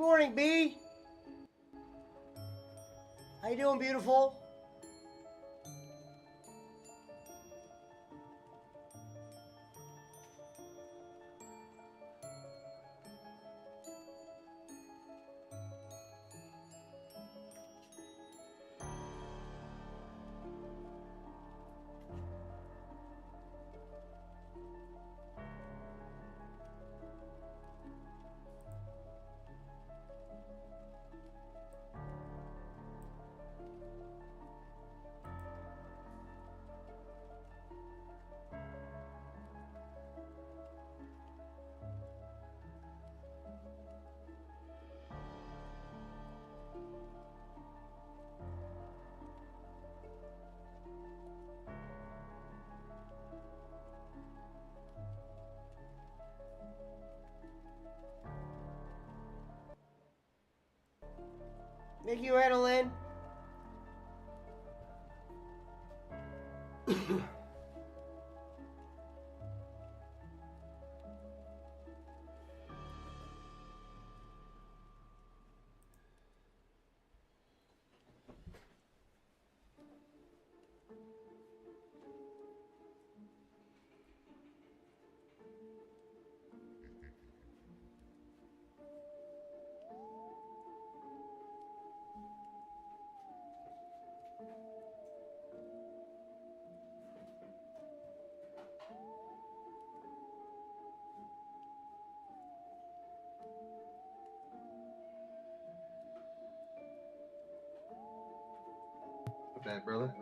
morning, B. How you doing, beautiful? Thank you, Adeline. Not bad, brother.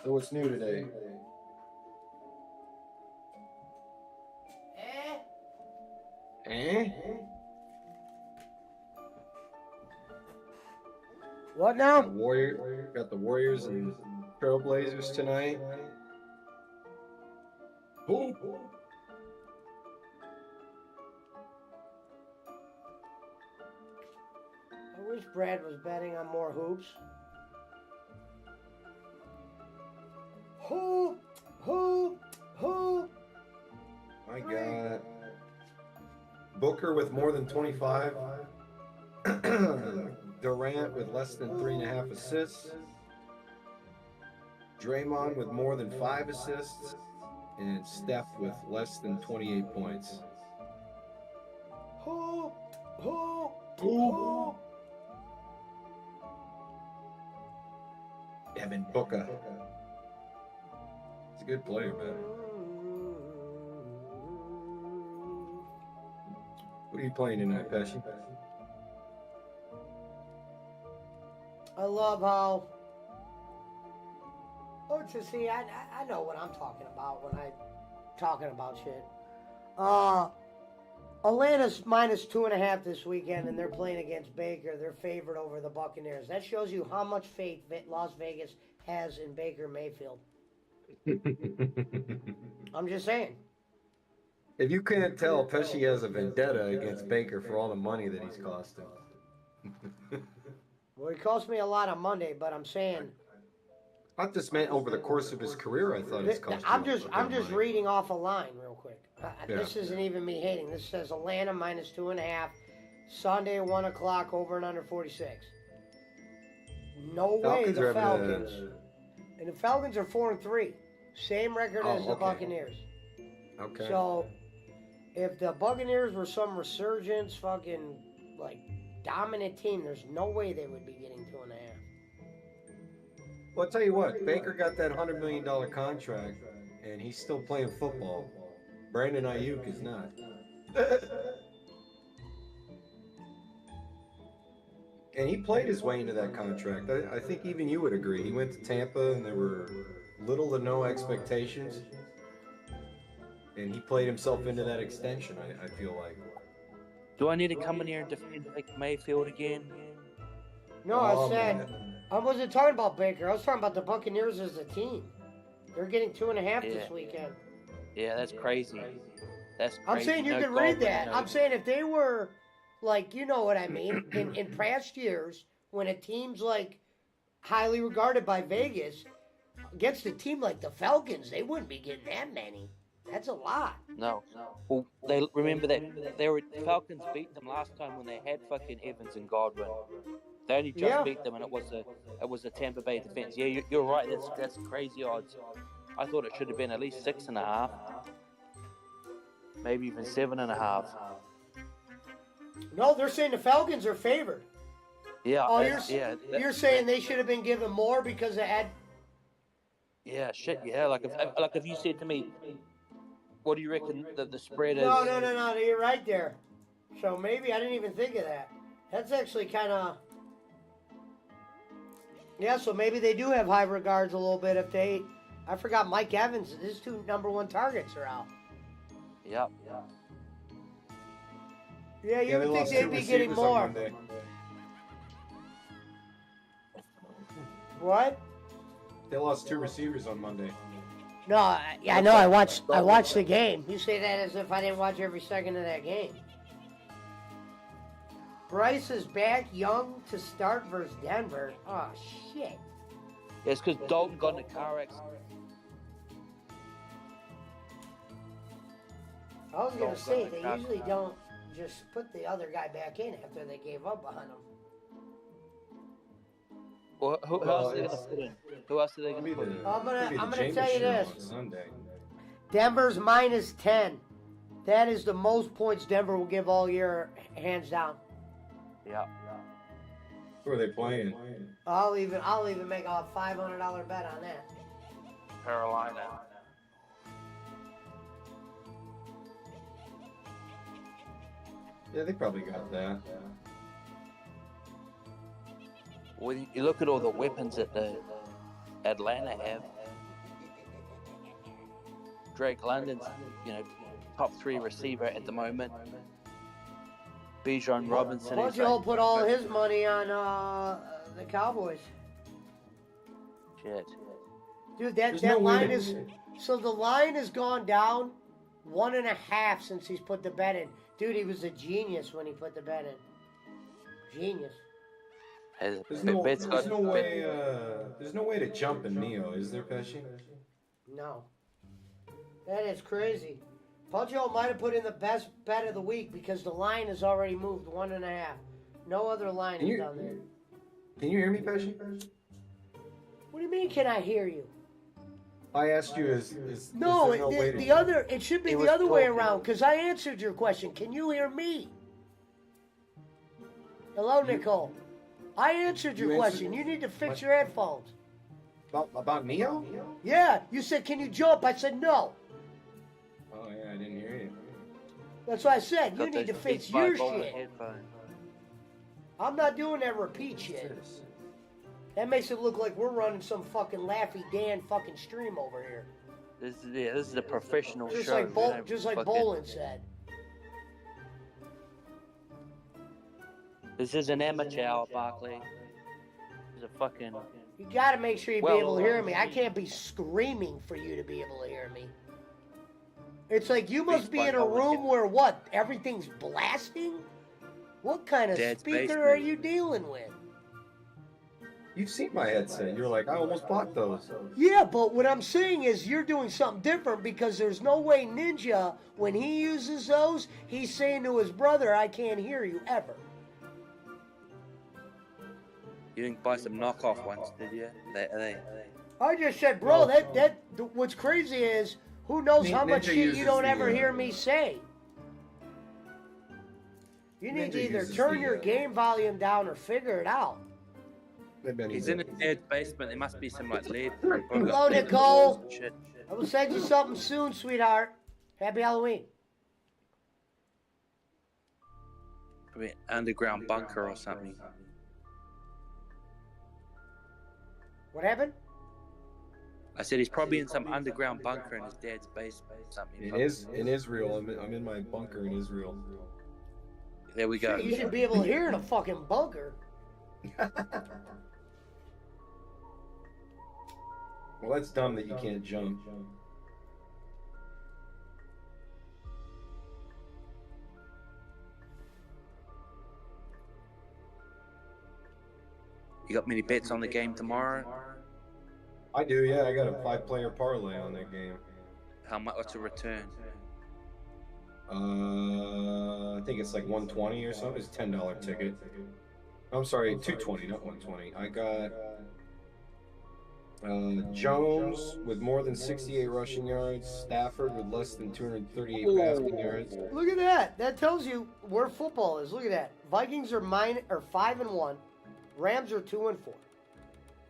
So what's new today? Eh? What now? Got the Warriors and Trailblazers tonight. Boom. I wish Brad was betting on more hoops. Hoop, hoop, hoop. I got Booker with more than 25. Durant with less than 3.5 assists. Draymond with more than 5 assists. And Steph with less than 28 points. Hoop, hoop, hoop. Devin Booker. He's a good player, man. What are you playing tonight, Pesci? I love how. Oh, to see, I know what I'm talking about when I'm talking about shit. Atlanta's -2.5 this weekend, and they're playing against Baker. They're favored over the Buccaneers. That shows you how much faith Las Vegas has in Baker Mayfield. I'm just saying. If you can't tell, Pesci has a vendetta against Baker for all the money that he's cost him. Well, he cost me a lot on Monday, but I'm saying. I just meant over the course of his career, I thought it's cost I'm him just money. reading off a line real quick. This isn't even me hating. This says Atlanta -2.5, Sunday at 1 o'clock, over and under 46. No way the Falcons. And the Falcons are 4-3, same record as the Buccaneers. Okay. So if the Buccaneers were some resurgence, fucking like dominant team, there's no way they would be getting 2.5. Well, I'll tell you what, Baker got that $100 million contract, and he's still playing football. Brandon Ayuk is not. And he played his way into that contract. I think even you would agree. He went to Tampa, and there were little to no expectations. And he played himself into that extension, I feel like. Do I need to come in here and defend Baker Mayfield again? No, I said, I wasn't talking about Baker. I was talking about the Buccaneers as a team. They're getting 2.5 this weekend. Yeah, that's crazy. That's crazy. I'm saying you can read that. I'm saying if they were, like, you know what I mean, in past years, when a team's, like, highly regarded by Vegas, against a team like the Falcons, they wouldn't be getting that many. That's a lot. No. Well, they remember that Falcons beat them last time when they had fucking Evans and Godwin. They only just Yeah. beat them, and it was a Tampa Bay defense. Yeah, you're right. That's crazy odds. I thought it should have been at least 6.5, maybe even 7.5. No, they're saying the Falcons are favored. Yeah. Oh, you're saying they should have been given more because they had. Yeah, shit. Yeah, like if you said to me, what do you reckon the spread is? No. You're right there. So maybe I didn't even think of that. That's actually kind of. Yeah, so maybe they do have high regards a little bit if they. I forgot Mike Evans. His 2 number 1 targets are out. Yep. Yeah, you would they think lost they'd 2 be getting receivers on more. Monday. What? They lost 2 receivers on Monday. No, I know. I watched the game. You say that as if I didn't watch every second of that game. Bryce is back, Young to start versus Denver. Oh shit! Yeah, it's because Dalton got in a car accident. I was gonna say they usually don't just put the other guy back in after they gave up on him. Well, who else are they gonna put in? Who else are they gonna put in? I'm gonna Jameis tell you show this. on Sunday. Denver's -10. That is the most points Denver will give all year, hands down. Yeah. Who are they playing? I'll even make a $500 bet on that. Carolina. Yeah, they probably got that. When you look at all the weapons that the Atlanta have, Drake London's, top 3 receiver at the moment. Bijan Robinson. Montreal put all his money on the Cowboys. Shit. Dude, There's that no way line to- is so the line has gone down 1.5 since he's put the bet in. Dude, he was a genius when he put the bet in. Genius. There's no way to jump in Neo, is there, Pesci? No. That is crazy. Montreal might have put in the best bet of the week because the line has already moved 1.5. No other line is down there. Can you hear me, Pesci? What do you mean? Can I hear you? I asked you, is No, there no way to... it should be It the was other way talking. around because I answered your question. Can you hear me? Hello, Nicole. I answered your You question. answered- You need to fix your headphones. About Neo? Yeah, you said, can you jump? I said, no. Oh, yeah, I didn't hear you. That's what I said. You Got need to those fix Beats by your Bola shit. headphones. I'm not doing that repeat shit. That makes it look like we're running some fucking Laffy Dan fucking stream over here. This is a professional Just show. like Bolin said. This is an amateur hour, Barkley. This is a fucking. You gotta make sure you Well, be able to hear me. I can't be screaming for you to be able to hear me. It's like you must be in a room where what? Everything's blasting? What kind of Dad's speaker basement. are you dealing with? You've seen my headset. You're like, I almost bought those. Yeah, but what I'm saying is you're doing something different because there's no way Ninja, when he uses those, he's saying to his brother, I can't hear you ever. You didn't buy some knockoff ones, did you? They. I just said, bro, No. what's crazy is who knows how much Ninja shit you uses don't the, ever hear me say. You need Ninja to either uses turn the, your game volume down or figure it out. He's in his dad's basement. There must be some like lead. Hello, Nicole. Shit. I will send you something soon, sweetheart. Happy Halloween. Probably an underground bunker or something. What happened? I said he's probably in some underground bunker in his dad's basement or something. In Israel. I'm in my bunker in Israel. There we go. You should be able to hear in a fucking bunker. Well, that's dumb that you can't jump. You got many bets on the game tomorrow? I do, yeah. I got a 5-player parlay on that game. How much? What's a return? I think it's like 120 or something. It's $10 ticket. I'm sorry, 220, not 120. I got Jones with more than 68 rushing yards. Stafford with less than 238 passing yards. Look at that. That tells you where football is. Look at that. Vikings are 5-1. Rams are 2-4.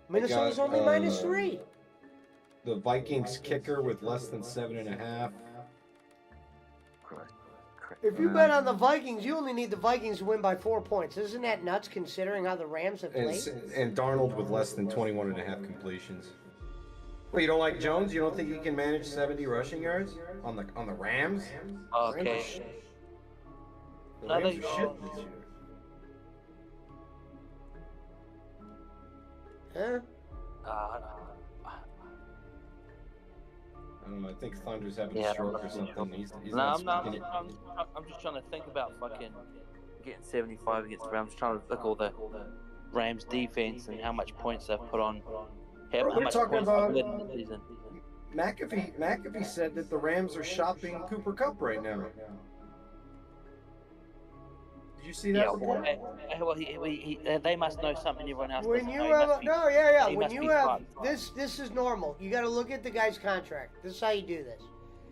Minnesota's only -3. The Vikings kicker with less than 7.5. If you bet on the Vikings, you only need the Vikings to win by 4 points. Isn't that nuts considering how the Rams have played? And Darnold with less than 21.5 completions. Wait, you don't like Jones? You don't think he can manage 70 rushing yards on the Rams? Okay. The Rams are shit this year. Huh? I don't know. I think Thunder's having a stroke or something. He's No, I'm just trying to think about fucking getting 75 against the Rams. I'm trying to look all the Rams defense and how much points they've put on. How We're much talking points about- they've led in the season. McAfee said that the Rams are shopping Cooper Kupp right now. Did you see that? Yeah, report? they must know something everyone else When doesn't you know. have he when must you be have fucked. this is normal. You got to look at the guy's contract. This is how you do this.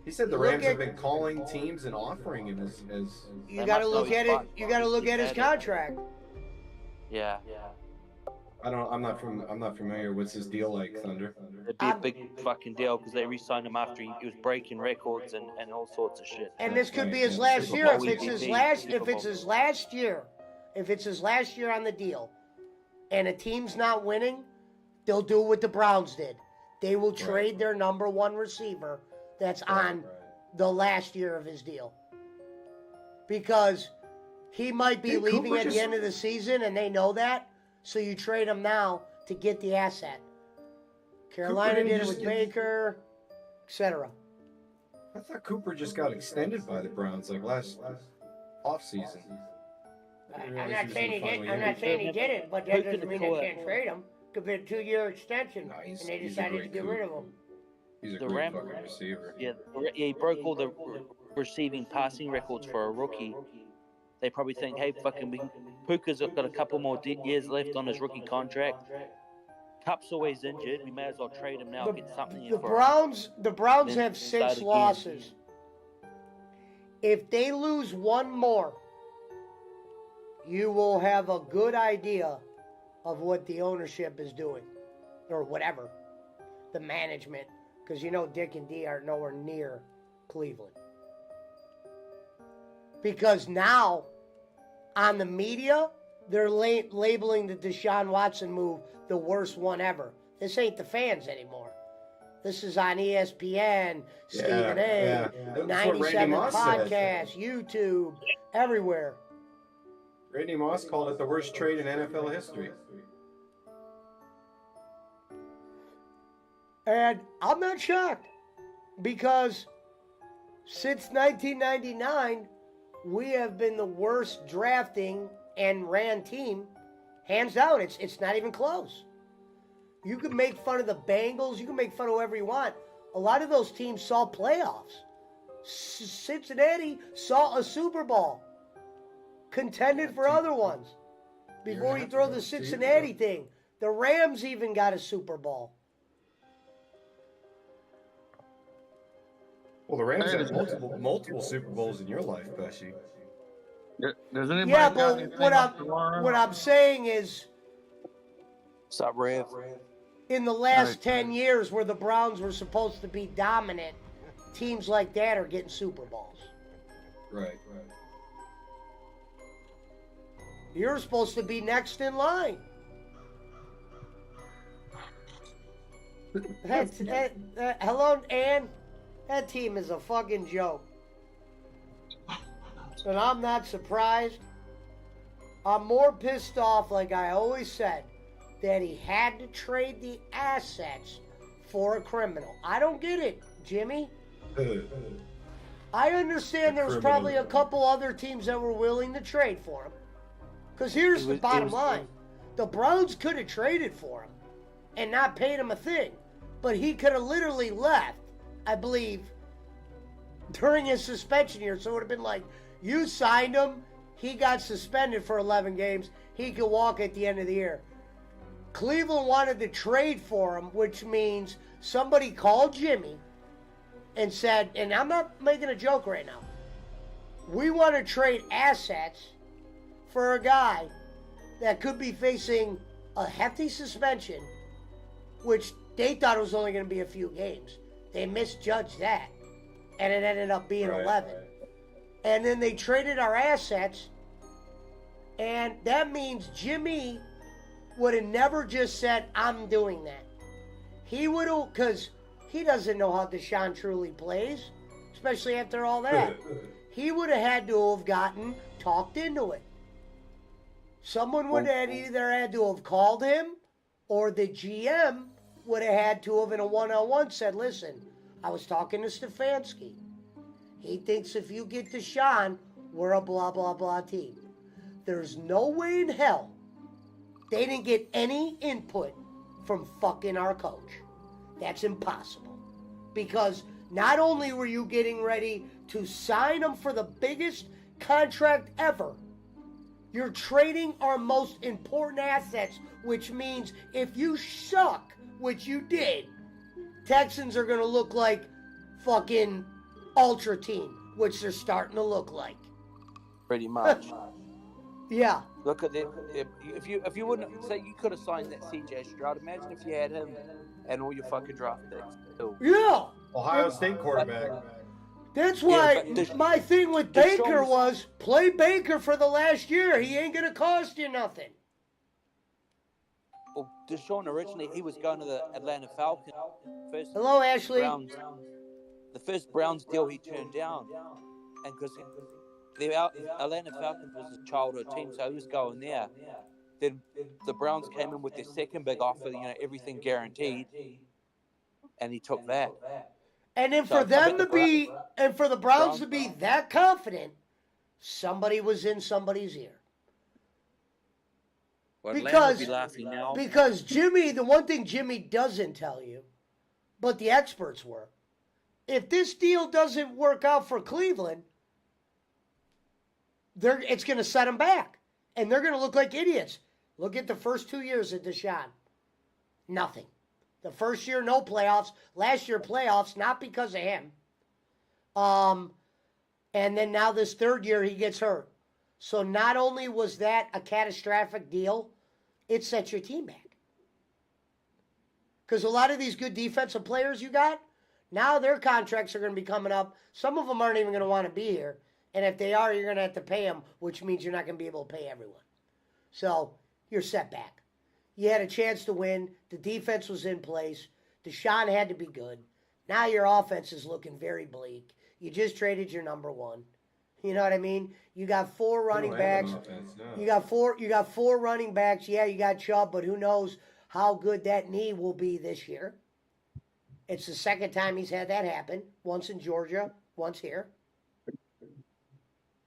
He said the Look Rams at- have been calling teams and offering him as You They got to must know look he's at it. fucked. You got to look at his He's had it. contract. Yeah. I'm not familiar. What's his deal like, Thunder? It'd be a big fucking deal because they re-signed him after he was breaking records and all sorts of shit. And this could be his Yeah, last Super year. Bowl If it's his last, if it's his last year, on the deal, and a team's not winning, they'll do what the Browns did. They will trade their number one receiver that's on the last year of his deal, because he might be Did leaving Cooper at the just- end of the season, and they know that. So you trade him now to get the asset. Carolina didn't did it just with get- Baker, etc. I thought Cooper just got extended by the Browns like last offseason. I'm not saying he did. I'm not saying he did it, but that doesn't mean they can't trade him. Could be a 2-year extension, No, and they he's a decided to great get rid of him. He's a The great Ram- fucking receiver. Yeah, he broke all the receiving passing records for a rookie. They probably think, hey, Puka's got a couple more years left on his rookie contract. Cup's always injured. We may as well trade him now and get something in The for Browns Then have start 6 again. losses. If they lose one more, you will have a good idea of what the ownership is doing, or whatever, the management, because Dick and D are nowhere near Cleveland. Because now, on the media, they're labeling the Deshaun Watson move the worst one ever. This ain't the fans anymore. This is on ESPN, Stephen A, yeah. That's what Randy 97 Moss said. Podcasts, YouTube, everywhere. Randy Moss called it the worst trade in NFL history. And I'm not shocked, because since 1999, we have been the worst drafting and ran team, hands down. It's not even close. You can make fun of the Bengals, you can make fun of whoever you want. A lot of those teams saw playoffs. Cincinnati saw a Super Bowl, contended for other ones. Before you throw the Cincinnati thing, the Rams even got a Super Bowl. Well, the Rams had multiple Super Bowls in your life, Pesci. Does anybody Yeah, got but anything what else to learn? I'm saying is, Sup, Rev? in the last 10 years where the Browns were supposed to be dominant, teams like that are getting Super Bowls. Right. You're supposed to be next in line. Hello, Ann. That team is a fucking joke. And I'm not surprised. I'm more pissed off, like I always said, that he had to trade the assets for a criminal. I don't get it, Jimmy. I understand there was probably a couple other teams that were willing to trade for him. Because here's the bottom line. The Browns could have traded for him and not paid him a thing. But he could have literally left, I believe, during his suspension year. So it would have been like, you signed him, he got suspended for 11 games, he could walk at the end of the year. Cleveland wanted to trade for him, which means somebody called Jimmy and said, and I'm not making a joke right now, we want to trade assets for a guy that could be facing a hefty suspension, which they thought it was only going to be a few games. They misjudged that, and it ended up being 11. And then they traded our assets, and that means Jimmy would have never just said, I'm doing that. He would have, because he doesn't know how Deshaun truly plays, especially after all that. He would have had to have gotten talked into it. Someone would have either had to have called him, or the GM would have had to have, in a one-on-one, said, listen, I was talking to Stefanski. He thinks if you get Deshaun, we're a blah, blah, blah team. There's no way in hell they didn't get any input from fucking our coach. That's impossible. Because not only were you getting ready to sign him for the biggest contract ever, you're trading our most important assets, which means if you suck, which you did, Texans are going to look like fucking ultra team, which they're starting to look like. Pretty much. Yeah. Look at it. If you wouldn't say you could have signed that CJ Stroud, imagine if you had him and all your fucking draft picks too. Yeah. Ohio State quarterback. That's why my thing with Baker Deshaun's- was play Baker for the last year. He ain't going to cost you nothing. Well, Deshaun originally he was going to the Atlanta Falcons. First Hello, Ashley. The first Browns deal he turned down, and because the Atlanta Falcons was his childhood team, so he was going there. Then the Browns came in with their second big offer, everything guaranteed, and he took that. And then for them to be, and for the Browns to be that confident, somebody was in somebody's ear. Well, Atlanta would be Because, laughing now. because Jimmy, the one thing Jimmy doesn't tell you, but the experts were, if this deal doesn't work out for Cleveland, it's going to set them back. And they're going to look like idiots. Look at the first 2 years of Deshaun. Nothing. The first year, no playoffs. Last year, playoffs, not because of him. And then now this third year, he gets hurt. So not only was that a catastrophic deal, it set your team back. Because a lot of these good defensive players you got, now their contracts are going to be coming up. Some of them aren't even going to want to be here. And if they are, you're going to have to pay them, which means you're not going to be able to pay everyone. So you're set back. You had a chance to win. The defense was in place. Deshaun had to be good. Now your offense is looking very bleak. You just traded your number one. You know what I mean? You got 4 running backs. You got four running backs. Yeah, you got Chubb, but who knows how good that knee will be this year. It's the second time he's had that happen. Once in Georgia, once here.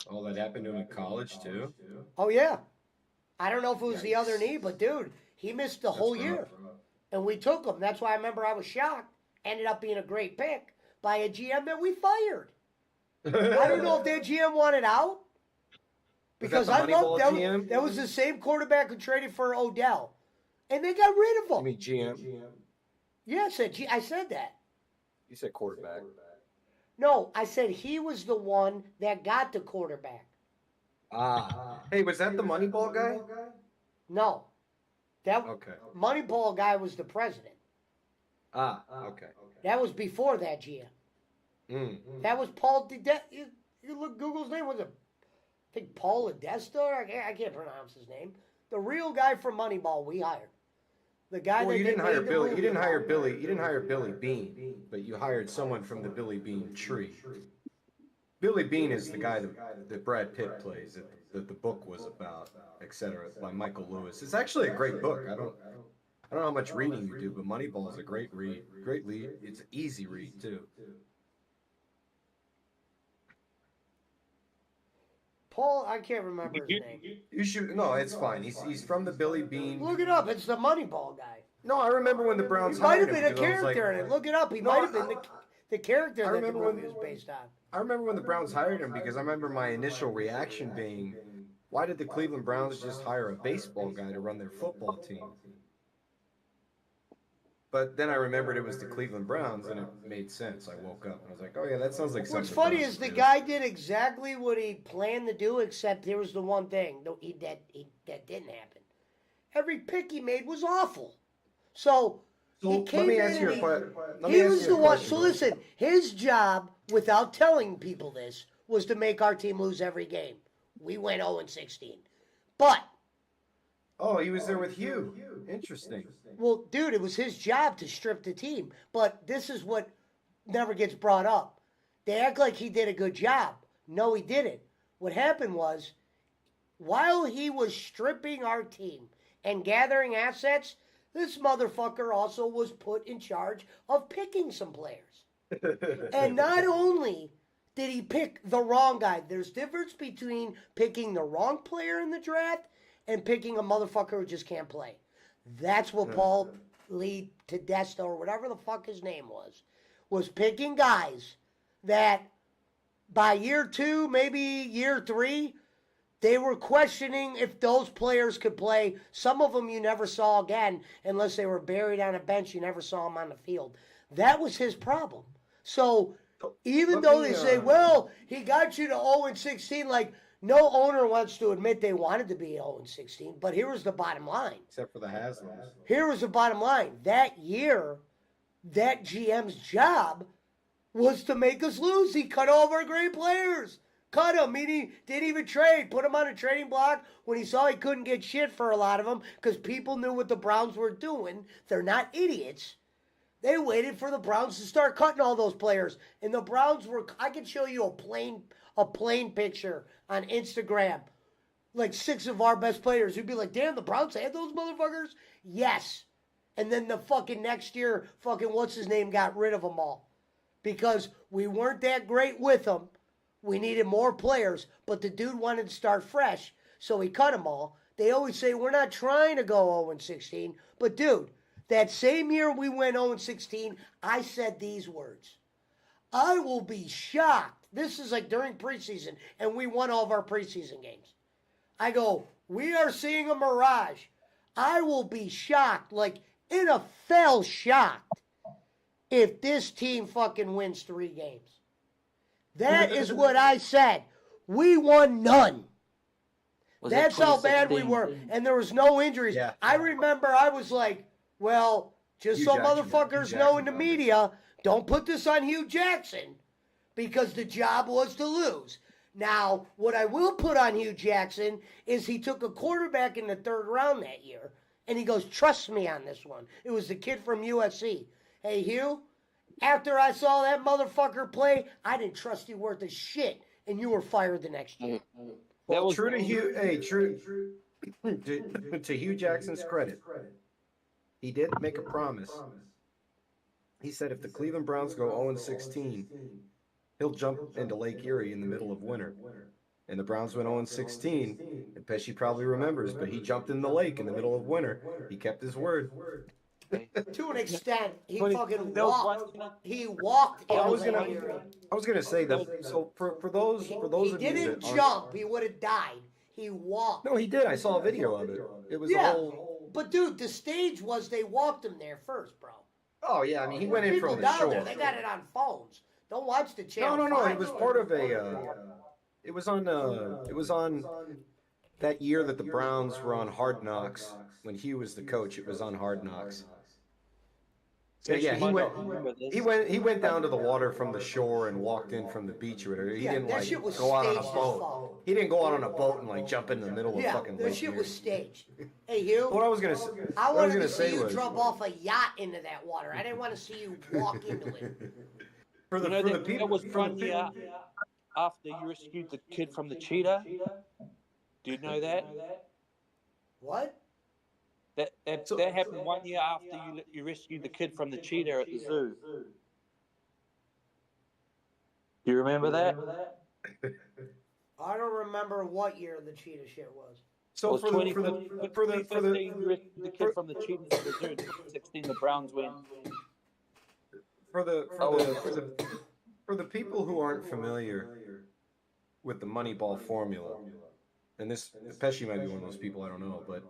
Oh, that happened to him in college too. Oh yeah. I don't know if it was the other knee, but dude, he missed the whole year. And we took him. That's why I remember I was shocked. Ended up being a great pick by a GM that we fired. I don't know if that GM wanted out. Because I loved them. That was the same quarterback who traded for Odell. And they got rid of him. You mean GM? Yeah, I said that. You said quarterback. No, I said he was the one that got the quarterback. Hey, was that the Moneyball guy? No. That Okay. Moneyball guy was the president. Okay. That was before that GM. That was Paul you look Google's name was I think Paul Adesta. I can't pronounce his name. The real guy from Moneyball we hired. The guy Well, that you they didn't hire made the Billy. movie You didn't hire about. Billy. You didn't hire Billy Bean, but you hired someone from the Billy Bean tree. Billy Bean is the guy that Brad Pitt plays. That the book was about, etc. By Michael Lewis. It's actually a great book. I don't know how much reading you do, but Moneyball is a great read. Great read. It's an easy read too. Paul, I can't remember his name. You should no, it's fine. He's from the Billy Bean. Look it up. It's the Moneyball guy. No, I remember when the Browns He might hired have him. been a because I was character like, in it. Look it up. He No, might have been the character I that the remember movie when- was based on. I remember when the Browns hired him because I remember my initial reaction being, why did the Cleveland Browns just hire a baseball guy to run their football team? But then I remembered it was the Cleveland Browns, and it made sense. I woke up and I was like, oh yeah, that sounds like something. What's funny Browns is the would do. guy did exactly what he planned to do, except here was the one thing that didn't happen. Every pick he made was awful. So So he let came me in ask you and a question. he was the one. So listen, his job, without telling people this, was to make our team lose every game. We went 0-16, but Oh, he was there with Hugh. Interesting. well, dude, it was his job to strip the team. But this is what never gets brought up. They act like he did a good job. No, he didn't. What happened was, while he was stripping our team and gathering assets, this motherfucker also was put in charge of picking some players. And not only did he pick the wrong guy, there's difference between picking the wrong player in the draft and picking a motherfucker who just can't play. That's what Paul Lee Tedesco, or whatever the fuck his name was picking guys that by year 2, maybe year 3, they were questioning if those players could play. Some of them you never saw again unless they were buried on a bench. You never saw them on the field. That was his problem. So even though they say, well, he got you to 0-16, like no owner wants to admit they wanted to be 0-16, but here was the bottom line. Except for the Haslam's. Here was the bottom line. That year, that GM's job was to make us lose. He cut all of our great players. Cut them. Meaning, didn't even trade. Put them on a trading block when he saw he couldn't get shit for a lot of them because people knew what the Browns were doing. They're not idiots. They waited for the Browns to start cutting all those players. And the Browns were, I can show you a plain picture on Instagram. Like 6 of our best players. You'd be like, damn, the Browns had those motherfuckers? Yes. And then the fucking next year, fucking what's his name got rid of them all. Because we weren't that great with them. We needed more players, but the dude wanted to start fresh, so he cut them all. They always say, we're not trying to go 0-16, but dude, that same year we went 0-16, I said these words. I will be shocked. This is like during preseason, and we won all of our preseason games. I go, we are seeing a mirage. I will be shocked, like NFL shocked, if this team fucking wins 3 games. That is what I said. We won none. That's how bad we were. And there was no injuries. Yeah. I remember I was like, well, just Hugh so Jackson- motherfuckers Hugh know in the Jackson. media, don't put this on Hugh Jackson because the job was to lose. Now, what I will put on Hugh Jackson is he took a quarterback in the 3rd round that year, and he goes, trust me on this one. It was the kid from USC. Hey, Hugh, after I saw that motherfucker play, I didn't trust you worth a shit, and you were fired the next year. Well, true to Hugh. Hey, true to Hugh Jackson's credit, he did make a promise. He said if the Cleveland Browns go 0-16, he'll jump into Lake Erie in the middle of winter. And the Browns went 0-16. And Pesci probably remembers, but he jumped in the lake in the middle of winter. He kept his word. To an extent, he Funny, fucking there was walked. one- He walked. I was into gonna, Lake Erie. I was gonna say that. So for those He of you didn't that aren't- jump. He would have died. He walked. No, he did. I saw a video of it. It was Yeah. a whole. But dude, the stage was they walked him there first, bro. Oh yeah, I mean he went in People from the down shore. there, they got it on phones. Don't watch the channel. No. It 5 was shit. part of a. It was on. It was on that year that the Browns were on Hard Knocks when Hugh was the coach. It was on Hard Knocks. So yeah, he went down to the water from the shore and walked in from the beach or whatever. He Yeah, didn't that like shit was go out on a staged as boat. fuck. He didn't go out on a boat and like jump in the middle of Yeah, fucking that Lake shit Erie. was staged. Hey, Hugh. What I was gonna say. I what I was wanted gonna to see say you was jump off a yacht into that water. I didn't want to see you walk into it. for the You know, for the that people. was for the one people- year after you rescued the kid from the cheetah. Do you know that? What? That happened 1 year after you rescued the kid from the cheetah at the zoo. Do you remember that? I don't remember what year the cheetah shit was. So Well, for the 2015, you rescued the kid from the cheetah at the zoo. In 2016, the Browns went. for the people who aren't familiar with the Moneyball formula, and this Pesci might be one of those people, I don't know, but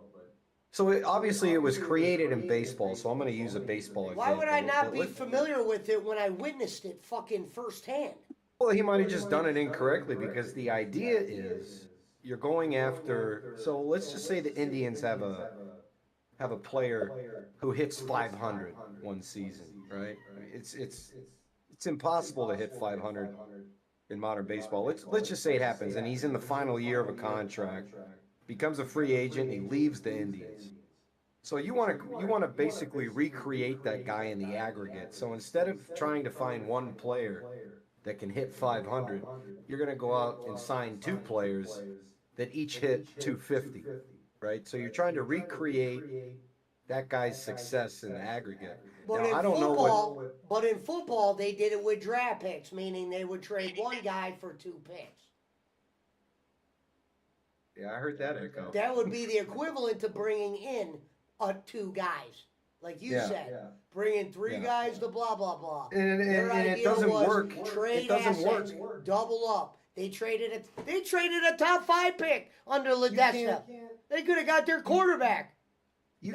so obviously it was created in baseball, so I'm going to use a baseball example. Why would I not be familiar with it when I witnessed it fucking firsthand? Well, he might have just done it incorrectly because the idea is you're going after. So let's just say the Indians have a player who hits 500 one season, right? It's impossible to hit 500 in modern baseball. Let's just say it happens, and he's in the final year of a contract, becomes a free agent, and he leaves the Indians. So you want to basically recreate that guy in the aggregate. So instead of trying to find one player that can hit 500, you're going to go out and sign two players that each hit 250, right? So you're trying to recreate that guy's success in the aggregate. But now, in I don't football, know what. But in football, they did it with draft picks, meaning they would trade one guy for 2 picks. Yeah, I heard that echo. That would be the equivalent to bringing in 2 guys, like you said. Yeah. Bringing 3 guys to blah blah blah. And it doesn't work. Trade it doesn't assets, work. double up. They traded a top 5 pick under Ledesma. They could have got their quarterback. You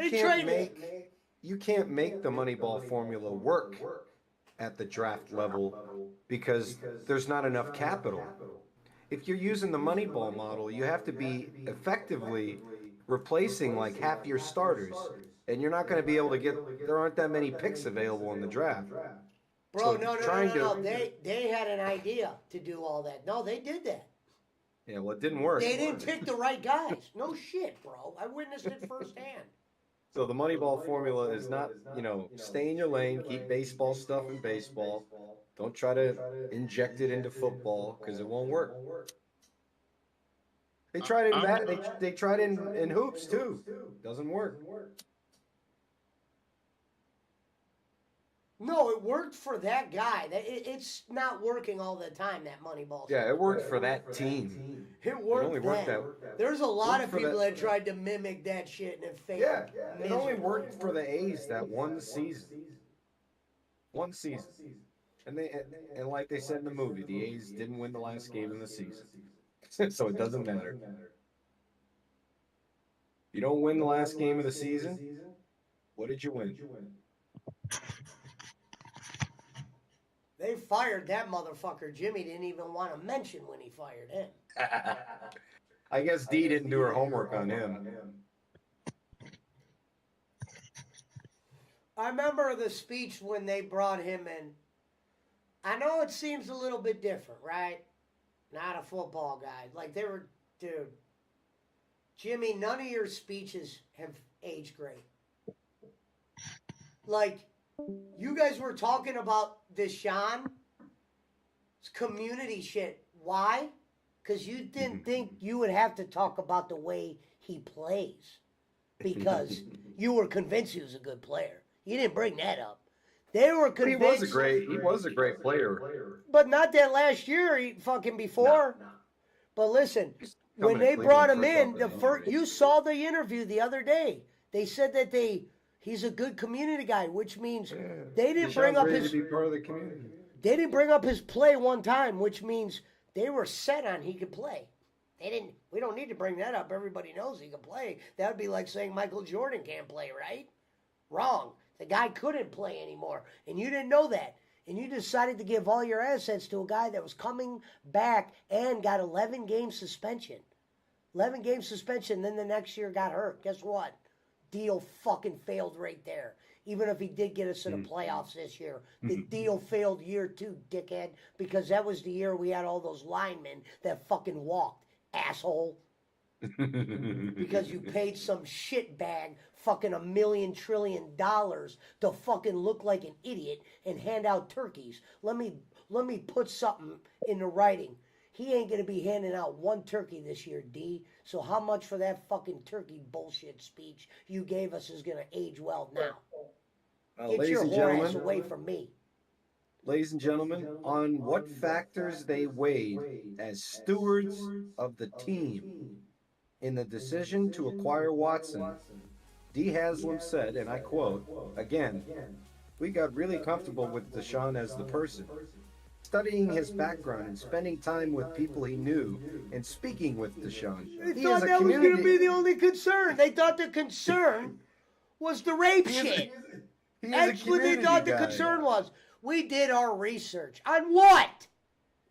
can't make the Moneyball formula work at the draft level because there's not enough capital. If you're using the Moneyball model, you have to be effectively replacing like half your starters, and you're not going to be able to get. There aren't that many picks available in the draft. Bro, no. They had an idea to do all that. No, they did that. Yeah, well, it didn't work. They didn't pick the right guys. No shit, bro. I witnessed it firsthand. So the Moneyball formula is not, stay in your lane, keep baseball stuff in baseball. Don't try to inject it into football because it won't work. They tried it in that. They tried it in hoops too. Doesn't work. No, it worked for that guy. It's not working all the time, that Moneyball. Yeah, it worked for that team. It worked. It only worked then. There's a lot of people that tried to mimic that shit and it failed. Yeah, it only worked for the A's that one season. One season. And like they said in the movie, the A's didn't win the last game in the season. So it doesn't matter. You don't win the last game of the season, what did you win? They fired that motherfucker. Jimmy didn't even want to mention when he fired him. I guess Dee didn't do her homework on him. I remember the speech when they brought him in. I know it seems a little bit different, right? Not a football guy. Like dude, Jimmy, none of your speeches have aged great. Like, you guys were talking about Deshaun's community shit. Why? Because you didn't think you would have to talk about the way he plays. Because you were convinced he was a good player. You didn't bring that up. They were convinced. He was a great player. But not that last year, fucking before. No. But listen, when they brought him in, you saw the interview the other day. They said that he's a good community guy, which means they didn't bring up his. To be part of the community. They didn't bring up his play one time, which means they were set on he could play. They didn't. We don't need to bring that up. Everybody knows he can play. That would be like saying Michael Jordan can't play, right? Wrong. The guy couldn't play anymore, and you didn't know that. And you decided to give all your assets to a guy that was coming back and got 11-game suspension. 11-game suspension, then the next year got hurt. Guess what? Deal fucking failed right there. Even if he did get us to the playoffs this year, the deal failed year 2, dickhead, because that was the year we had all those linemen that fucking walked, asshole. Because you paid some shitbag fucking $1 million trillion to fucking look like an idiot and hand out turkeys. Let me put something in the writing. He ain't gonna be handing out one turkey this year, D. So how much for that fucking turkey bullshit speech you gave us is gonna age well now? Get your whore ass away from me. Ladies and gentlemen, on what factors they weighed as stewards of the team in the decision to acquire Watson, Dee Haslam said, and I quote, again, we got really comfortable with Deshaun as the person. Studying his background and spending time with people he knew and speaking with Deshaun. They thought that was going to be the only concern. They thought the concern was the rape shit. That's what they thought the concern was. We did our research. On what?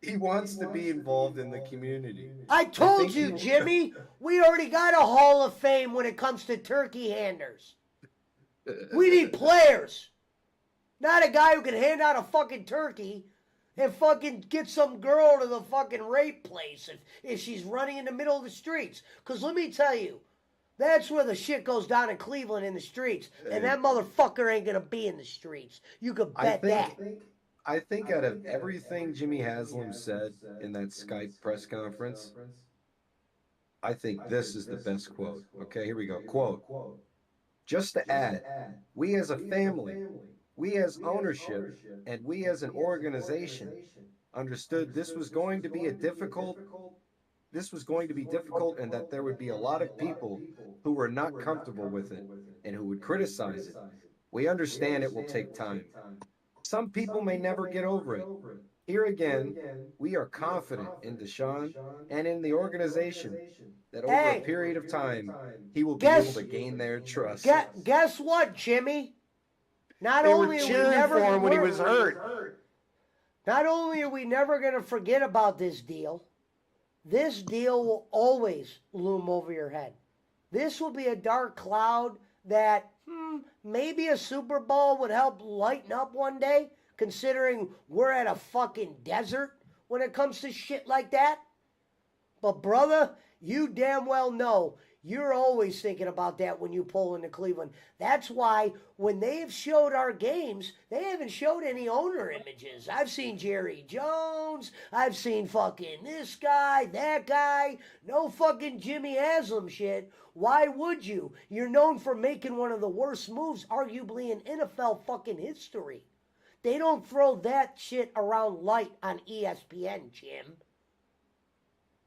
He wants to be involved in the community. I told you, Jimmy, we already got a Hall of Fame when it comes to turkey handers. We need players. Not a guy who can hand out a fucking turkey and fucking get some girl to the fucking rape place if she's running in the middle of the streets. Because let me tell you, that's where the shit goes down in Cleveland in the streets. And that motherfucker ain't going to be in the streets. You could bet that. I think out of everything Jimmy Haslam said in that Skype press conference, I think this is the best quote. Okay, here we go. Quote, just to add, we as a family, we as ownership, and we as an organization understood this was going to be difficult and that there would be a lot of people who were not comfortable with it and who would criticize it. We understand it will take time. Some people may never get over it. Here again, we are confident in Deshaun and in the organization that over a period of time, he will be able to gain their trust. Guess what, Jimmy? Not they only were are we cheering never for him when he was hurt. Not only are we never going to forget about this deal will always loom over your head. This will be a dark cloud that maybe a Super Bowl would help lighten up one day, considering we're at a fucking desert when it comes to shit like that. But brother, you damn well know you're always thinking about that when you pull into Cleveland. That's why when they have showed our games, they haven't showed any owner images. I've seen Jerry Jones. I've seen fucking this guy, that guy. No fucking Jimmy Haslam shit. Why would you? You're known for making one of the worst moves, arguably in NFL fucking history. They don't throw that shit around light on ESPN, Jim.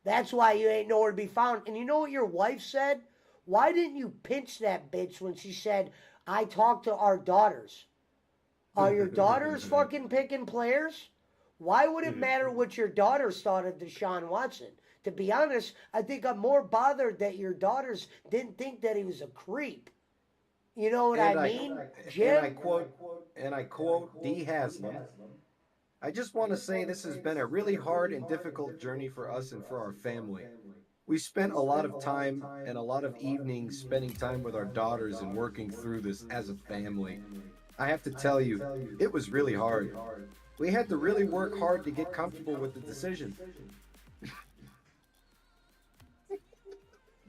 That's why you ain't nowhere to be found. And you know what your wife said? Why didn't you pinch that bitch when she said, I talked to our daughters? Are your daughters fucking picking players? Why would it matter what your daughters thought of Deshaun Watson? To be honest, I think I'm more bothered that your daughters didn't think that he was a creep. You know what I mean, Jim? And I quote D. Haslam. I just want to say this has been a really hard and difficult journey for us and for our family. We spent a lot of time and a lot of evenings spending time with our daughters and working through this as a family. I have to tell you, it was really hard. We had to really work hard to get comfortable with the decision.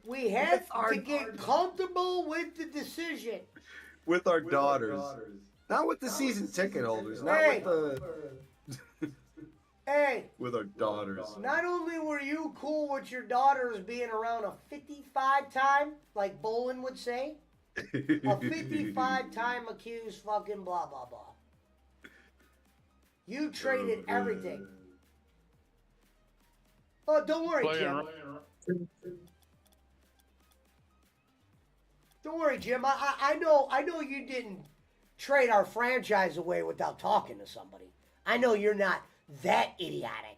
We had to get comfortable with the decision. With our daughters. Not with the season ticket holders. Not with the... Hey, with our daughters. Not only were you cool with your daughters being around a 55 time, like Bolin would say, a 55 time accused fucking blah, blah, blah. You traded everything. Oh, don't worry, Jim. Don't worry, Jim. I know you didn't trade our franchise away without talking to somebody. I know you're not that idiotic,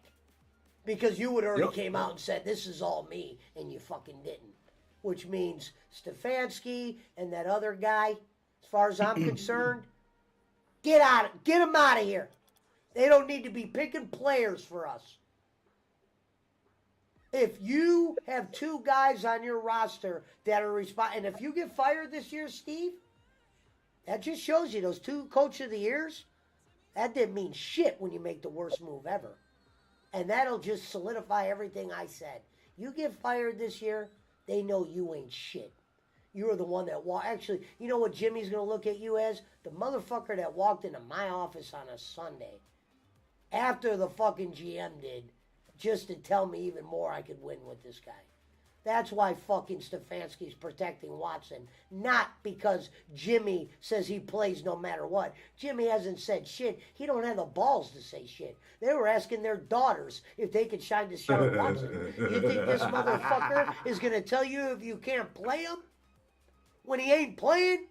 because you would already came out and said this is all me, and you fucking didn't. Which means Stefanski and that other guy, as far as I'm concerned, get them out of here. They don't need to be picking players for us. If you have two guys on your roster that are and if you get fired this year, Steve, that just shows you those two Coach of the Years. That didn't mean shit when you make the worst move ever. And that'll just solidify everything I said. You get fired this year, they know you ain't shit. You're the one that actually, you know what Jimmy's going to look at you as? The motherfucker that walked into my office on a Sunday after the fucking GM did, just to tell me even more I could win with this guy. That's why fucking Stefanski's protecting Watson, not because Jimmy says he plays no matter what. Jimmy hasn't said shit. He don't have the balls to say shit. They were asking their daughters if they could shine Deshaun Watson. You think this motherfucker is going to tell you if you can't play him when he ain't playing?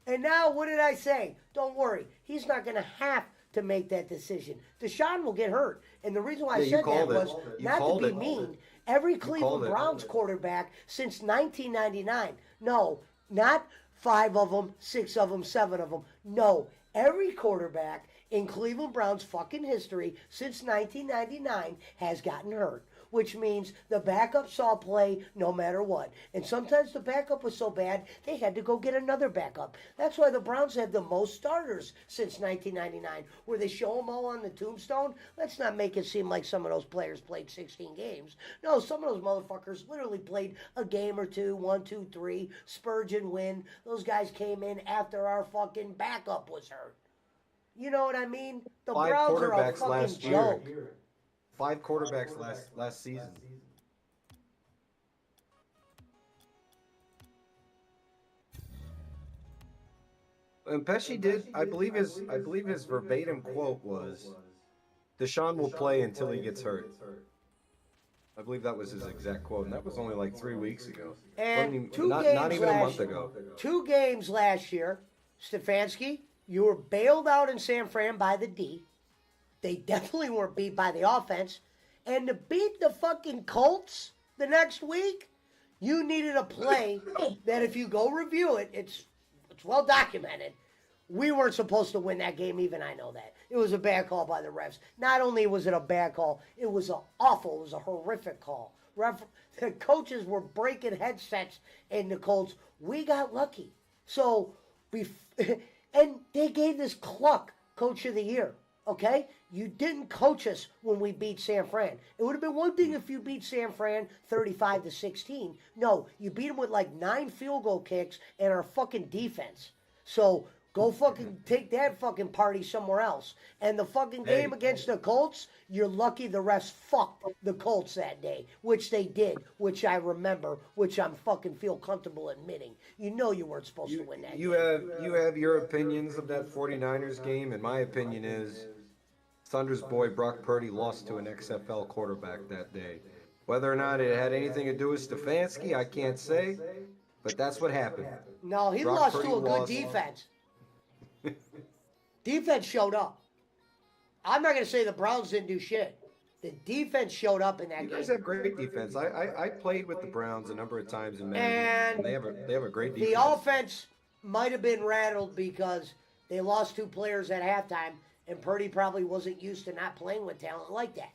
And now, what did I say? Don't worry, he's not going to have to make that decision. Deshaun will get hurt, and the reason why I Yeah, you said that called it. was You not to called be it. mean. Every Cleveland called it. Browns quarterback since 1999. No, not 5 of them, 6 of them, 7 of them. No, every quarterback in Cleveland Browns fucking history since 1999 has gotten hurt, which means the backup saw play no matter what. And sometimes the backup was so bad, they had to go get another backup. That's why the Browns had the most starters since 1999, where they show them all on the tombstone. Let's not make it seem like some of those players played 16 games. No, some of those motherfuckers literally played a game or two, 1, 2, 3, Spurgeon win. Those guys came in after our fucking backup was hurt. You know what I mean? The 5 Browns are a quarterbacks fucking last joke. year. 5 quarterbacks last season. And Pesci did. I believe his verbatim quote was, "Deshaun will play until he gets hurt." I believe that was his exact quote, and that was only like 3 weeks ago. And Not even a month ago. 2 games last year, Stefanski, you were bailed out in San Fran by the D. They definitely weren't beat by the offense. And to beat the fucking Colts the next week, you needed a play that if you go review it, it's well documented. We weren't supposed to win that game, even I know that. It was a bad call by the refs. Not only was it a bad call, it was a horrific call. The coaches were breaking headsets in the Colts. We got lucky. So, and they gave this Cluck Coach of the Year, okay? You didn't coach us when we beat San Fran. It would have been one thing if you beat San Fran 35-16. No, you beat them with like 9 field goal kicks and our fucking defense. So go fucking take that fucking party somewhere else. And the fucking game against the Colts, you're lucky the refs fucked the Colts that day, which they did, which I remember, which I'm fucking feel comfortable admitting. You know you weren't supposed to win that You game. have your opinions of that 49ers game, and my opinion is Thunder's boy Brock Purdy lost to an XFL quarterback that day. Whether or not it had anything to do with Stefanski, I can't say, but that's what happened. No, he Brock lost Purdy to a good lost. defense. Defense showed up. I'm not going to say the Browns didn't do shit. The defense showed up in that You game. guys have great defense. I played with the Browns a number of times in Madden, and they have a great defense. The offense might have been rattled because they lost 2 players at halftime, and Purdy probably wasn't used to not playing with talent like that.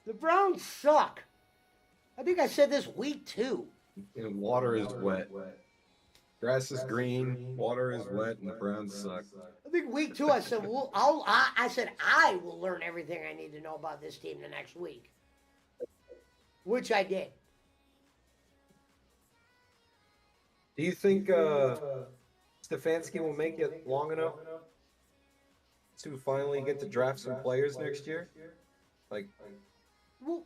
The Browns suck. I think I said this week 2. And water is wet. Grass is green, water is wet, and the Browns suck. I think week 2 I said, I will learn everything I need to know about this team the next week. Which I did. Do you think Stefanski will make it long enough to finally get to draft some players next year? Like, Whoa.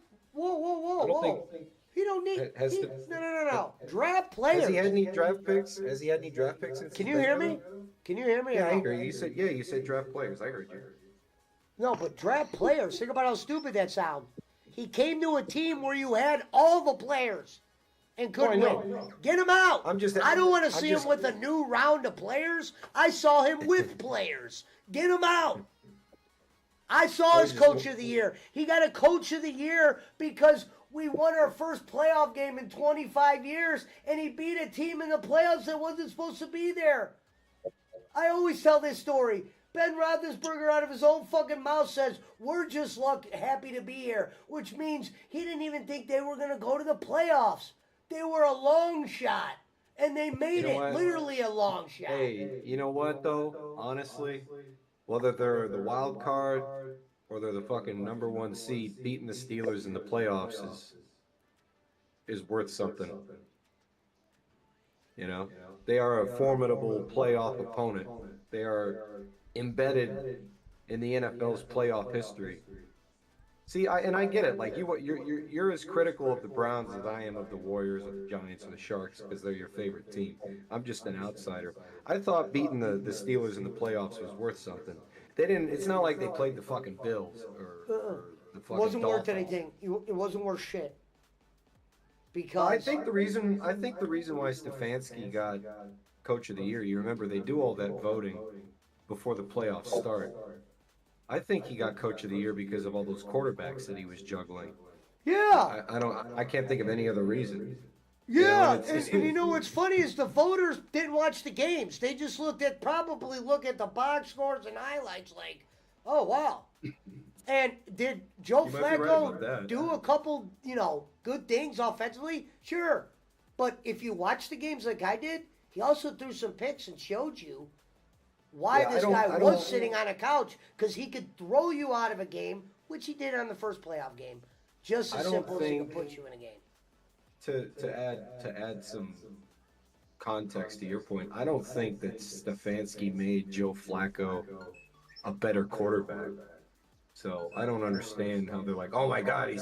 I don't think. He don't need. Has No. Draft players. Has he had any draft picks? Has he had any draft picks? Since Can he's you been hear there? me? Can you hear me? Yeah, or I no? hear you. You said draft players. I heard you. No, but draft players. Think about how stupid that sounds. He came to a team where you had all the players and couldn't No, I win. know. Get him out. I don't want to I'm see just- him with a new round of players. I saw him with players. Get him out. I saw his coach of the year. He got a coach of the year because we won our first playoff game in 25 years, and he beat a team in the playoffs that wasn't supposed to be there. I always tell this story. Ben Roethlisberger out of his own fucking mouth says, we're just happy to be here, which means he didn't even think they were going to go to the playoffs. They were a long shot, and they made You know what? literally a long shot. Hey, you know what though? Honestly, whether they're the wild card or they're the fucking number 1 seed, beating the Steelers in the playoffs is worth something. You know, they are a formidable playoff opponent. They are embedded in the NFL's playoff history. See, I get it. Like you're as critical of the Browns as I am of the Warriors, or the Giants, or the Sharks because they're your favorite team. I'm just an outsider. I thought beating the Steelers in the playoffs was worth something. They didn't. It's not like they played the fucking Bills or the fucking It wasn't worth Dolphins. anything. It wasn't worth shit. because I think the reason why Stefanski got Coach of the Year, you remember they do all that voting before the playoffs start. I think he got Coach of the Year because of all those quarterbacks that he was juggling. yeah, I can't think of any other reason. yeah, You know, and you know what's funny is the voters didn't watch the games. They just look at the box scores and highlights like, oh wow. And did Joe You might be right about Flacco that. do a couple, good things offensively? Sure. But if you watch the games like I did, he also threw some picks and showed you why Yeah, this I guy don't- was sitting on a couch, because he could throw you out of a game, which he did on the first playoff game. Just I as don't simple as he think- can put you in a game. To add some context to your point, I don't think that Stefanski made Joe Flacco a better quarterback. So I don't understand how they're like, oh my God,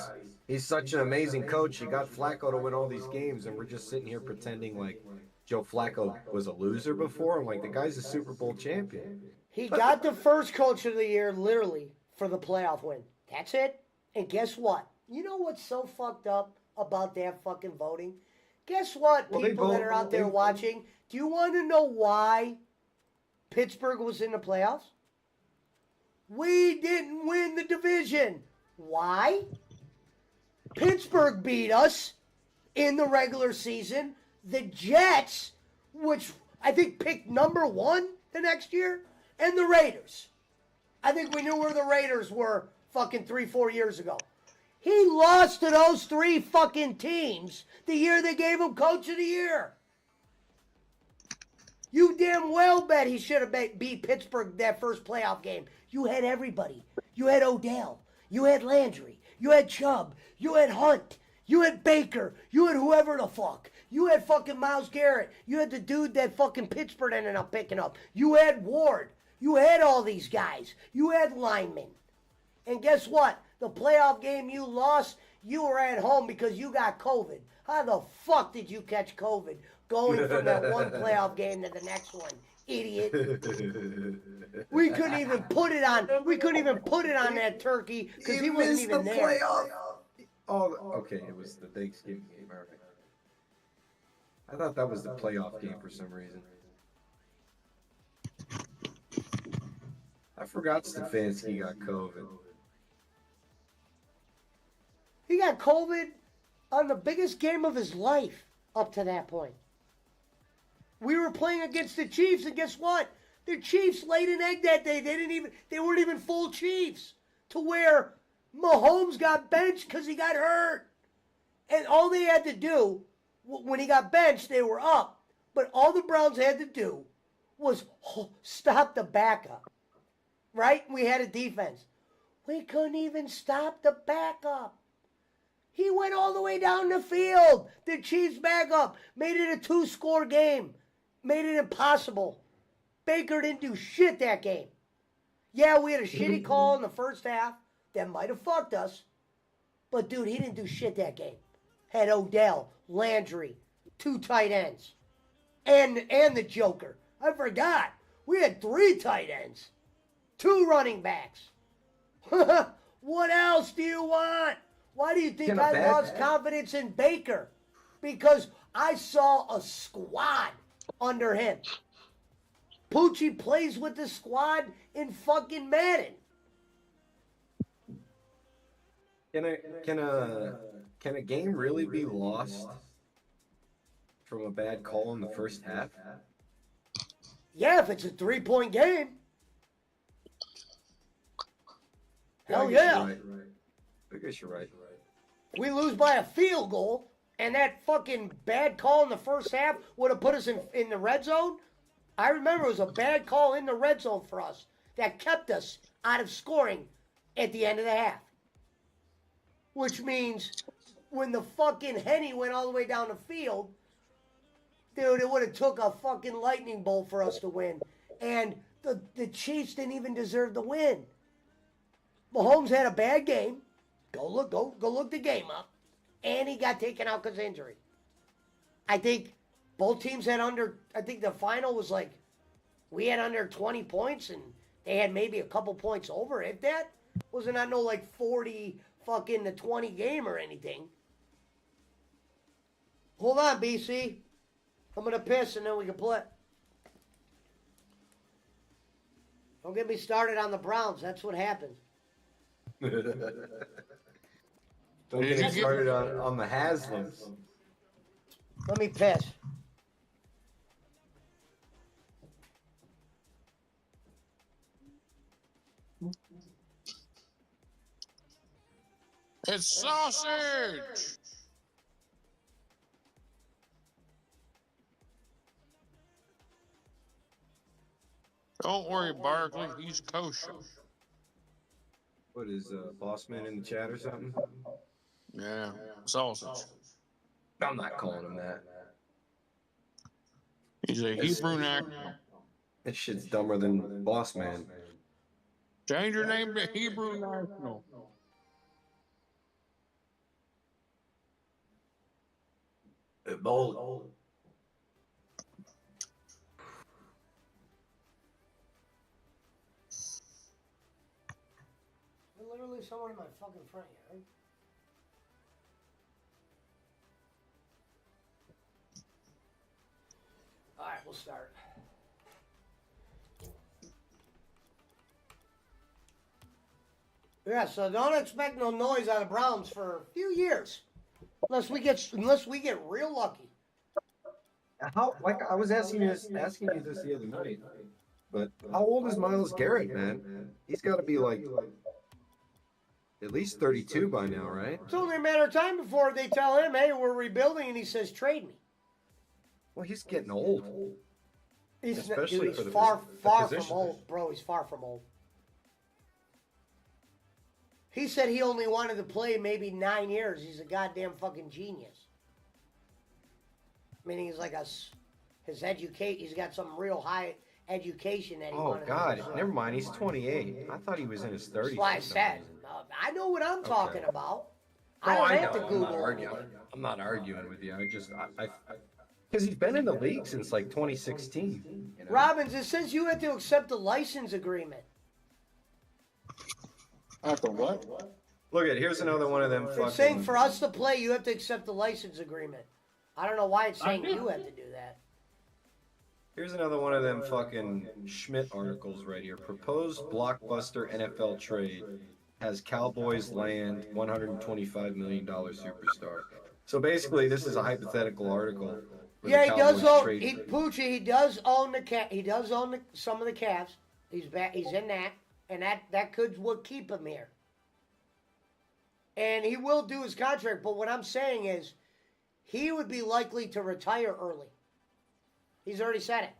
he's such an amazing coach. He got Flacco to win all these games, and we're just sitting here pretending like Joe Flacco was a loser before. I'm like, the guy's a Super Bowl champion. He got the first Coach of the Year literally for the playoff win. That's it. And guess what? You know what's so fucked up about that fucking voting? Guess what, Well, they people that vote- are out there they- watching? Do you want to know why Pittsburgh was in the playoffs? We didn't win the division. Why? Pittsburgh beat us in the regular season. The Jets, which I think picked number 1 the next year, and the Raiders. I think we knew where the Raiders were fucking 3-4 years ago. He lost to those 3 fucking teams the year they gave him Coach of the Year. You damn well bet he should have beat Pittsburgh that first playoff game. You had everybody. You had Odell. You had Landry. You had Chubb. You had Hunt. You had Baker. You had whoever the fuck. You had fucking Myles Garrett. You had the dude that fucking Pittsburgh ended up picking up. You had Ward. You had all these guys. You had linemen. And guess what? The playoff game you lost, you were at home because you got COVID. How the fuck did you catch COVID going from that one playoff game to the next one? Idiot. We couldn't even put it on. We couldn't even put it on that turkey because he wasn't missed even the there. playoff. Oh, okay. It was the Thanksgiving game. All right. I thought that was the playoff game for some reason. I forgot Stefanski got COVID. He got COVID on the biggest game of his life up to that point. We were playing against the Chiefs, and guess what? The Chiefs laid an egg that day. They weren't even full Chiefs, to where Mahomes got benched because he got hurt. And all they had to do, when he got benched, they were up. But all the Browns had to do was stop the backup. Right? We had a defense. We couldn't even stop the backup. He went all the way down the field. The Chiefs backup made it a 2-score game. Made it impossible. Baker didn't do shit that game. Yeah, we had a shitty call in the first half that might have fucked us. But, dude, he didn't do shit that game. Had Odell, Landry, 2 tight ends, and the Joker. I forgot. We had 3 tight ends, 2 running backs. What else do you want? Why do you think I lost confidence in Baker? Because I saw a squad under him. Poochie plays with the squad in fucking Madden. Can a game really be lost from a bad call in the first half? Yeah, if it's a 3-point game. Hell I guess yeah. you're right. I guess you're right. We lose by a field goal, and that fucking bad call in the first half would have put us in the red zone. I remember it was a bad call in the red zone for us that kept us out of scoring at the end of the half. Which means when the fucking Henny went all the way down the field, dude, it would have took a fucking lightning bolt for us to win. And the Chiefs didn't even deserve the win. Mahomes had a bad game. Go look the game up. And he got taken out because of injury. I think both teams had I think the final was like, we had under 20 points and they had maybe a couple points over. If that wasn't no like 40 fucking to 20 game or anything. Hold on, BC. I'm gonna piss and then we can play. Don't get me started on the Browns. That's what happens. Don't get me started on the Haslams. Let me piss. It's sausage! Don't worry, Barkley. He's kosher. What is Bossman in the chat or something? Yeah, sausage. I'm not calling him that. He's a Hebrew national. This shit's dumber than Bossman. Change your name to Hebrew national. Ebola. There's literally someone in my fucking front yard. Alright, we'll start. Yeah, so don't expect no noise out of Browns for a few years. Unless we get real lucky. How? Like I was asking you this the other night, but how old is Myles Garrett, man? He's got to be like at least 32 by now, right? It's only a matter of time before they tell him, "Hey, we're rebuilding," and he says, "Trade me." Well, he's getting old. He's Especially for the far from position. old, bro. He's far from old. He said he only wanted to play maybe 9 years. He's a goddamn fucking genius. Meaning he's like he's got some real high education that he Oh wanted God, to do. never mind. He's 28. I thought he was in his 30s. That's why I for some said, reason. I know what I'm talking Okay. about. I No, don't I have to know. Google. I'm not arguing with you. Because he's been in the league since like 2016. You know? Robbins, it says you had to accept the license agreement. After what? Look at here's another one of them. It's saying for us to play, you have to accept the license agreement. I don't know why it's saying you have to do that. Here's another one of them fucking Schmidt articles right here. Proposed blockbuster NFL trade has Cowboys land $125 million superstar. So basically, this is a hypothetical article. where Yeah, the he does Cowboys own. trade- Poochie, he does own the cat. He does own some of the Cavs. He's back. He's in that, and that could would keep him here. And he will do his contract. But what I'm saying is, he would be likely to retire early. He's already said it.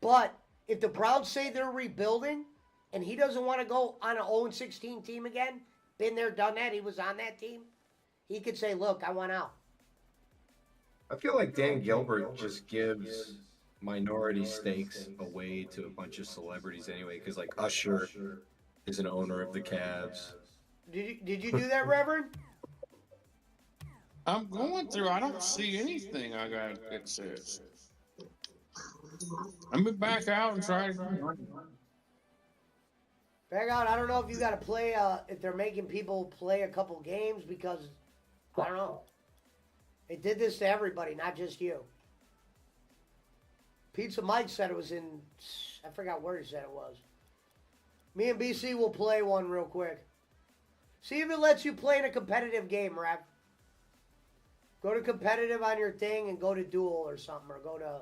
But if the Browns say they're rebuilding, and he doesn't want to go on an 0-16 team again, been there, done that. He was on that team. He could say, "Look, I want out." I feel like Dan Gilbert just gives minority stakes away to a bunch of celebrities anyway, because like Usher is an owner of the Cavs. Did you do that, Reverend? I'm going through. I don't see anything I got that says. Let me back out and try. Back out. I don't know if you got to play. If they're making people play a couple games because I don't know. They did this to everybody, not just you. Pizza Mike said it was in. I forgot where he said it was. Me and BC will play one real quick. See if it lets you play in a competitive game, Rev. Go to competitive on your thing and go to duel or something, or go to.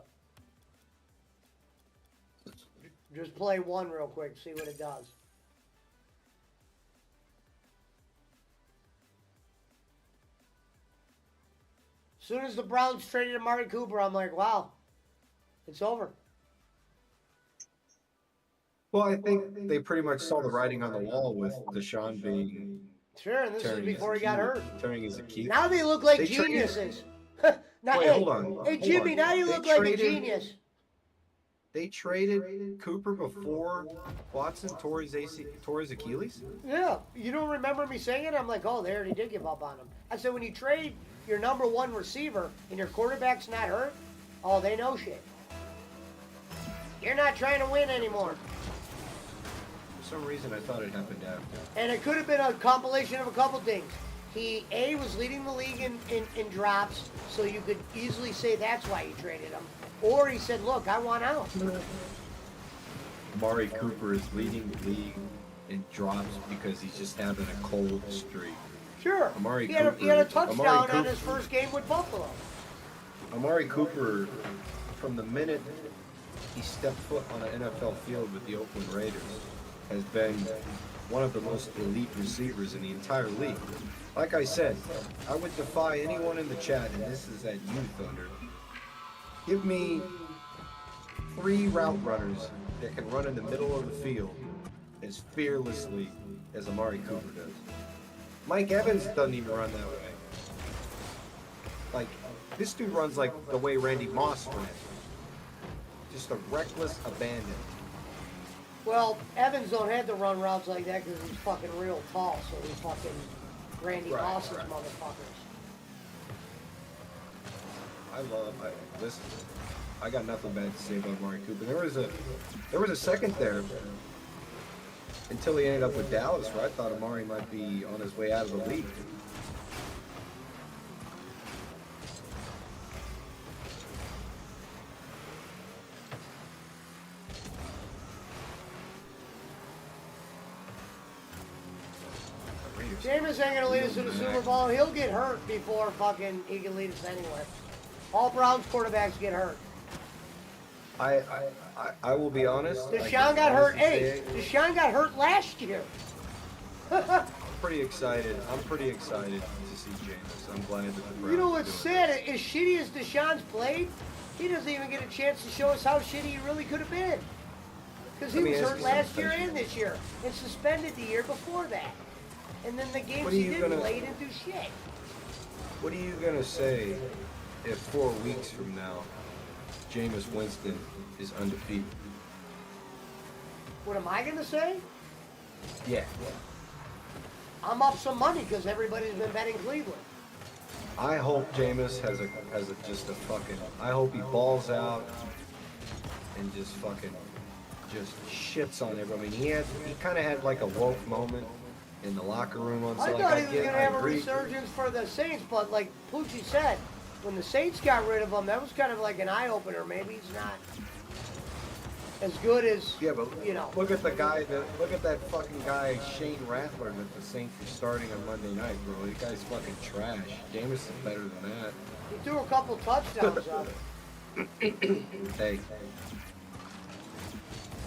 Just play one real quick, see what it does. As soon as the Browns traded Amari Cooper, I'm like, wow, it's over. Well, I think they pretty much saw the writing on the wall with Deshaun being Sure, and this is tearing before his he got Achilles- hurt. tearing his Achilles. Now they look like They traded- geniuses. Now, Wait, hey, hold on. Hey, hold Jimmy, on. now you They look like a traded- genius. They traded Cooper before Watson tore his Achilles? Yeah, you don't remember me saying it? I'm like, oh, they already did give up on him. I said, when you trade your number one receiver and your quarterback's not hurt, oh, they know shit. You're not trying to win anymore. For some reason, I thought it happened after. And it could have been a compilation of a couple things. he was leading the league in drops, so you could easily say that's why he traded him. Or he said, look, I want out. Amari Cooper is leading the league in drops because he's just having a cold streak. Sure. he had a touchdown on his first game with Buffalo. Amari Cooper, from the minute he stepped foot on an NFL field with the Oakland Raiders, has been one of the most elite receivers in the entire league. Like I said, I would defy anyone in the chat, and this is at you, Thunder. Give me 3 route runners that can run in the middle of the field as fearlessly as Amari Cooper does. Mike Evans doesn't even run that way. Like, this dude runs like the way Randy Moss ran. Just a reckless abandon. Well, Evans don't have to run routes like that because he's fucking real tall, so he's fucking Randy Moss's motherfuckers. Listen, I got nothing bad to say about Amari Cooper. There was a second there until he ended up with Dallas where I thought Amari might be on his way out of the league. Jameis ain't gonna lead us to the Super Bowl. He'll get hurt before fucking he can lead us anywhere. All Browns quarterbacks get hurt. I will be honest. Deshaun got hurt. Deshaun got hurt last year. I'm pretty excited to see Jameis. I'm glad that the Browns. You know what's sad? As shitty as Deshaun's played, he doesn't even get a chance to show us how shitty he really could have been. Because he was hurt last year and this year, and suspended the year before that. And then the games he didn't play, he didn't do shit. What are you gonna say if 4 weeks from now, Jameis Winston is undefeated? What am I gonna say? Yeah. I'm up some money because everybody's been betting Cleveland. I hope Jameis has just a fucking. I hope he balls out and just shits on everyone. I mean, he kind of had like a woke moment in the locker room on I thought he was going to have a resurgence for the Saints, but like Poochie said, when the Saints got rid of him, that was kind of like an eye-opener. Maybe he's not as good as, you know. Look at that fucking guy, Shane Rattler, that the Saints are starting on Monday night, bro. That guy's fucking trash. Jameis is better than that. He threw a couple touchdowns on it. Hey.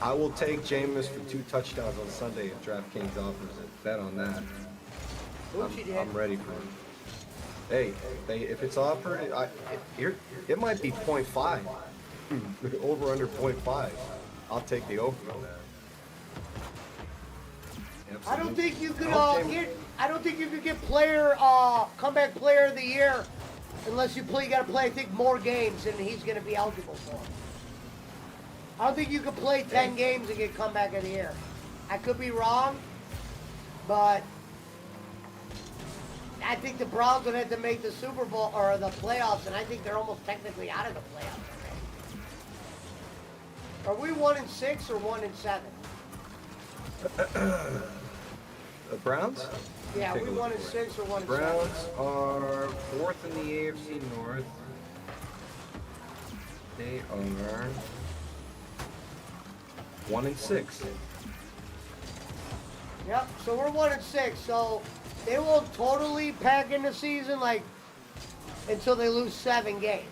I will take Jameis for 2 touchdowns on Sunday if DraftKings offers it. Bet on that. I'm ready for it. Hey, if it's offered, it might be 0.5. Over under 0.5. I'll take the over on that. Absolutely. I don't think you could get comeback player of the year unless you got to play I think more games than he's going to be eligible for. I don't think you could play 10 games and get comeback of the year. I could be wrong, but I think the Browns would have to make the Super Bowl or the playoffs, and I think they're almost technically out of the playoffs already. Are we 1-6 or 1-7? The Browns? Yeah, we 1-6 or 1-7. Browns are 4th in the AFC North. They are 1-6. Yep, so we're 1-6, so they won't totally pack in the season like until they lose 7 games.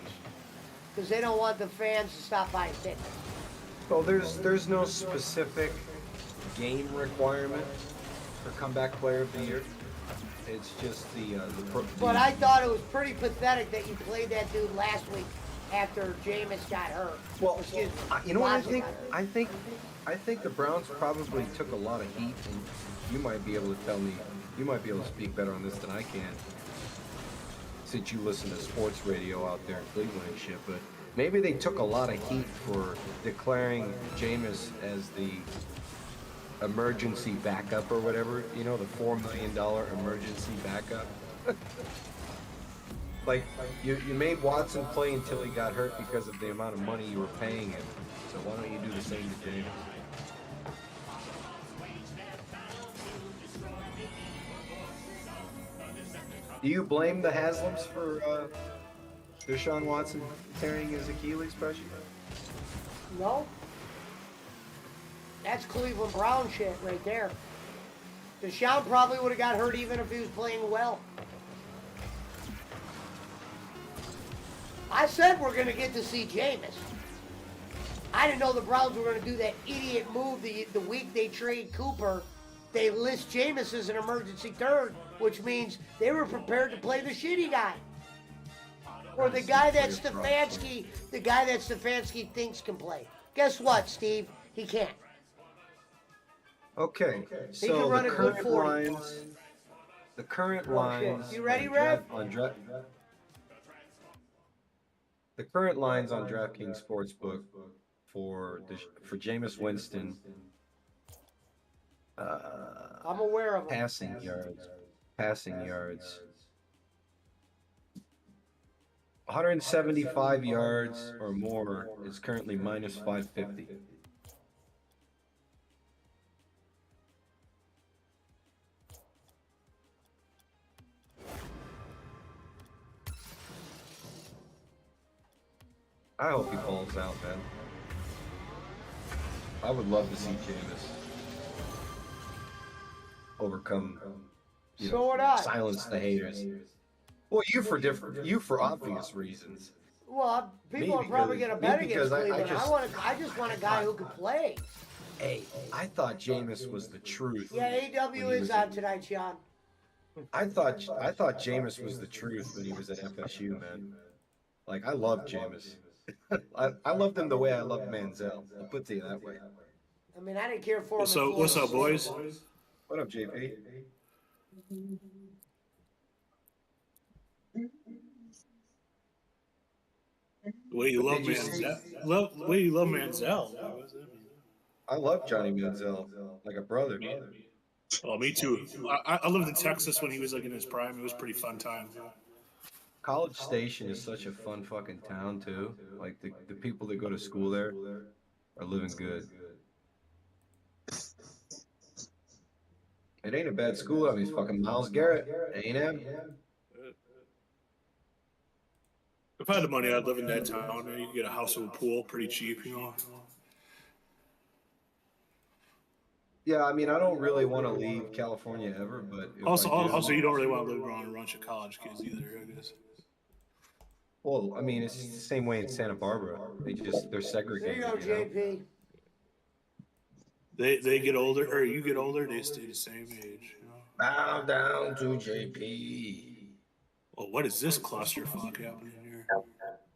Because they don't want the fans to stop buying tickets. Well, there's no specific game requirement for comeback player of the year. It's just But I thought it was pretty pathetic that you played that dude last week after Jameis got hurt. Well, you know what I think? I think the Browns probably took a lot of heat, and you might be able to tell me. You might be able to speak better on this than I can, since you listen to sports radio out there in Cleveland and shit. But maybe they took a lot of heat for declaring Jameis as the emergency backup or whatever. You know, the $4 million emergency backup. Like, you made Watson play until he got hurt because of the amount of money you were paying him. So why don't you do the same to Jameis? Do you blame the Haslams for Deshaun Watson tearing his Achilles pressure? No. That's Cleveland Brown shit right there. Deshaun probably would have got hurt even if he was playing well. I said we're going to get to see Jameis. I didn't know the Browns were going to do that idiot move the week they trade Cooper. They list Jameis as an emergency third, which means they were prepared to play the shitty guy. Or the guy that Stefanski thinks can play. Guess what, Steve? He can't. Okay, can so run the a good current 40. lines. The current lines. You ready, on Rev? The current lines on DraftKings Sportsbook for Jameis Winston. I'm aware of him. Passing yards. 175 yards or more is currently minus 550. I hope he falls out, man. I would love to see Jameis overcome, So would I. silence the haters. Well, you for obvious reasons. Well, people Me are probably because- going to bet me against because I Cleveland. just- I just want a guy who can play. Hey, I thought Jameis was the truth. Yeah, AW when he is was on at- tonight, Sean. I thought Jameis was the truth when he was at FSU, man. Like, I love Jameis. I loved him the way I loved Manziel. I'll put it to you that way. I mean, I didn't care for him. So what's up, boys? What up, JP? The way you love Did you see- Manziel. The way you love Manziel. I love Johnny Manziel like a brother. Oh, me too. I lived in Texas when he was like in his prime. It was a pretty fun time. College Station is such a fun fucking town too. Like the people that go to school there are living good. It ain't a bad school. I mean, it's fucking Myles Garrett, A&M. If I had the money, I'd live in that town. You can get a house with a pool pretty cheap, you know. Yeah, I mean, I don't really want to leave California ever, but if Also, I do- also, you don't really want to live around a bunch of college kids either, I guess. Well, I mean, it's the same way in Santa Barbara. They're There you segregated. go, you know? JP. They get older, or you get older, they stay the same age. You know? Bow down to JP. Well, what is this clusterfuck happening here?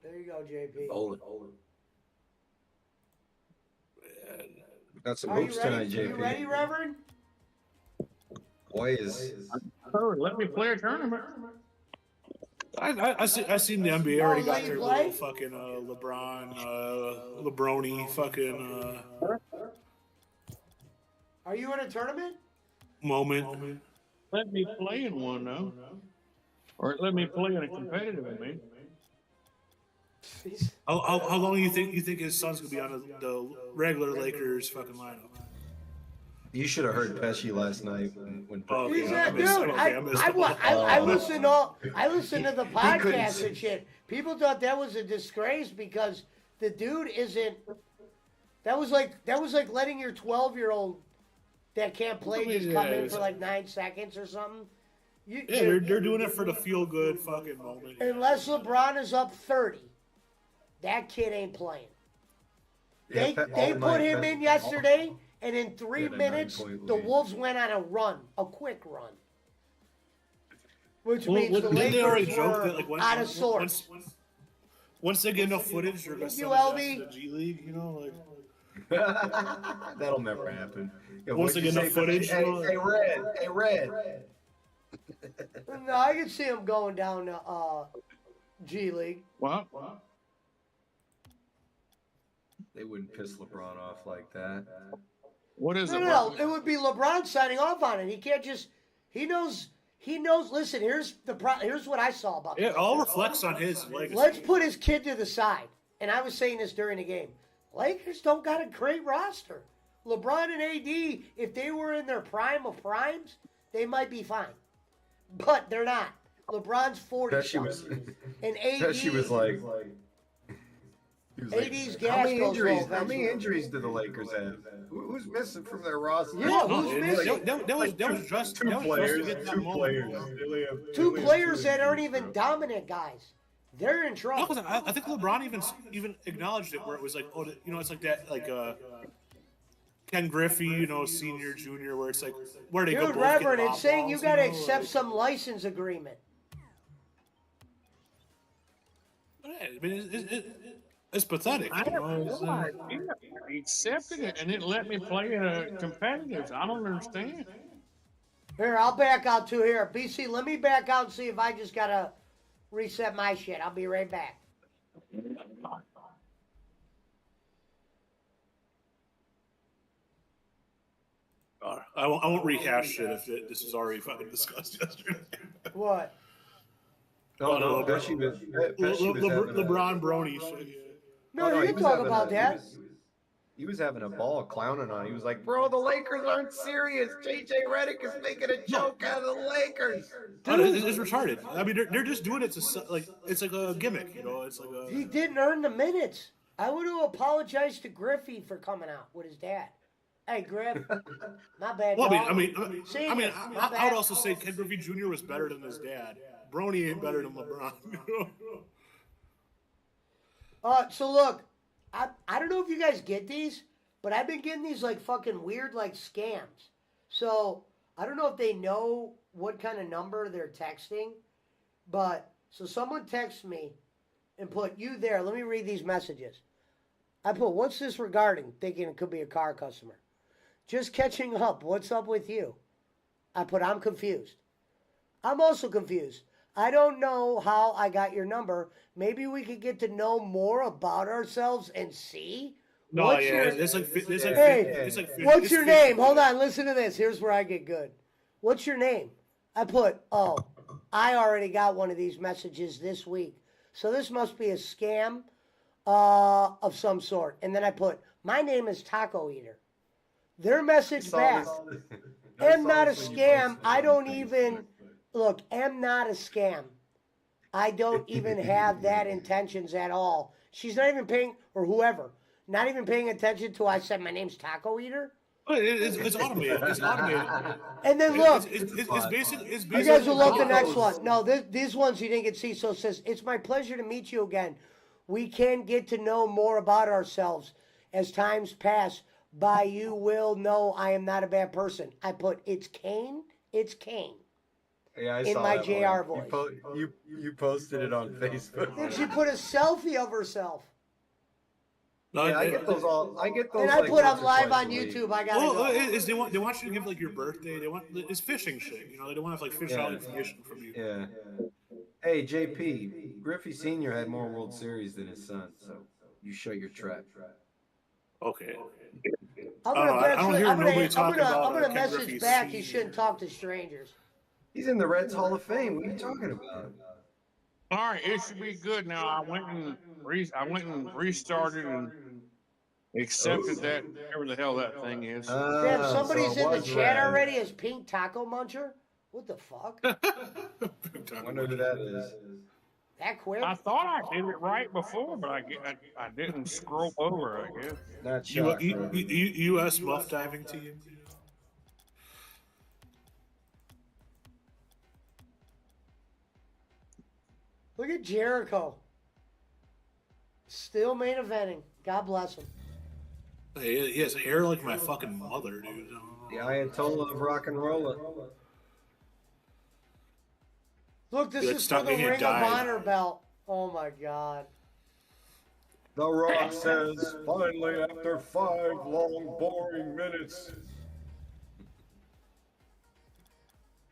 There you go, JP. Bowling. Got some Are you hoops tonight, ready? JP. You ready, Reverend? Boy, is Oh, let me play a tournament. I seen the NBA already Oh, got let you their play? little fucking LeBron, LeBroni fucking Are you in a tournament? moment. Let me play in one though, or let me play in a competitive. I mean, How long you think his son's gonna be on the regular Lakers fucking lineup? you should have heard Pesci last night when Oh, He's yeah, that dude. I listened to the podcast and shit. People thought that was a disgrace because the dude isn't. That was like letting your 12-year-old that can't play just come in for like 9 seconds or something. Yeah, they're doing it for the feel good fucking moment. Unless LeBron is up 30, that kid ain't playing. They put him in yesterday, and in 3 minutes, 9-point the lead. Wolves went on a quick run. Which means the Didn't they already Lakers joke were that like out of sorts. once they get enough footage, they're gonna You, send it out LB? to the G League, you know, like. That'll never happen. Yeah, Once what'd they you get enough say, footage, Pesci? you know, Hey, Red. No, I can see him going down to G League. what? They wouldn't piss LeBron off like that. What is it? No, it would be LeBron signing off on it. He can't just. He knows. Listen, here's what I saw about It this. all reflects on his legacy. Let's put his kid to the side. And I was saying this during the game. Lakers don't got a great roster. LeBron and AD, if they were in their prime of primes, they might be fine. But they're not. LeBron's 40 Pesci was, something. And AD, Pesci was like, he was like, AD's how gas many goes injuries? low How many eventually. injuries do the Lakers have? Who's missing from their roster? Yeah, No, who's missing? that was just Two that was players. just to get that Two moment. players. They only have Two they only have players two that aren't injuries, even bro. dominant guys. They're in No, trouble. 'cause I think LeBron even acknowledged it, where it was like, oh, you know, it's like that, like Ken Griffey, you know, senior, junior, where it's like, where they go. Dude, both get Reverend, pop it's saying you balls, got to know, accept like- some license agreement. Yeah, I mean, it's pathetic. I You have know, it's, no idea. I accepted it and it let me play in a competitive. I don't understand. Here, I'll back out too. Here, BC, let me back out and see if I just got to reset my shit. I'll be right back. I won't rehash shit if this was already fucking discussed yesterday. What? No, no, Le- Pesci was having a- LeBron Brony shit. No, Oh, you he can was talk having about a- that. He was having a ball clowning on it. He was like, bro, the Lakers aren't serious. JJ Redick is making a joke out of the Lakers. No, it's retarded. I mean, they're just doing it to like it's like a gimmick, you know. It's like a. He didn't earn the minutes. I would have apologized to Griffey for coming out with his dad. Hey, Griff, my bad. Well, dog. I mean, See, I my would bad. also say Ken Griffey Jr. was better than his dad. Brony ain't better than LeBron. You know? So look, I don't know if you guys get these, but I've been getting these like fucking weird like scams. So I don't know if they know what kind of number they're texting, but so someone texts me and put you there. Let me read these messages. I put, what's this regarding? Thinking it could be a car customer. Just catching up. What's up with you? I put, I'm confused. I'm also confused. I don't know how I got your number. Maybe we could get to know more about ourselves and see. No, What's yeah, your- it's like Hey, it's like What's it's your 50. name? Hold on, listen to this. Here's where I get good. What's your name? I put, oh, I already got one of these messages this week. So this must be a scam of some sort. And then I put, my name is Taco Eater. Their message back, am not a scam. I don't even, look, am not a scam. I don't even have that intentions at all. She's not even paying, or whoever, not even paying attention to I said my name's Taco Eater. It's automated. It's automated. And then look, It's basically. It's you basically. guys will love the next one. No, these ones you didn't get to see. So it says, it's my pleasure to meet you again. We can get to know more about ourselves. As times pass by, you will know I am not a bad person. I put, it's Kane. It's Kane. Yeah, I In saw my that JR one. voice. You posted it on Facebook. Then she put a selfie of herself. No, Yeah, I get those all. I get those. And I like, put, once I'm or live twice on a week. YouTube. I gotta Well, go. they want you to give like your birthday. They want it's phishing shit. You know, they don't want to like fish out information from you. Yeah. Hey, JP, Griffey Sr. had more World Series than his son, so you shut your trap. Okay. I'm I don't know, I don't hear nobody talking about, I'm gonna Ken message Griffey back. You Sr. shouldn't talk to strangers. He's in the Reds Hall of Fame. What are you talking about? All right, it should be good now. I went and restarted and accepted that whatever the hell that thing is. Damn, Ah, somebody's so it in the was chat Reds. already as Pink Taco Muncher? What the fuck? I wonder who that is. That quick? I thought I did it right before, but I didn't scroll over, I guess. Not shocked. bro. U.S. muff diving team. Look at Jericho. Still main eventing. God bless him. Hey, he has hair like my fucking mother, dude. The Ayatollah of rock and roll. Look, this Good is for stuff. the He Ring of died. Honor belt. Oh my God. The Rock says, finally, after 5 long, boring minutes,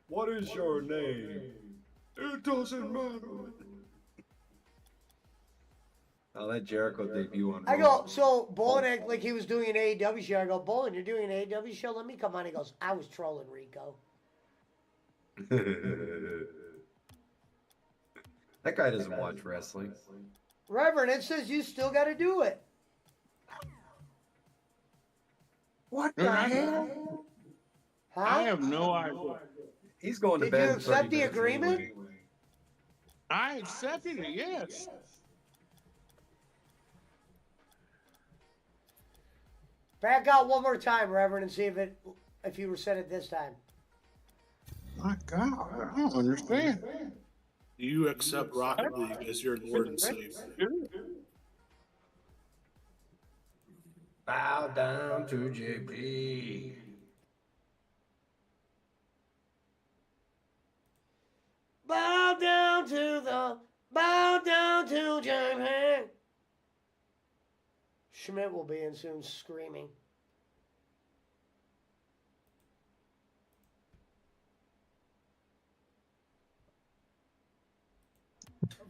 what is your name? It doesn't matter. Oh, that Jericho debut on I Raw. go, so Bolin acted like he was doing an AEW show. I go, Bolin, you're doing an AEW show? Let me come on. He goes, I was trolling Rico. That guy doesn't watch wrestling. Reverend, it says you still got to do it. What the hell? Huh? I have no idea. He's going to Did bed. you in 30 accept the minutes agreement? anyway. I accepted it, yes. Back out one more time, Reverend, and see if you were said it this time. My God, I don't understand. Do you accept Rocket League as your Lord and Savior? Bow down to JP. Bow down to JP. Schmidt will be in soon, screaming.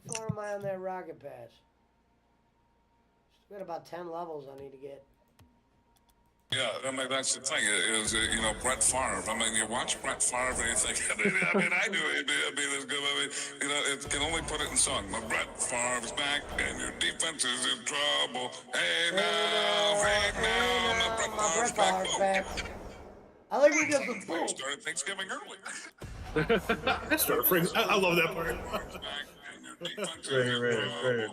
How far am I on that rocket pass? Still got about 10 levels I need to get. Yeah, I mean, that's the thing is, you know, Brett Favre. I mean, you watch Brett Favre and you think, I mean, I knew it'd be this good. I mean, you know, it can only put it in song. But Brett Favre's back and your defense is in trouble. Hey now, my Brett Favre's back. I like when he does the boom. Started Thanksgiving early. That's perfect. I love that part. Right.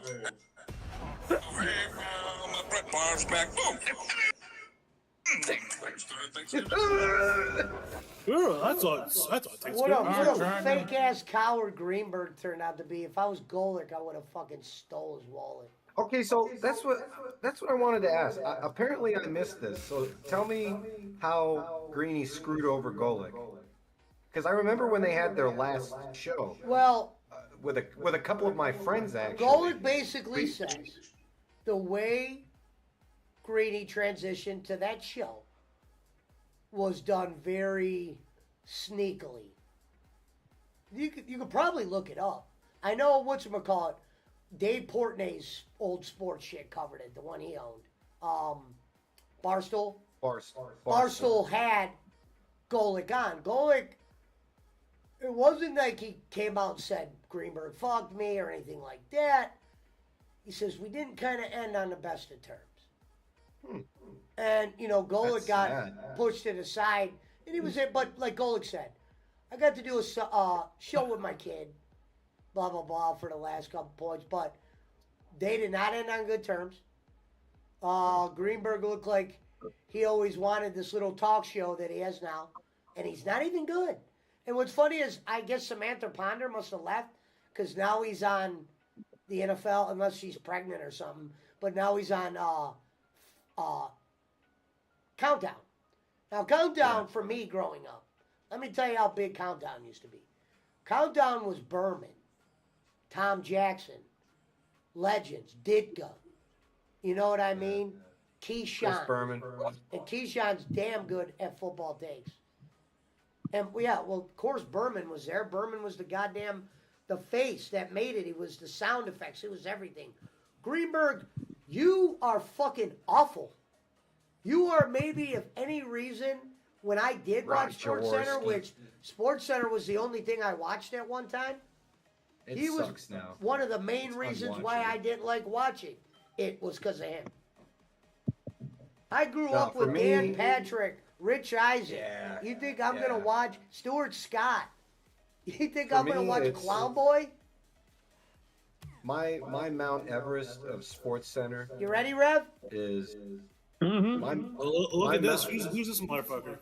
Hey now, my Brett Favre's back. Boom. That's all it takes. What a Right. fake ass coward Greenberg turned out to be. If I was Golick, I would have fucking stole his wallet. Okay, so that's what I wanted to ask. Apparently, I missed this. So tell me how Greeny screwed over Golick. Because I remember when they had their last show Well, with a couple of my friends actually. Golick basically says the way Greeny transitioned to that show was done very sneakily. You could probably look it up. I know whatchamacallit, Dave Portnoy's old sports shit covered it, the one he owned. Barstool. Barstool had Golick on. Golick, it wasn't like he came out and said Greenberg fucked me or anything like that. He says we didn't kind of end on the best of terms. And, you know, Golick That's got sad. pushed to the side, and he was it. But like Golick said, I got to do a show with my kid, blah, blah, blah, for the last couple points. But they did not end on good terms. Greenberg looked like he always wanted this little talk show that he has now, and he's not even good. And what's funny is I guess Samantha Ponder must have left because now he's on the NFL, unless she's pregnant or something. But now he's on Countdown. Now, Countdown, for me growing up, let me tell you how big Countdown used to be. Countdown was Berman, Tom Jackson, Legends, Ditka. You know what I mean? Chris Keyshawn. Berman. And Keyshawn's damn good at football takes. And, yeah, well, of course, Berman was there. Berman was the face that made it. He was the sound effects. It was everything. Greenberg, you are fucking awful. You are maybe, if any reason, when I did watch SportsCenter, which SportsCenter was the only thing I watched at one time, he sucks was now. one of the main reasons why I didn't like watching it was because of him. I grew up with Dan Patrick, Rich Eisen. Yeah, You think I'm going to watch Stuart Scott? You think For I'm going to me, watch it's- Clown Boy? My Mount Everest of SportsCenter You ready, Rev? is Mm-hmm. Look at this. Who's this motherfucker?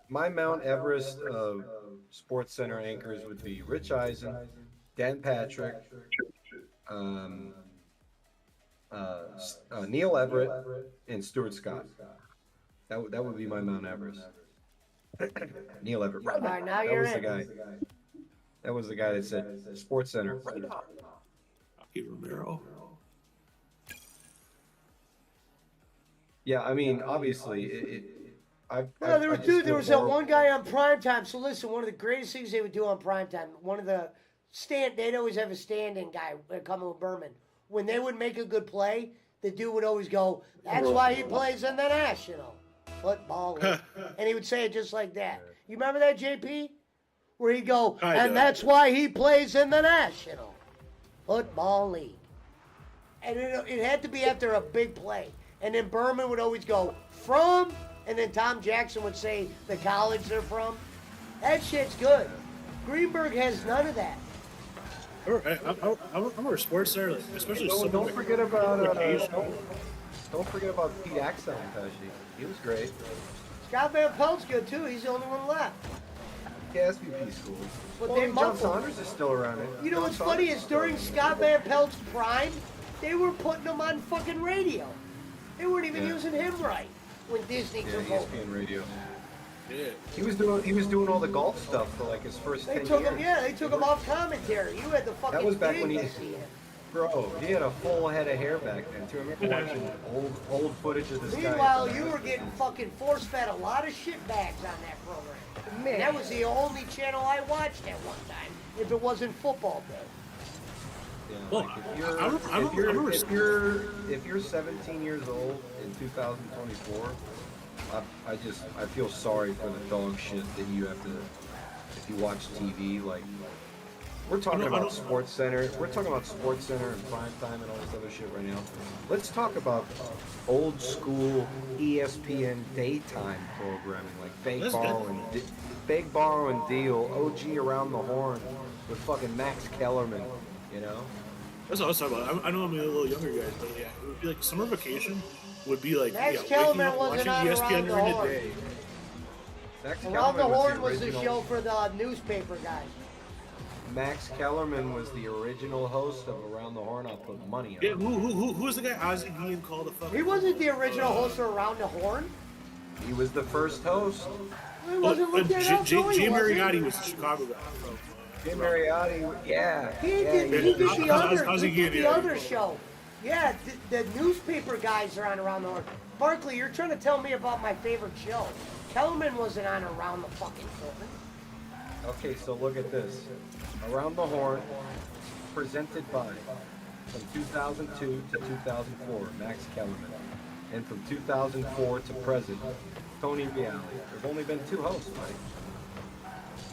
my Mount Everest of SportsCenter anchors would be Rich Eisen, Dan Patrick, Neil Everett, and Stuart Scott. That would be my Mount Everest. Neil Everett. All right, now That you're was the in. guy. That was the guy that said SportsCenter. Rocky Romero. Yeah, I mean, obviously, No, there was that one guy on primetime. So listen, one of the greatest things they would do on primetime, they'd always have a stand-in guy coming with Berman. When they would make a good play, the dude would always go, "That's why he plays in the National Football League." And he would say it just like that. You remember that, JP? Where he'd go, "And that's why he plays in the National Football League." And it had to be after a big play. And then Berman would always go, "From," and then Tom Jackson would say the college they're from. That shit's good. Greenberg has none of that. I remember Sports Center, like, especially Don't forget about don't forget about Pete Axel Pesci. He was great. Scott Van Pelt's good too. He's the only one left. Yeah, SVP schools. But Well, they John muffled. Saunders is still around. You know what's funny is during Scott Van Pelt's prime, they were putting him on fucking radio. They weren't even Yeah. using him right when Disney Yeah, took over. ESPN Radio. Yeah. He was doing all the golf stuff for like his first They 10 took years. him, yeah, they took him off commentary. You had the fucking was back thing when he- to see him. Bro, he had a full head of hair back then too. I remember watching old footage of this guy. Meanwhile, you were getting fucking force-fed a lot of shit bags on that program. Man. That was the only channel I watched at one time, if it wasn't football day. Yeah, Well, like if you're 17 years old in 2024, I feel sorry for the dog shit that you have to if you watch TV. Like we're talking about Sports Center, and prime time and all this other shit right now. Let's talk about old school ESPN daytime programming like Big Borrow and Deal, OG Around the Horn with fucking Max Kellerman. You know. That's what I was talking about. I know I'm a little younger guys, but yeah, it would be like summer vacation would be like Max waking Kellerman up, wasn't watching on ESPN Around the during the Horn. day. Max Around the Kellerman Horn was the original- show for the newspaper guys. Max Kellerman was the original host of Around the Horn. I'll put money on Yeah, it. who was the guy Ozzie Guillen called the fucking? He wasn't the original host of Around the Horn. He was the first host. He wasn't looked at up, no, he Jay wasn't. Mariotti was the Chicago guy. Jim Mariotti, yeah. He did, yeah. he did the other, Ozzie he did the Guillen, other show. Yeah, the newspaper guys are on Around the Horn. Barkley, you're trying to tell me about my favorite show. Kellerman wasn't on Around the fucking Horn. Okay, so look at this. Around the Horn, presented by, from 2002 to 2004, Max Kellerman. And from 2004 to present, Tony Reale. There's only been 2 hosts, Mike.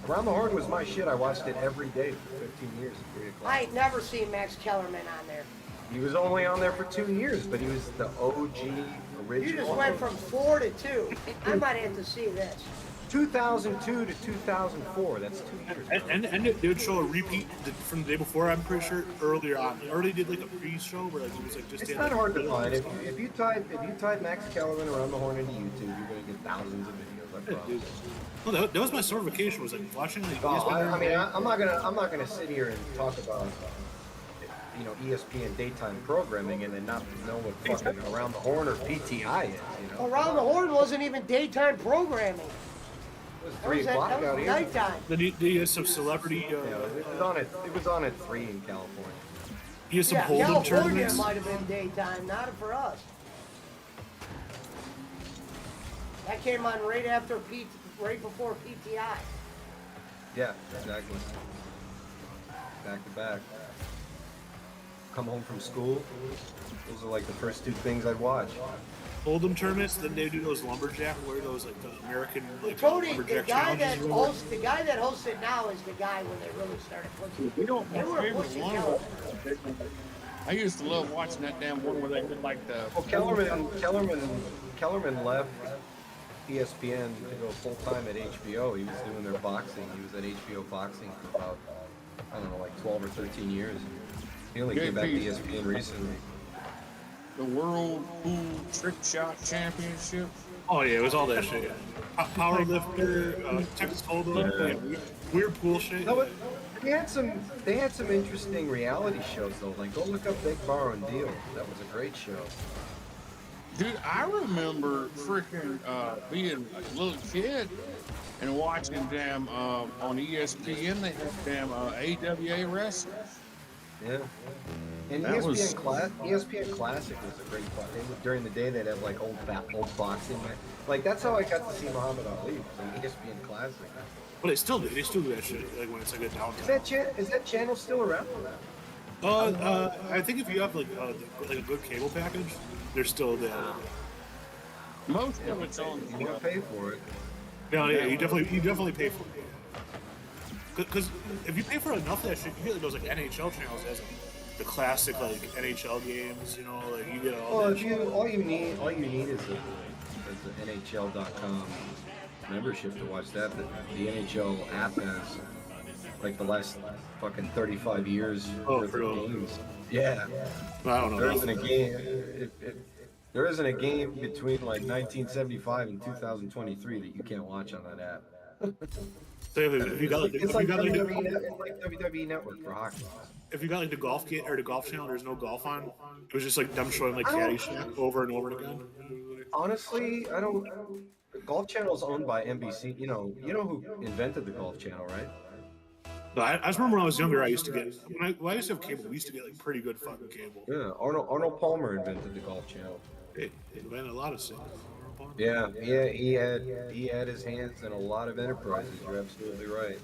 Around the Horn was my shit. I watched it every day for 15 years at 3 o'clock. I ain't never seen Max Kellerman on there. He was only on there for 2 years, but he was the OG original. You just went from 4 to 2. I might have to see this. 2002 to 2004. That's 2 years. And they would show a repeat from the day before. I'm pretty sure earlier on. They already did like a pre-show where like it was like just. It's had, not like, hard to find. If you type Max Kellerman Around the Horn into YouTube, you're gonna get thousands of videos. I promise. Well, that was my summer vacation. Was like watching like. Oh, ESPN I mean, I'm not gonna sit here and talk about ESPN daytime programming and then not know what fucking Around the Horn or PTI is. You know, Around the Horn wasn't even daytime programming. it was That 3 was, o'clock that out was here. nighttime. Then you had some celebrity. Yeah, it was on at 3 in California. You had some Yeah, Hold'em California tournaments. might have been daytime, not for us. That came on right before PTI. Yeah, exactly. Back to back. Come home from school. Those are like the first 2 things I'd watch. Hold'em tournaments. Then they do those lumberjack, where those like the American like Tony, the lumberjack guy that challenges. or whatever. hosts it now is the guy when they really started pushing. You know, They my were favorite pushing one. Kellerman. I used to love watching that damn one where they did like the. Well, Kellerman left ESPN to go full time at HBO. He was doing their boxing. He was at HBO boxing for about, I don't know, like 12 or 13 years. He only came back to ESPN recently. The World Pool Trick Shot Championship. Oh yeah, it was all that shit. Yeah. Power lifter, Texas Hold'em, yeah, weird pool shit. No, but they had some interesting reality shows though. Like go look up Big Bar and Deal. That was a great show. Dude, I remember freaking being a little kid and watching damn on ESPN they had damn AWA wrestling. Yeah. And That was- ESPN Classic was a great fun. During the day they'd have like old boxing. Like that's how I got to see Muhammad Ali on ESPN Classic. But they still do. They still do that shit like when it's like a Is downtime. that channel still around? I think if you have like a good cable package, they're still there. Most of it's on. You gotta pay for it. No, yeah, you definitely pay for it. Because if you pay for enough of that shit, you get like those like NHL channels as like, the classic like NHL games. You know, like you get all Well, that. if shit. all you need is the NHL.com membership to watch that. The NHL app has like the last fucking 35 years Oh, worth for of real? games. Yeah, I don't know. there isn't a game. There isn't a game between like 1975 and 2023 that you can't watch on that app. So if you got like, It's like WWE Network for hockey. if you got like the golf kit or the golf channel, there's no golf on. It was just like them showing like Caddyshack over and over again. Honestly, I don't. The Golf Channel is owned by NBC. You know who invented the Golf Channel, right? No, I just remember when I was younger, I used to get when I used to have cable. We used to get like pretty good fucking cable. Yeah, Arnold Palmer invented the Golf Channel. It invented a lot of things. Yeah, he had his hands in a lot of enterprises. You're absolutely right.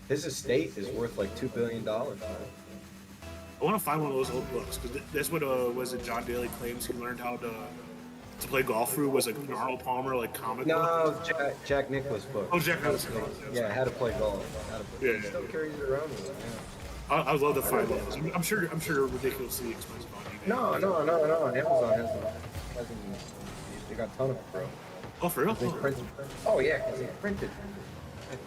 His estate is worth like $2 billion. I want to find one of those old books because that's what was it. John Daly claims he learned how to play golf through was like an Arnold Palmer like comic book. No, Jack Nicklaus book. Oh, Jack Nicklaus. Yeah, how to play golf. Yeah. He still carries it around with him. Yeah. I would love to find those. I'm sure they're ridiculously expensive on eBay. No. Amazon has them. They got a ton of them, bro. Oh, for real? They printed. Oh yeah, because they printed.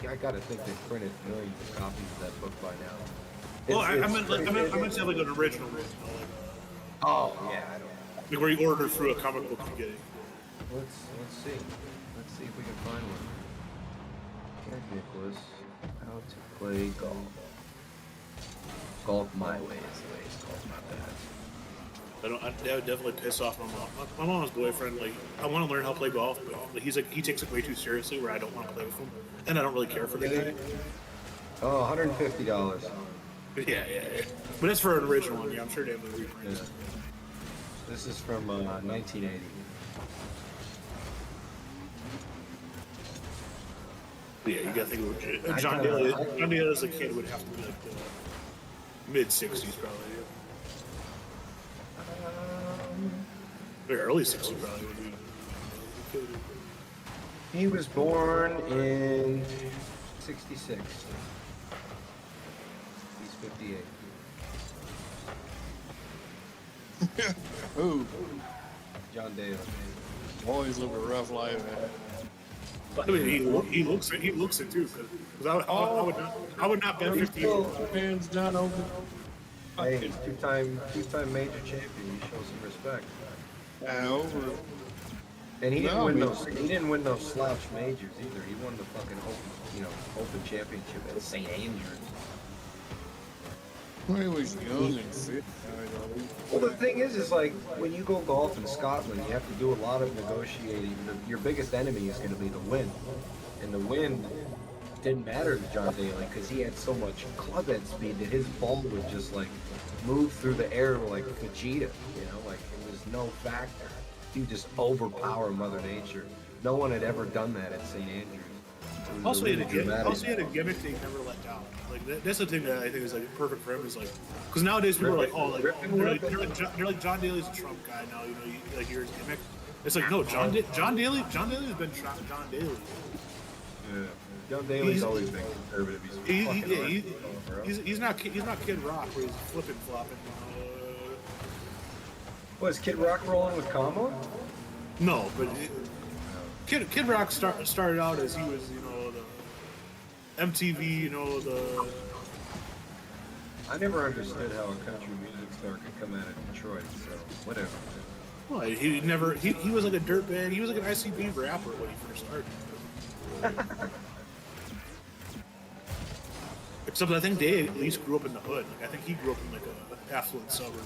I gotta think they printed millions of copies of that book by now. Well, I meant to have like an original one. Oh yeah, I don't. Like where you order through a comic book you get it. Let's see. Let's see if we can find one. Jack Nicklaus, how to play golf. Golf my way is the way it's called, not that. That would definitely piss off my mom. My mom's boyfriend, like, I want to learn how to play golf, but he takes it way too seriously where I don't want to play with him. And I don't really care for the guy. Oh, $150. Yeah. But that's for an original one, yeah. I'm sure they have the reprints. Yeah. This is from 1980. Yeah, you gotta think of John Daly as a kid would have to be like the mid-60s probably. Yeah. Or early 60s probably would be. He was born in 66. He's 58. Ooh, John Daly. always lived a rough life, man. I mean, he looks it too. Because I would not bet 50 years. Hands down over. Hey, he's two-time major champion. You show some respect. Over. And he didn't No, win I mean- those. He didn't win those slouch majors either. He won the fucking open championship at St. Andrews. When he was young and fit. Well, the thing is like when you go golf in Scotland, you have to do a lot of negotiating. Your biggest enemy is going to be the wind, and the wind didn't matter to John Daly because he had so much club head speed that his ball would just like move through the air like Vegeta. Like it was no factor. He would just overpower Mother Nature. No one had ever done that at St. Andrews. Also, he had a gimmick that he never let down. Like that's the thing that I think is like perfect for him is like, because nowadays people are like, oh, like they're like John Daly's a Trump guy now. You hear his gimmick. It's like no, John Daly has been John Daly. Yeah. John Daly's always been conservative. He's not Kid Rock where he's flipping flopping. Was Kid Rock rolling with Kama? No, but Kid Rock started out as he was, the MTV, the. I never understood how a country music star could come out of Detroit, so whatever. Well, he was like a dirtbag. He was like an ICP rapper when he first started. Except I think they at least grew up in the hood. Like, I think he grew up in like a affluent suburb.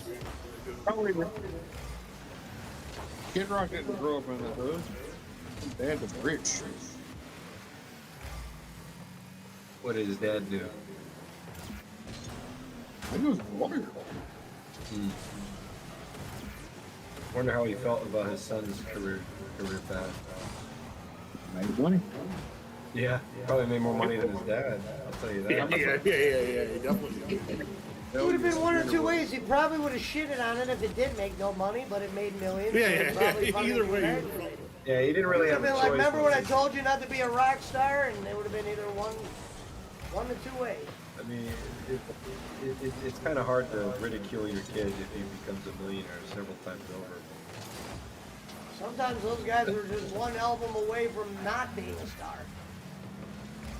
Probably. Kid Rock didn't grow up in the hood. His dad was rich. What did his dad do? He was a lawyer. Wonder how he felt about his son's career path. Made money. Yeah, probably made more money than his dad. I'll tell you that. Yeah, he definitely did. It would have been one or two ways. He probably would have shitted on it if it did make no money, but it made millions. Yeah. So Either way. Yeah, he didn't really It have would a have been choice. like, remember when I told you not to be a rock star? And it would have been either one to two ways. I mean, it's kind of hard to ridicule your kid if he becomes a millionaire several times over. Sometimes those guys were just one album away from not being a star.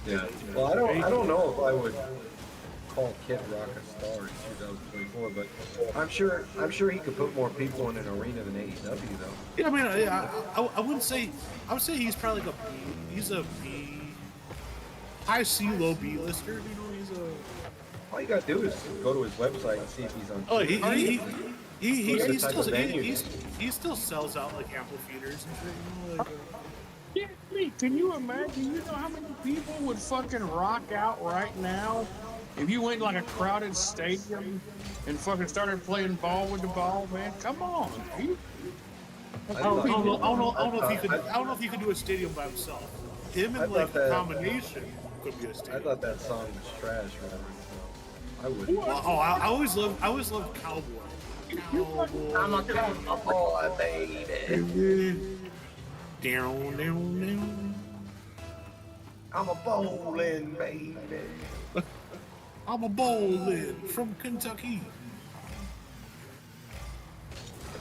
Yeah. Well, I don't know if I would call Kid Rock a star in 2024, but I'm sure he could put more people in an arena than AEW though. Yeah, I mean, I wouldn't say. I would say he's probably like a B. He's a B, high C, low B lister. You know, he's a. All you gotta do is go to his website and see if he's on. Oh, he still sells out like amphitheaters and shit. You know, like, Yeah, can you imagine? You know how many people would fucking rock out right now if you went like a crowded stadium and fucking started playing ball with the ball, man? Come on, dude. I don't know if he could do a stadium by himself. Him and like a combination could be a I stadium. thought that song was trash, Robert. So I would. I always loved Cowboy. Cowboy. I'm a cowboy, baby. Down. I'm a bowling baby. I'm a bowling from Kentucky. The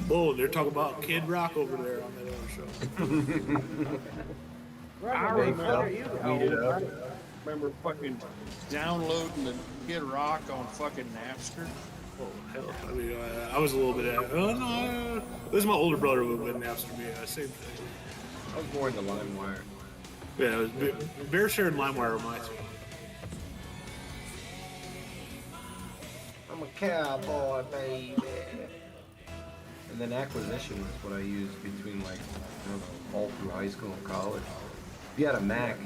bowling. They're talking about Kid Rock over there on that other show. I remember fucking downloading the Kid Rock on fucking Napster. Oh hell! I mean, I was a little bit. No, this is my older brother who would Napster me. Same thing. I was more into LimeWire. Yeah, it was BearShare and LimeWire were my two. I'm a cowboy, baby. And then Acquisition was what I used between like, I don't know, all through high school and college. If you had a Mac,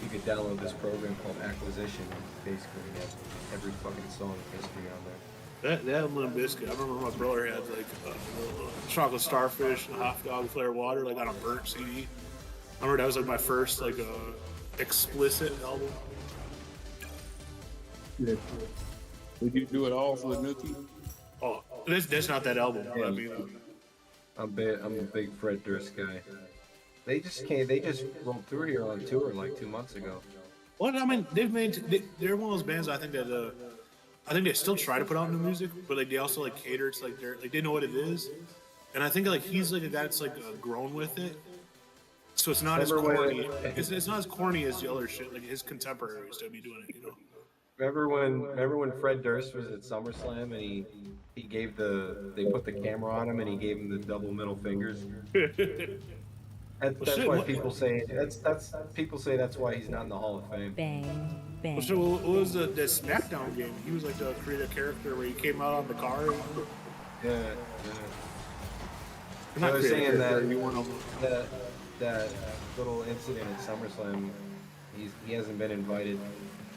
you could download this program called Acquisition and basically you have every fucking song in history on there. That Limp Bizkit. I remember my brother had like Chocolate Starfish and Hot Dog Flare Water like on a burnt CD. I remember that was like my first like explicit album. Did you do it all for the Nookie? Oh, that's not that album. Yeah. I mean, I'm a big Fred Durst guy. They just rolled through here on tour like 2 months ago. what I mean, they're one of those bands I think that I think they still try to put out new music, but like they also like cater to like they know what it is, and I think like he's like a guy that's like grown with it, so it's not as corny. It's not as corny as the other shit like his contemporaries to be doing it, you know. Remember when Fred Durst was at SummerSlam and he gave they put the camera on him and he gave him the double middle fingers. That's why people say people say that's why he's not in the Hall of Fame. Bang, bang. So what was the SmackDown game? He was like the creative character where he came out on the car. Yeah. Not I was creative saying character, that he won that little incident at SummerSlam, he hasn't been invited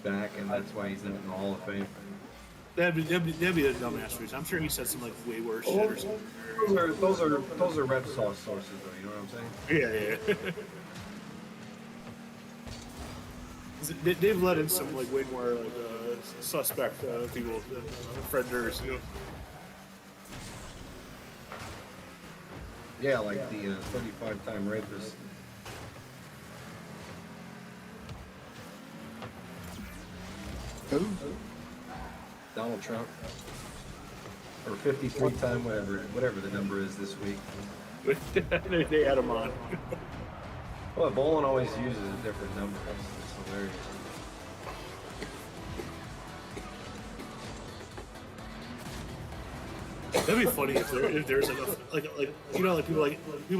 back, and that's why he's not in the Hall of Fame. That'd be a dumbass reason. I'm sure he said some like way worse shit or something. Those are Red Sauce sources, though. You know what I'm saying? Yeah. They've let in some like way more like suspect people than Fred Durst. You know? Yeah, like the 35-time rapist. Who? Donald Trump. Or 53-time, whatever the number is this week. They had him on. Well, Bolin always uses a different number. It's hilarious. That'd be funny if there's like you know like people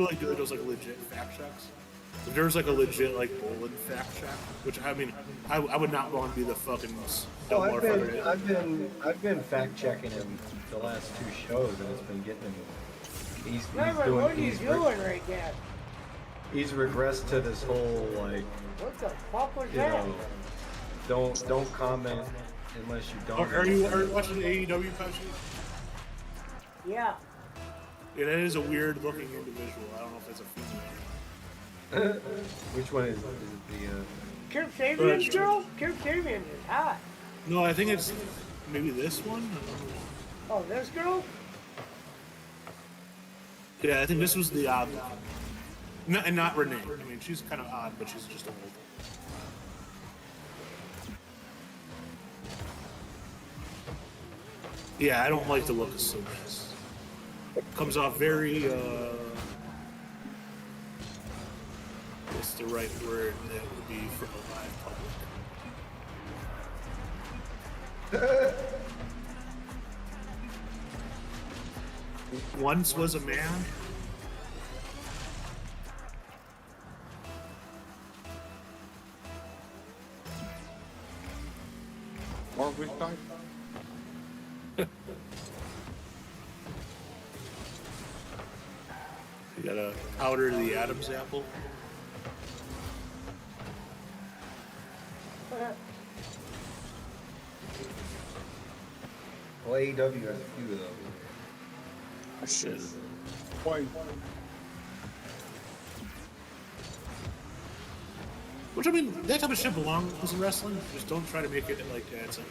like do those like legit fact checks. If there was like a legit like Bolin fact check, which I mean I would not want to be the fucking. Oh, I've been fact checking him the last 2 shows, and it's been getting him. He's Reverend, what are you doing right there? He's regressed to this whole like, What the fuck was you that? know, don't comment unless you don't. Are you watching the AEW country? Yeah. Yeah, that is a weird looking individual. I don't know if it's a female. Which one is it? The Kirk Sabian's girl? Kirk Sabian is hot. No, I think it's maybe this one. Oh, this girl? Yeah, I think this was the odd one. And not Renee. I mean, she's kind of odd, but she's just old. Yeah, I don't like the look of Silvers. Comes off very, the right word that would be for the live public. Once was a man. Harvey type. You got a powder to the Adam's apple. Well, AEW has a few of those. Shit. Wait. Which I mean, that type of shit belongs in wrestling. Just don't try to make it like that. It's like,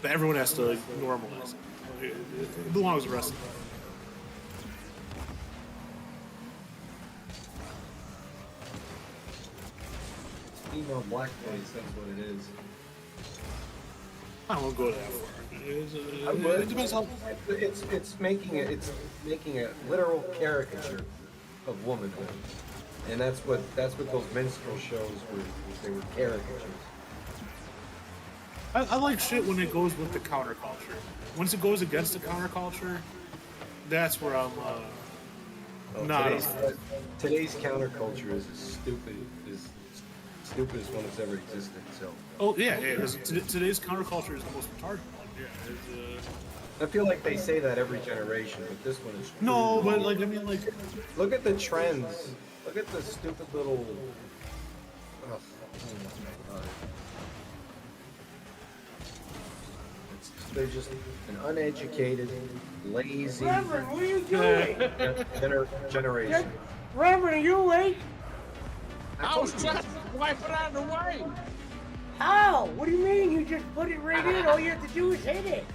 that everyone has to like, normalize it. It belongs in wrestling. Female blackface, that's what it is. I won't go that far. It depends how. It's making a literal caricature of womanhood, and that's what those minstrel shows were. They were caricatures. I like shit when it goes with the counterculture. Once it goes against the counterculture, that's where I'm not. Today's counterculture is as stupid as one that's ever existed. So. Oh yeah. Because today's counterculture is the most retarded one. Yeah. I feel like they say that every generation, but this one is. No, but like I mean, like. Look at the trends. Look at the stupid little. Oh my God. They're just an uneducated, lazy Reverend, what are you doing? generation. Reverend, are you awake? I was trying to wipe it out of the way. How? What do you mean? You just put it right in. All you have to do is hit it.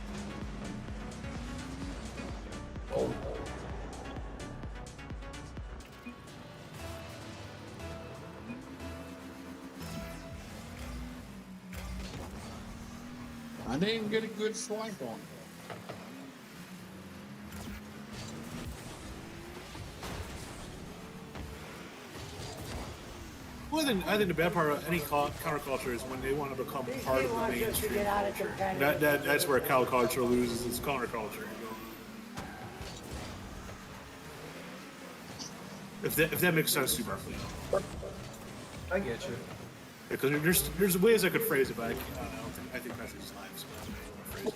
Oh. I didn't get a good swipe on it. Well, I think the bad part of any counterculture is when they want to become part of the wants us to mainstream get out of culture. competitive. That's where counterculture loses its counterculture. If that makes sense to you, Berkeley. I get you. Because there's ways I could phrase it, but I think that's just live. So I don't know how to phrase it.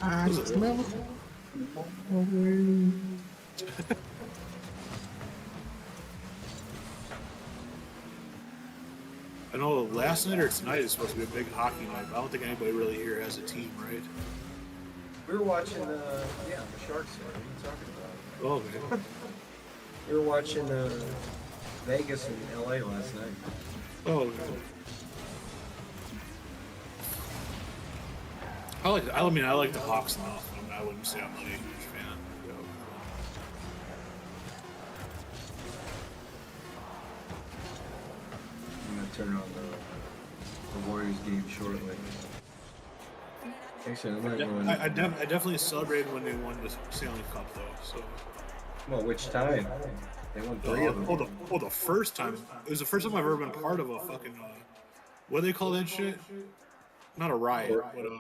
I smell it. I know last night or tonight is supposed to be a big hockey night, but I don't think anybody really here has a team, right? We were watching, the Sharks. What are you talking about? Oh, okay. We were watching Vegas and LA last night. Oh, okay. I like the Hawks enough. I wouldn't say I'm not a huge fan. I'm gonna turn on the Warriors game shortly. Actually, I'm not going. I definitely celebrated when they won the Stanley Cup, though. So. Well, which time? They won 3 of them. The first time. It was the first time I've ever been part of a fucking. What do they call that shit? Not a riot, but a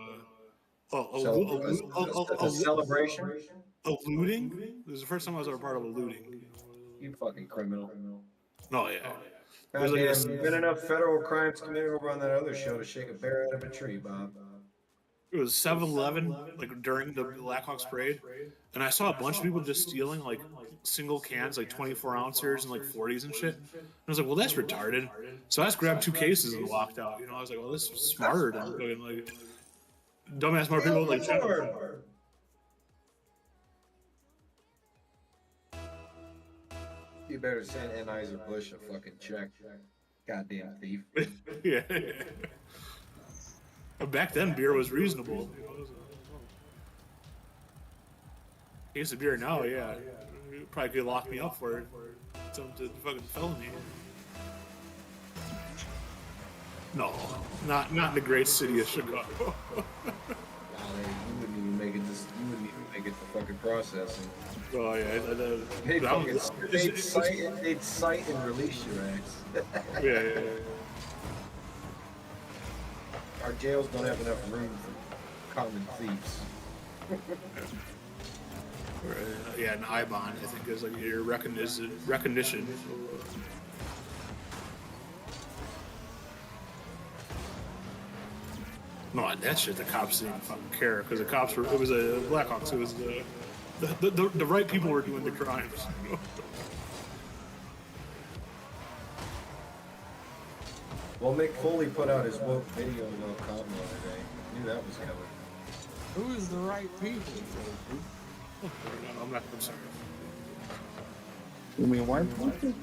celebration? A looting? It was the first time I was ever part of a looting. You fucking criminal. No, yeah. Goddamn, been enough federal crimes committed over on that other show to shake a bear out of a tree, Bob. it was 7-Eleven like during the Blackhawks parade, and I saw a bunch of people just stealing like single cans, like 24 ounces and like 40s and shit. And I was like, well, that's retarded. So I just grabbed 2 cases and walked out. You know, I was like, well, this is smart. And fucking, like dumbass more people like. You better send Anheuser-Busch a fucking check. Goddamn thief. Yeah. Back then, beer was reasonable. Case of beer now, yeah. You probably could lock me up for it. Something fucking felony. No, not in the great city of Chicago. You wouldn't even make it. You wouldn't even make it to fucking processing. Oh yeah, They'd cite and release your ass. yeah. Our jails don't have enough room for common thieves. Yeah, an IBAN, I think, is like your recognition. No, that shit, the cops didn't fucking care because the cops were. It was a Blackhawks. It was the right people were doing the crimes. Well, Mick Foley put out his woke video about Kamala today. Knew that was coming. Who is the right people? I'm sorry. You mean white people?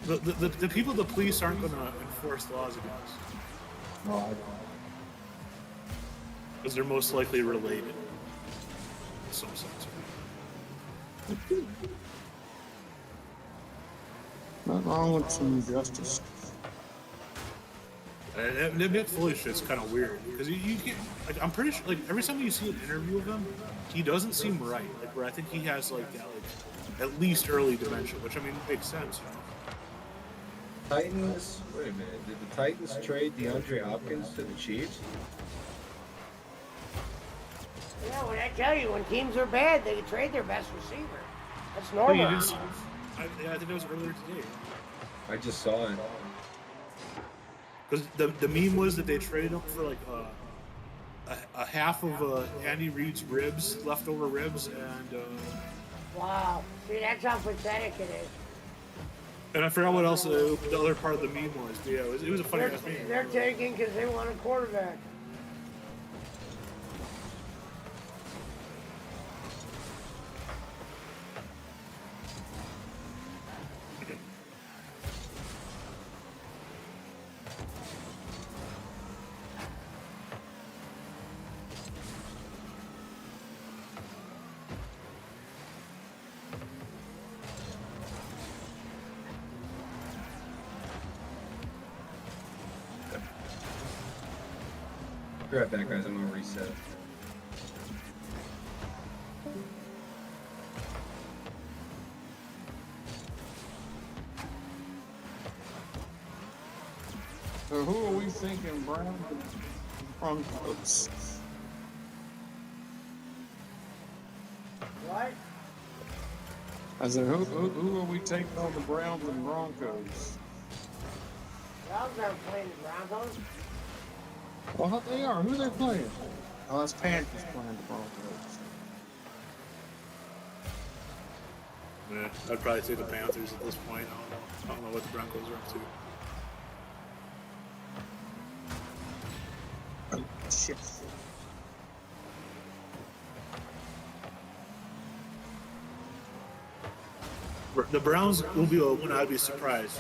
The people the police aren't going to enforce laws against. No, Because they're most likely related. In some sense. Nothing wrong with some justice. That Mick Foley shit's kind of weird because you can't. Like, I'm pretty sure. Like every time you see an interview of him, he doesn't seem right. Like where I think he has like that, like at least early dementia, which I mean makes sense. You know? Titans. Wait a minute. Did the Titans trade DeAndre Hopkins to the Chiefs? Yeah, when I tell you, when teams are bad, they trade their best receiver. That's Oh, normal. I think that was earlier today. I just saw it. Because the meme was that they traded him for like a half of Andy Reid's ribs, leftover ribs, and Wow. See, that's how pathetic it is. I forgot what else the other part of the meme was. But yeah, it was a funny ass meme. They're taking because they want a quarterback. Be right back, guys. I'm gonna reset. So who are we thinking, Brown? Broncos. What? I said, who are we taking on the Browns and Broncos? Browns aren't playing the Broncos. Well, they are. Who they playing? Oh, that's Panthers playing the Broncos. Yeah, I'd probably say the Panthers at this point. I don't know what the Broncos are up to. Oh, shit. The Browns will be one I'd be surprised.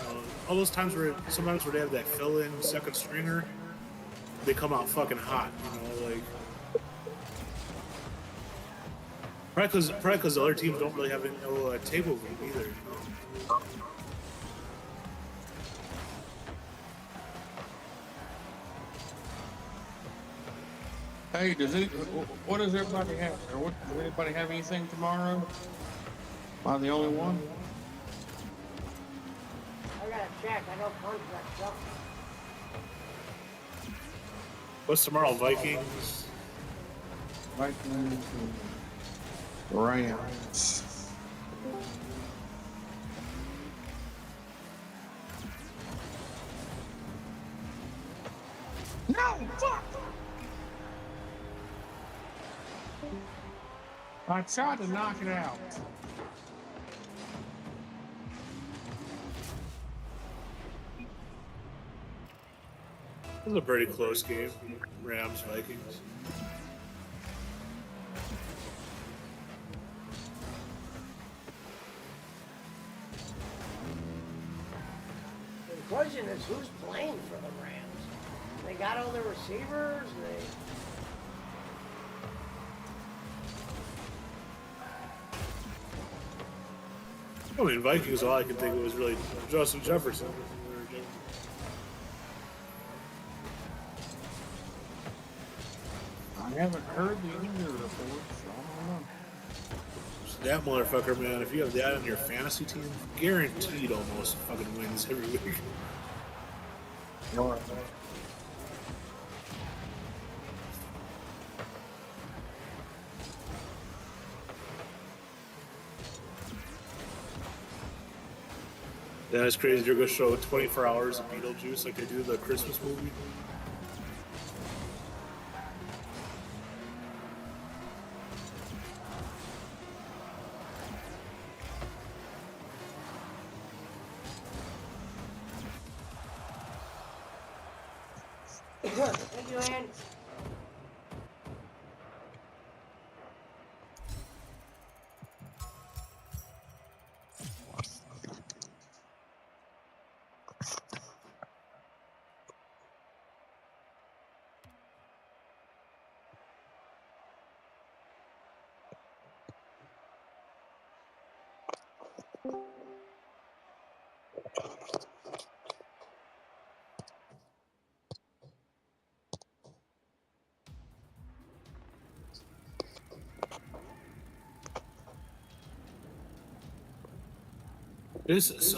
All those times where sometimes where they have that fill-in second stringer, they come out fucking hot. You know, like probably because the other teams don't really have no table room either. You know? Hey, what does everybody have? Or does anybody have anything tomorrow? Am I the only one? I gotta check. I know contract stuff. What's tomorrow? Vikings. Vikings and Rams. No, fuck! I tried to knock it out. This is a pretty close game. Rams, Vikings. The question is, who's playing for the Rams? They got all their receivers. I mean, Vikings, all I can think of was really Justin Jefferson. I haven't heard the injury reports, so I don't know. That motherfucker, man, if you have that on your fantasy team, guaranteed almost fucking wins every week. Yeah, it's crazy. They're going to show 24 hours of Beetlejuice like they do the Christmas movie. Thank you, Ann.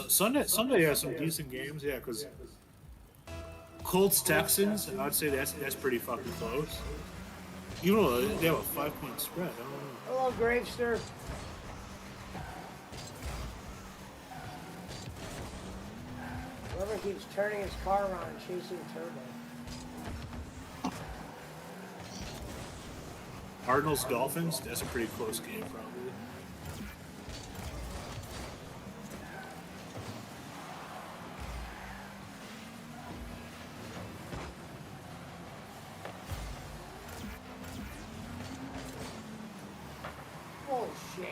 Sunday has some decent games, yeah, because Colts Texans, I'd say that's pretty fucking close. You know, they have a 5-point spread. I don't know. Hello, Gravester. Whoever keeps turning his car around and chasing turbo. Cardinals Dolphins, that's a pretty close game, probably. Oh shit.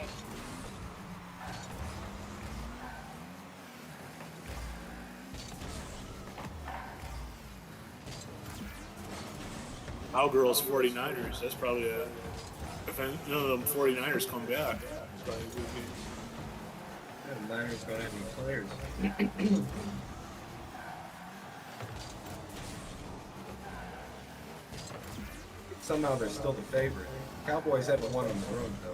Cowgirls 49ers, that's probably a. If none of them 49ers come back, it's probably a good game. Yeah, the Niners don't have any players. Somehow they're still the favorite. Cowboys haven't won on the road, though.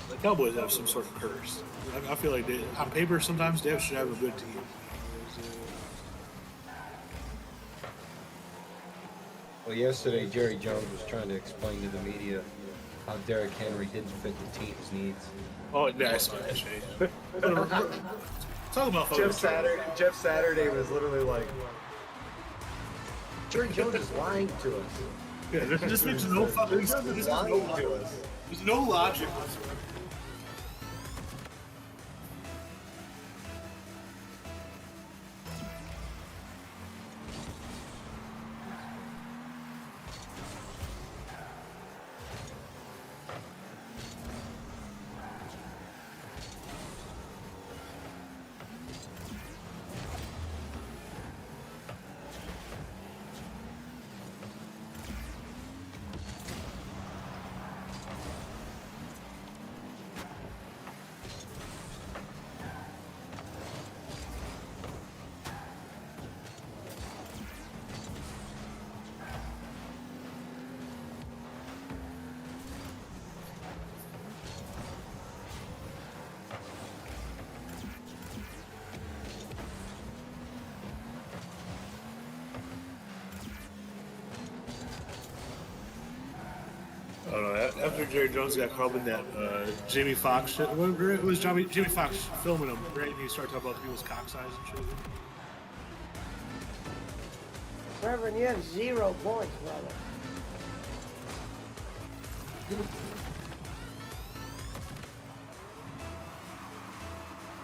The Cowboys have some sort of curse. I feel like they, on paper, sometimes they should have a good team. Well, yesterday Jerry Jones was trying to explain to the media how Derrick Henry didn't fit the team's needs. Oh, nice. Talk about Jeff Saturday was literally like, Jerry Jones is lying to us. Yeah, this makes no fucking sense. He's lying to us. There's no logic whatsoever. Jerry Jones got caught up in that Jamie Foxx shit. It was Jamie Foxx filming him, right? And he started talking about people's cock size and shit. Reverend, you have 0 points, brother.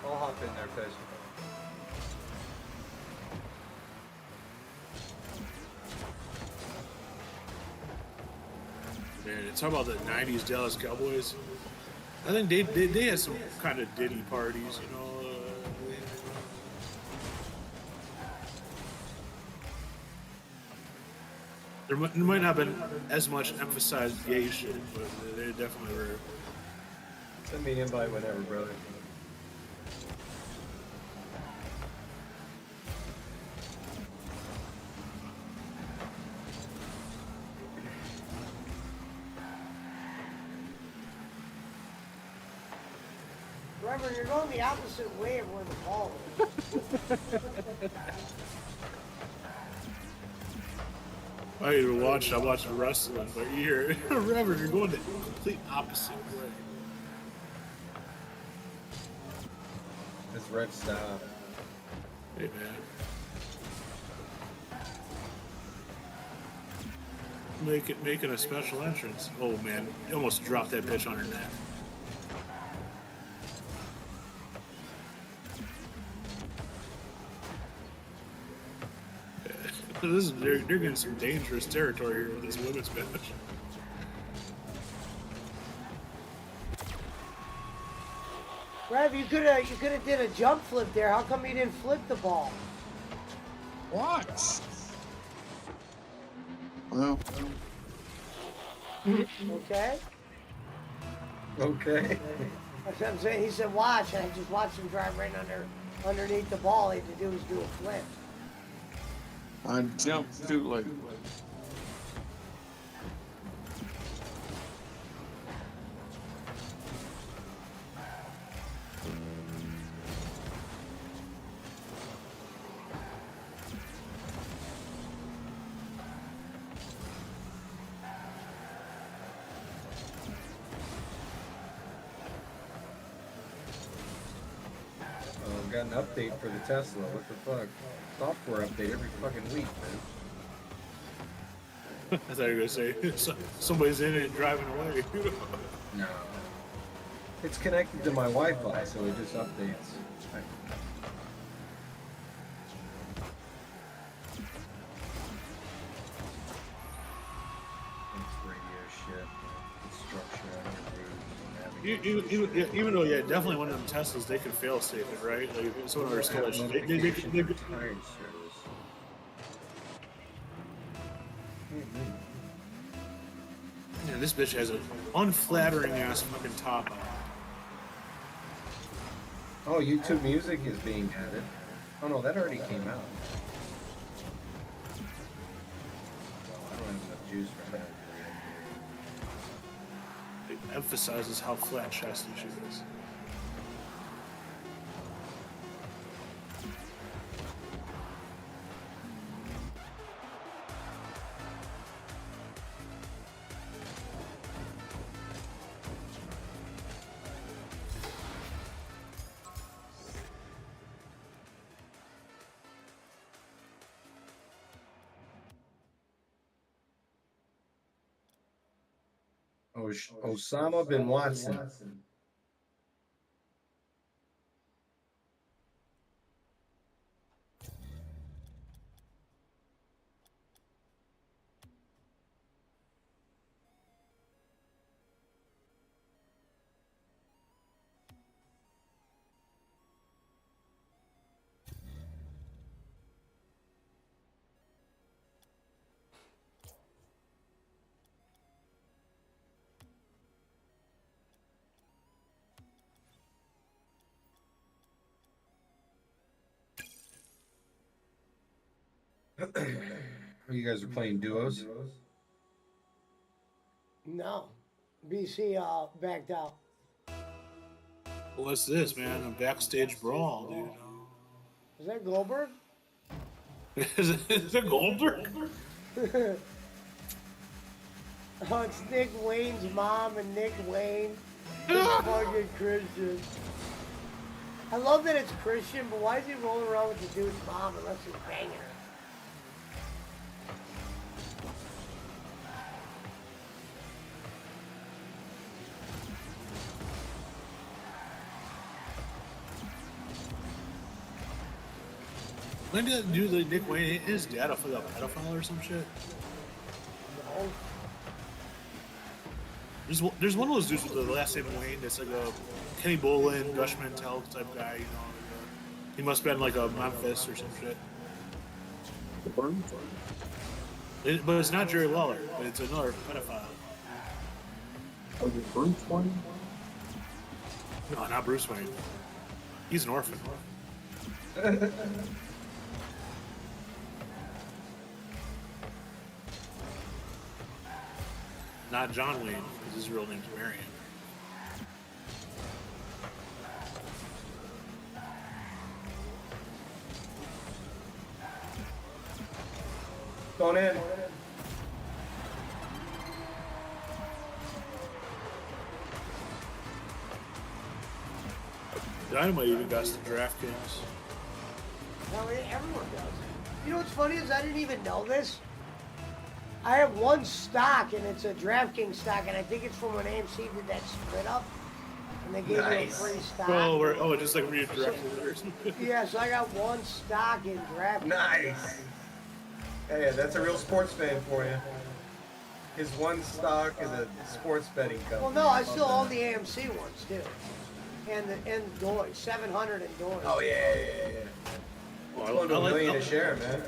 I'll hop in there, Fish. Man, talk about the '90s Dallas Cowboys. I think they had some kind of Diddy parties, you know. There might not have been as much emphasized gay shit, but they definitely were. Send me an invite whenever, brother. Reverend, you're going the opposite way of where the ball is. I didn't even watch. I watched wrestling, but you're Reverend, you're going the complete opposite way. This red stop. Hey man, making a special entrance. Oh man, you almost dropped that bitch on her neck. They're getting some dangerous territory here with this women's match. Rev, you could have did a jump flip there. How come you didn't flip the ball? What? Well, Okay. Okay. That's what I'm saying. He said, watch, and I just watched him drive right underneath the ball. All he had to do was do a flip. I jumped too late. Got an update for the Tesla. What the fuck? Software update every fucking week, man. I thought you were gonna say somebody's in it and driving away. No. It's connected to my Wi-Fi, so it just updates. It's radio shit, structure, Even though, yeah, definitely one of them Teslas, they can fail safe it, right? Like, it's one of our stores. Yeah, this bitch has an unflattering ass fucking top on. Oh, YouTube Music is being added. Oh no, that already came out. Well, I don't have enough juice for that. It emphasizes how flat chested she is. Osama bin Watson. You guys are playing duos? No. BC backed out. What's this, man? A backstage brawl, dude. Is that Goldberg? Is it Goldberg? Oh, it's Nick Wayne's mom and Nick Wayne. It's fucking Christian. I love that it's Christian, but why is he rolling around with the dude's mom unless he's banging her? When did do the Nick Wayne his dad a pedophile or some shit? No. There's one of those dudes with the last name Wayne that's like a Kenny Bolin, Gus Mantel type guy, you know. He must have been like a Memphis or some shit. But it's not Jerry Lawler, but it's another pedophile. Oh, the Bruce Wayne? No, not Bruce Wayne. He's an orphan. Not John Wayne, because his real name's Marion. Going in. Dynamite even got the DraftKings. No, everyone does. You know what's funny is I didn't even know this. I have one stock, and it's a DraftKings stock, and I think it's from when AMC did that split up, and they gave you a free stock. Just like read DraftKings. Yeah, so I got one stock in DraftKings. Nice. Hey, that's a real sports fan for you. His one stock is a sports betting company. Well, no, I still own the AMC ones too, and the Doys, 700 in Doys. Oh yeah. It's going to $1 million a share, man.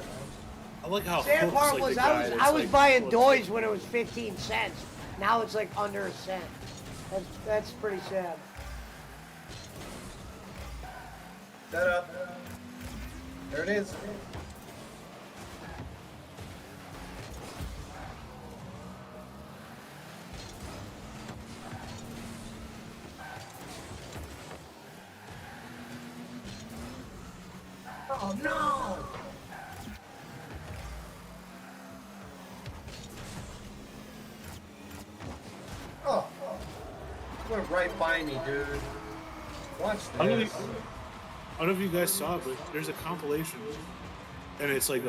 I like how Sad Hook's part like was the I guy was that's I was like- buying Doys when it was 15 cents. Now it's like under a cent. That's pretty sad. Set up. There it is. Oh no! Oh, went right by me, dude. Watch I don't this. know if you guys saw it, but there's a compilation, and it's like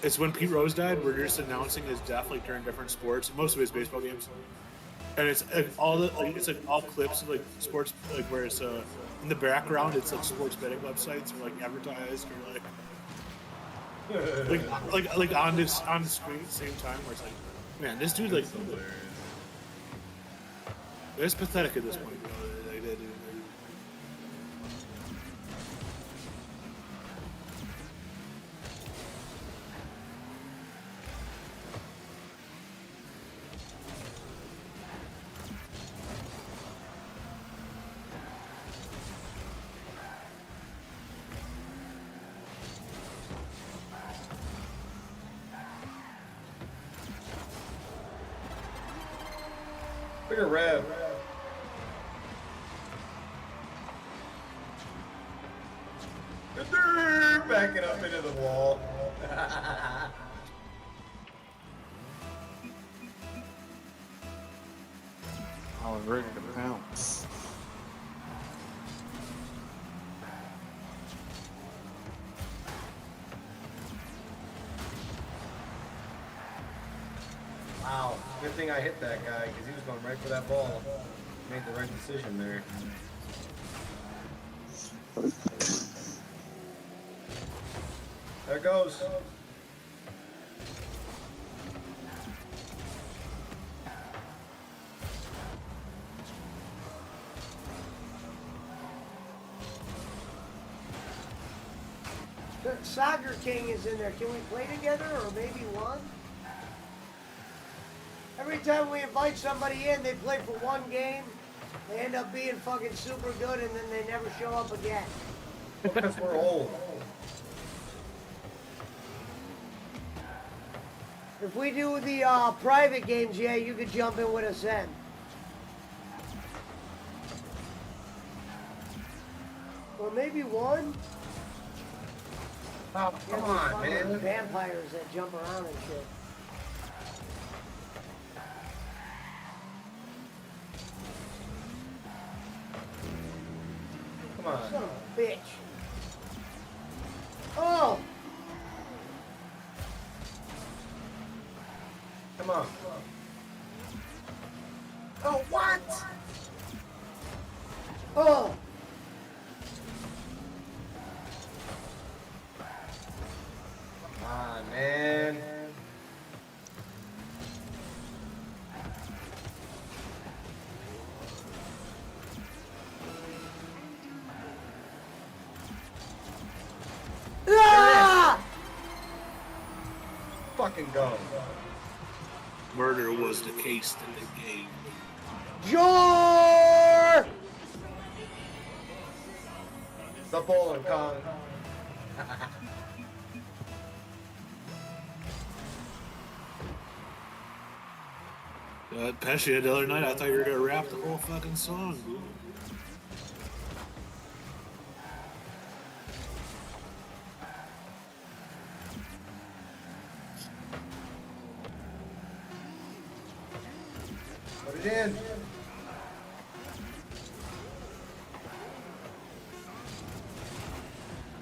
it's when Pete Rose died. Where they're just announcing his death like during different sports, most of his baseball games, and it's it's all clips of like sports, like where it's in the background it's like sports betting websites or like advertised or like on the screen at the same time where it's like, man, this dude like, it's pathetic at this point. You know, like, Look at Rev. Backing up into the wall. I was ready to pounce. Wow, good thing I hit that guy because he was going right for that ball. Made the right decision there. There it goes. The Soccer King is in there. Can we play together or maybe one? Every time we invite somebody in, they play for one game. They end up being fucking super good and then they never show up again. Because we're old. If we do the private games, yeah, you could jump in with us then. Or maybe one. Oh, come on, man. Vampires that jump around and shit. on. Son of a bitch. Oh! Come on. Oh, what? Oh! Come on, man. Ah! Fucking go. Murder was the case that they gave. Jor! The bowling Kong. Pesci, the other night, I thought you were gonna rap the whole fucking song, dude. Put it in.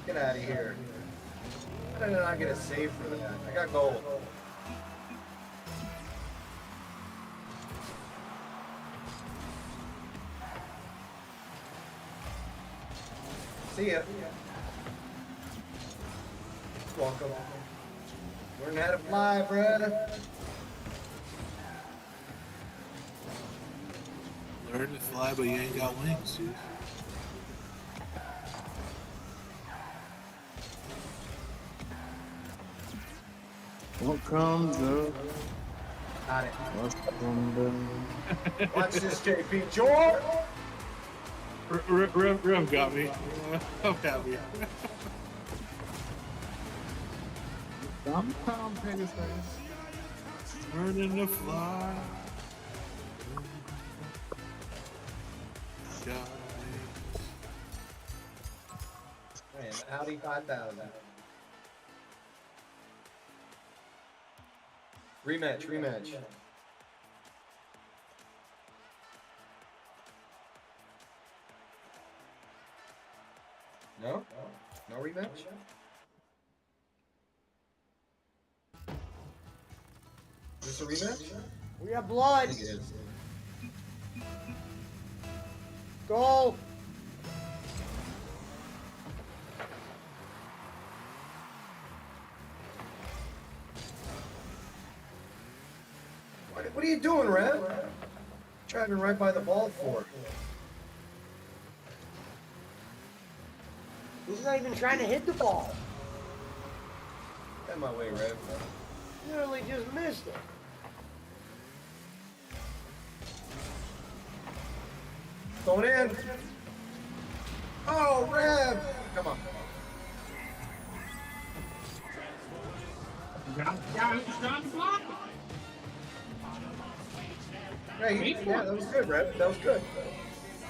Get out of here. How did I not get a save for that? I got gold. See ya. Welcome. Learn how to fly, brother. Learn to fly, but you ain't got wings, dude. What comes up? Got it. Must come down. Watch this, JP. George! Rev got me. I'm happy. I'm Tom Pettyface. Learning to fly. Got Man, Audi 5000. Rematch. No? No rematch? Is this a rematch? We got I blood. think it is. Goal. What are you doing, Rev? Driving right by the ball for. He's not even trying to hit the ball. Get my way, Rev. Literally just missed it. Going in. Oh, Rev! Come on. Yeah, that was good, Rev. That was good.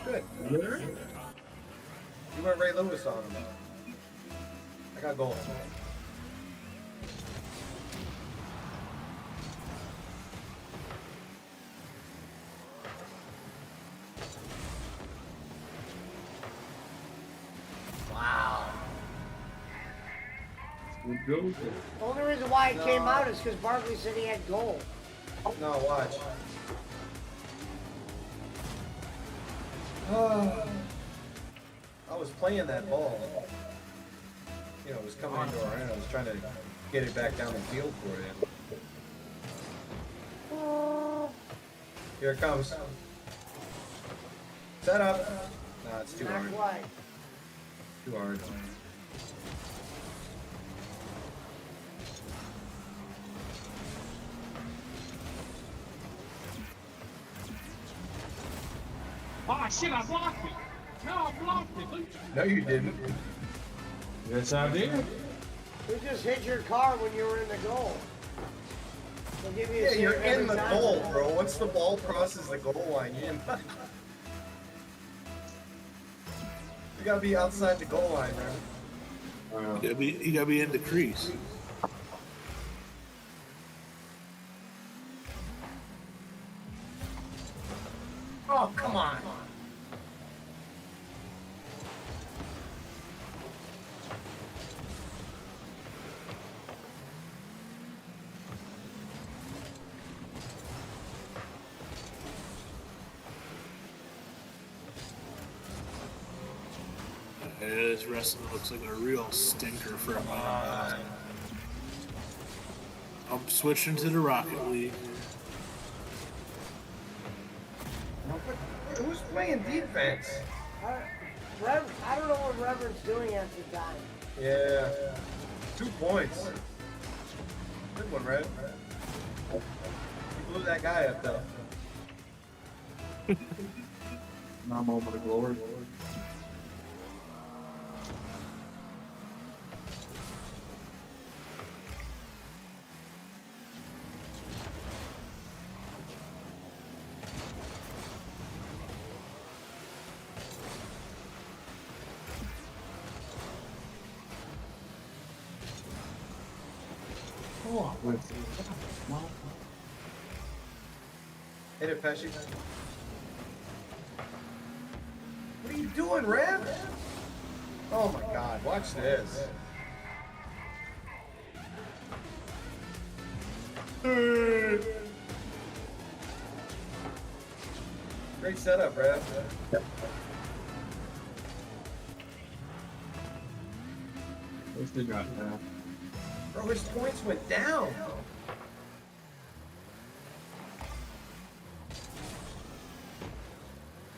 Good. You went Ray Lewis on him. I got gold. Wow. The only reason why it came out is because Barkley said he had goal. No, watch. I was playing that ball. You know, it was coming into our end. I was trying to get it back down the field for you. Here it comes. Set up. Nah, it's too Not hard. quite. Too hard. Oh shit, I blocked it. No, I blocked it. Look. No, you didn't. Yes, I did. You just hit your car when you were in the goal. They'll give you a Yeah, save you're every in the time. goal, bro. Once the ball crosses the goal line, you're in. You gotta be outside the goal line, man. You gotta be in the crease. Oh, come on. Yeah, this wrestling looks like a real stinker for a minute. I'm switching to the Rocket League. Who's playing defense? I don't know what Reverend's doing at the time. Yeah. 2 points. Good one, Rev. You blew that guy up, though. Not a moment of glory. Hit it, Pesci. What are you doing, Rev? Oh my God, watch this. Great setup, Rev. What's they got now? Bro, his points went down.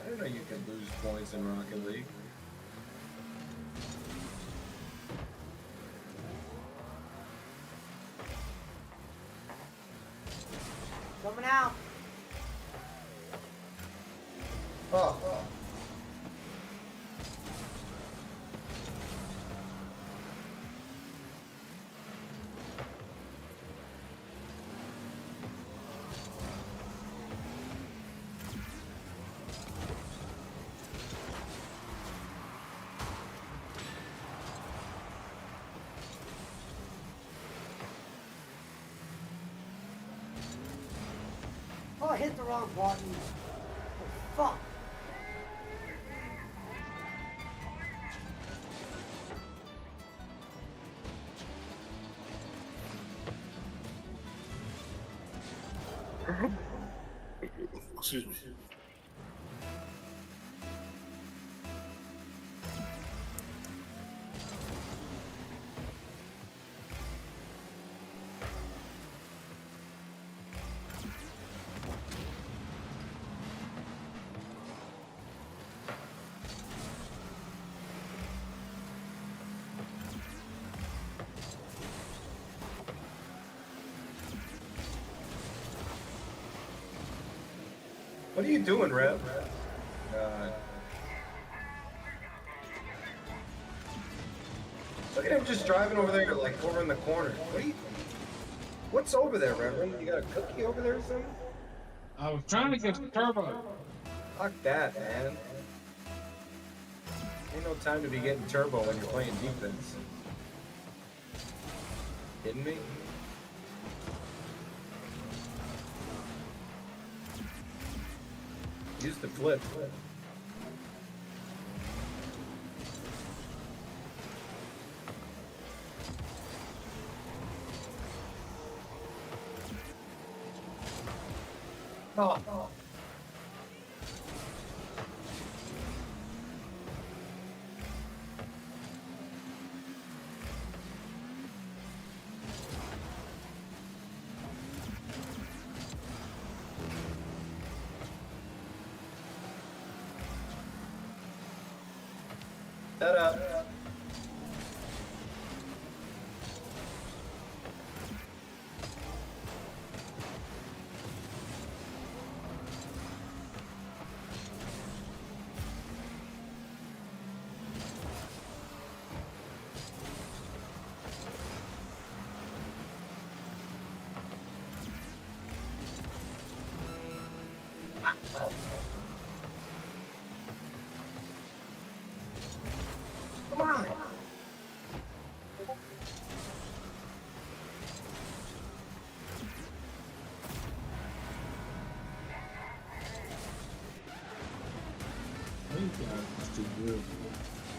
I didn't know you could lose points in Rocket League. Coming out. Oh. Oh, I hit the wrong button. Oh, fuck. Excuse me. What are you doing, Rev? God. Look at him just driving over there, like over in the corner. What's over there, Reverend? You got a cookie over there or something? I was trying to get the turbo. Fuck that, man. Ain't no time to be getting turbo when you're playing defense. Kidding me? Use the flip. Oh. Set up. Come on.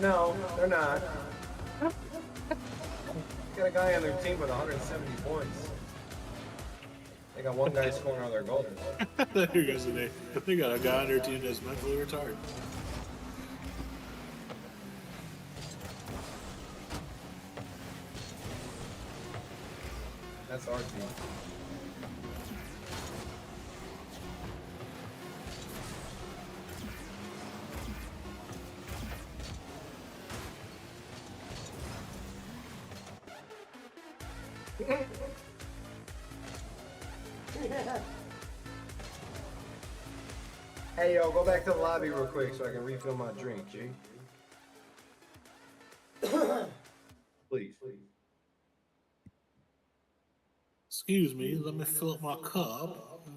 No, they're not. Got a guy on their team with 170 points. They got one guy scoring all their goals. There goes the day. They got a guy on their team that's mentally retarded. That's our team. Hey, yo, go back to the lobby real quick so I can refill my drink, G. Please. Excuse me, let me fill up my cup.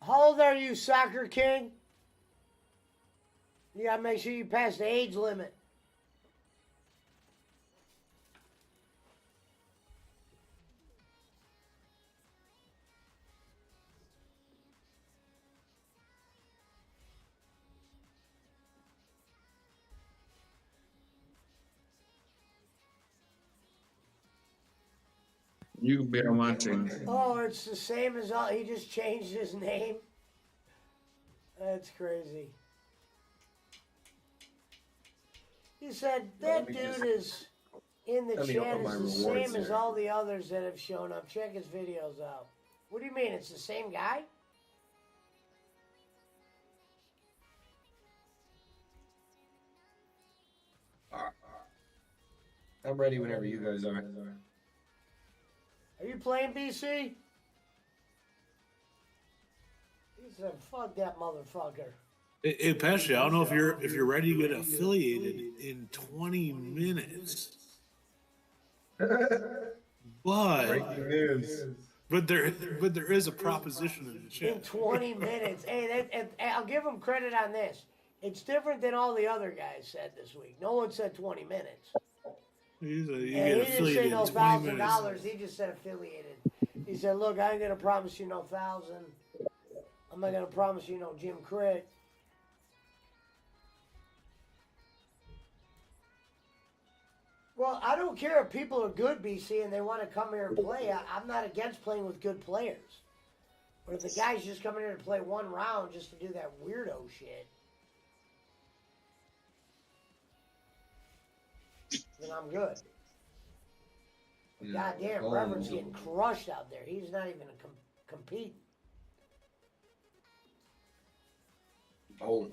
How old are you, Soccer King? You gotta make sure you pass the age limit. You can be on my team. Oh, it's the same as all. He just changed his name. That's crazy. He said that dude is in the let me chat open my is the rewards same as here. all the others that have shown up. Check his videos out. What do you mean? It's the same guy? I'm ready whenever you guys are. Are you playing BC? He said, "Fuck that motherfucker." Hey, Pesci, I don't know if you're ready to get affiliated in 20 minutes. But Breaking news. there is a proposition in the In chat. 20 minutes. Hey, I'll give him credit on this. It's different than all the other guys said this week. No one said 20 minutes. You And get he didn't affiliated say in no 20 minutes. $1,000. He just said affiliated. He said, "Look, I ain't gonna promise you no 1,000. I'm not gonna promise you no Jim Crit." Well, I don't care if people are good, BC, and they want to come here and play. I'm not against playing with good players. But if the guy's just coming here to play one round just to do that weirdo shit, then I'm good. Yeah. Goddamn, Oh, Reverend's getting crushed out there. He's not even competing. Oh.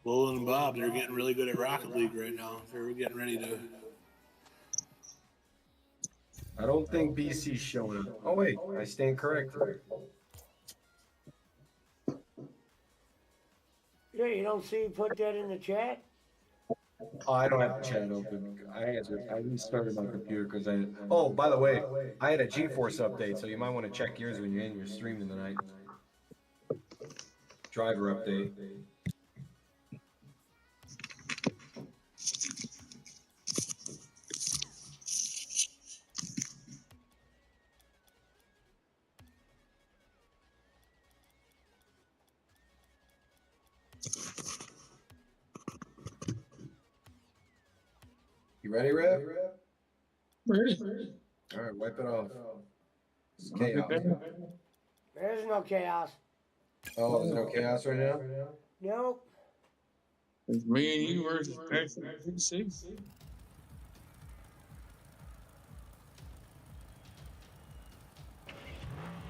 Lowell and Bob, they're getting really good at Rocket League right now. They're getting ready to. I don't think BC's showing up. Oh, wait. I stand corrected. Yeah, you don't see put that in the chat? Oh, I don't have the chat open. I restarted my computer because I. Oh, by the way, I had a GeForce update, so you might want to check yours when you're in your streaming tonight. Driver update. You ready, Rev? Ready? All right, wipe it off. It's chaos. There's no chaos. Oh, there's no chaos right now? Nope. It's me and you versus PC.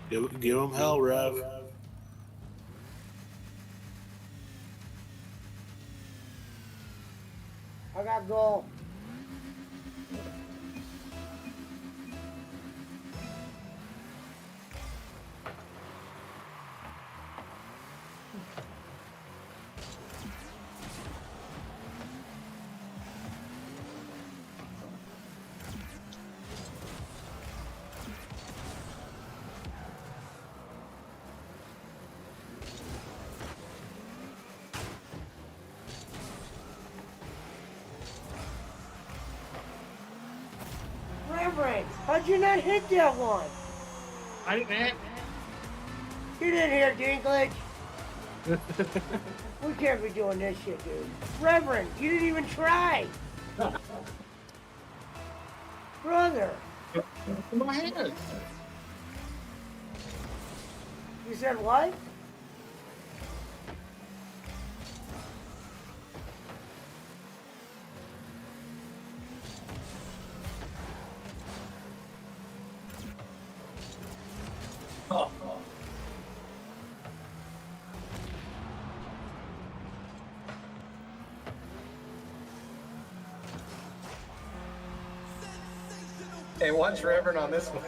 Give them hell, Rev. I got goal. Reverend, how'd you not hit that one? I didn't have. You didn't hear Dinklage. We can't be doing this shit, dude. Reverend, you didn't even try. Brother. My head. You said what? Hey, watch Reverend on this one.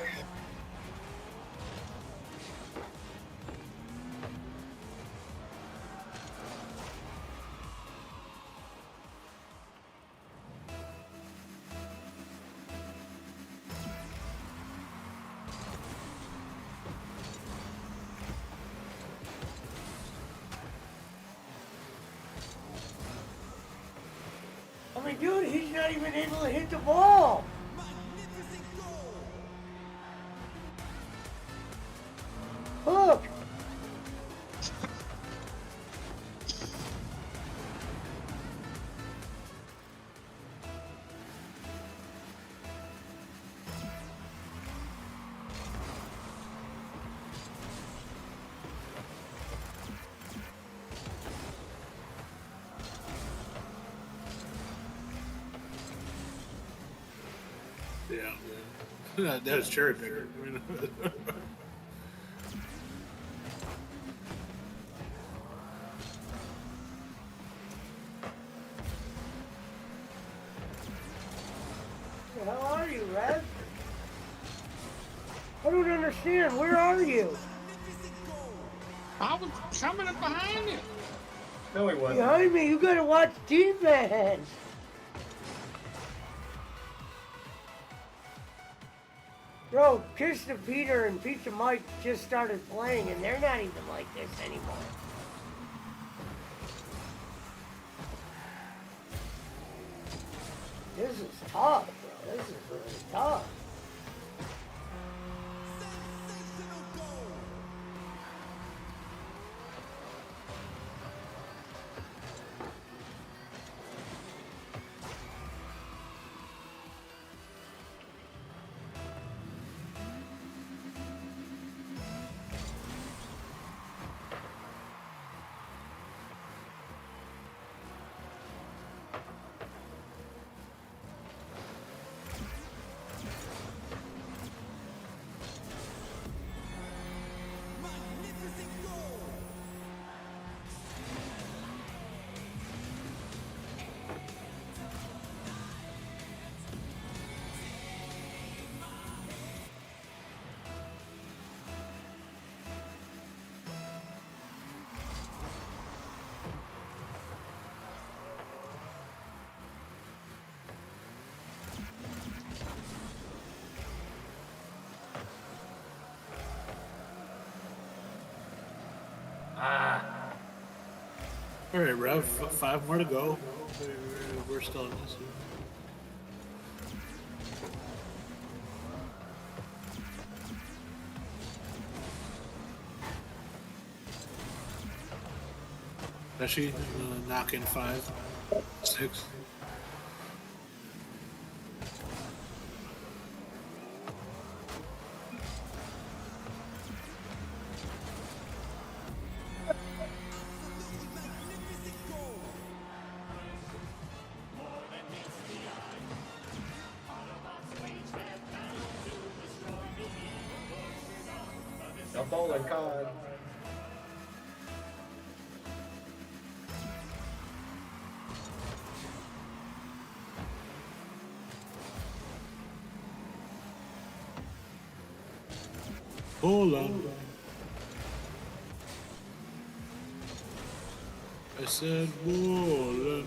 I mean, dude, he's not even able to hit the ball. Look. Yeah. That is cherry picker. I mean, Where the hell are you, Rev? I don't understand. Where are you? I was coming up behind you. No, he wasn't. Behind me. You gotta watch defense. Bro, Pizza Peter and Pizza Mike just started playing, and they're not even like this anymore. This is tough, bro. This is really tough. all right, Rev. 5 more to go. We're still in this. Especially knock in 5, 6. A bowling card. Hold on. I said, Roland.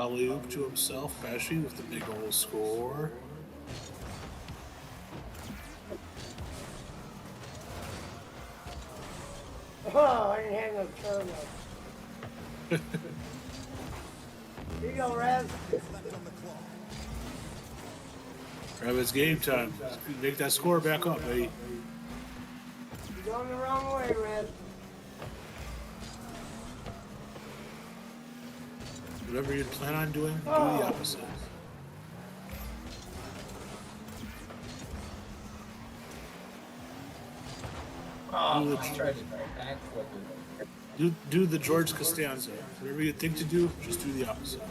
alley oop to himself, Pesci with the big old score. Oh, I didn't have no turbo. Here you go, Rev. Rev, it's game time. Make that score back up, buddy. You're going the wrong way, Rev. Whatever you plan on doing, do the opposite. Oh, I tried to backflip it. Do the George Costanza. Whatever you think to do, just do the opposite.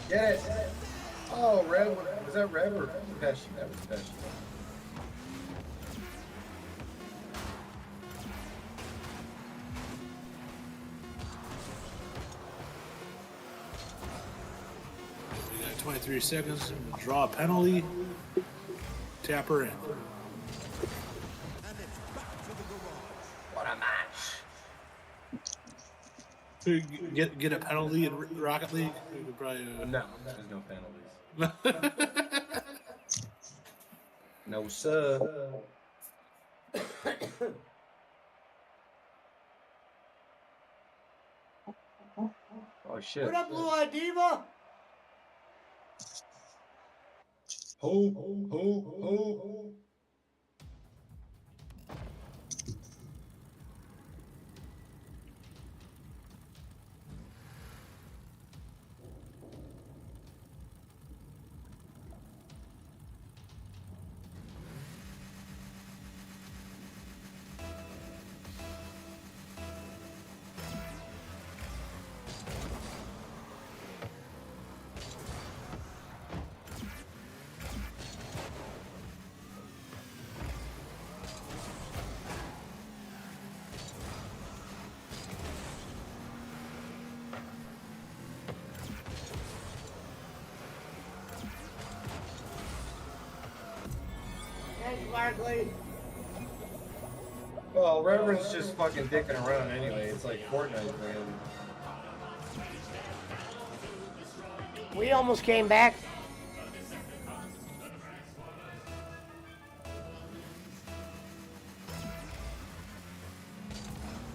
Get it! Oh, Red. Was that Red or Pesci? That was Pesci. We got 23 seconds. Draw a penalty. Tap her in. What a match! Get a penalty in Rocket League? We could probably, No, there's no penalties. No, sir. Oh, shit. What up, Blue Eye Diva? Ho, ho, ho. Thanks, Barkley. Well, Reverend's just fucking dicking around anyway. It's like Fortnite for him. We almost came back.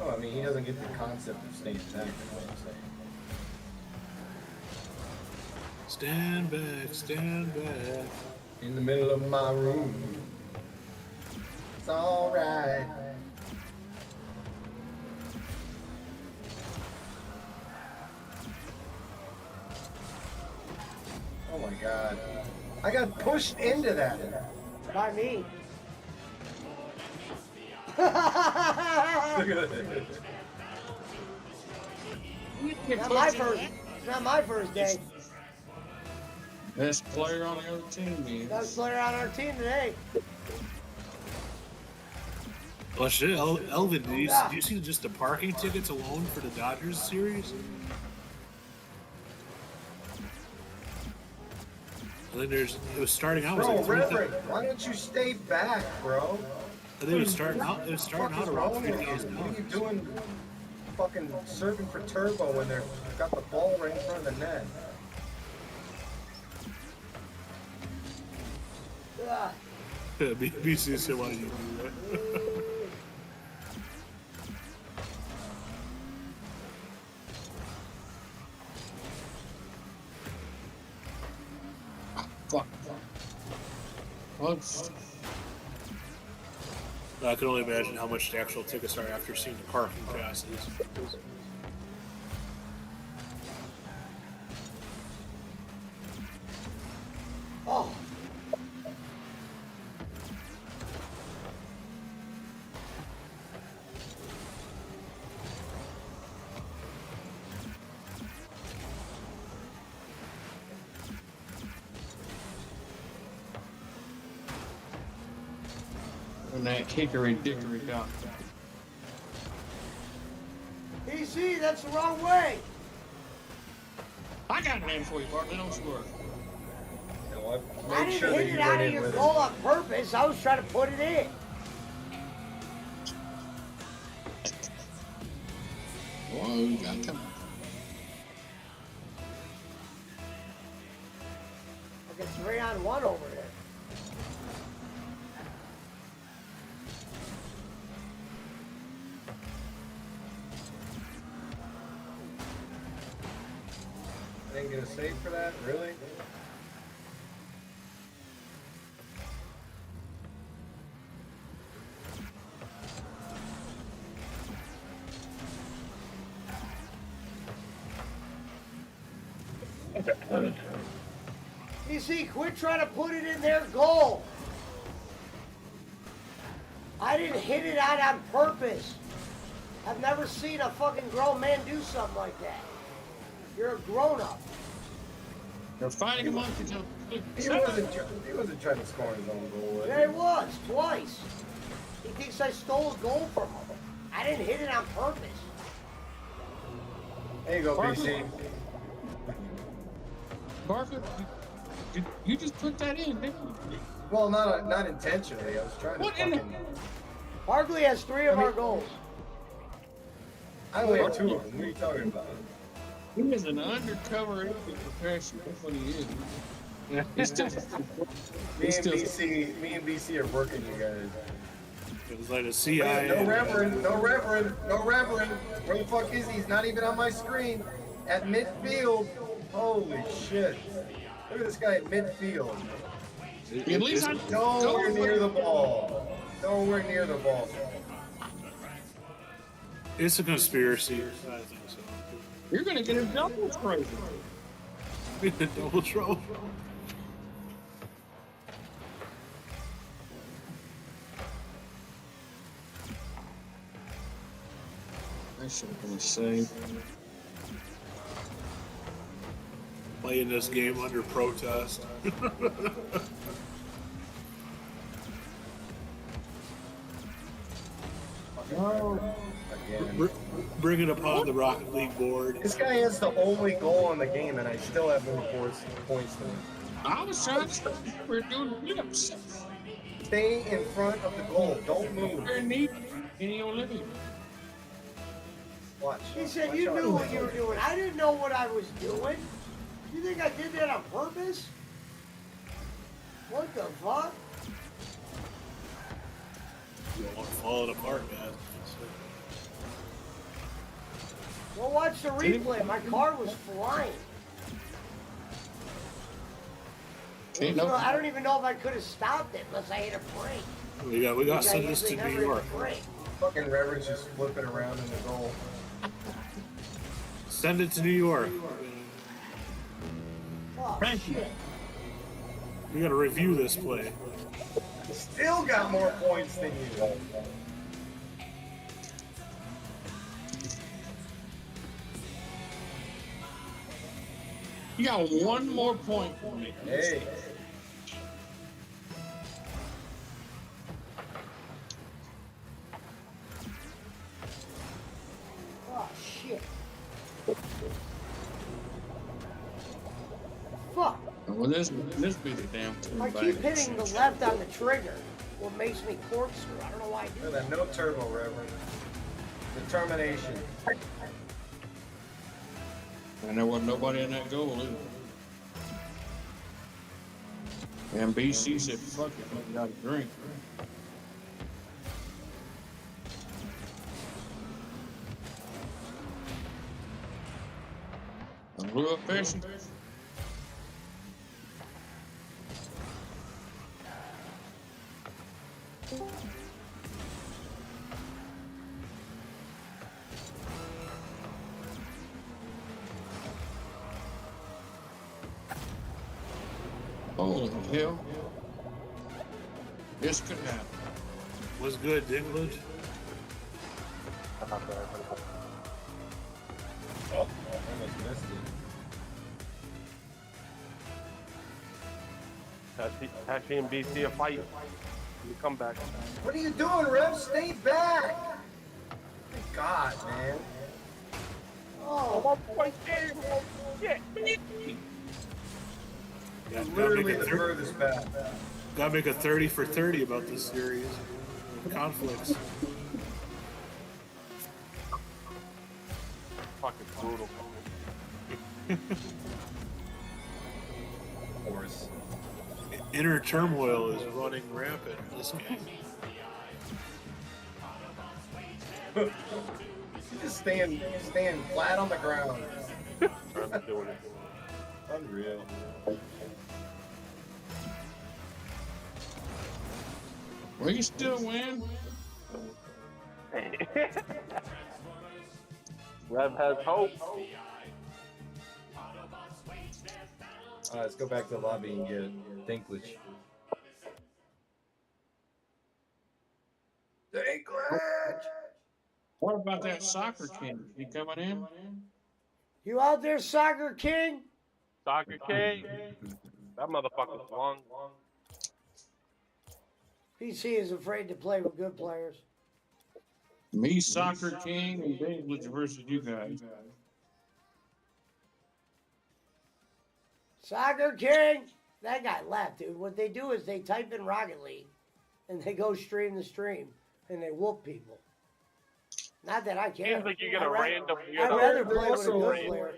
Oh, I mean, he doesn't get the concept of staying back, is what I'm saying. Stand back. In the middle of my room. It's alright. Oh my god. I got pushed into that. By me. Not my first. It's not my first day. Best player on the other team, man. Best player on our team today. Well, shit, Elvin, did you see just the parking tickets alone for the Dodgers series? And then it was starting out. Bro, It was like Reverend, why don't you stay back, bro? I think it was starting out. It was What starting is out wrong around with you? $3,000. What are you doing fucking serving for Turbo when they've got the ball right in front of the net? Ah, BC said, why did you do that? Fuck. Oops. I can only imagine how much the actual tickets are after seeing the parking passes. oh. And that hickory dickory dock. PC, that's the wrong way. I got an name for you, Bartley. Don't you worry. You know, I I made didn't sure that hit you it went out of in your with goal it. on purpose. I was trying to put it in. Whoa, you got come. I got 3-on-1 over there. I didn't get a save for that, really? PC, quit trying to put it in their goal. I didn't hit it out on purpose. I've never seen a fucking grown man do something like that. You're a grown-up. They're fighting amongst each other. He wasn't trying to score his own goal. Was he? There he was, twice. He thinks I stole a goal from him. I didn't hit it on purpose. There you go, PC. Bartley, you just put that in, didn't you? Well, not intentionally. I was trying to What in the- fucking... Barkley has 3 of our goals. I only have 2 of them. What are you talking about? He is an undercover agent professional. That's what he is. He's still, Me and BC are working, you guys. It was like a CIA. No Reverend. Where the fuck is he? He's not even on my screen. At midfield. Holy shit. Look at this guy at midfield. at least I Nowhere near the ball. Nowhere near the ball. It's a conspiracy. I think so. You're gonna get a double trophy. Double trouble. I should have been saved. Playing this game under protest. Again. Bring it upon the Rocket League board. This guy has the only goal in the game, and I still have more points than him. I was trying to. We're doing flips. Stay in front of the goal. Don't move. Very neat. Any Olivia. Watch. He said Watch you out. knew what you were doing. I didn't know what I was doing. You think I did that on purpose? What the fuck? You don't want to fall it apart, man. Well, watch the replay. My car was flying. Okay, So no. I don't even know if I could have stopped it unless I hit a brake. We got to I send this usually to never New hit a York. brake. Fucking Reverend's just flipping around in the goal. Send it to New York. Oh, Thank you. shit. We got to review this play. Still got more points than you. You got one more point for me. Hey. Oh, shit. Fuck. Well, this be the damn thing. I keep hitting the left on the trigger. What makes me corkscrew. I don't know why I do Look that. at that. No turbo, Reverend. Determination. And there wasn't nobody in that goal either. And BC said, fuck it, I got a drink. A blue fishing. Holy hell. This could happen. Was good, Dinklage? Oh, almost missed it. Tashi and BC a fight. You come back. What are you doing, Rev? Stay back! God, man. Oh, Yeah, Literally the furthest back. gotta make a 30 for 30 about this series. Conflicts. Fucking brutal. Of course. Inner turmoil is running rampant in this game. Just stand flat on the ground. I'm doing it. Unreal. We still win. Rev has hope. Let's go back to the lobby and get Dinklage. Dinklage! What about that soccer king? He coming in? you out there, Soccer King? Soccer King. That motherfucker's long. PC is afraid to play with good players. Me, soccer king, and Dinklage versus you guys. Soccer King! That guy left, dude. What they do is they type in Rocket League and they go stream the stream and they whoop people. Not that I care. Seems like you get a random I'd weirdo. rather They're play with a also- good player.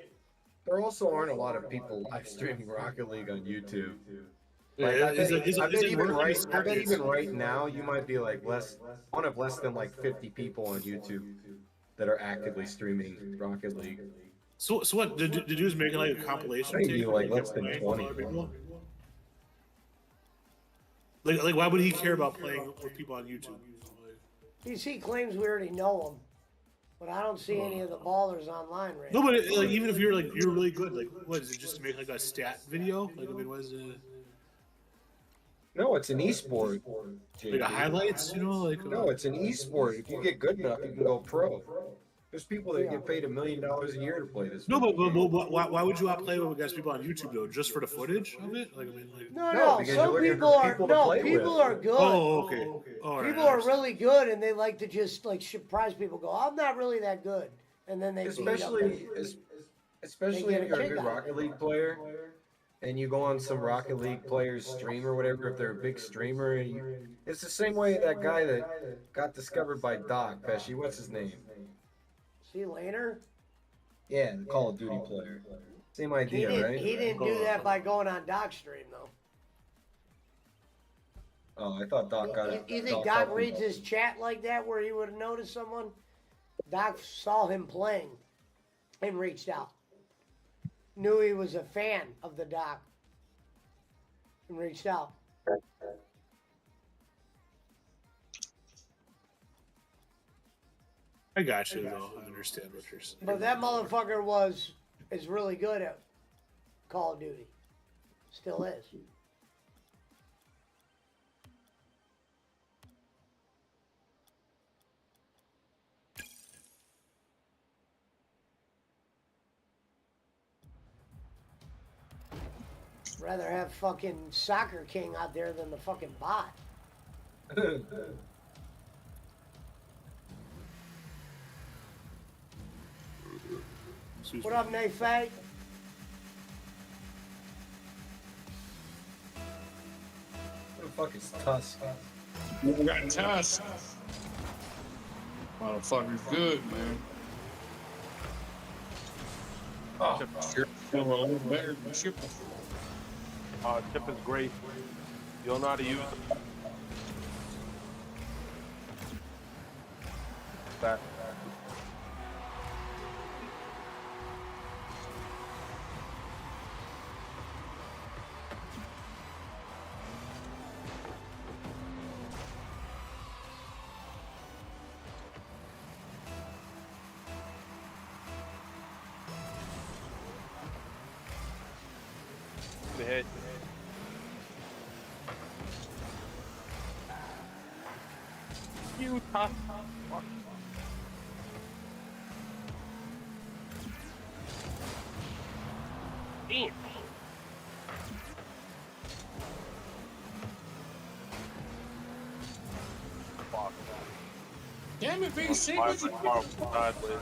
There also aren't a lot of people live streaming Rocket League on YouTube. Yeah, Like, I bet even worth right now, you might be like one of less than like 50 people on YouTube that are actively streaming Rocket League. So what? Did you just make like a compilation? Maybe tape like of less than playing 20. with other people? Like, why would he care about playing with people on YouTube? PC claims we already know him, but I don't see any of the ballers online right No, now. but like, even if you're really good, like, what is it? Just to make like a stat video? Like, I mean, what is it? No, it's an esport. Like a highlights? You know, like. No, it's an esport. If you get good enough, you can go pro. There's people that get paid $1 million a year to play this. No, but why would you not play against people on YouTube though? Just for the footage of it? Like, I mean, like. No, because some you're looking people for are people to no, play people with. are good. Oh, okay. All right. People are really good, and they like to just like surprise people. Go, I'm not really that good, and then they beat up Especially They get if you're a a kick good out of Rocket it. League player, and you go on some Rocket League player's stream or whatever. If they're a big streamer, and it's the same way that guy that got discovered by Doc Pesci. What's his name? See Laner? Yeah, the Call of Duty player. Same He idea, didn't. right? He didn't do that by going on Doc's stream though. Oh, I thought Doc got it. You think Doc reads his chat like that, where he would have noticed someone? Doc saw him playing and reached out. Knew he was a fan of the Doc and reached out. I got you though. I understand what you're saying. But that motherfucker is really good at Call of Duty. Still is. Rather have fucking Soccer King out there than the fucking bot. What up, Nate Fag? What the fuck is Tusk? We got Tusk. Motherfucker's good, man. Oh, Sure, a little better than Chip. Chip is great. You'll know how to use it. That. The hit. You tough. Damn. Damn it, VC, My what you car was sideways.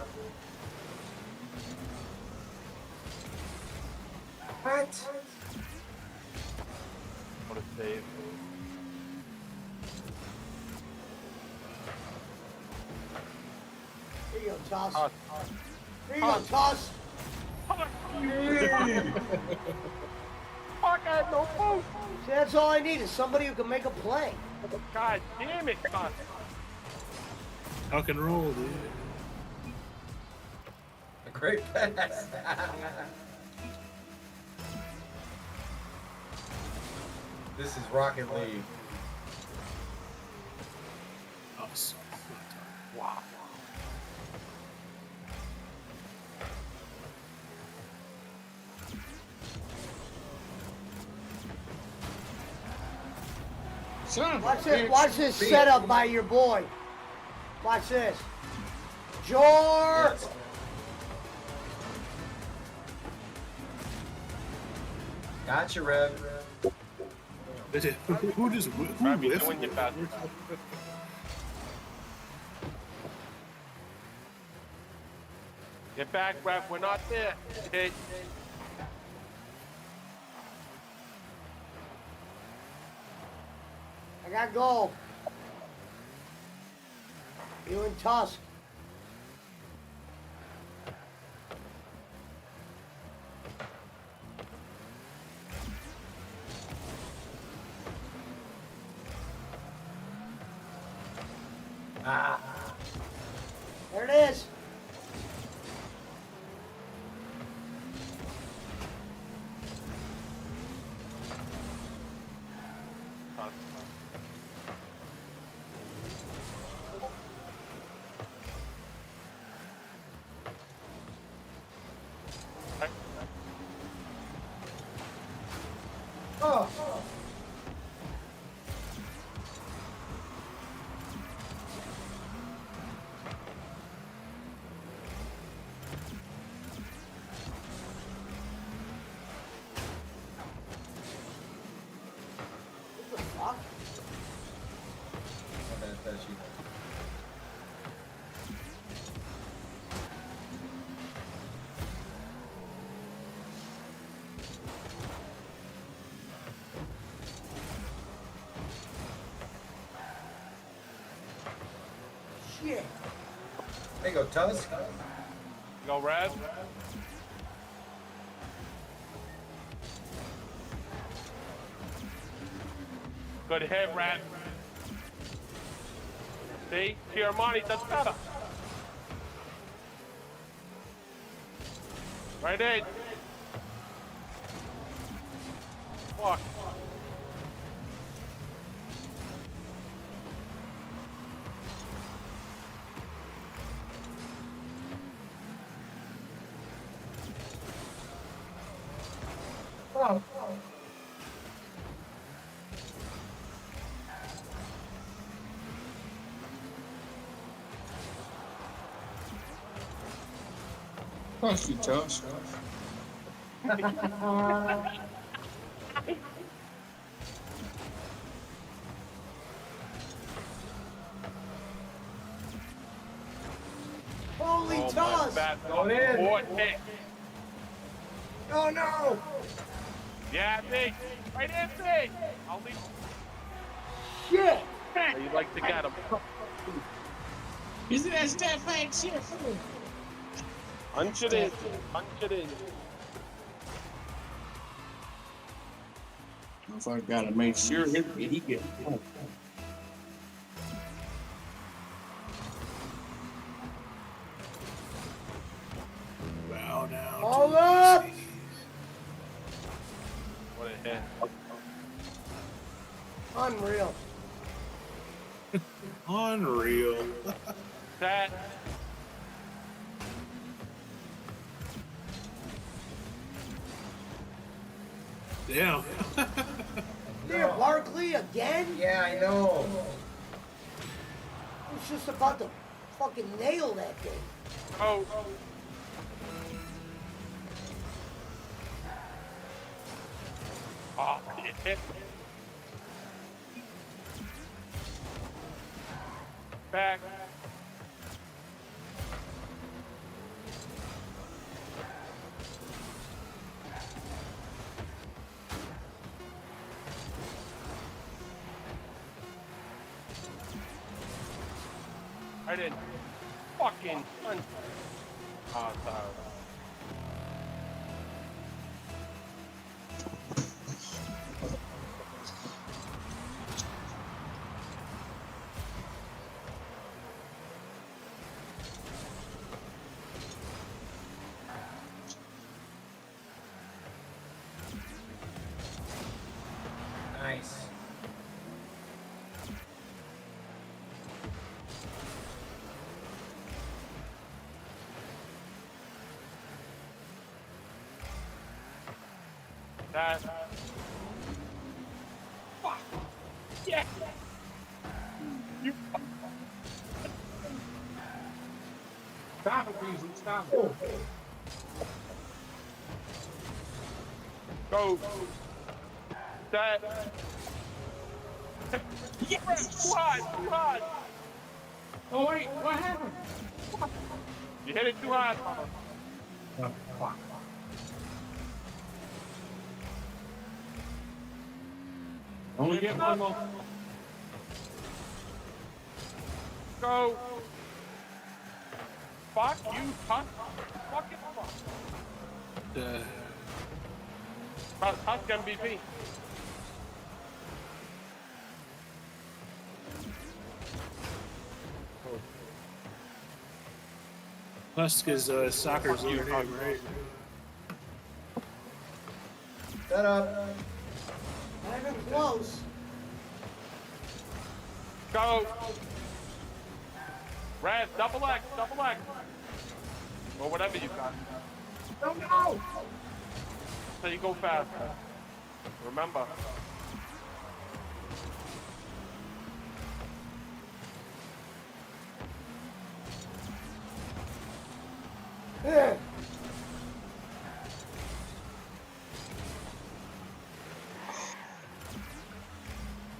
What? What a save. Here you go, Toss. Toss. Here you go, Toss. Fuck, I had no food. See, that's all I need is somebody who can make a play. God damn it, God. Rock and roll, dude. A great pass. This is Rocket League. Us. Wow. Son of a Watch this. bitch. Watch this setup by your boy. Watch this. Jor. Yes. Gotcha, Rev. That's it. Who just who Grab you whiffed? doing your best. Get back, ref. We're not there. Okay. I got goal. You and Tusk. Ah. There it is. Oh. What the fuck? That's you. Shit. There you go, Tusk. Go, Rev. Good hit, Rev. See? Chiarmani does better. Right in. Fuck. Oh. Fuck you, Toss. Holy Oh, my Tusk. bad. Going in. Vortex. Oh no! Yeah, me. Right in, me. I'll leave. Shit. You'd like to get him. Isn't that step back shit? Punch it in. Punch it in. If I gotta make sure he gets. Bow down. Hold up. What a hit. Unreal. Unreal. Set. Damn. There, Barkley again? Yeah, I know. I was just about to fucking nail that thing. Oh. Oh, it hit. back. I didn't fucking. Oh, sorry. Nice. That. Fuck. Yeah. You. Stop it, Beasley. Stop it. Go. That. Yes. What? Oh, wait. What happened? You hit it too hard. Oh, fuck. Only get one more. Go. Fuck you, cunt. Fucking fuck. Husk MVP. Husk is soccer's other name, right? Set up. Not even close. Go. Raz, double X. Or whatever you got. No! So you go faster. Remember. Yeah.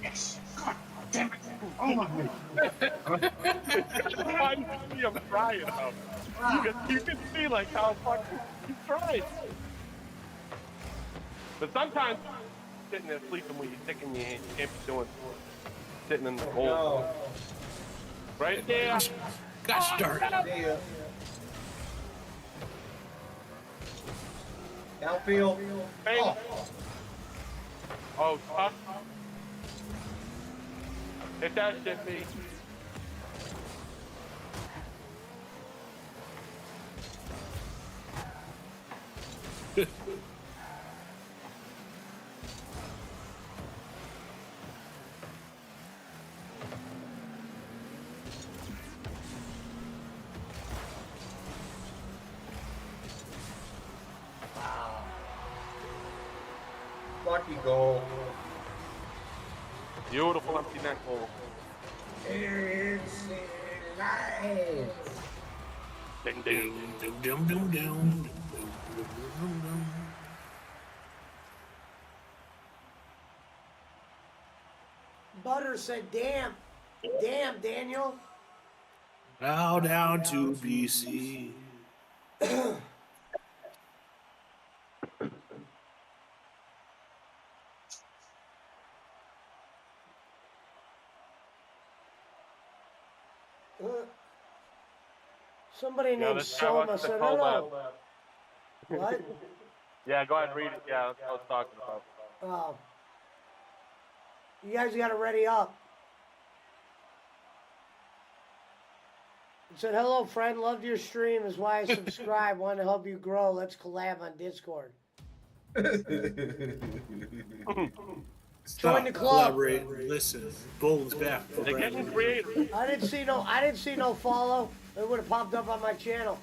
Yes. God damn it. Oh, my God. Why do you see him trying though? You can see like how fucking he's trying. But sometimes sitting there sleeping when you're sticking your hand, you can't be doing sitting in the hole. No. Right there. Gosh darn it. See ya. Downfield. Hey. Oh. Oh, tough. Hit that shit, B. Lucky goal. Beautiful empty net goal. It's life. Ding ding. Dum, dum, dum, dum. Butter said, damn, Daniel. Bow down to BC. Somebody Yeah, named this guy Selma wants to said, call hello. that. What? Yeah, go ahead and read it. Yeah, that's what I was talking about. Oh. You guys got to ready up. It said, hello, friend. Loved your stream. Is why I subscribe. Want to help you grow. Let's collab on Discord. Join the club. Collaborate. Listen. Bold's back. They're getting creative. I didn't see no follow. It would have popped up on my channel.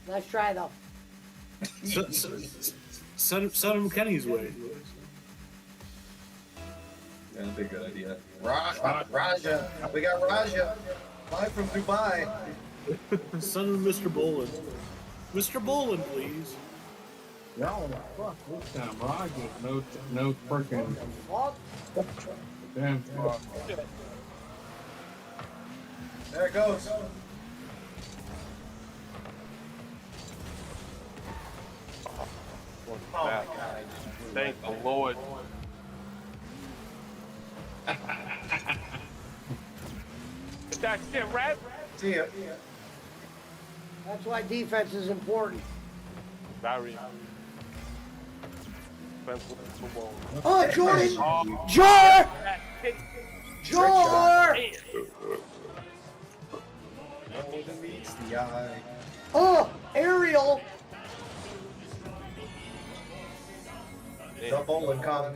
Nice try, though. Send him Kenny's way. Yeah, that'd be a good idea. Raja. We got Raja. Live from Dubai. Send him Mr. Bolin. Mr. Bolin, please. No, fuck this time, bro. I get no freaking Fuck. damn fuck. There it goes. What's Oh my that? god, I just blew Thank right the Lord. Is that shit red? See ya. That's why defense is important. Very. Defensive football. Oh, Jordan! Oh, Jor! that hit. Jor! Oh, that meets the eye. Oh, Ariel! Double and come.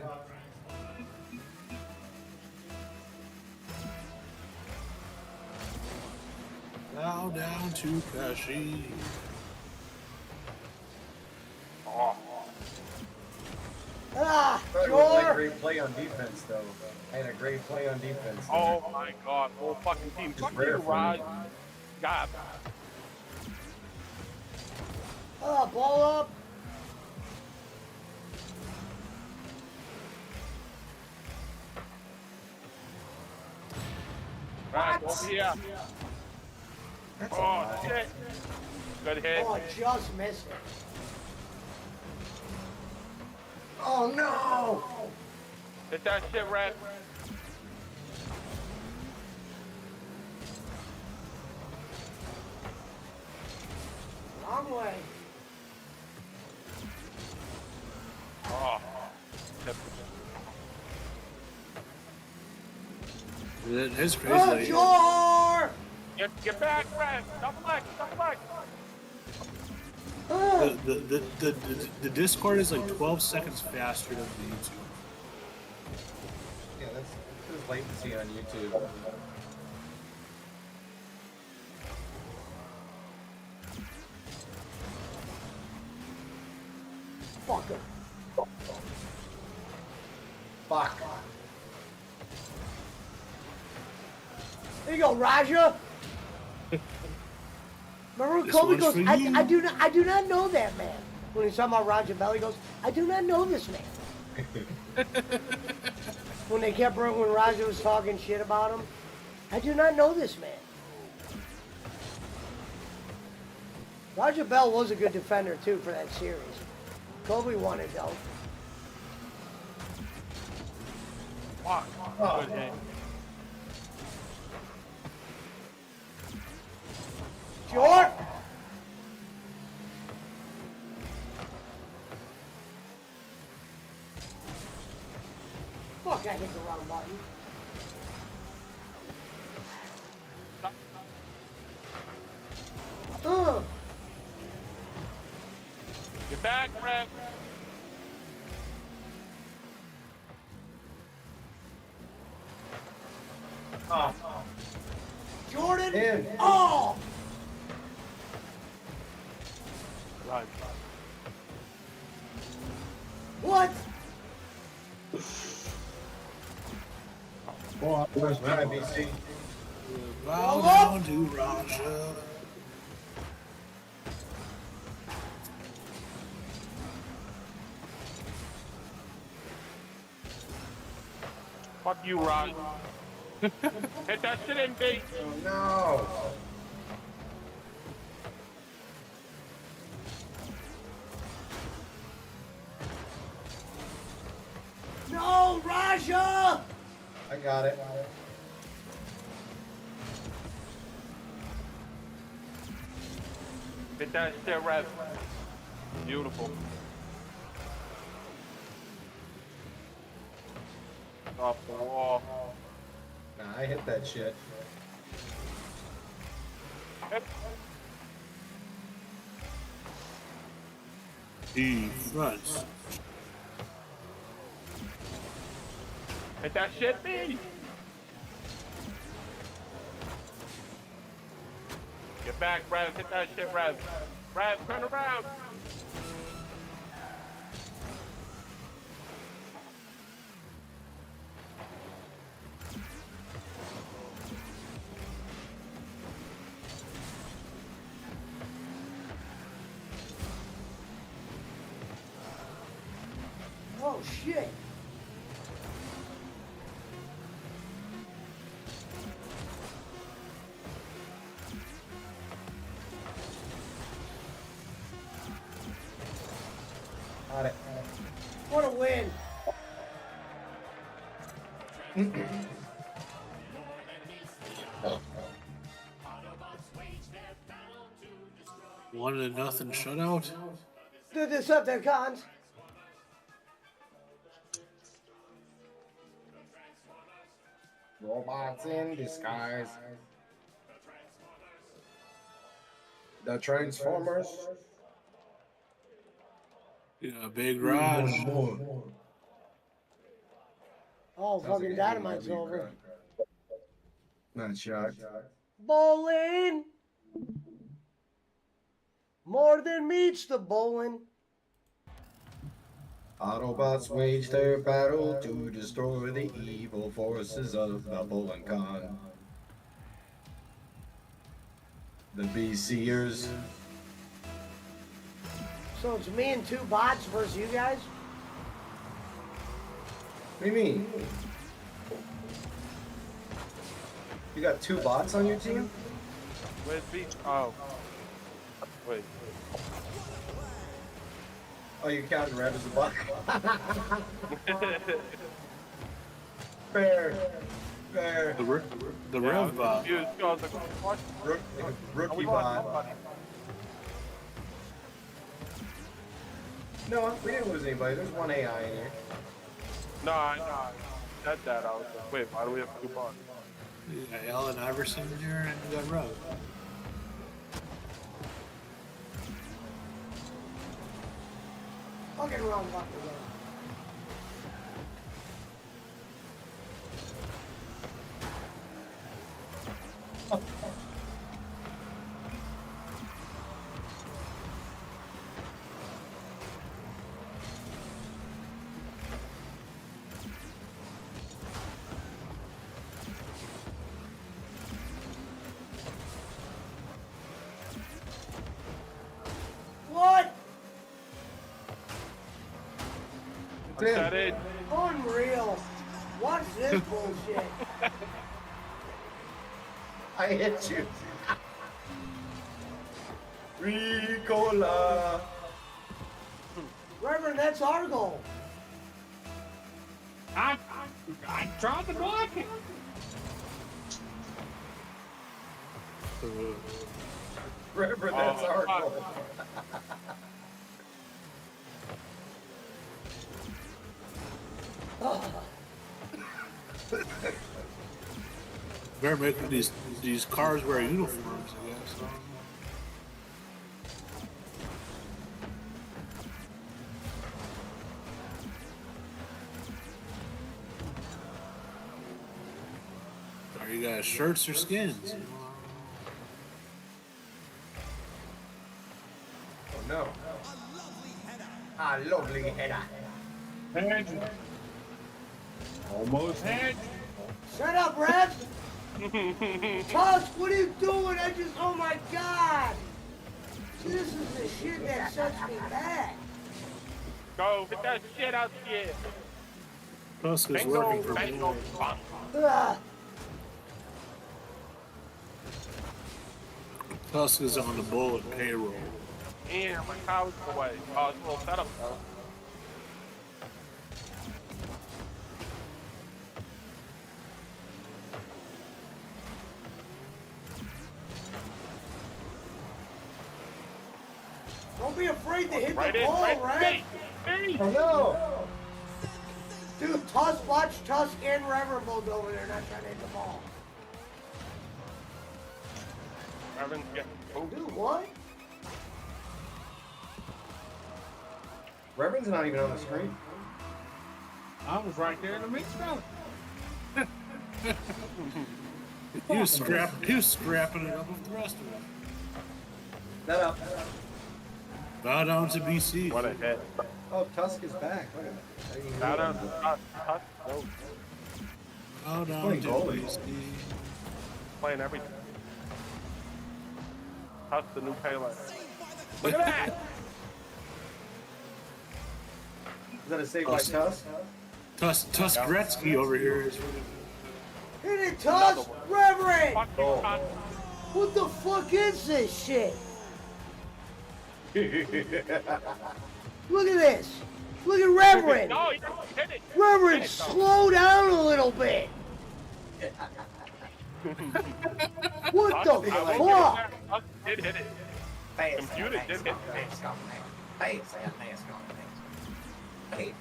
Bow down to Kashi. Oh, Ah, It was a Jor! great play on defense, though. And a great play on defense. oh my God. Whole fucking team. Just Fuck you, rare for Rod. me. God. Oh, ball up! Right, over here. That's a Oh, lie. shit. Good hit. Oh, just missed it. Oh no! Hit that shit, Red. Wrong way. Oh. It's crazy. Oh, that he- Jor! Get back, Red. Double leg, double leg. Oh, the Discord is like 12 seconds faster than the YouTube. Yeah, there's latency on YouTube. fucker. Fuck. There you go, Raja. Remember when This Kobe one's goes, for you. I do not know that man. When he's talking about Raja Bell, he goes, I do not know this man. When Raja was talking shit about him, I do not know this man. Raja Bell was a good defender too for that series. Kobe won it though. Fuck. Oh. Good hit. Short. Fuck, I hit the wrong button. Ugh. Get back, Red. Oh. Jordan. In. Oh. Right. What? Where's my IBC? Bow down to Raja. Fuck you, Rod. Hit that shit in, B. Oh no! No, Raja. I got it. Hit that shit, Red. Beautiful. Off the wall. Nah, I hit that shit. Hit. Defense. Hit that shit, B. Get back, Red. Hit that shit, Red. Red, turn around. Oh shit. What a win. One to nothing shutout. Do this up there, Cons. Robots in disguise. The Transformers. Yeah, Big Raj. Oh, fucking Dynamite's over. Not shocked. Bowling. More than meets the bowling. Autobots wage their battle to destroy the evil forces of the Bowling Con. The BCers. So it's me and two bots versus you guys? What do you mean? You got 2 bots on your team? Where's Beach? Oh. Wait. Oh, you counted Rev as a bot? Fair. Fair. The Rev bot. You was like, what? Rookie We bot. lost somebody. No, we didn't lose anybody. There's one AI in here. No, I said that. I was like, wait, why do we have 2 bots? You got Allen Iverson in here and you got Rev. Fucking wrong bot again. What? Is that it? Unreal. What's this bullshit? I hit you. Ricola. Reverend, that's our goal. I tried to block it. Reverend, that's our goal. Better make these cars wear uniforms, I guess. Are you guys shirts or skins? Oh no. A lovely header. Head. Almost head. Shut up, Rev. Tusk, what are you doing? Oh my God. See, this is the shit that sets me back. Go, get that shit out here. Tusk is Bingo, working for bingo, me. bang. Ugh. Tusk is on the bullet payroll. Damn, my cow's away. Oh, it's a little setup though. Don't be afraid to hit Right the in, ball, right Rev. in. Oh no. Dude, watch Tusk and Reverend both over there not trying to hit the ball. Reverend's getting moved. Dude, what? Reverend's not even on the screen. I was right there in the mix of it. He was scrapping it up with the rest of them. That up. Bow down to BC. What a hit. Oh, Tusk is back. Look at that. Now down to touch. No, Bow down Playing to goalie. BC. playing everything. Touch the new Pele. Look at that! Is that a save by Tusk? Tusk Gretzky over here is Hit it, Tusk! Reverend! Fuck you, Oh. Tusk. What the fuck is this shit? Look at this. Look at Reverend. No, you hit it. Reverend, Hit it, slow down a little bit. What the fuck? Did hit it. Computer did hit it.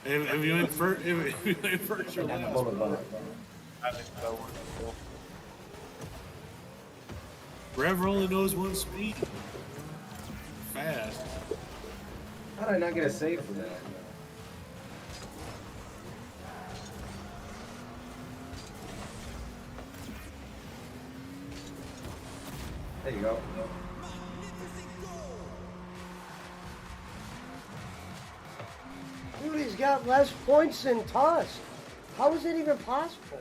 If you went first, if you went first or last. I think so. Rev only knows one speed. Fast. How did I not get a save for that? There you go. Dude, he's got less points than Tusk. How is it even possible?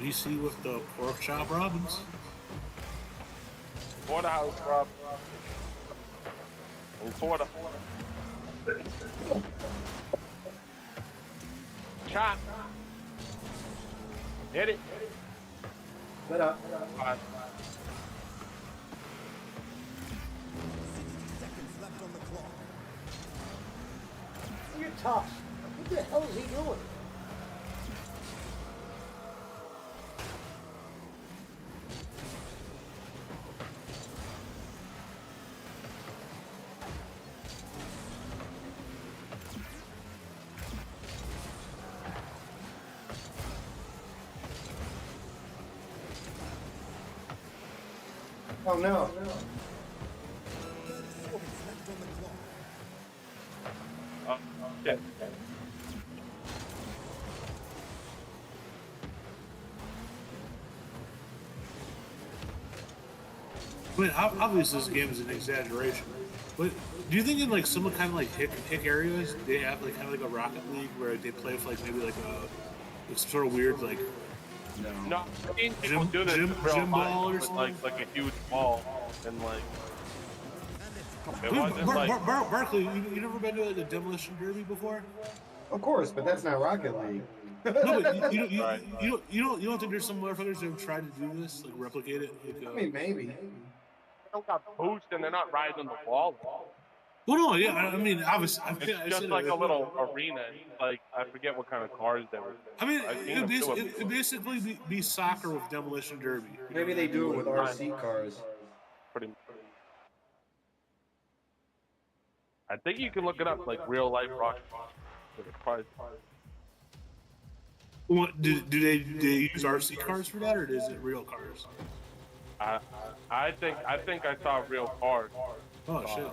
DC with the pork chop Robbins. Porterhouse, Rob. And Porter. Chop. Hit it. Let up. Five. Look at Tusk. What the hell is he doing? Oh no. Shit. I mean, obviously this game is an exaggeration, but do you think in like some kind of like hick areas they have like kind of like a Rocket League where they play with like maybe like a sort of weird like No, I mean, people do this in real gym ball or life with something? like a huge ball and like. It wasn't like. Barkley, you never been to like a demolition derby before? Of course, but that's not Rocket League. No, but you Right. don't think there's some motherfuckers that have tried to do this, like replicate it? Like, I mean, maybe. They don't got boost and they're not riding the wall. well, no, yeah, I mean, obviously, It's just like a little arena. Like I forget what kind of cars they were. I mean, I've seen them do it it basically be soccer with demolition derby. Maybe they do it with RC cars. Pretty. I think you can look it up, like real life rock. What do they use RC cars for that, or is it real cars? I think I saw real cars, Oh shit!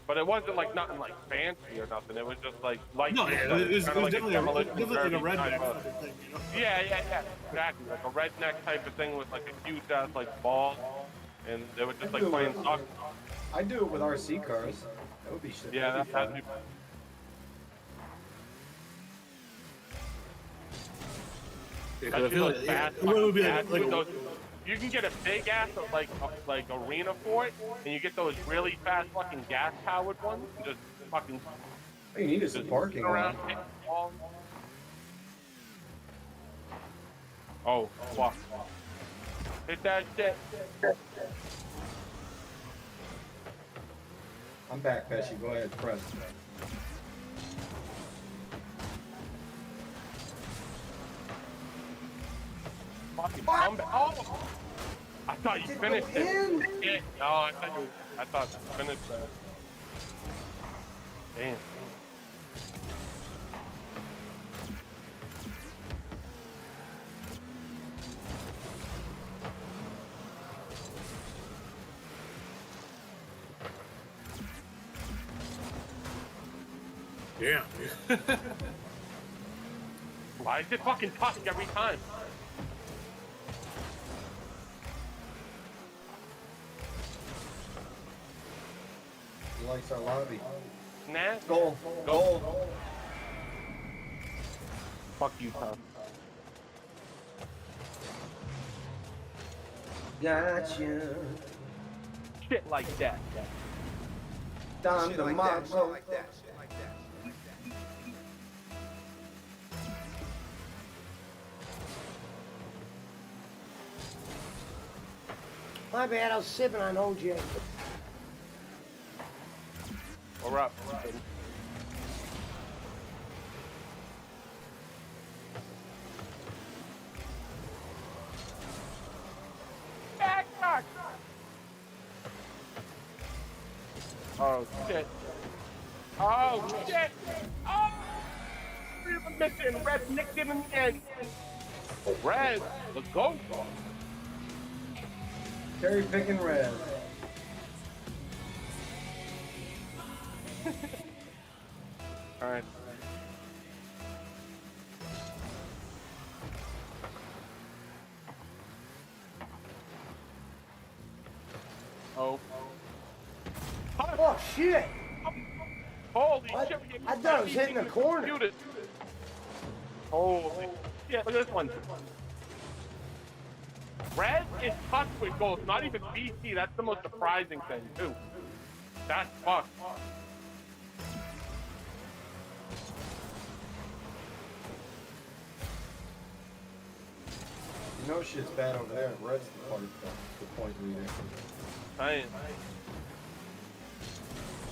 but it wasn't like nothing like fancy or nothing. It was just like No, yeah, it was kinda definitely like a derby redneck type of- thing, you know? Yeah, exactly. Like a redneck type of thing with like a huge ass like ball, and they were just like playing soccer. I do it with RC cars. That would be shit. Yeah, that'd be. Yeah, 'cause That'd I be feel like like, fast it would be fucking like, gas with those. You can get a big ass like arena for it, and you get those really fast fucking gas powered ones. Just fucking All you need is some parking around. lot. Hit the wall. Oh fuck! Hit that shit. I'm back, Pesci. Go ahead, press. Fucking comeback. Oh! I thought you finished it. Yeah, no, I thought you finished that. Damn. damn. Why is it fucking Tusk every time? He likes our lobby. Nah. Goal. Goal. Fuck you, Tusk. Gotcha. Shit like that. Don DeMarco. My bad, I was sipping on OJ. We're up. Back. Oh shit. Oh shit. Oh, we were missing. Red nicked him in the end. Red, let's go. Cherry picking red. All right. Oh. Oh shit! Holy What? shit. I thought it was hitting the corner. Holy shit, look at this one. Red is fucked with goals, not even BC. That's the most surprising thing, too. That's fucked. You know shit's bad over there. Red's the point leader. Right.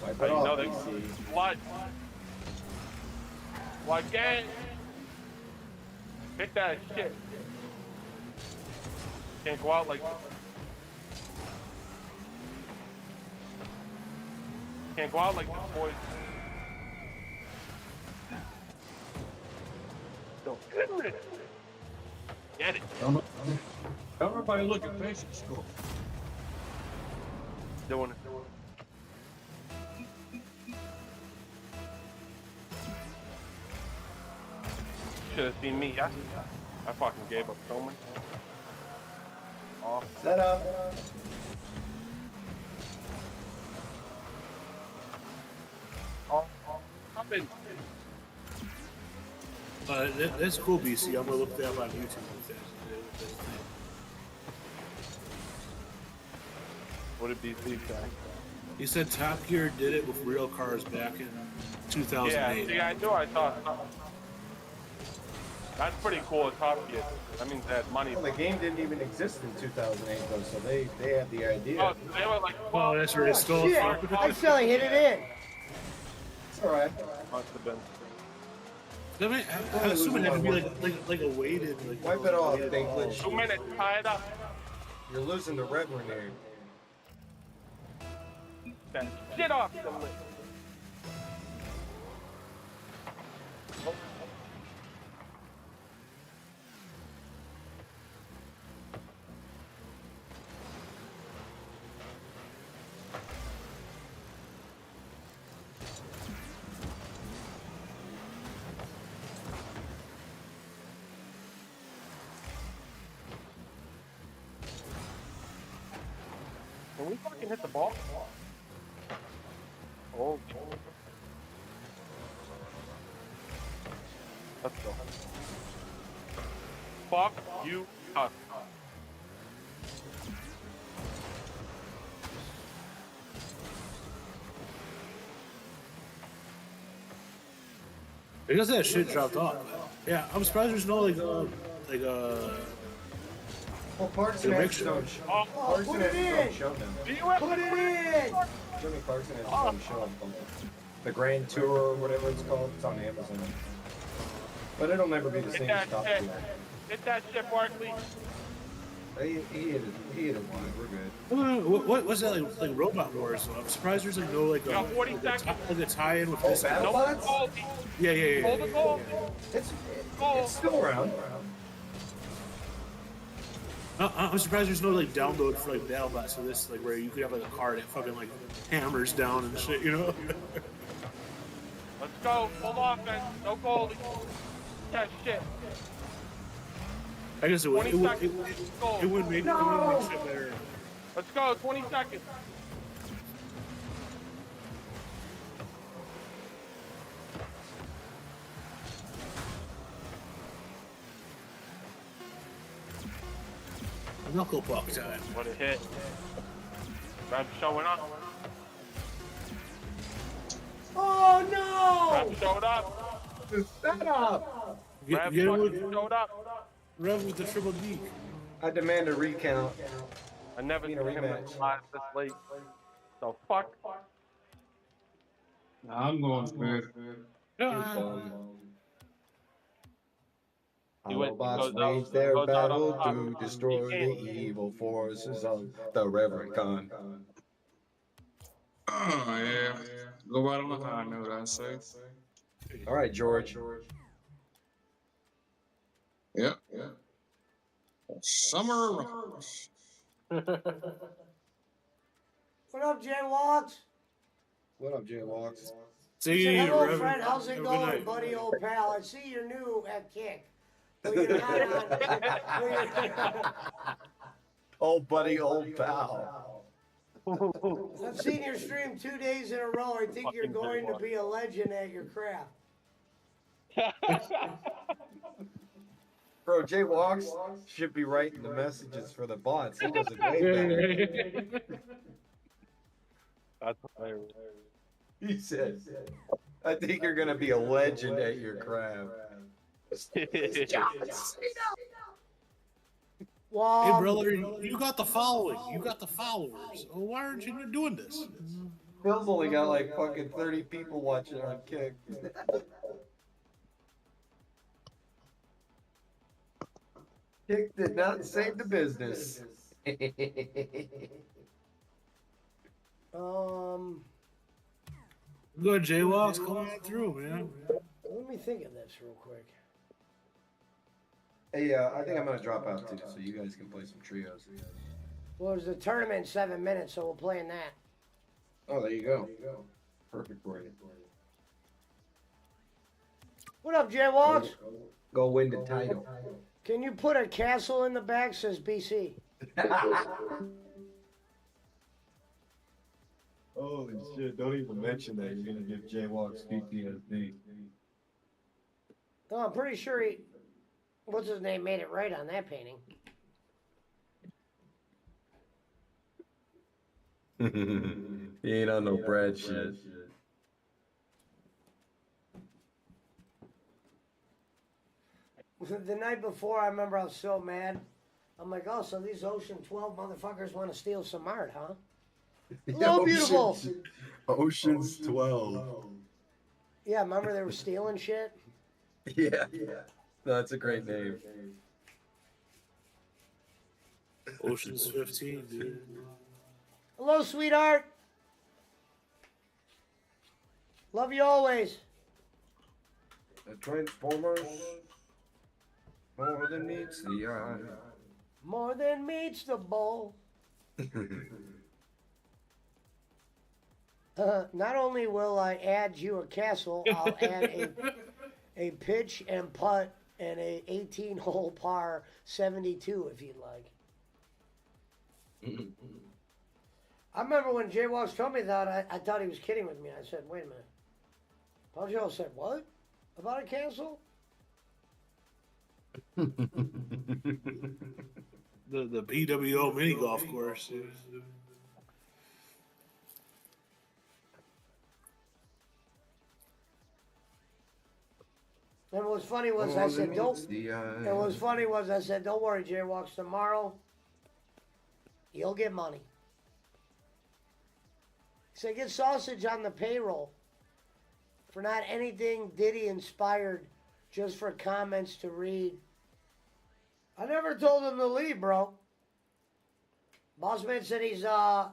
Wipe But it you off, know they BC. what? What gang? Pick that shit. Can't go out like this. Can't go out like this, boys. Don't get it. Get it. Everybody look at patient score. Doing it. Should have seen me. I fucking gave up so much. Off. Set up. Off. Up in. That's cool, BC. I'm gonna look that up on YouTube. What did BC say? He said Top Gear did it with real cars back in 2008. Yeah, see, I knew I thought. That's pretty cool at Top Gear. That means they had money. Well, the game didn't even exist in 2008 though, so they had the idea. Oh, so they were like, Oh, that's where they stole Shit! it from. I accidentally hit it in. It's alright. must have been. I mean, I assume it had to be like a weighted. Like, Wipe it off, weighted Dinklage. 2 minutes, tie it up. You're losing the red one there. That shit off the list. Can we fucking hit the ball? Oh. Let's go. Fuck you up. Because that shit dropped off. Yeah, I'm surprised there's no Well, Clarkson The has mixture. his own show. Oh, Clarkson put has it his in. own show now. do you have Put it in. Jimmy Clarkson has his own show. The Grand Tour or whatever it's called. It's on Amazon. But it'll never be the Hit same that as Top shit. Gear. Hit that shit, Barkley. He hit it one. We're good. what was that like Robot Wars? So I'm surprised there's like no like You got 40 like seconds. a tie-in with Oh, this. Battle No Bots? goal. Yeah. Hold the goal. It's still around. I'm surprised there's no like download for like BattleBots. So this like where you could have like a car that fucking like hammers down and shit, you know? Let's go. Full offense. No goalie. That shit. I guess it would 20 seconds. Goal. it would make shit better. Let's go. 20 seconds. Knuckle puck time. What a hit. Rap showing up. Oh no! Rap showed up. The setup! Rap Get him fucking with, showed up. Rev with the triple D. I demand a recount. I never Need seen a him rematch. live this late. So fuck. Nah, I'm going Smith. He went- Autobots goes out- wage their goes out battle on top. to destroy He the can't- evil forces of the Reverend Khan. Oh, yeah. Go out on a high note, I say. All right, George. Yep. Summer Rush. What up, Jay Watts? What up, Jay Walks? See Say, you, hello, Reverend. friend. How's it Have a good going, night. buddy, old pal? I see you're new at Kick. But you're not on. Old buddy, old pal. I've seen your stream 2 days in a row. I think you're Fucking going to Jay be a legend at your craft. Bro, Jay Walks should be writing the messages for the bots. He does it way better. That's hilarious. He said, I think you're going to be a legend at your craft. Well, Hey, brother, you got the following. You got the followers. Well, why aren't you doing this? Phil's only got like fucking 30 people watching on Kick. Kick did not save the business. Good, J-Walks, come on through, man. let me think of this real quick. Hey, I think I'm gonna drop out too, so you guys can play some trios. Well, there's a tournament in 7 minutes, so we'll play in that. Oh, there you go. Perfect for you. What up, Jay Walks? Go win the title. Can you put a castle in the back? Says BC. Holy shit, don't even mention that. You're gonna give Jaywalks PTSD. Oh, I'm pretty sure what's his name, made it right on that painting. He ain't on no Brad shit. The night before, I remember I was so mad. I'm like, oh, so these Ocean 12 motherfuckers want to steal some art, huh? Hello, beautiful. Ocean's 12. Yeah, remember they were stealing shit? Yeah. No, that's a great name. Ocean's 15, dude. Hello, sweetheart. Love you always. The Transformers. More than meets the eye. More than meets the bowl. Not only will I add you a castle, I'll add a pitch and putt and a 18-hole par 72 if you'd like. I remember when Jay Walks told me that, I thought he was kidding with me. I said, wait a minute. Paul Joe said, what? About a castle? The BWO mini golf course, dude. And what was funny was I said, don't. And what was funny was I said, don't worry, Jay Walks, tomorrow you'll get money. He said, get sausage on the payroll for not anything Diddy inspired, just for comments to read. I never told him to leave, bro. Bossman said he's on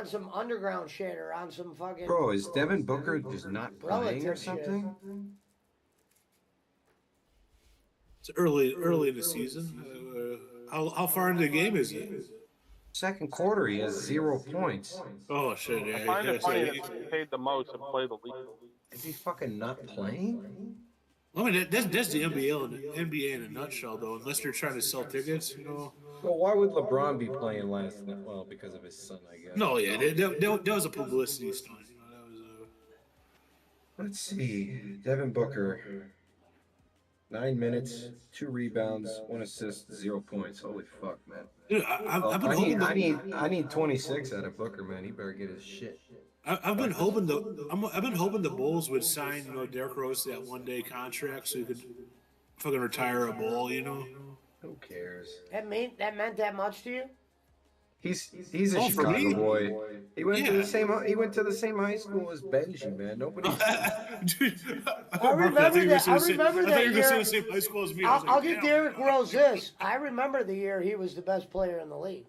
some underground shit or on some fucking. Bro, is Devin Booker just not playing or Relative shit. something? It's early in the season. How far into the game is he? Second quarter, he has 0 points. Oh shit! Yeah, I find it funny that yeah. he paid the most to play the league. Is he fucking not playing? I mean, that's the NBA in a nutshell, though. Unless they're trying to sell tickets, you know. Well, why would LeBron be playing last night? Well, because of his son, I guess. No, yeah, that was a publicity stunt. You know, that was Let's see. Devin Booker. 9 minutes, 2 rebounds, 1 assist, 0 points. Holy fuck, man. Dude, I've been hoping. I need 26 out of Booker, man. He better get his shit. I've been hoping the Bulls would sign, Derrick Rose to that 1-day contract so he could fucking retire a Bull, you know. Who cares? That meant that much to you? He's a Oh, for Chicago me? boy. He went to Yeah. the same high school as Benji, man. Nobody. Dude, I remember that. I remember I thought you that were gonna say year. the same high school as me. I was I'll like, give damn. Derrick Rose this. I remember the year he was the best player in the league.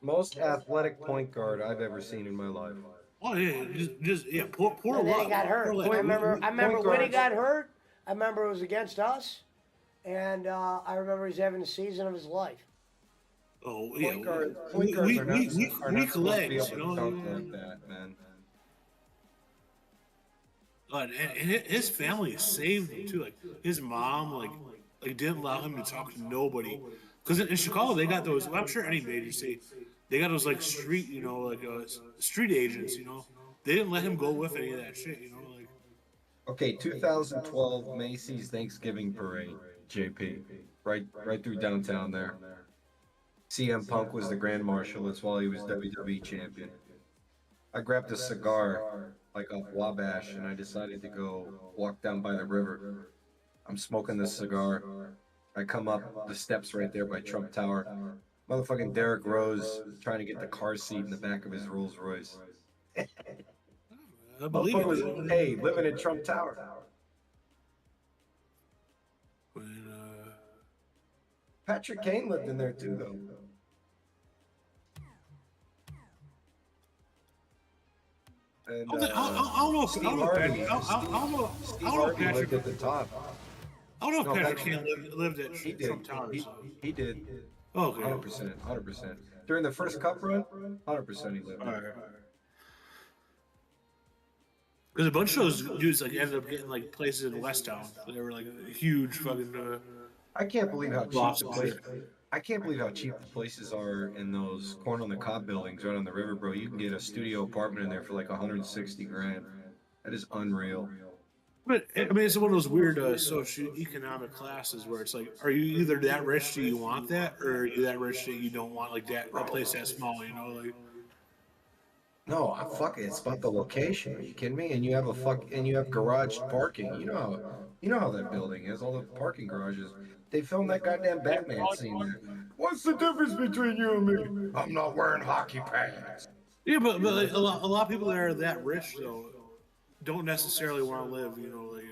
Most athletic point guard I've ever seen in my life. Oh yeah, just yeah. Poor And then he Rob. got hurt. Poor I lad. remember point when he guards. got hurt. I remember it was against us, and I remember he's having the season of his life. Oh yeah. Point guards are not, Weak are not weak supposed to be legs, able you to know. dunk like that, man. And his family saved him too. Like his mom, like didn't allow him to talk to nobody. Because in Chicago, they got those. Well, I'm sure any major city, they got those like street, you know, like street agents. You know, they didn't let him go with any of that shit. You know, like. Okay, 2012 Macy's Thanksgiving Parade, JP, right through downtown there. CM Punk was the Grand Marshal. That's while he was WWE champion. I grabbed a cigar like off Wabash, and I decided to go walk down by the river. I'm smoking this cigar. I come up the steps right there by Trump Tower. Motherfucking Derrick Rose trying to get the car seat in the back of his Rolls Royce. I believe Motherfucker was, it. hey, living in Trump Tower. When, Patrick Kane lived in there too, though. And, I don't know. Steve I don't know. Harvey. I don't know. Steve I don't know. Harvey Patrick. lived at the top. I don't know No, if Patrick Patrick- Kane lived at He did. Trump Towers. He did. Oh, okay. 100%. During the first cup run, 100% he lived there. Because a bunch of those dudes like ended up getting like places in West Town. They were like huge fucking. I can't believe how cheap Lots the of place. I can't believe how cheap the places are in those corn on the cob buildings right on the river, bro. You can get a studio apartment in there for like 160 grand. That is unreal. But I mean, it's one of those weird socioeconomic classes where it's like, are you either that rich that you want that, or are you that rich that you don't want like that a place that small? You know, like. No, I fuck it. It's about the location. Are you kidding me? And you have garage parking. You know how that building is. All the parking garages. They filmed that goddamn Batman scene there. What's the difference between you and me? I'm not wearing hockey pads. Yeah, but like, a lot of people that are that rich though don't necessarily want to live. You know, like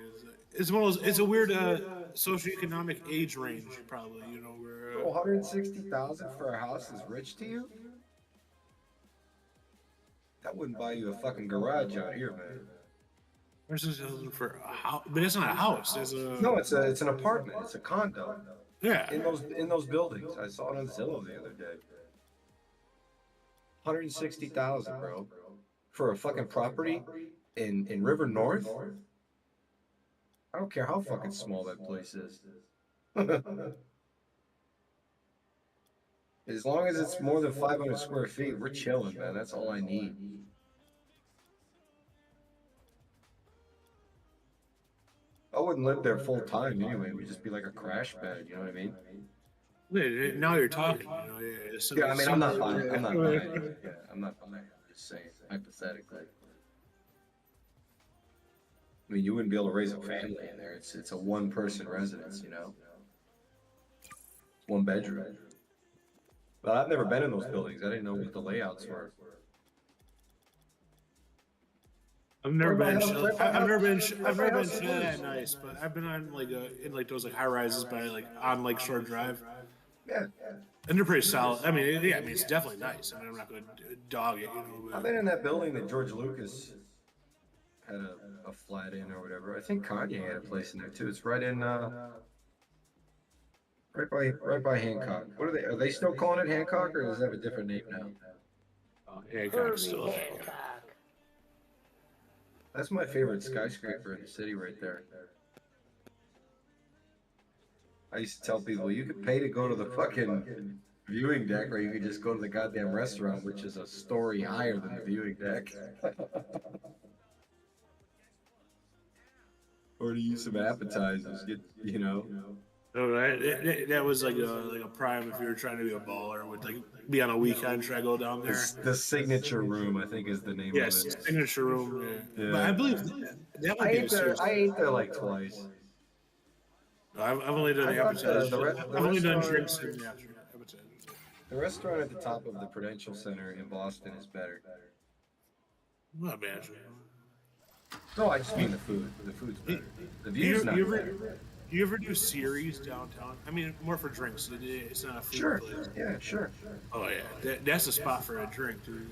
it's one of those. It's a weird socioeconomic age range, probably. You know, where 160,000 for a house is rich to you? That wouldn't buy you a fucking garage out here, man. versus for a house, but it's not a house. It's a No, it's an apartment. It's a condo. yeah. In those buildings. I saw it on Zillow the other day. 160,000, bro, for a fucking property in River North. I don't care how fucking small that place is. As long as it's more than 500 square feet, we're chilling, man. That's all I need. I wouldn't live there full time anyway. It would just be like a crash pad. You know what I mean? Now you're talking. You know, Yeah, I mean, I'm not buying. I'm not buying. Yeah, I'm not buying. I'm just saying, hypothetically. I mean, you wouldn't be able to raise a family in there. It's a one-person residence, you know. One bedroom. But I've never been in those buildings. I didn't know what the layouts were. I've never been. Right by I've never been. house- I've never been house to it that is. nice, but I've been on like in like those like high rises by like on Lakeshore Drive, Yeah. and they're pretty solid. I mean, yeah, I mean it's definitely nice. I mean, I'm not going to dog it, you know. I've But, been in that building that George Lucas had a flat in or whatever. I think Kanye had a place in there too. It's right in right by Hancock. What are they? Are they still calling it Hancock, or does it have a different name now? yeah, Herbie still. Hancock. That's my favorite skyscraper in the city right there. I used to tell people you could pay to go to the fucking viewing deck, or you could just go to the goddamn restaurant, which is a story higher than the viewing deck. Or to use some appetizers, you know. No, that was like a prime if you were trying to be a baller, would like be on a weekend, try to go down there. The signature room, I think, is the name Yes, of it. signature room. Yeah. Yeah. But I believe that I would be ate there. I ate there like twice. I've only done I the thought appetizers. the I've only done restaurant- drinks and the appetizers. The restaurant at the top of the Prudential Center in Boston is better. Not bad. No, I just mean the food. The food's better. The Do you, view's not you ever, better. do you ever do series downtown? I mean, more for drinks. It's not a food Sure. place. Yeah, sure. Oh yeah, that's the spot for a drink, dude.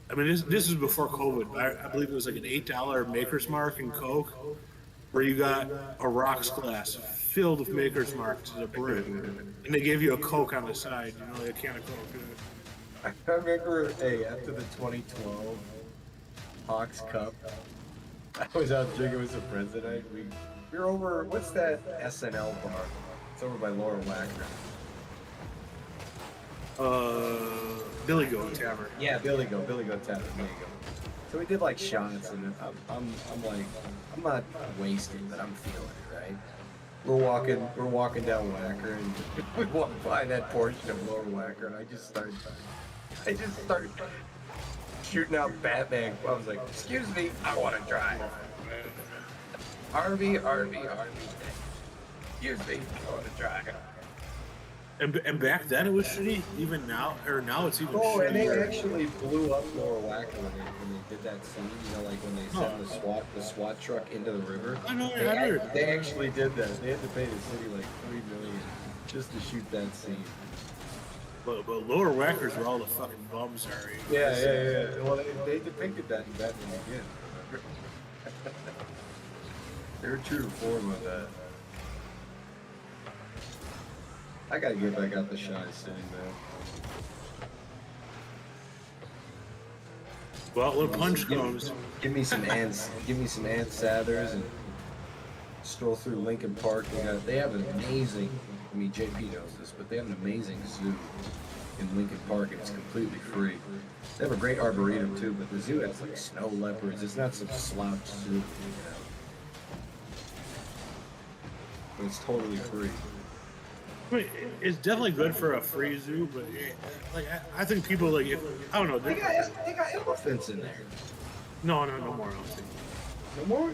I mean, this is before COVID. I believe it was like an $8 Maker's Mark and Coke, where you got a rocks glass filled with Maker's Mark to the brim, and they gave you a Coke on the side. You know, like a can of Coke. I remember, hey, after the 2012 Hawks Cup, I was out drinking with some friends tonight. We were over, what's that SNL bar? It's over by Laura Wacker. Billy Goat Tavern. Yeah, Billy Go Tavern, there you go. So we did like shots, and I'm like, I'm not wasted, but I'm feeling it, right? We're walking down Wacker, and we walk by that portion of Lower Wacker, and I just start shooting out Batman. I was like, excuse me, I want to drive. Harvey. Excuse me, I want to drive. And back then it was shitty. Even now, or now it's even Oh, and they shittier. actually blew up Lower Wacker when they did that scene. You know, like when they sent the SWAT truck into the river. I know, I heard. They actually did that. They had to pay the city like $3 million just to shoot that scene. But Lower Wackers where all the fucking bums are. Yeah. Well, they depicted that in Batman again. They were true to form of that. I gotta get back out the Shy City, man. Well, when punch comes, Give me some Ann Sathers and stroll through Lincoln Park. They have an amazing. I mean, JP knows this, but they have an amazing zoo in Lincoln Park, and it's completely free. They have a great arboretum too, but the zoo has like snow leopards. It's not some slouch zoo, you know. But it's totally free. I mean, it's definitely good for a free zoo, but I think people like I don't know. They got elephants in there. No more. I don't think. No more?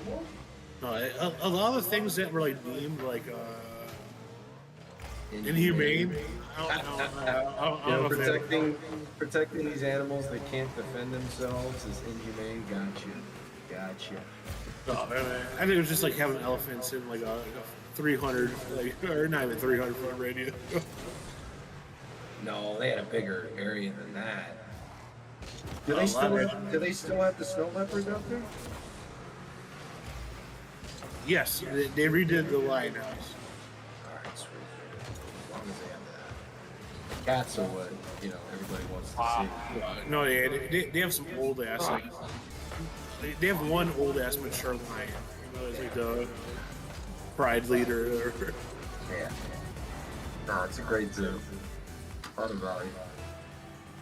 No, a lot of things that were like deemed like inhumane. I don't know if they- protecting these animals that can't defend themselves is inhumane. Gotcha. No, I think it was just like having elephants in like a 300, or not even 300-foot radius. No, they had a bigger area than that. Do Oh, they still wow. have the snow leopards out there? Yes, they redid the lionhouse. Alright, sweet. As long as they have that. Cats are what, everybody wants to see. No, they have some old ass like they have one old ass mature lion. It's like the pride leader. Yeah. No, it's a great zoo. A lot of value.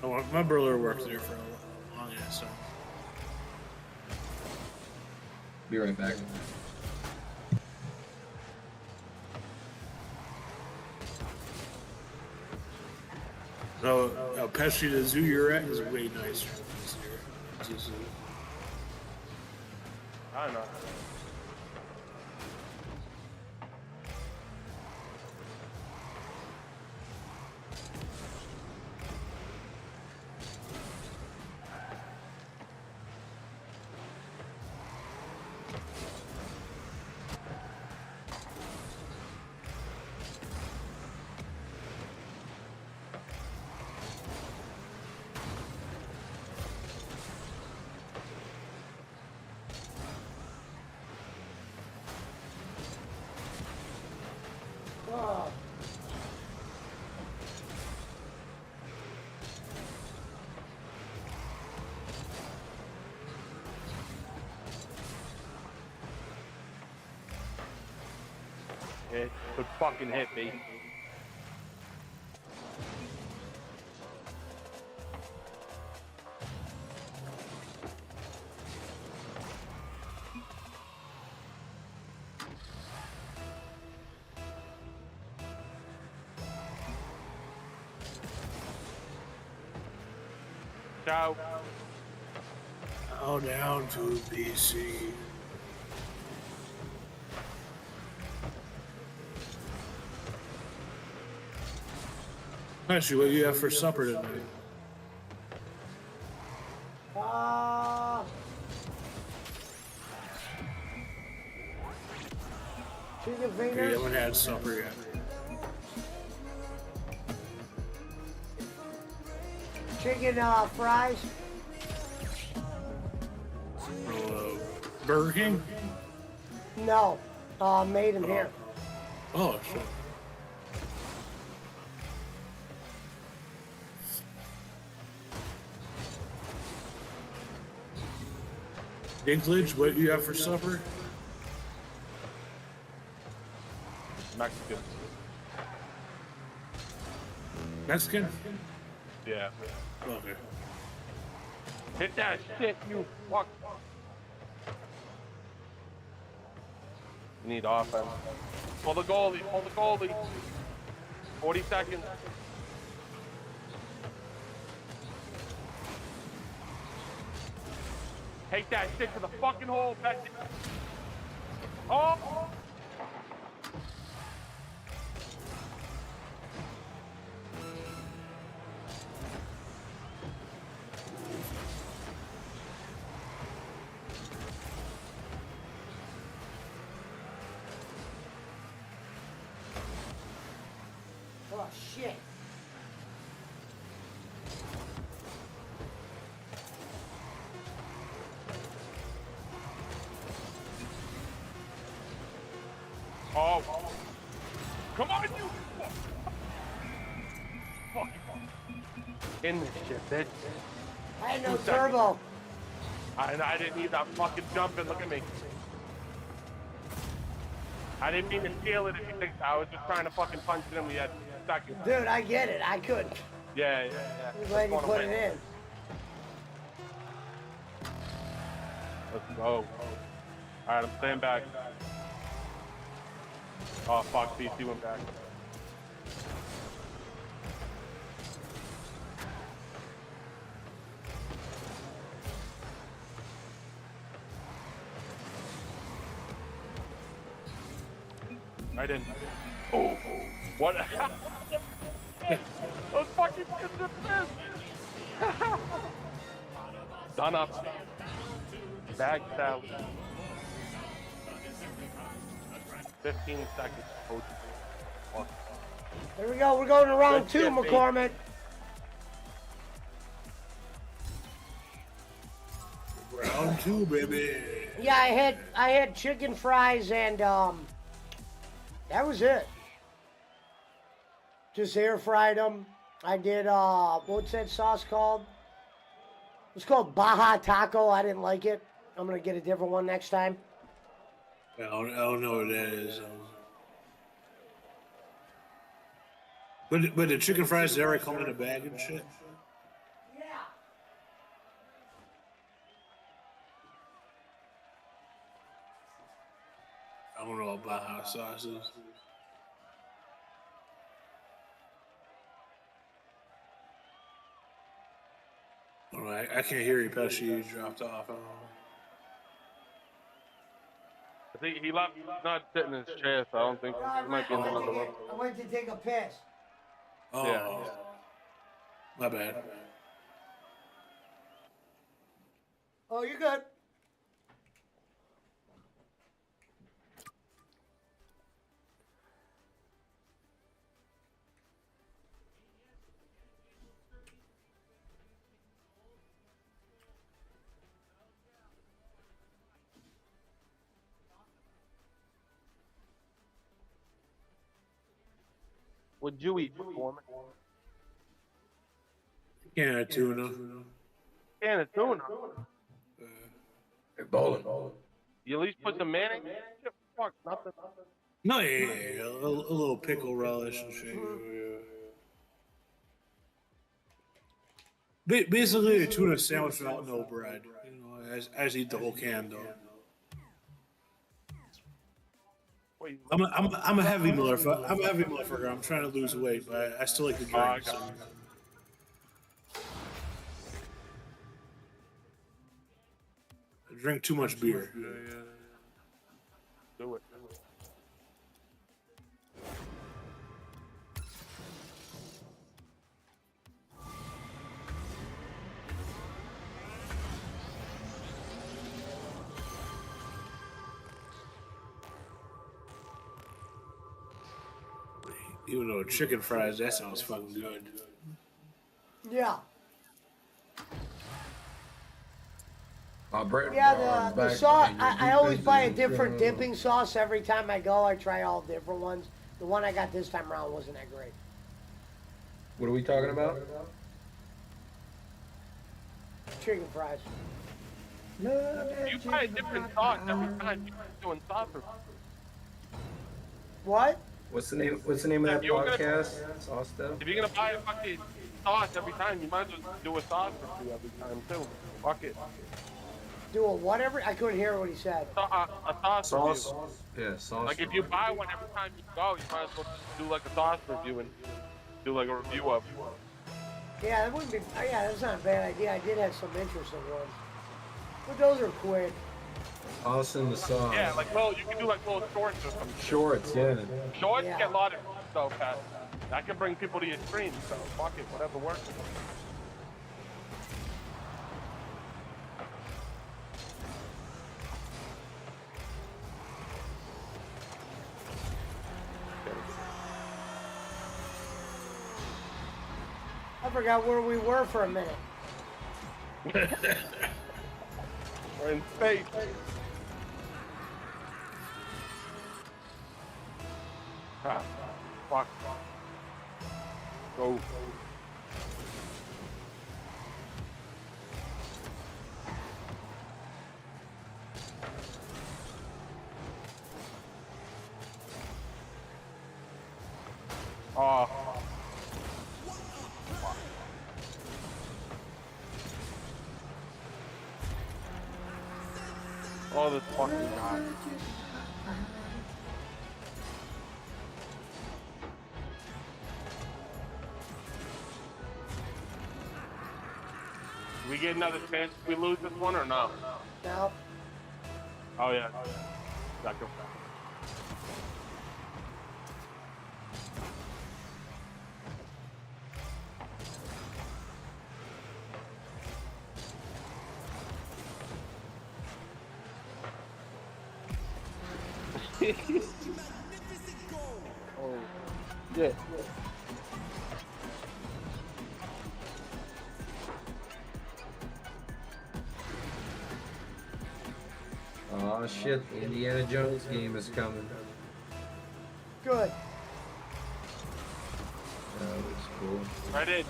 Oh, my brother worked there for a long ass time. Be right back. No, Pesci, the zoo you're at is way nicer than this here. It's a zoo. I know. Oh, It could fucking hit me. Ciao. Now down to BC. Actually, what do you have for supper tonight? Chicken You fingers. haven't had supper yet. Chicken fries. Burger King? No, made them here. Oh, shit. Dinklage, what do you have for supper? Mexican. Mexican? Yeah. Okay. Hit that shit, you fuck. You need offense. Pull the goalie, pull the goalie. 40 seconds. Take that shit to the fucking hole, Becky. Oh! Oh shit. Oh. Come on, you fuck. In this shit, bitch. I had no 2 seconds. turbo. I didn't need that fucking jump in. Look at me. I didn't mean to steal it if you think I was just trying to fucking punch it in. We had seconds. Dude, I get it. I couldn't. Yeah. I'm glad you Let's put win. it in. Let's go. Alright, I'm staying back. Oh fuck, BC went back. I didn't. Oh, what? Those fucking kids are pissed. Done up. Bag salad. 15 seconds. Oh, There we go. We're going to round Good 2, shit, babe. McCormick. Round 2, baby. Yeah, I had chicken fries and that was it. Just air fried them. I did what's that sauce called? It's called Baja Taco. I didn't like it. I'm gonna get a different one next time. I don't know what that is. But the chicken fries, they already come in a bag and shit? Yeah. I don't know about hot sauces. All right, I can't hear you, Pesci. You dropped off. I don't know. I think he left. He's not sitting in his chair, so I don't think he might be in another room. I went to take a piss. Oh, Yeah. my bad. Oh, you're good. What'd you eat, Foreman? Can of tuna. Can of tuna. Hey, bowling. You at least put some mayonnaise? Fuck, nothing. No, yeah. A little pickle relish and shit. Basically, a tuna sandwich without no bread. You know, as eat the whole can though. Wait, I'm a heavy motherfucker. I'm a heavy motherfucker. I'm trying to lose weight, but I still like to I drink. got So. I drink too much beer. do it. Even though chicken fries, that sounds fucking good. Yeah. Brett Yeah, Favre the back sauce. when I your always buy a defense different is, dipping sauce every time I go. I try all different ones. The one I got this time around wasn't that great. What are we talking about? Chicken fries. You buy a different sauce every time you're doing sauce. What? What's the name? What's the name of that You're gonna- podcast? Sauce stuff. If you're gonna buy a fucking sauce every time, you might as well do a sauce or two every time too. Fuck it. Do a whatever? I couldn't hear what he said. A sauce Sauce. review. Yeah, sauce. Like if you buy one every time you go, you might as well just do like a sauce review and do like a review of. Yeah, that wouldn't be. Yeah, that's not a bad idea. I did have some interesting ones, but those are quick. Sauce in the sauce. Yeah, like well, you can do like little shorts or something. Shorts, yeah. Shorts Yeah. get a lot of so fast. That can bring people to your stream. So fuck it, whatever works. I forgot where we were for a minute. We're in space. Ah, fuck. Go. Oh. Oh, this fucking guy. Do we get another chance if we lose this one or no? Now, Oh, yeah. Second. Oh, yeah. Oh shit, the Indiana Jones game is coming. good. That looks cool. Right in.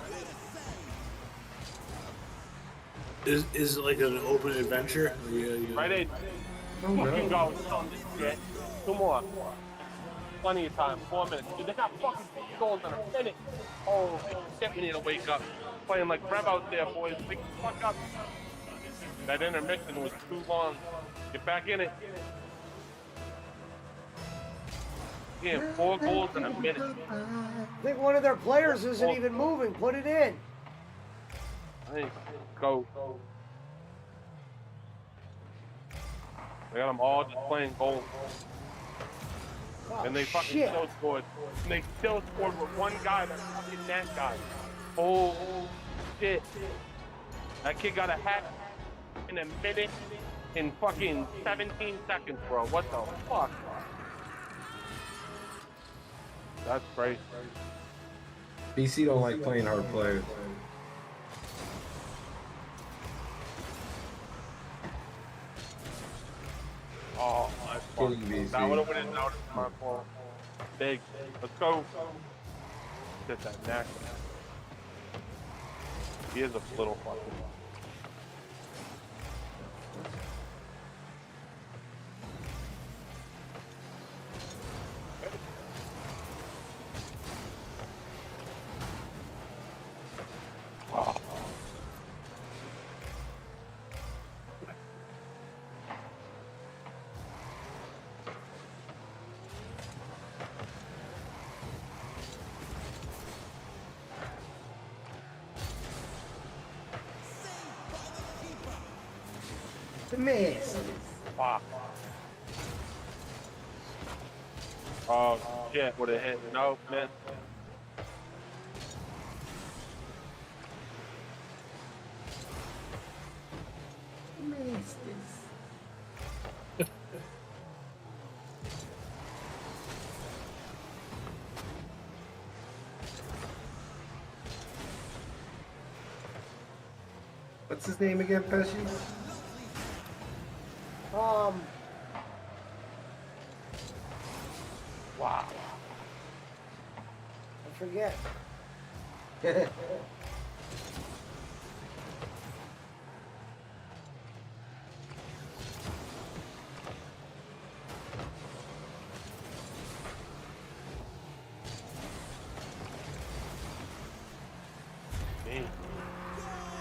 Is it like an open adventure? Right in. Oh Fucking no. go. On this shit. Two more. Plenty of time. 4 minutes. Dude, they got fucking 2 goals in a minute. Oh, shit, we need to wake up. Playing like Rev out there, boys. Wake the fuck up. That intermission was too long. Get back in it. Damn, 4 goals in a minute. I think one of their players isn't even moving. Put it in. Hey, go. They got them all just playing goals. Oh, And they fucking shit. still scored. And they still scored with one guy, that fucking that guy. Oh, shit. That kid got a hat in a minute in fucking 17 seconds, bro. What the fuck? That's crazy. BC don't like playing hard players. Oh, that's Kidding fucking. BC. That would have been out. It's my fault. Big. Let's go. Get that neck. He is a little fucking. Oh. The miss. Fuck. Oh shit, would have hit. No, missed. What's his name again, Pesci? Wow. I forget. Man.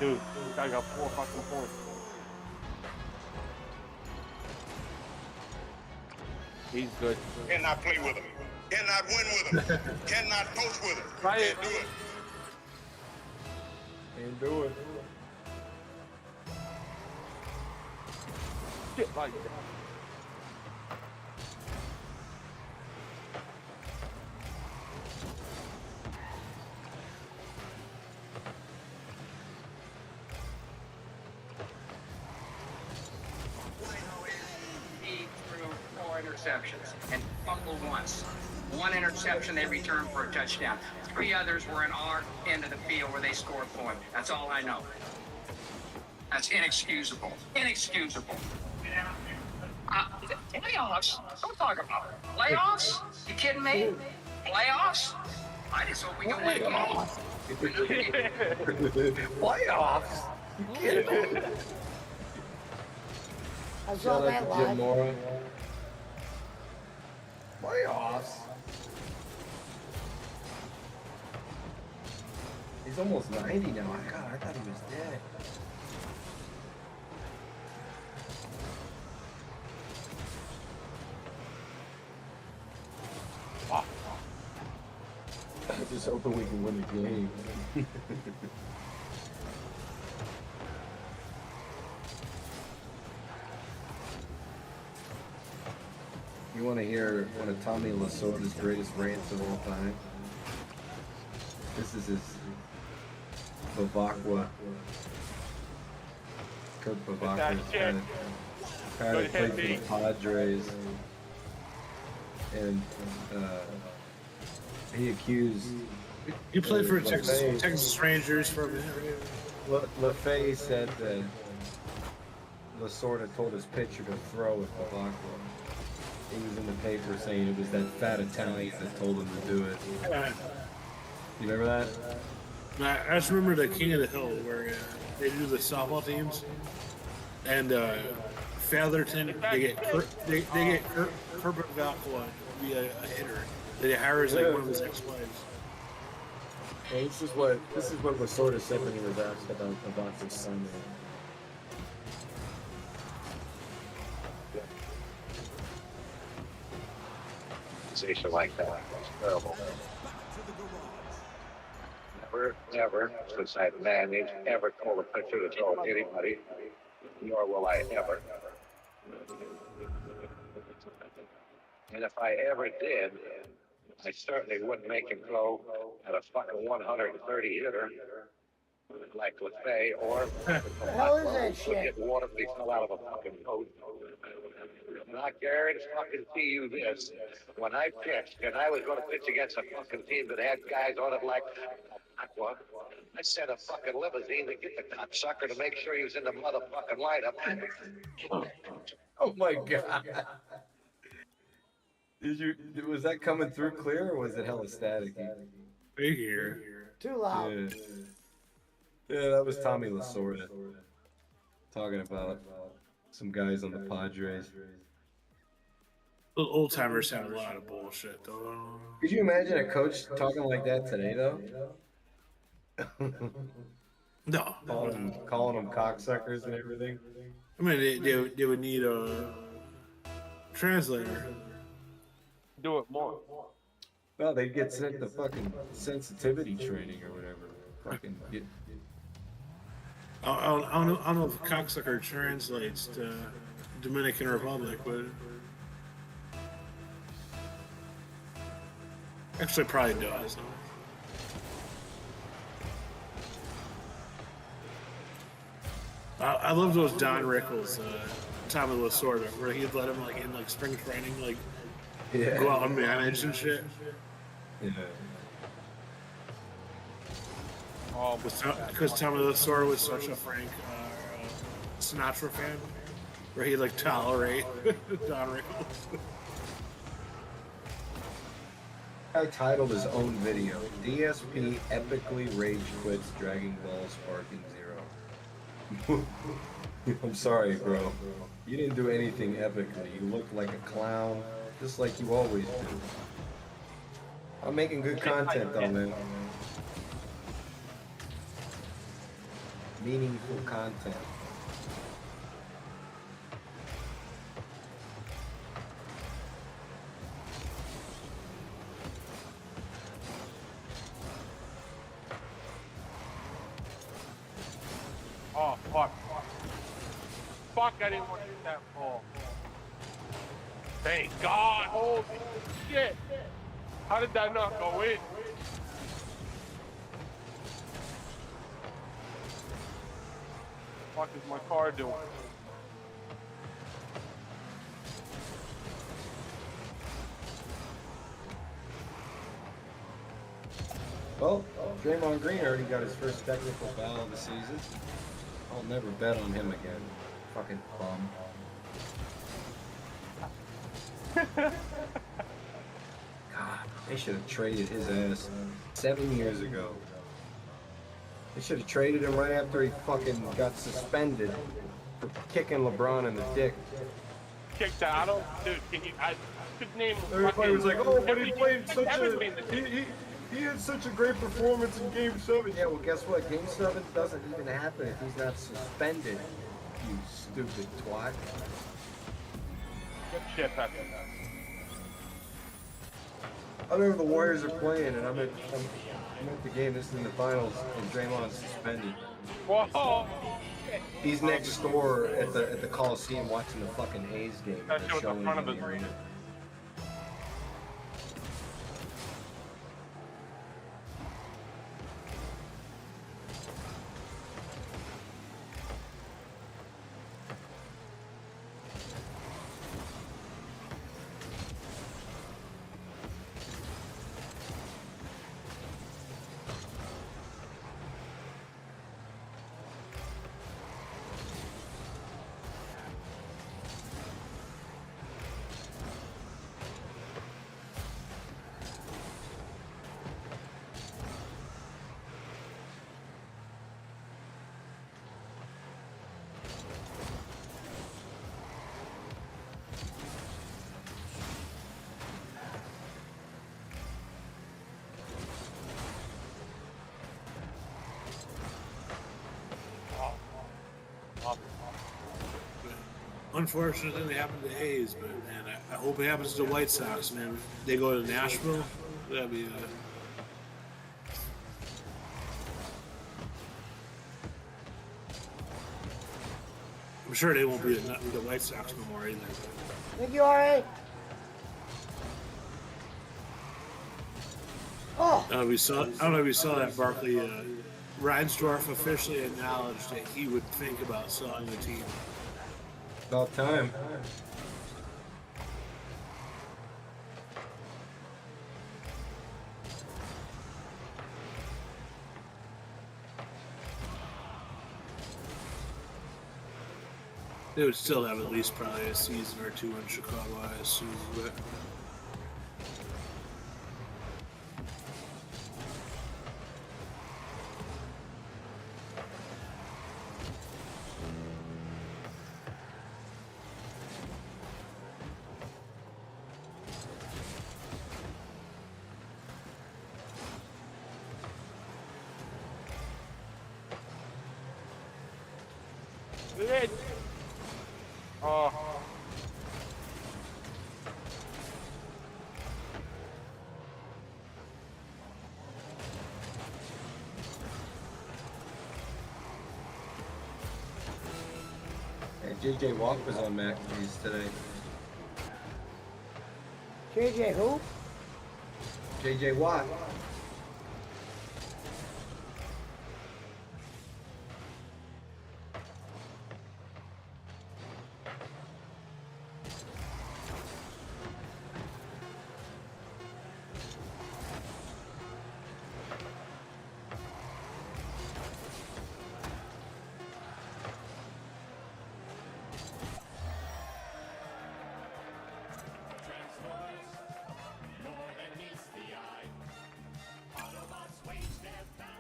Dude, this guy got 4 fucking points. He's good. Cannot play with him. Cannot win with him. Cannot coach with him. Try it. Can't do it. Can't do it. Shit like that. He threw 4 interceptions and fumbled once. 1 interception they returned for a touchdown. 3 others were in our end of the field where they scored a point. That's all I know. That's inexcusable. Inexcusable. Playoffs? Don't talk about it. Playoffs? You kidding me? Playoffs? I just hope we can win. Playoffs? I saw Shout that out to Jim live. Mora. Playoffs? He's almost 90 now. God, I thought he was dead. I just hoping we can win the game. You want to hear one of Tommy Lasorda's greatest rants of all time? This is his Bavacqua. Kurt Bavacqua. Apparently played for the Padres. And he accused. He played for LaFay. Texas Rangers for a minute. Right? LaFay said that Lasorda told his pitcher to throw with Bavacqua. He was in the paper saying it was that fat Italian that told him to do it. You remember that? I just remember the King of the Hill where they do the softball teams, and Featherton they get Kurt Bavacqua to be a hitter. They hire as like one of his ex-wives. Well, this is what Lasorda said when he was asked about Bavacqua's son. Like that. It's terrible. Never, since I've managed, ever told a pitcher to throw at anybody, nor will I ever. And if I ever did, I certainly wouldn't make him throw at a fucking 130 hitter like LaFay or The hell is that would shit? get water if he fell out of a fucking boat. And I guarantee fucking you this. When I pitched, and I was going to pitch against a fucking team that had guys on it like Aqua, I sent a fucking limousine to get the cocksucker to make sure he was in the motherfucking lineup. Oh my god! Was that coming through clear or was it hella staticky? Big here. Too loud. Yeah, that was Tommy Lasorda talking about some guys on the Padres. Those old timers have a lot of bullshit though. Could you imagine a coach talking like that today, though? No. calling them cocksuckers and everything. I mean, they would need a translator. Do it more. Well, they'd get sent to fucking sensitivity training or whatever. Fucking get. I don't know if cocksucker translates to Dominican Republic, but actually probably does. I love those Don Rickles, Tommy Lasorda, where he'd let him like in like spring training, like go out and manage and shit. Yeah. Because Tommy Lasorda was such a frank Sinatra fan, where he like tolerate Don Rickles. I titled his own video, DSP epically rage quits Dragon Ball Sparking Zero. I'm sorry, bro. You didn't do anything epically. You looked like a clown, just like you always do. I'm making good content though, man. Meaningful content. Oh, fuck. Fuck, I didn't want to hit that ball. Thank God. Holy shit. How did that not go in? What is my car doing? Well, Draymond Green already got his first technical foul of the season. I'll never bet on him again. Fucking bum. God, they should have traded his ass 7 years ago. They should have traded him right after he fucking got suspended for kicking LeBron in the dick. Kicked out of dude, can you I could name Everybody was like, oh, but he played such everybody a... in the He had such a great performance in Game 7. Yeah, well, guess what? Game 7 doesn't even happen if he's not suspended, you stupid twat. Good shit, Pepe. I remember the Warriors are playing, and I'm at the game. This is in the finals, and Draymond's suspended. Whoa! He's next door at the Coliseum watching the fucking A's game. That They're shit was in showing front it of in his the arena. Unfortunate thing that happened to the A's, but man, I hope it happens to the White Sox, man. They go to Nashville, that'd be I'm sure they won't be the White Sox no more either. Think you alright? Oh, I don't know if we saw that Barkley Reinsdorf officially acknowledged that he would think about selling the team. About time. They would still have at least probably a season or two in Chicago, I assume, but Good. Oh. Hey, JJ Watt was on McAfee's today. JJ who? JJ Watt.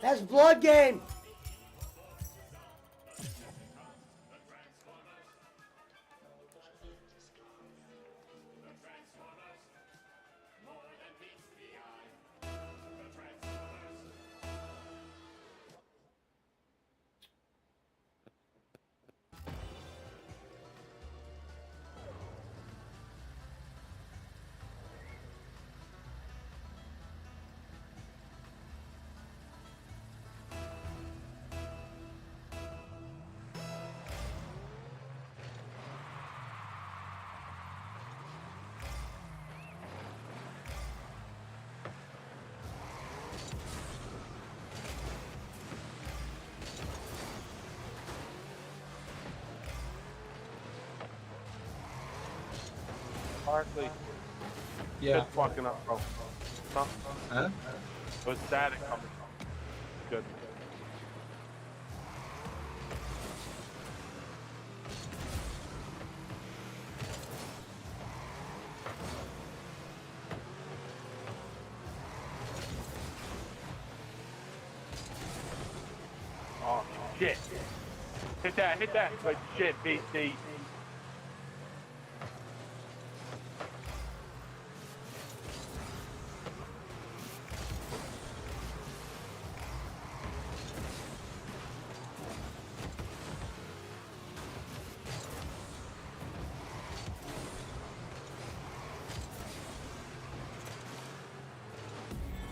That's blood game. Honestly, Yeah. it's fucking up, bro. No, Huh? it was static coming. Good. Oh shit! Hit that! Hit that! Good shit, BC.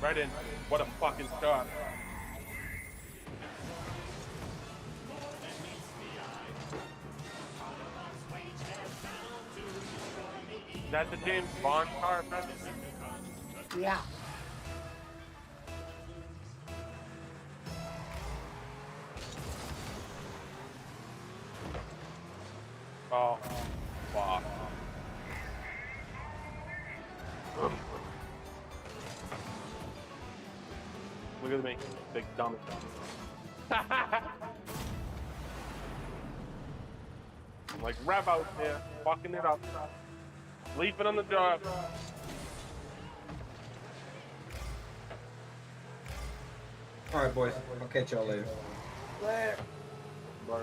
Right in. What a fucking start. Is that the James Bond car, man? Yeah. Oh, fuck. Look at me, big dummy. Like rev out there, fucking it up, leaping on the job. All right, boys. I'll catch y'all later. Later. Bye.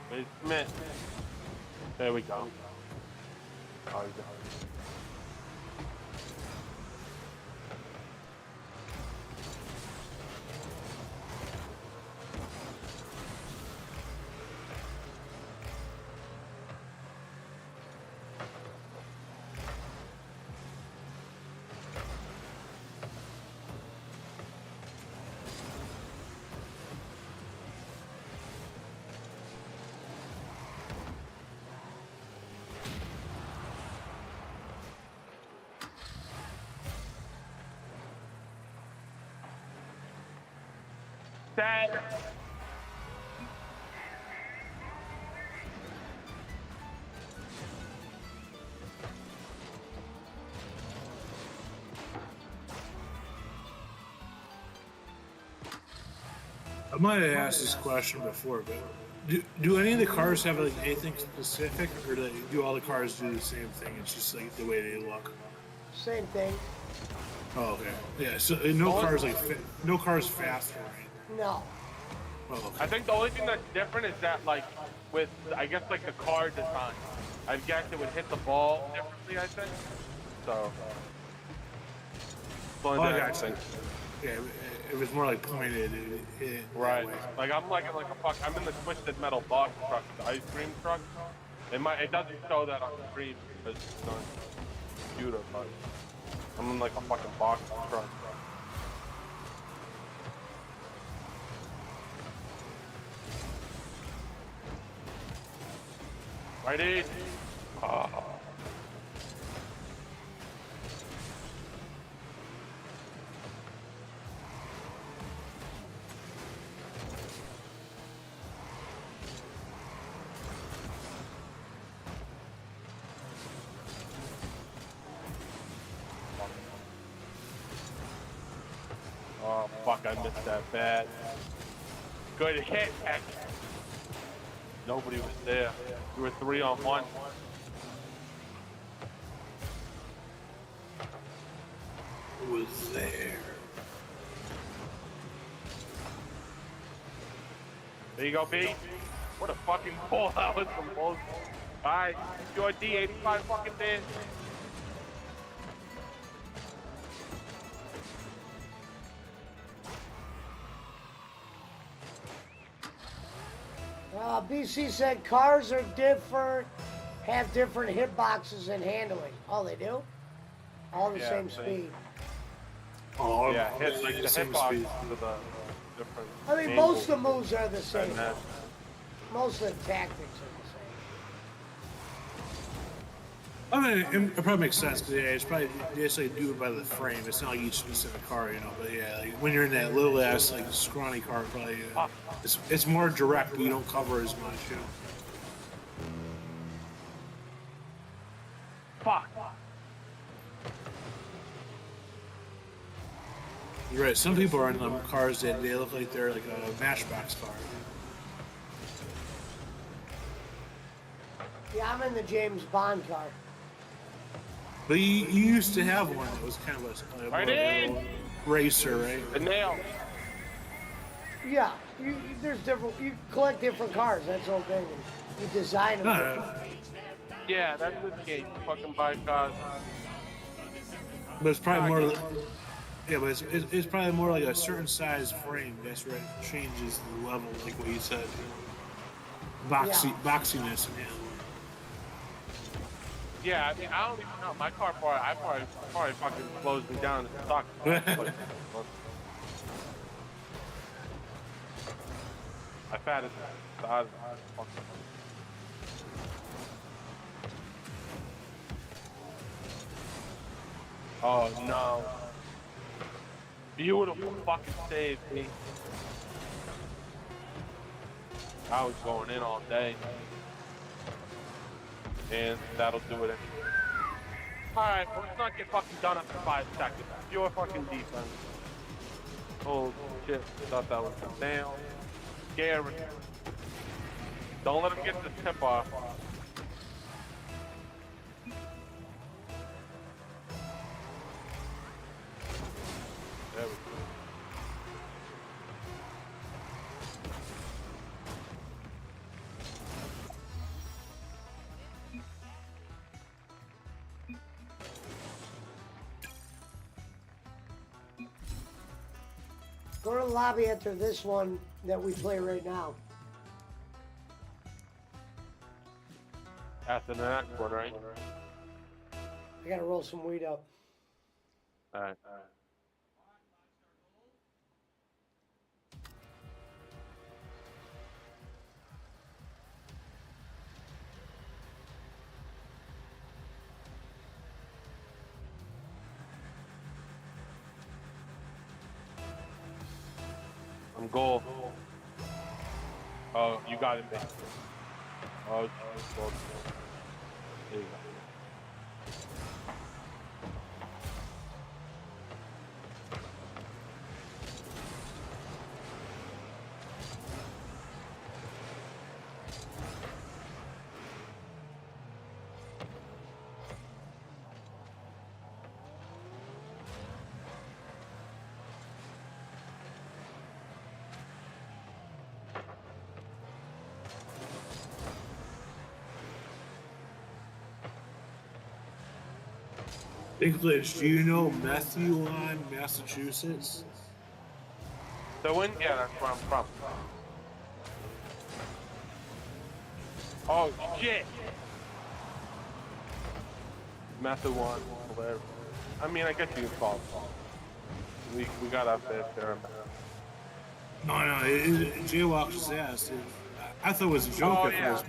Basement. There we go. Oh, he's down. Sad. I might have asked this question before, but do any of the cars have like anything specific, or do all the cars do the same thing? It's just like the way they look. Same thing. Oh, okay. Yeah. So no cars like no cars faster, right? No. Oh, okay. I think the only thing that's different is that, like, with, I guess, like, the car design, I guess it would hit the ball differently, I think. So. Oh, I got you. Yeah, it was more like pointed. Right. Like, I'm like I'm in the Twisted Metal box truck, the ice cream truck. It doesn't show that on the screen because it's not computer, but I'm in like a fucking box truck. Righty. Oh. missed that bad. Good hit, heck. Nobody was there. We were 3-on-1. Who was there? There you go, B. What a fucking ball that was from both. Alright, your D85 fucking man. BC said cars are different, have different hitboxes and handling. Oh, they do? All the same speed. Oh, yeah, hit, like the hitbox speed. with the different. I mean, angles. most of the moves are the same. And that- Most of the tactics are I mean, it probably makes sense because it's probably they just like do it by the frame. It's not like each specific car, you know. But yeah, like when you're in that little ass like scrawny car, probably it's more direct, but you don't cover as much. You know. Fuck. You're right. Some people are in them cars that they look like they're like a Matchbox car. the same. Yeah, I'm in the James Bond car. But you used to have one that was kind of a Right more in. of a racer, right? The nail. Yeah, there's different. You collect different cars. That's the whole thing. You design them. Yeah, that's the game. Fucking buy cars. But it's probably more. Yeah, but it's probably more like a certain size frame. That's where it changes the level, like what you said. Boxiness. Yeah. Yeah, I mean, I don't even know. My car probably fucking slows me down and sucks. I've had it. Oh no. Beautiful fucking save, me. I was going in all day. And that'll do it. Alright, well, let's not get fucking done after 5 seconds. Pure fucking defense. Oh shit, thought that was a nail. Scary. Don't let him get the tip off. There we go. Go to the lobby after this one that we play right now. After the next one, right? I gotta roll some weed up. Alright. I'm gold. Oh, you got it, man. Oh, gold. There you go. Dinklage, do you know Methuon, Massachusetts? So when? Yeah, that's where I'm from. Oh shit! Method one, whatever. I mean, I guess you can call it. We got up there. No, Jaywalk just asked. I thought it was a joke Oh at yeah. first.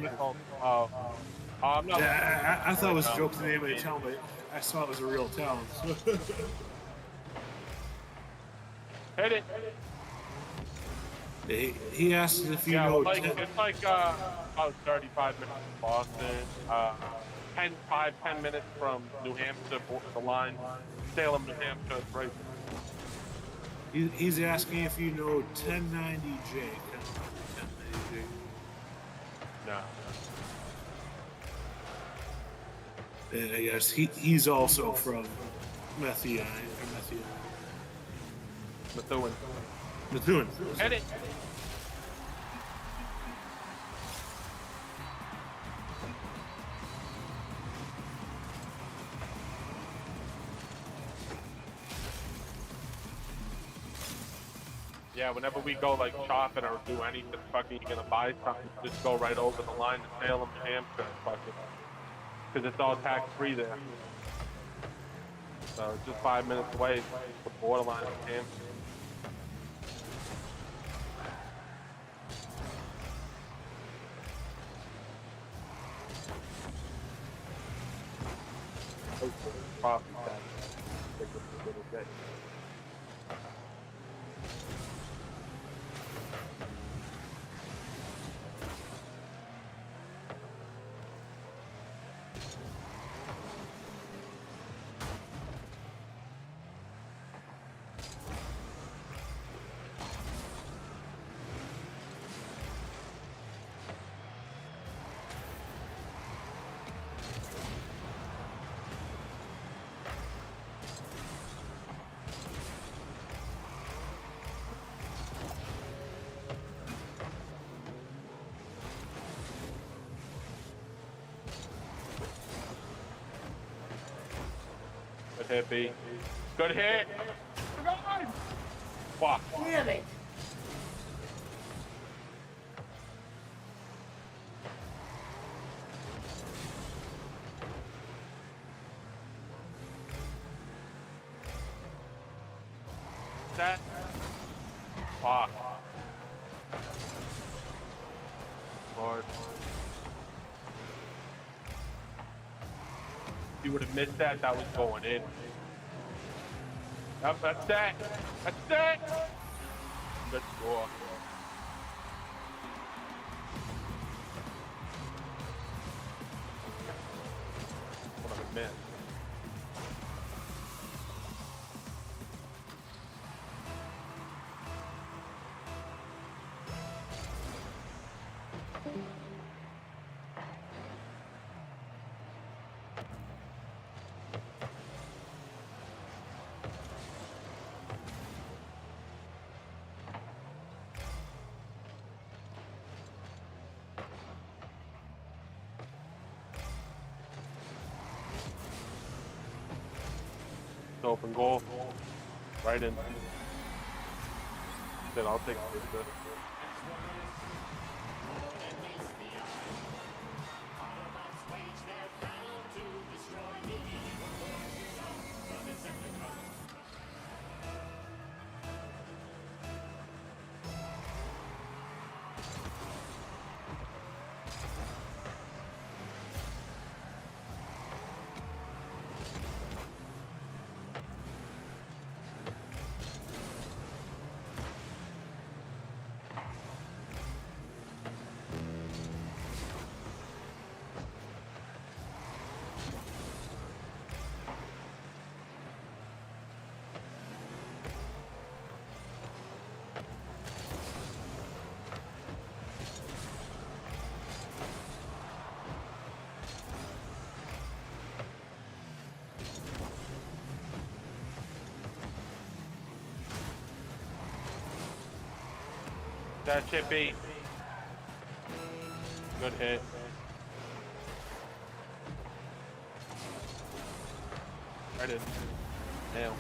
I'm not. Yeah, I thought it was a joke to the name of the town, but I saw it was a real town. Hit it. He asked if you Yeah, know. like, it's like about 35 minutes from Boston. 10 minutes from New Hampshire, the line. Salem, New Hampshire, right? He's asking if you know 1090J. 1090J. No. And I guess he's also from Methuen. Methuen. Edit. Yeah, whenever we go like shopping or do anything, fucking, you're gonna buy something, just go right over the line to Salem, New Hampshire, fucking, because it's all tax free there. So it's just 5 minutes away from the borderline of New Hampshire. Property tax. Take a little bit. Good hit, B. Good hit! God! Fuck. Damn it. That. Fuck. Lord. If you would have missed that, that was going in. Yep, that's that. That's that. Good score. What a miss. Open goal. Right in. Then I'll take this. That Chippy. Good hit. Right in. Nail.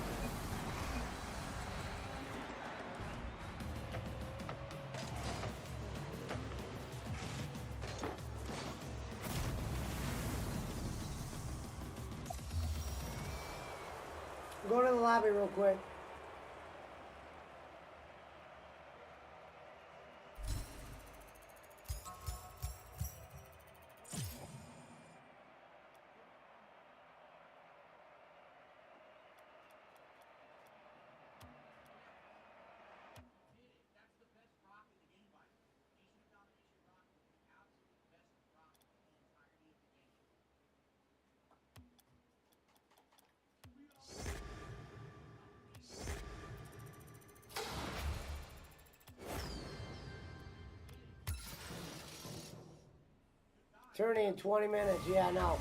Go to the lobby real quick. Tourney in 20 minutes. Yeah, no.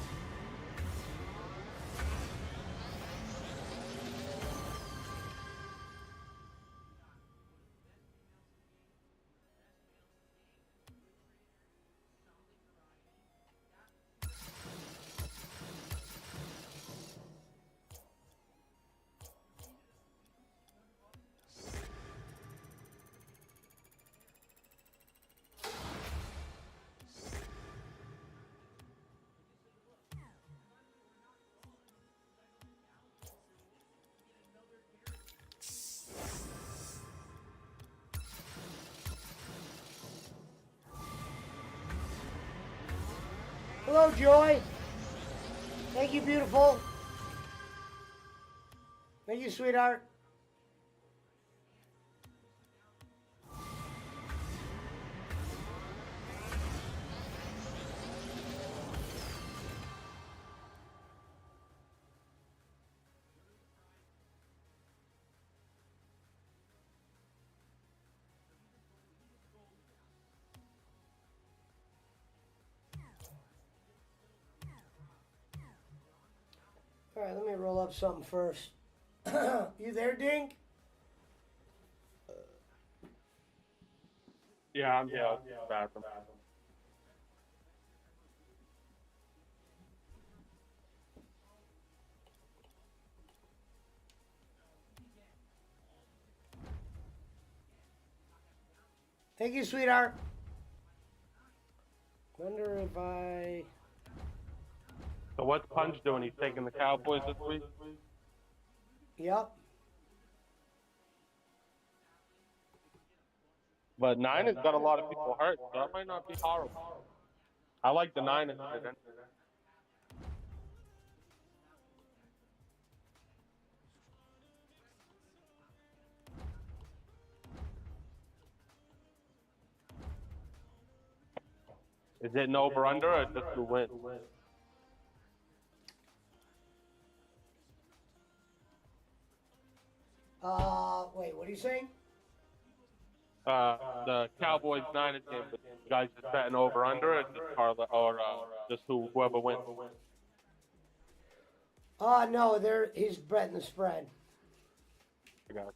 Hello, Joy. Thank you, beautiful. Thank you, sweetheart. All right, let me roll up something first. You there, Dink? Yeah, I'm here. Bathroom. Thank you, sweetheart. Wonder if I... So what's Punch doing? He's taking the Cowboys this week? Yep. But Niners got a lot of people hurt, so that might not be horrible. I like the Niners. Is it an over-under or just who wins? Wait, what are you saying? The Cowboys Niners game, but you guys just betting over-under or just whoever wins? No, he's betting the spread. I got it.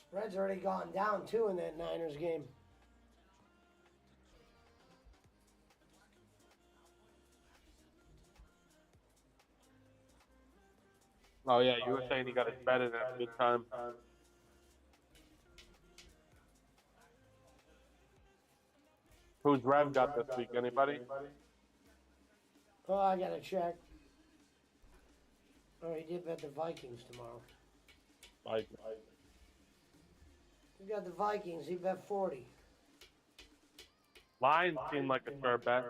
Spread's already gone down, too, in that Niners game. Oh, yeah, you were saying he got his bet in at a good time. Who's Rev got this week? Anybody? Oh, I gotta check. Oh, he did bet the Vikings tomorrow. He got the Vikings. He bet 40. Lions seem like a sure bet.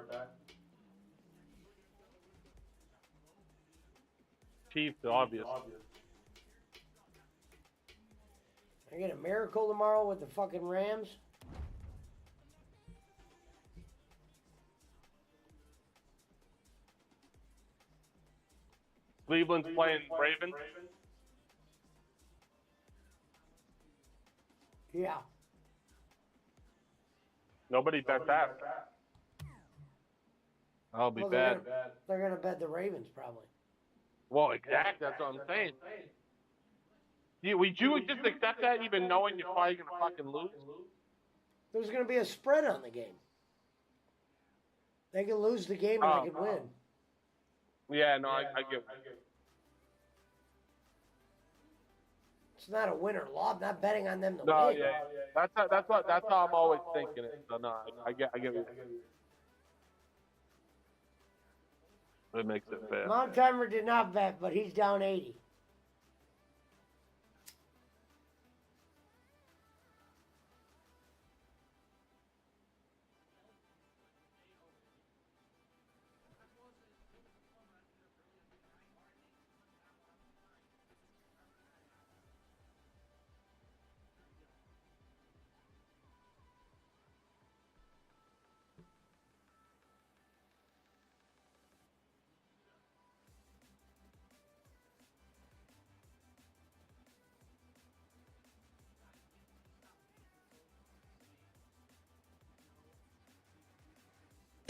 Chiefs, obvious. I get a miracle tomorrow with the fucking Rams. Cleveland's playing Ravens. Yeah. Nobody bet that. That'll be bad. They're gonna bet the Ravens probably. Well, exactly. That's what I'm saying. Would you just accept that, even knowing you're probably gonna fucking lose? There's gonna be a spread on the game. They can lose the game and they can win. Yeah, no, I get. It's not a win or loss. I'm not betting on them to No, win. yeah, that's how I'm always thinking it. So no, I get you. It makes it fair. Mount Timer did not bet, but he's down 80.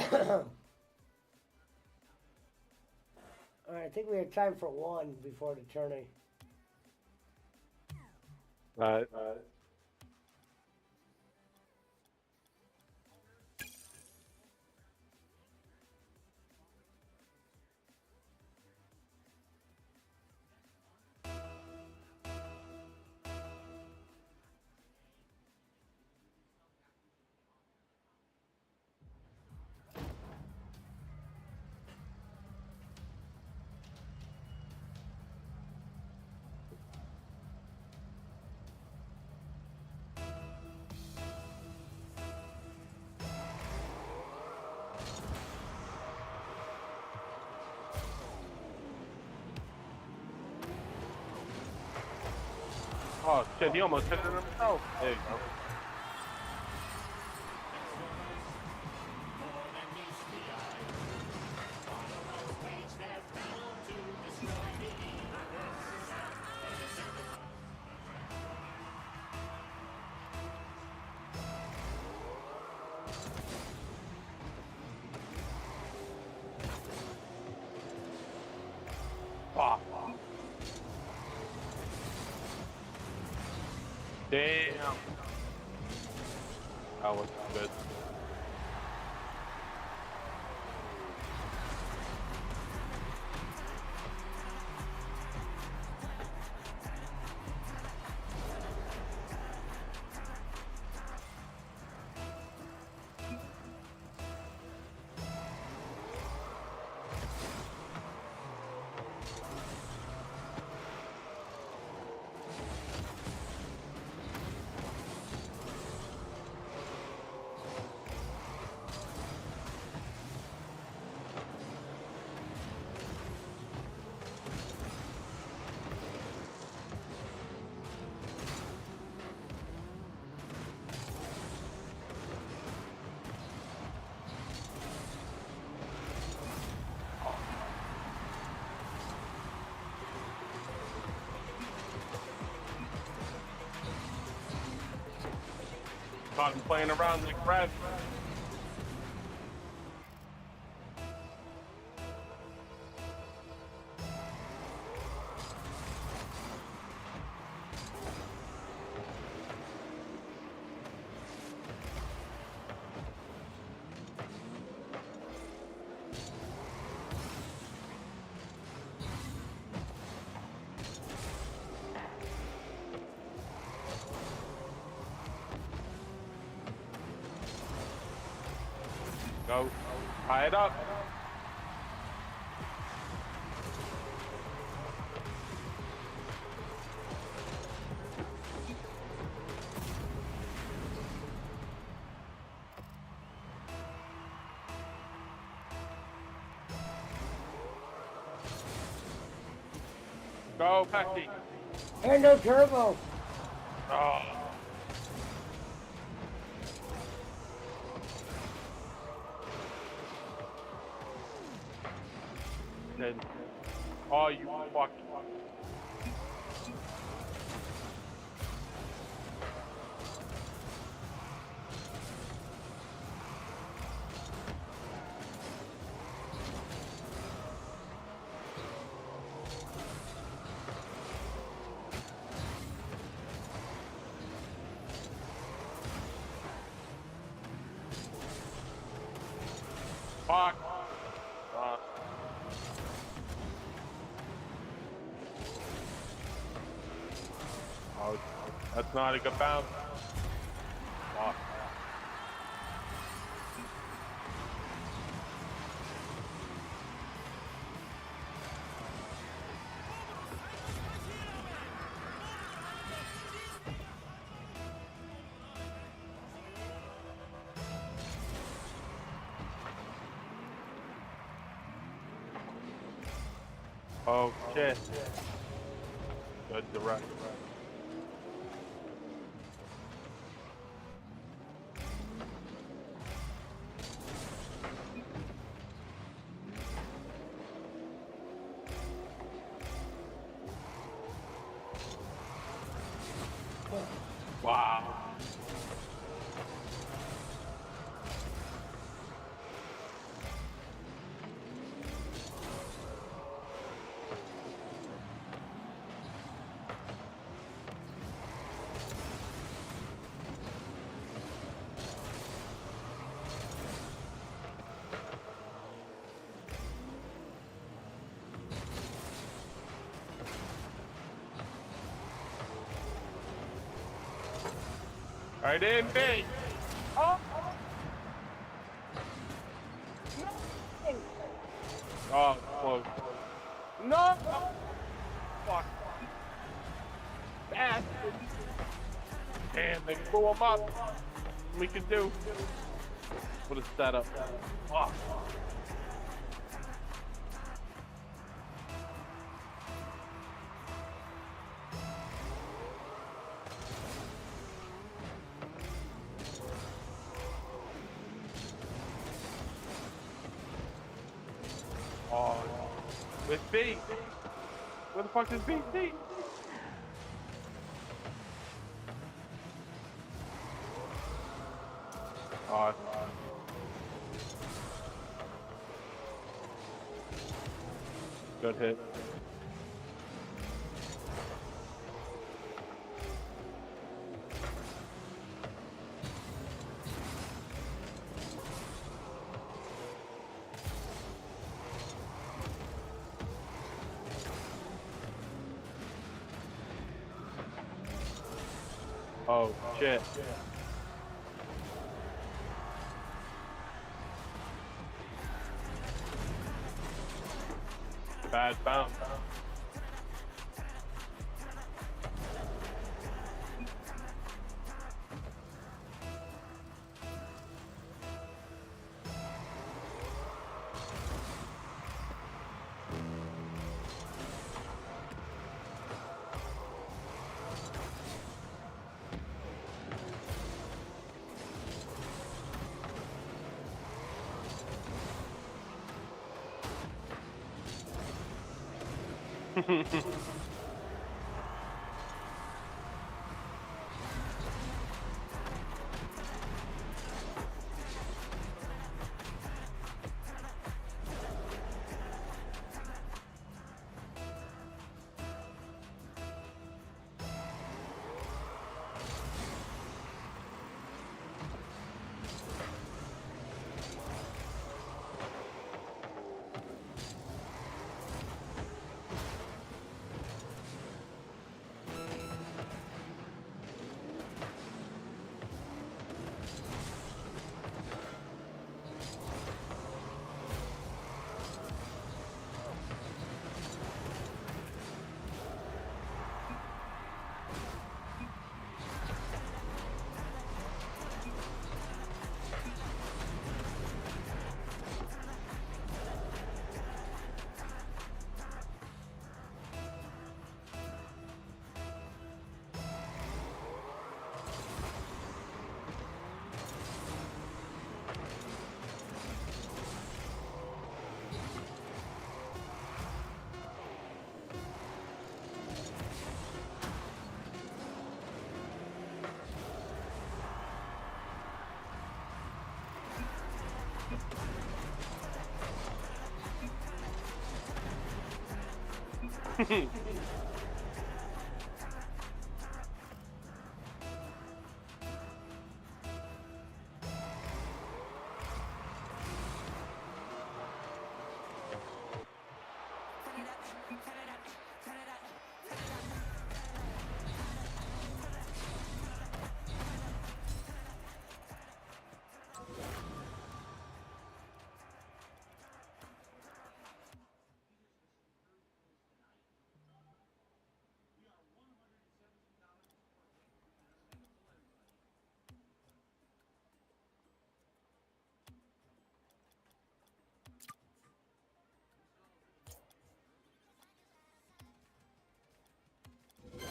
All right, I think we have time for one before the tourney. Oh shit, he almost hit it himself. There you go. Fuck. Damn. That was good. Caught him playing around like Brad. Go. Tie it up. Go, Paxi. And no turbo. Oh. Then, oh, you fuck. Fuck. Oh, that's not a good bounce. Fuck. Oh shit. Good direct. Wow. Right in, big. Oh. No. Oh, close. No. Fuck. Bastard. Damn, they blew him up. We can do. What a setup. Fuck. Oh, with B. Where the fuck is BC? Oh. Good hit. Oh, shit. Bad bounce.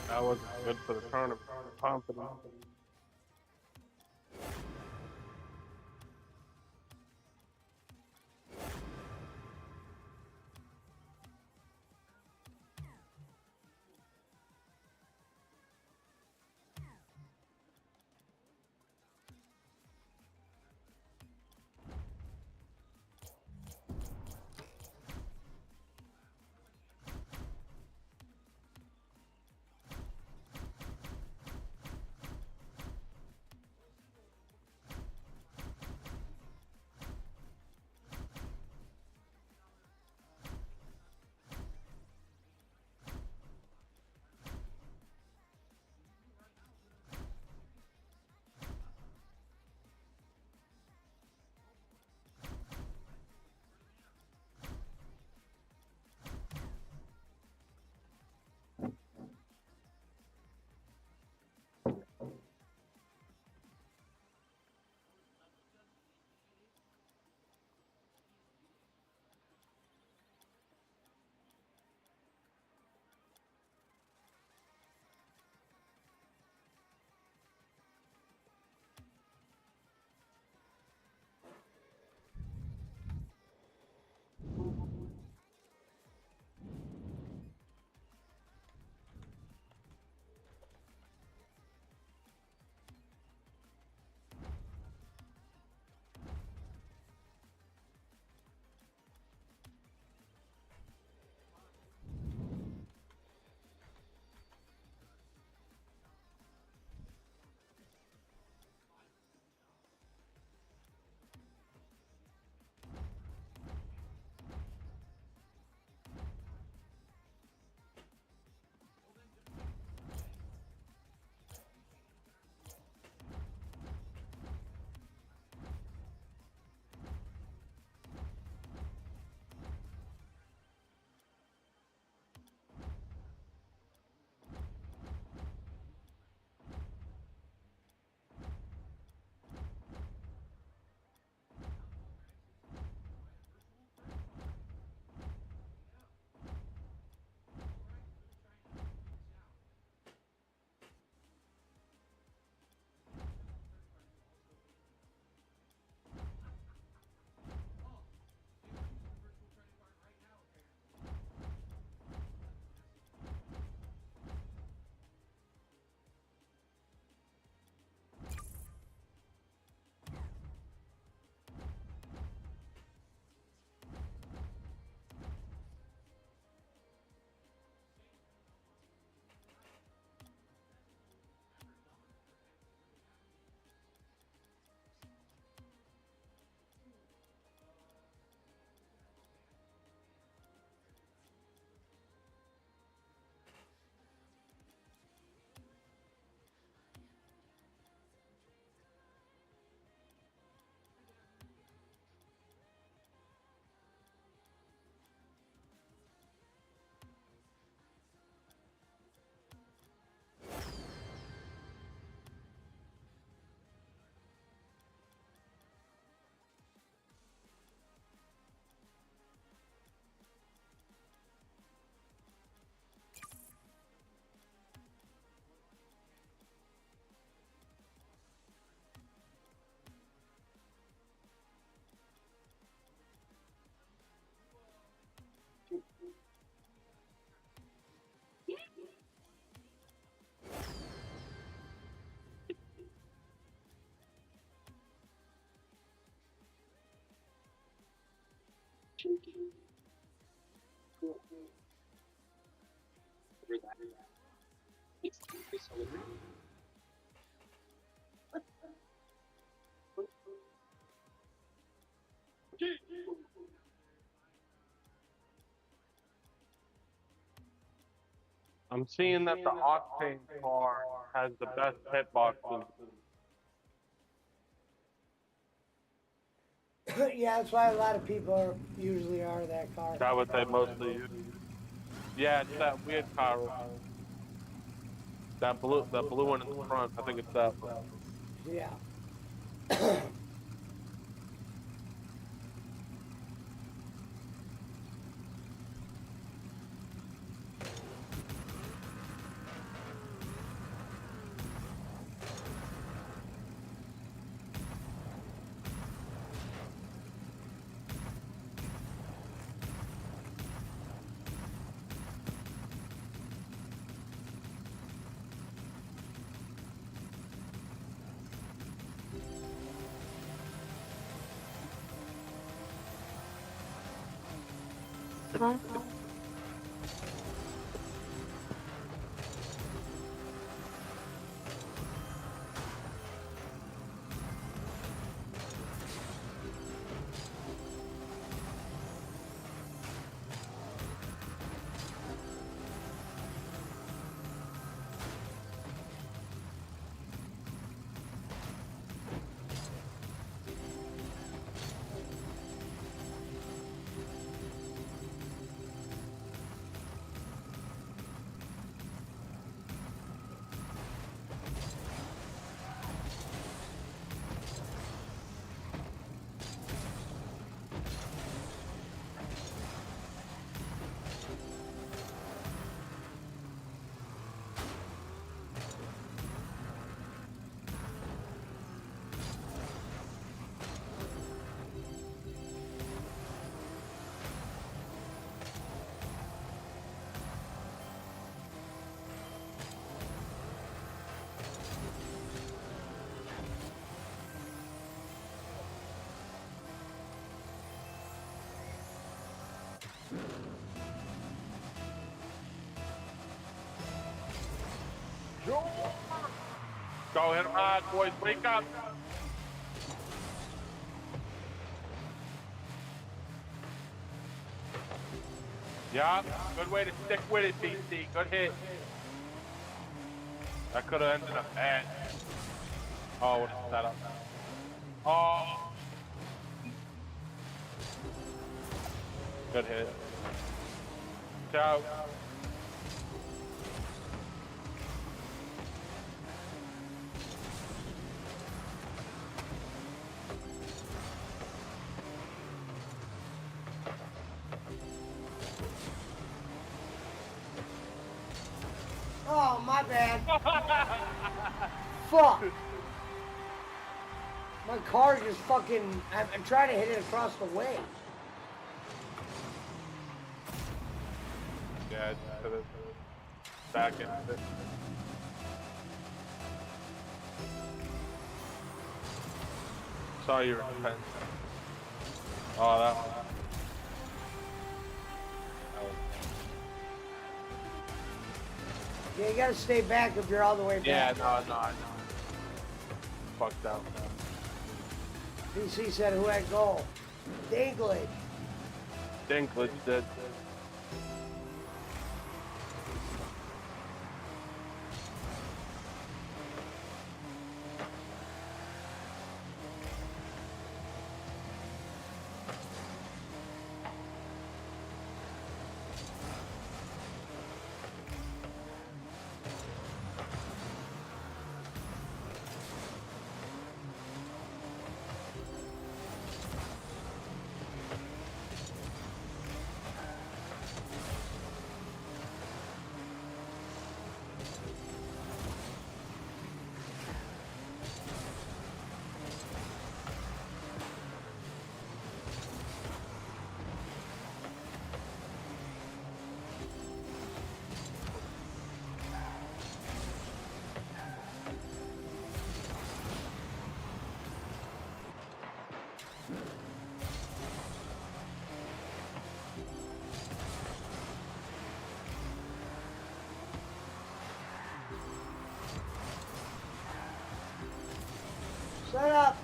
That wasn't good for the tournament. Confidence. I'm seeing that the Octane car has the best hitboxes. Yeah, that's why a lot of people usually are that car. That what they mostly use. Yeah, it's that weird car. That blue one in the front. I think it's that one. Yeah. Go hit 'em hard, boys. Wake up. Yeah, good way to stick with it, BC. Good hit. That could have ended up bad. Oh, what a setup. Oh. Good hit. Ciao. Oh, my bad. Fuck. My car just fucking... I'm trying to hit it across the way. Yeah, to the back end of it. Saw your intent. Oh, that one. Yeah, you gotta stay back if you're all the way back. Yeah, no, I know. Fucked up. PC said, who had goal? Dinklage. Dinklage did. Shut up.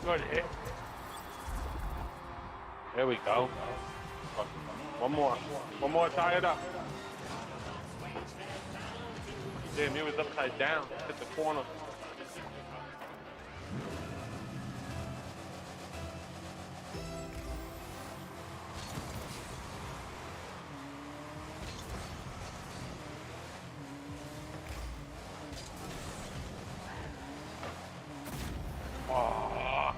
Good hit. There we go. One more. One more, tie it up. Damn, he was upside down. Hit the corner. Oh.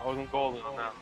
I wasn't golden on that.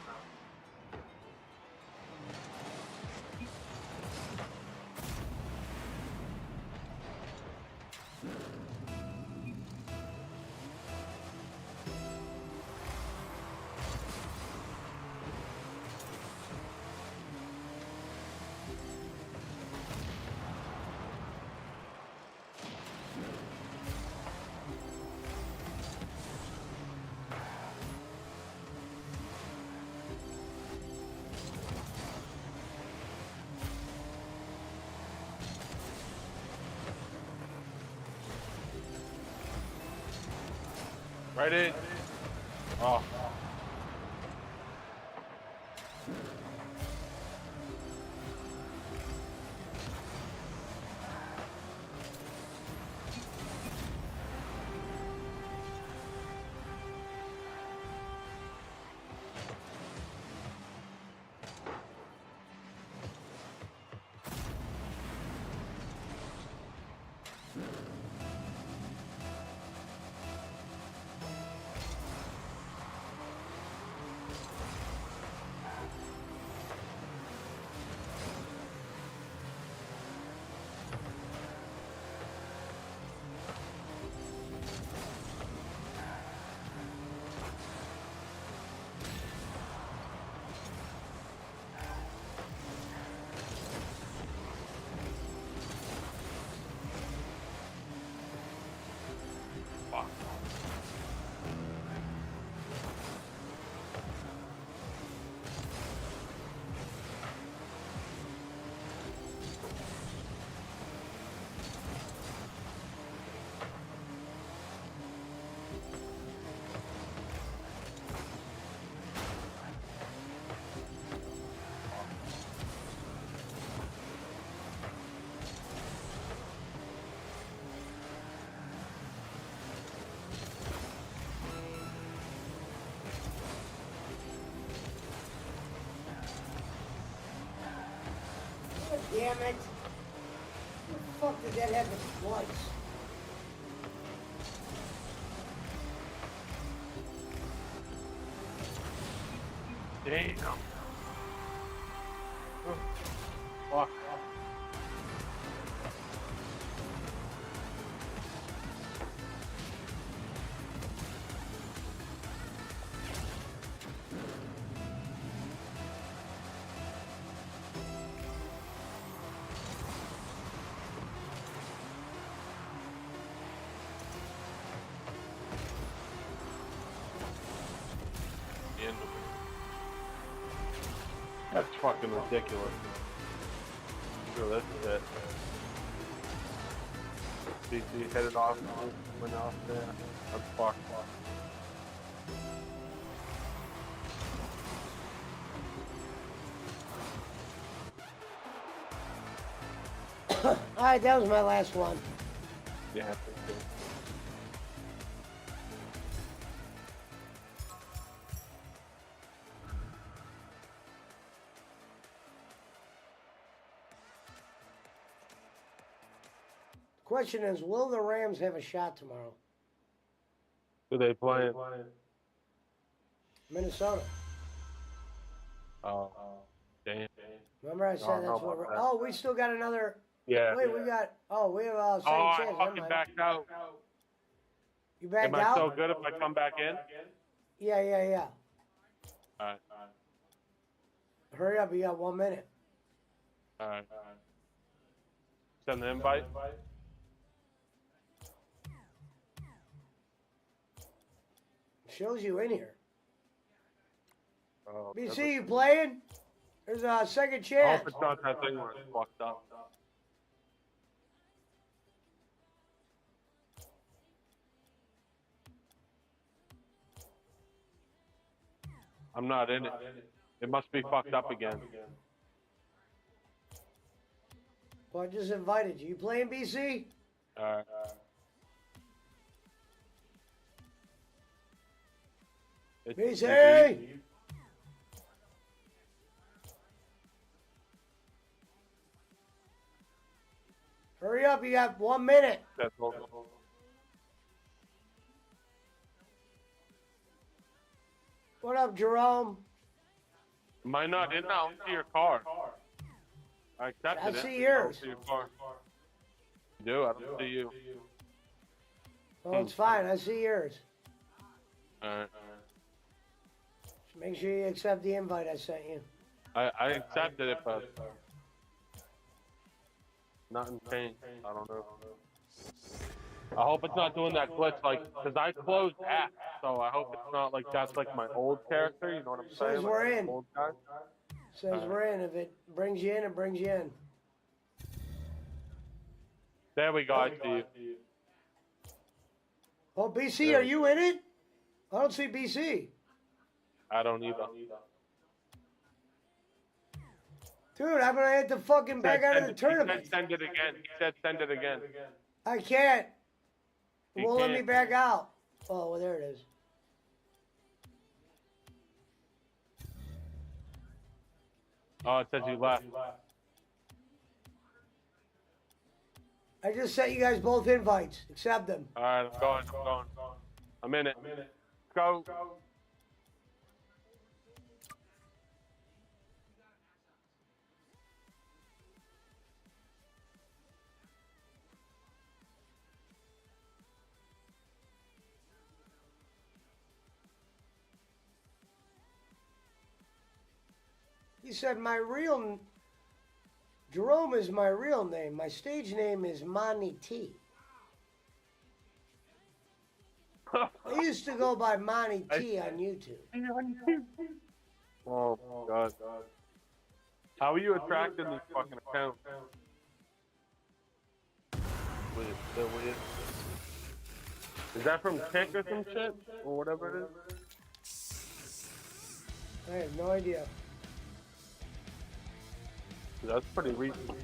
Right in. Oh. Damn it. What the fuck did that happen twice? Damn. Fuck. That's fucking ridiculous. Sure, that's it. DC headed off, went off there. That's fucked. Alright, that was my last one. Yeah. Question is, will the Rams have a shot tomorrow? Who they playing? Minnesota. Oh, damn. Remember I said No, that's how what about we're... that? Oh, we still got another... Yeah. Wait, we got... Oh, we have a second Oh, I chance. Never fucking mind. backed out. You backed Am I out? so good if I come back in? Yeah. Alright. Hurry up, you got 1 minute. Alright. Send the invite. Shows you in here. Oh, BC, you playing? There's a second I chance. hope it's not that thing where it's fucked up. I'm not in it. It must be fucked up again. Well, I just invited you. You playing, BC? Alright. BC! Hurry up, you got 1 minute. That's all. What up, Jerome? Am I not in now? I see your car. I accepted I it. see I yours. don't see your car. You do? I don't see you. Oh, it's fine. I see yours. Alright. Just make sure you accept the invite I sent you. I accepted it, but nothing changed. I don't know. I hope it's not doing that glitch, like, because I closed apps, so I hope it's not like that's like my old character, you know what I'm saying? Says Like we're my in. old guy. Says we're in. If it brings you in, it brings you in. There we go, I see you. Oh, BC, are you in it? I don't see BC. I don't either. Dude, I'm gonna hit the fucking back out of the tournament. He said send it again. He said send it again. I can't. It You won't let me can't. back out. Oh, well, there it is. Oh, it says you left. I just sent you guys both invites. Accept them. Alright, I'm going. I'm in it. Go. He said Jerome is my real name. My stage name is Monty T. I used to go by Monty T on YouTube. Oh, God. How are you attracting these fucking accounts? Weird, so weird. Is that from Kick or some shit? Or whatever it is? I have no idea. That's pretty recent.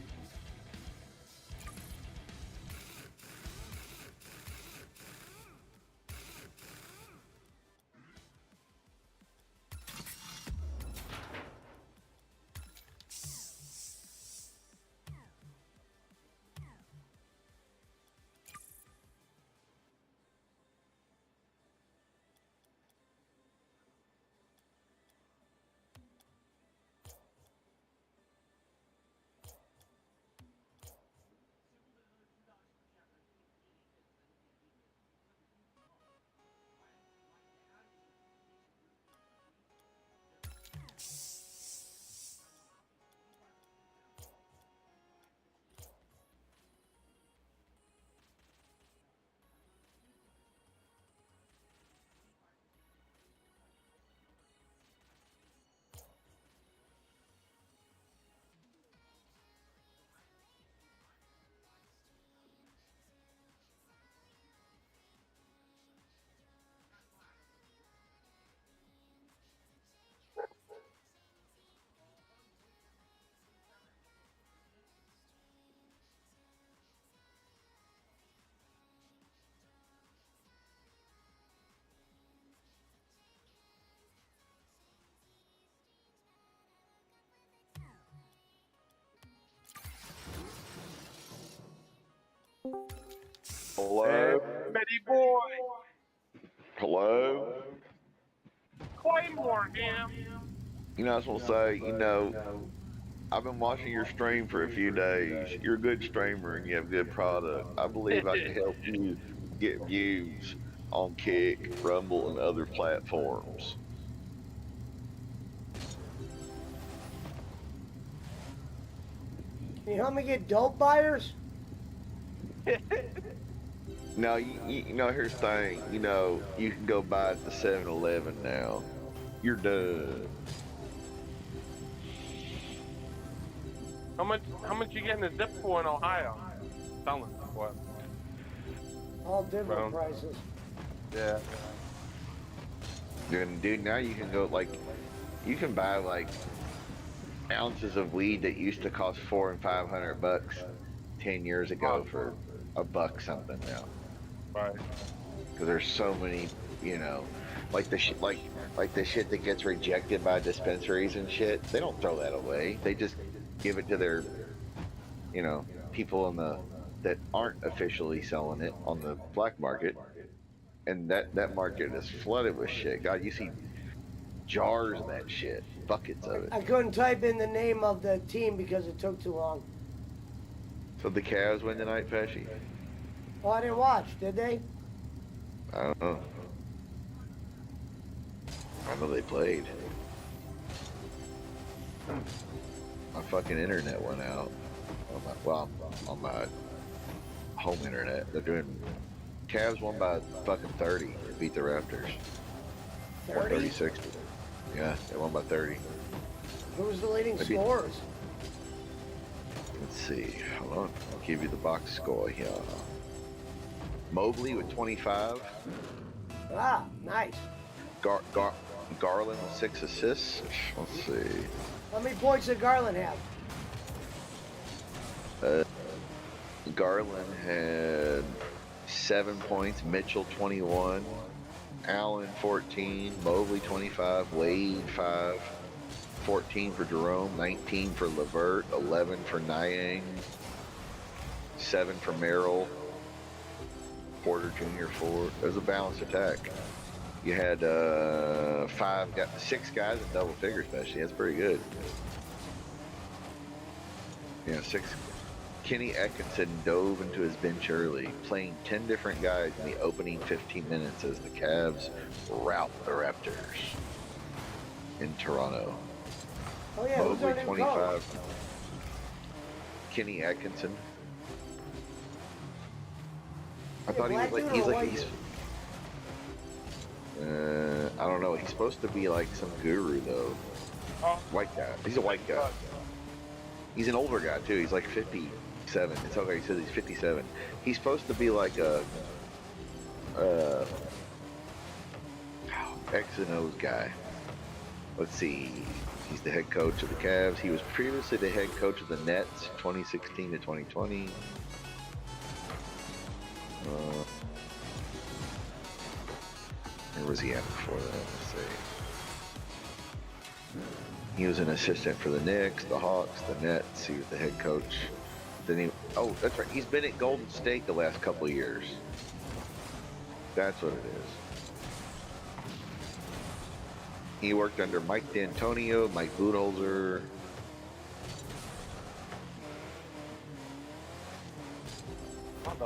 Hello? Betty boy. Hello? Claymore him. You know, I was gonna say, you know, I've been watching your stream for a few days. You're a good streamer and you have good product. I believe I can help you get views on Kick, Rumble, and other platforms. Can you help me get dope buyers? Now, you know, here's the thing. You know, you can go buy at the 7-Eleven now. You're done. How much you getting a zip for in Ohio? Selling what? All different Brown. prices. Yeah. Dude, now you can go, like, you can buy, like, ounces of weed that used to cost $400 and $500 10 years ago for $1 something now. Right. Because there's so many, you know, like the shit, like the shit that gets rejected by dispensaries and shit. They don't throw that away. They just give it to their, you know, people that aren't officially selling it on the black market, and that market is flooded with shit. God, you see jars of that shit, buckets of it. I couldn't type in the name of the team because it took too long. So the Cavs win tonight, Pesci? Oh, I didn't watch, did they? I don't know. I know they played. My fucking internet went out. On my home internet. They're doing. Cavs won by fucking 30 to beat the Raptors. 30? 130-60. Yeah, they won by 30. Who's the leading Maybe- scorers? Let's see. Hold on. I'll give you the box score here. Mobley with 25. Ah, nice. Garland with 6 assists. Let's see. How many points did Garland have? Garland had 7 points. Mitchell 21. Allen 14. Mobley 25. Wade 5. 14 for Jerome. 19 for Levert. 11 for Niang. 7 for Merrill. Porter Jr. 4. It was a balanced attack. You had 6 guys in double figures, especially. That's pretty good. Yeah, 6. Kenny Atkinson dove into his bench early, playing 10 different guys in the opening 15 minutes as the Cavs rout the Raptors in Toronto. Oh yeah, who's Mobley our new 25. coach? Kenny Atkinson. I Hey, thought he was black like dude or white he's. dude? I don't know. He's supposed to be like some guru though. Oh. White guy. He's a white guy. He's an older guy too. He's like 57. It's okay. He says he's 57. He's supposed to be like a X and O's guy. Let's see. He's the head coach of the Cavs. He was previously the head coach of the Nets, 2016 to 2020. Where was he at before that? Let's see. He was an assistant for the Knicks, the Hawks, the Nets. He was the head coach. Then he, oh, that's right. He's been at Golden State the last couple of years. That's what it is. He worked under Mike D'Antonio, Mike Budenholzer.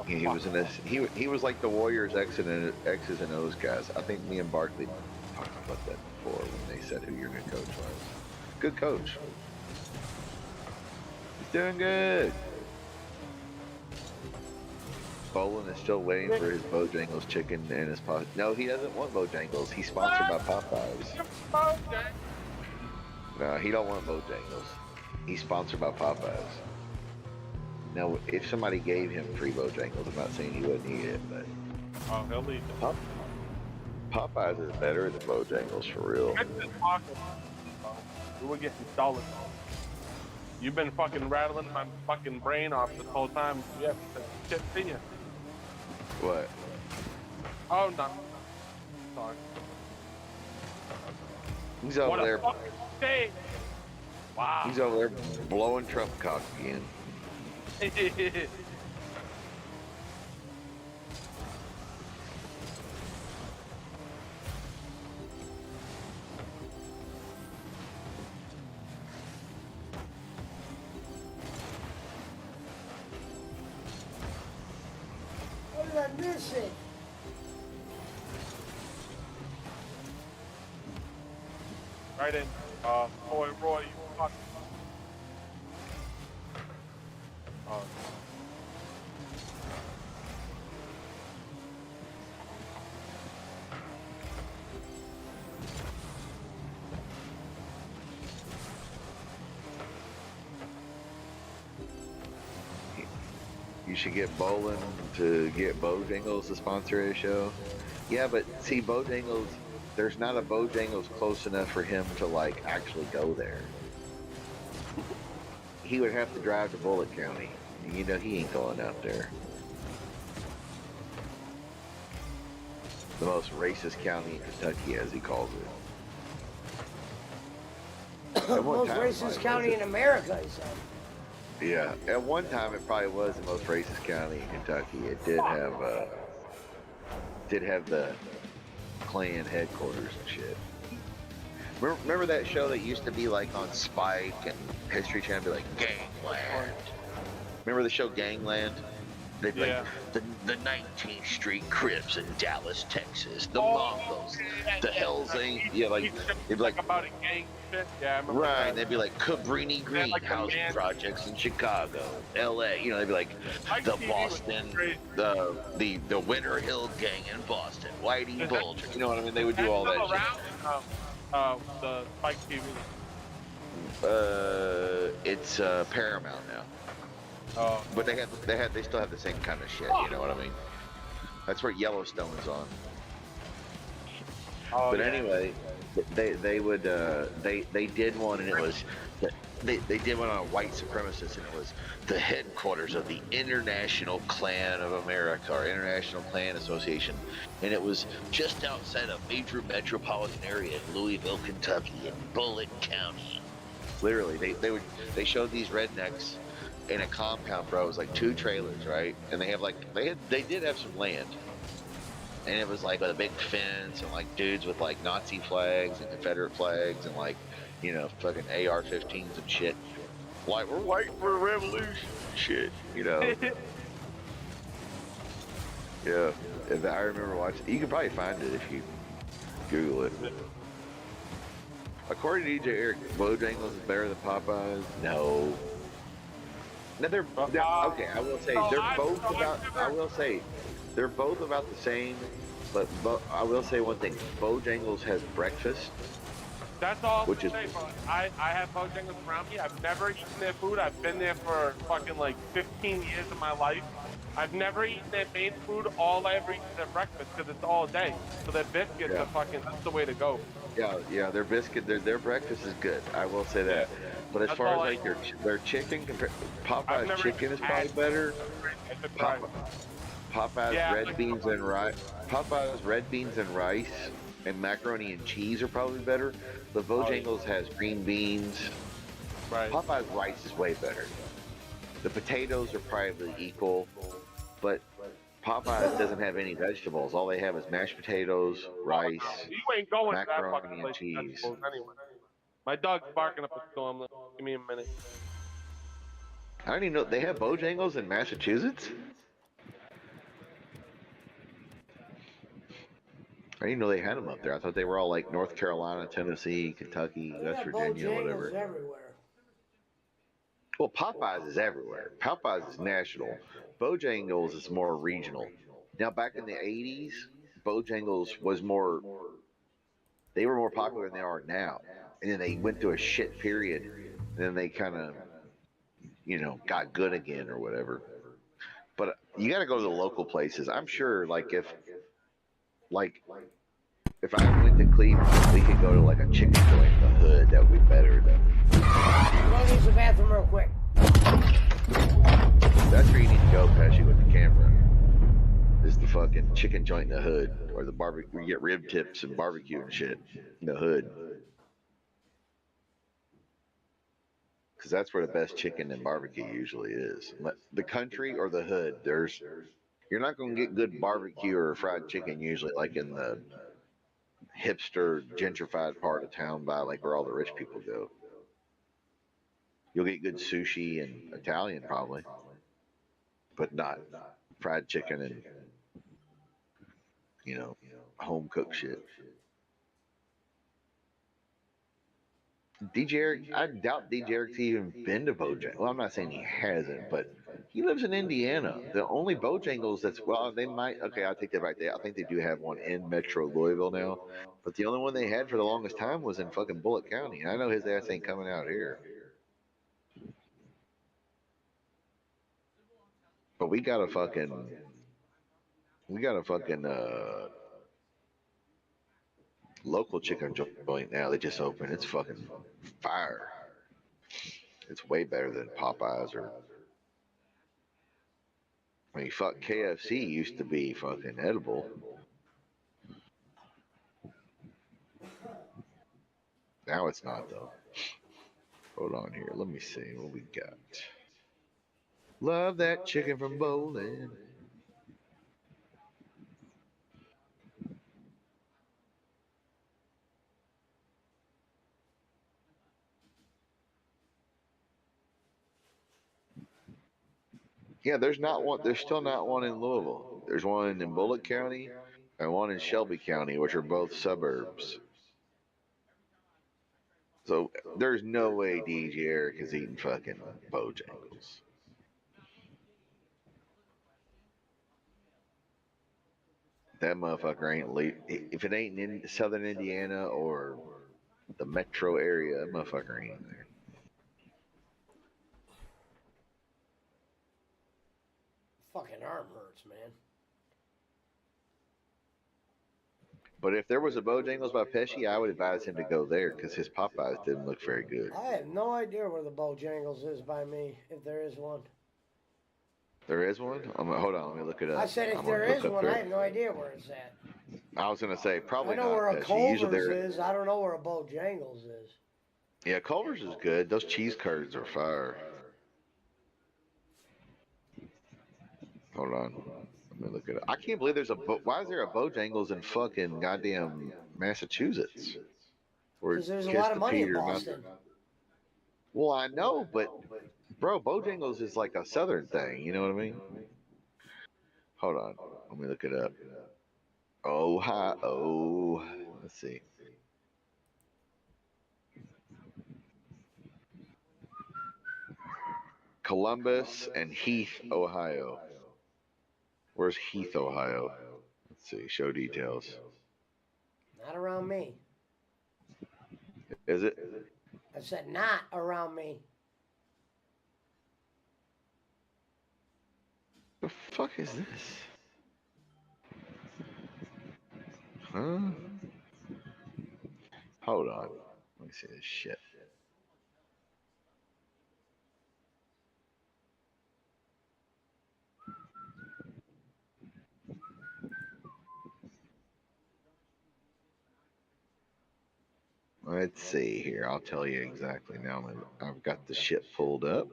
He was in this. He was like the Warriors X's and O's guys. I think me and Barkley talked about that before when they said who your new coach was. Good coach. He's doing good. Bolin is still waiting for his Bojangles chicken and his pot. No, he doesn't want Bojangles. He's sponsored by Popeyes. No, he don't want Bojangles. He's sponsored by Popeyes. Now, if somebody gave him free Bojangles, I'm not saying he wouldn't eat it, but Oh, he'll eat them. Popeyes is better than Bojangles for real. We were getting solid. You've been fucking rattling my fucking brain off this whole time. Yeah, shit to you. What? Oh, nothing. Sorry. He's over What a there. fucking day. Wow. He's over there blowing Trump cock again. miss it. Right in. Boy, Roy, you fuck. You should get Bolin to get Bojangles to sponsor a show. Yeah, but see, Bojangles, there's not a Bojangles close enough for him to like actually go there. He would have to drive to Bullitt County. You know he ain't going out there. The most racist county in Kentucky, as he calls it. Most racist county in America, he said. Yeah, at one time it probably was the most racist county in Kentucky. It did have the Klan headquarters and shit. Remember that show that used to be like on Spike and History Channel, be like Gangland? Remember the show Gangland? They'd be like the 19th Street Crips in Dallas, Texas, the Mongols, the Hells Angels. Yeah, like they'd be like about a gang shit. Yeah, I remember. Right, that. they'd be like Cabrini Green housing projects in Chicago, L.A. You know, they'd be like the Boston, the Winter Hill Gang in Boston, Whitey Bulger. You know what I mean? They would do all that shit. The Spike TV. It's Paramount now. Oh. But they still have the same kind of shit. You know what I mean? That's where Yellowstone is on. Oh, but anyway, they did one, and it was they did one on a white supremacist, and it was the headquarters of the International Klan of America, or International Klan Association, and it was just outside a major metropolitan area in Louisville, Kentucky, in Bullitt County. Literally, they showed these rednecks in a compound, bro. It was like 2 trailers, right? And they did have some land. And it was like with a big fence and like dudes with like Nazi flags and Confederate flags and like, you know, fucking AR-15s and shit. Like, we're waiting for a revolution. Shit, you know. Yeah. And I remember watching. You can probably find it if you Google it. According to DJ Eric, Bojangles is better than Popeyes? No. No, okay. I will say they're both about. I will say they're both about the same. But I will say one thing: Bojangles has breakfast. That's all. Which is. I have Bojangles around me. I've never eaten their food. I've been there for fucking like 15 years of my life. I've never eaten their main food. All I ever eat is their breakfast because it's all day. So their biscuits are fucking. That's the way to go. Yeah. Their biscuit, their breakfast is good. I will say that. But as far as like their chicken, Popeye's chicken is probably better. Popeye's red beans and rice. Popeye's red beans and rice and macaroni and cheese are probably better. But Bojangles has green beans. Right. Popeye's rice is way better. The potatoes are probably equal, but Popeye's doesn't have any vegetables. All they have is mashed potatoes, rice, you ain't going macaroni to that and cheese. Anyway. My dog's barking up a storm. Give me a minute. I don't even know they have Bojangles in Massachusetts. I didn't know they had them up there. I thought they were all like North Carolina, Tennessee, Kentucky, West Virginia, whatever. Everywhere. Well, Popeyes is everywhere. Popeyes is national. Bojangles is more regional. Now, back in the 80s, Bojangles was more. They were more popular than they are now. And then they went through a shit period, and then they kind of, you know, got good again or whatever. But you got to go to the local places. I'm sure, like if I went to Cleveland, we could go to like a chicken joint in the hood. That would be better than. I'm gonna use the bathroom real quick. That's where you need to go, Pesci, with the camera. Is the fucking chicken joint in the hood, or the barbecue? We get rib tips and barbecue and shit in the hood. Because that's where the best chicken and barbecue usually is. The country or the hood, you're not going to get good barbecue or fried chicken usually like in the hipster, gentrified part of town by like where all the rich people go. You'll get good sushi and Italian probably, but not fried chicken and home cooked shit. DJ Eric, I doubt DJ Eric's even been to Bojangles. Well, I'm not saying he hasn't, but he lives in Indiana. The only Bojangles they might, okay, I'll take that back there. I think they do have one in Metro Louisville now, but the only one they had for the longest time was in fucking Bullitt County. And I know his ass ain't coming out here. But we got a fucking local chicken joint now. They just opened. It's fucking fire. It's way better than Popeyes fuck, KFC used to be fucking edible. Now it's not though. Hold on here. Let me see what we got. Love that chicken from Bowling. Yeah, there's still not one in Louisville. There's one in Bullitt County and one in Shelby County, which are both suburbs. So there's no way DJ Eric is eating fucking Bojangles. That motherfucker ain't if it ain't in southern Indiana or the metro area, that motherfucker ain't there. Fucking arm hurts, man. But if there was a Bojangles by Pesci, I would advise him to go there because his Popeyes didn't look very good. I have no idea where the Bojangles is by me, if there is one. There is one? Hold on, let me look it up. I said if there is one, I have no idea where it's at. I was going to say, probably not. I know where a Culver's is. I don't know where a Bojangles is. Yeah, Culver's is good. Those cheese curds are fire. Hold on. Let me look it up. I can't believe why is there a Bojangles in fucking goddamn Massachusetts? Because there's a lot of money in Boston. Well, I know, but bro, Bojangles is like a southern thing. You know what I mean? Hold on. Let me look it up. Ohio. Let's see. Columbus and Heath, Ohio. Where's Heath, Ohio? Let's see. Show details. Not around me. Is it? I said not around me. The fuck is this? Huh? Hold on. Let me see this shit. Let's see here. I'll tell you exactly now. I've got the shit pulled up.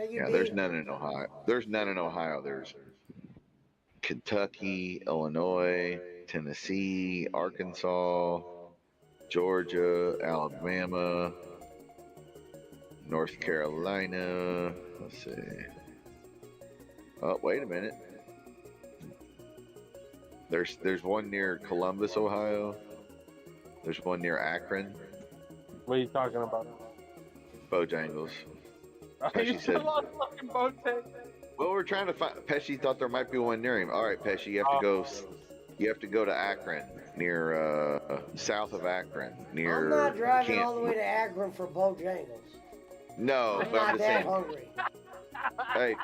Yeah, there's none in Ohio. There's none in Ohio. There's Kentucky, Illinois, Tennessee, Arkansas, Georgia, Alabama, North Carolina. Let's see. Oh, wait a minute. There's one near Columbus, Ohio. There's one near Akron. What are you talking about? Bojangles. You said fucking Bojangles. Well, we're trying to find. Pesci thought there might be one near him. All right, Pesci, you have to go. You have to go to Akron, near south of Akron, near. I'm not driving all the way to Akron for Bojangles. No, I'm but not I'm just that saying. hungry. Hey,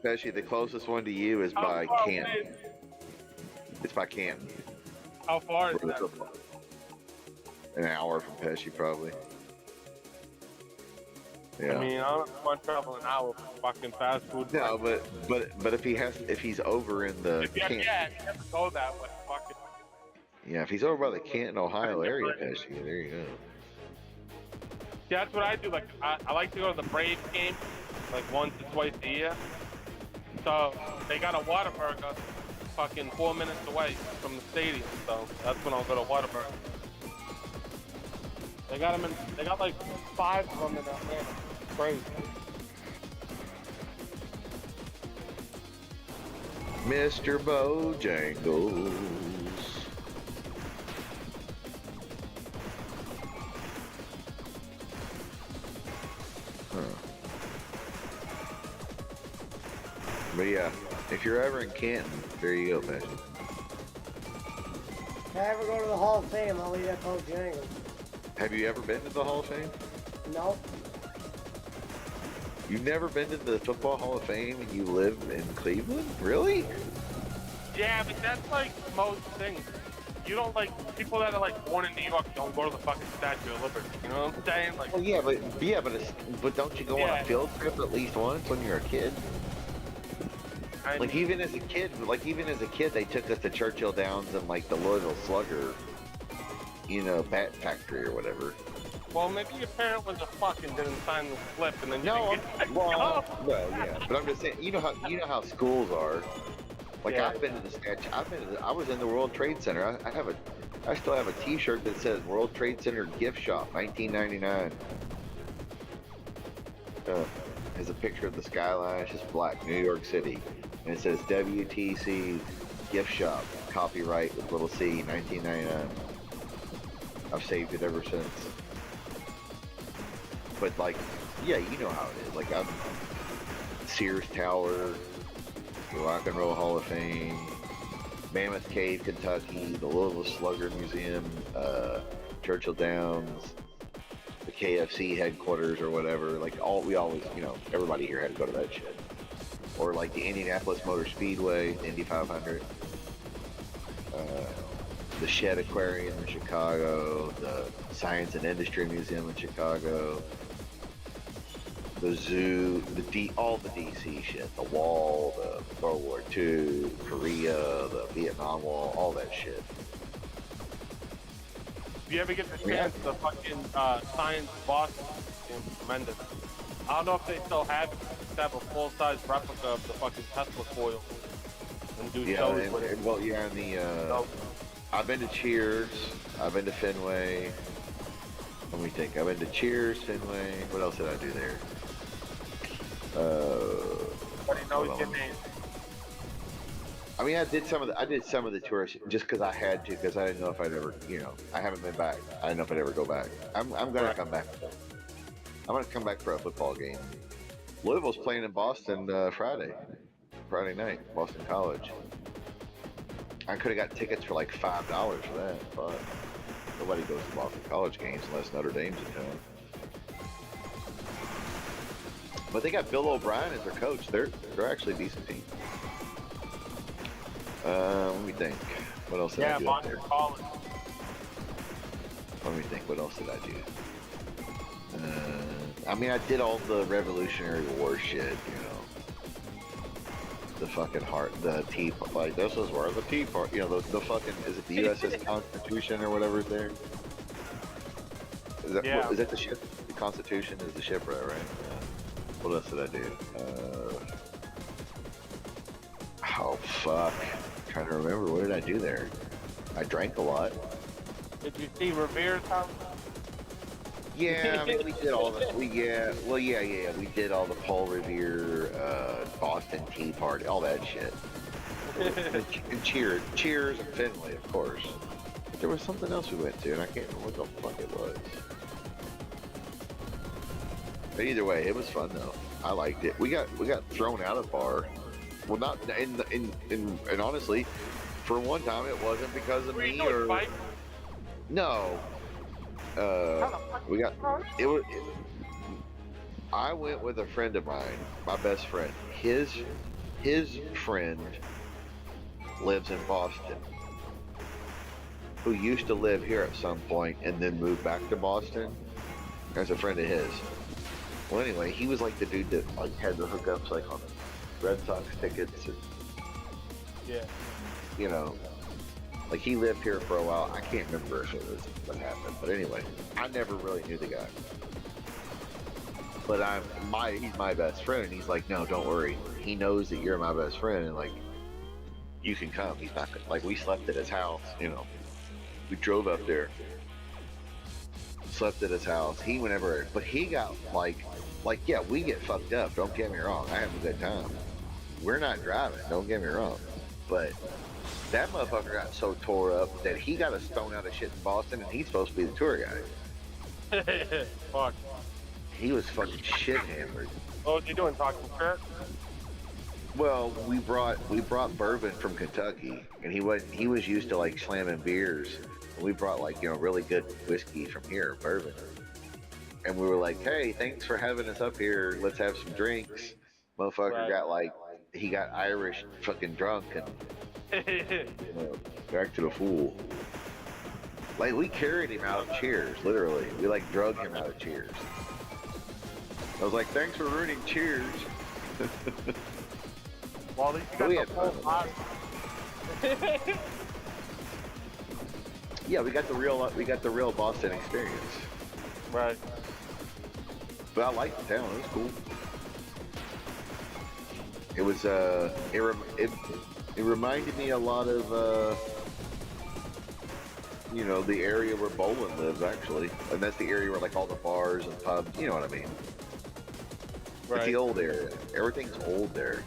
Pesci, the closest one to you is by Canton. It's by Canton. How far is that? An hour from Pesci, probably. Yeah. I mean, I don't want to travel an hour for fucking fast food. No, but if he's over in the Canton. Yeah, you have to go that way. Fuck it. Yeah, if he's over by the Canton, Ohio area, Pesci, there you go. Yeah, that's what I do. Like, I like to go to the Braves game, like once or twice a year. So they got a Whataburger, fucking 4 minutes away from the stadium. So that's when I'll go to Whataburger. They got them in. They got like 5 of them in Atlanta. Crazy. Mr. Bojangles. Huh. But yeah, if you're ever in Canton, there you go, Patrick. If I ever go to the Hall of Fame, I'll eat at Bojangles. Have you ever been to the Hall of Fame? Nope. You've never been to the Football Hall of Fame and you live in Cleveland? Really? Yeah, but that's like most things. You don't like people that are like born in New York don't go to the fucking Statue of Liberty. You know what I'm saying? Like, Well, but don't you go on a field trip at least once when you're a kid? Like even as a kid, they took us to Churchill Downs and like the Louisville Slugger, bat factory or whatever. Well, maybe your parent was a fuck and didn't sign the slip, and then you No, didn't get well, yeah, but I'm just saying, you know how schools are. Like Yeah. I've been to the statue. I was in the World Trade Center. I still have a T-shirt that says World Trade Center Gift Shop, 1999. There's a picture of the skyline. It's just black, New York City, and it says WTC Gift Shop, copyright with little C, 1999. I've saved it ever since. But like, yeah, you know how it is. Like I'm Sears Tower, the Rock and Roll Hall of Fame, Mammoth Cave, Kentucky, the Louisville Slugger Museum, Churchill Downs, the KFC headquarters or whatever. Like we always, everybody here had to go to that shit. Or like the Indianapolis Motor Speedway, Indy 500, the Shed Aquarium in Chicago, the Science and Industry Museum in Chicago, the zoo, all the DC shit, the wall, the World War II, Korea, the Vietnam Wall, all that shit. If you ever get the chance, the fucking Science Boston is tremendous. I don't know if they still have it. They have a full-size replica of the fucking Tesla coil and do shows with it. Well, yeah, I've been to Cheers, I've been to Fenway. Let me think. I've been to Cheers, Fenway. What else did I do there? What do you know your name? I mean, I did some of the tours just because I had to, because I didn't know if I'd ever, I haven't been back. I didn't know if I'd ever go back. I'm gonna come back. I'm gonna come back for a football game. Louisville's playing in Boston Friday night, Boston College. I could have got tickets for like $5 for that, but nobody goes to Boston College games unless Notre Dame's in town. But they got Bill O'Brien as their coach. They're actually a decent team. Let me think. What else did I do up there? College. Let me think. What else did I do? I mean, I did all the Revolutionary War shit, the fucking the tea, like this is where the tea part, the fucking, is it the USS Constitution or whatever is there? Is that the ship? The Constitution is the ship, right? Yeah. What else did I do? Oh fuck! I'm trying to remember. What did I do there? I drank a lot. Did you see Revere's house? Yeah, I mean, we did all the, we did all the Paul Revere, Boston Tea Party, all that shit. And Cheers and Fenway, of course. But there was something else we went to, and I can't remember what the fuck it was. But either way, it was fun though. I liked it. We got thrown out of the bar. Well, not and honestly, for one time, it wasn't because of me or no. I went with a friend of mine, my best friend. His friend lives in Boston, who used to live here at some point and then moved back to Boston as a friend of his. Well, anyway, he was like the dude that like had the hookups like on Red Sox tickets and like he lived here for a while. I can't remember if it was what happened, but anyway, I never really knew the guy. But he's my best friend, and he's like, no, don't worry. He knows that you're my best friend, and like, you can come. He's not like we slept at his house, We drove up there. slept at his house. He whenever, but he got like yeah, we get fucked up. Don't get me wrong. I have a good time. We're not driving. Don't get me wrong, but that motherfucker got so tore up that he got us thrown out of shit in Boston, and he's supposed to be the tour guide. Fuck. He was fucking shit hammered. What was he doing? Talking shit? Well, we brought bourbon from Kentucky, and he was used to like slamming beers. And we brought like, you know, really good whiskey from here, bourbon. And we were like, hey, thanks for having us up here. Let's have some drinks. Motherfucker got like, he got Irish fucking drunk and back to the fool. Like, we carried him out of Cheers, literally. We like drug him out of Cheers. I was like, thanks for ruining Cheers. Well, at least you got the full body. Yeah, we got the real Boston experience. Right. But I liked the town. It was cool. It was it reminded me a lot of you know, the area where Bolin lives actually, and that's the area where like all the bars and pubs. You know what I mean? Right. It's the old area. Everything's old there.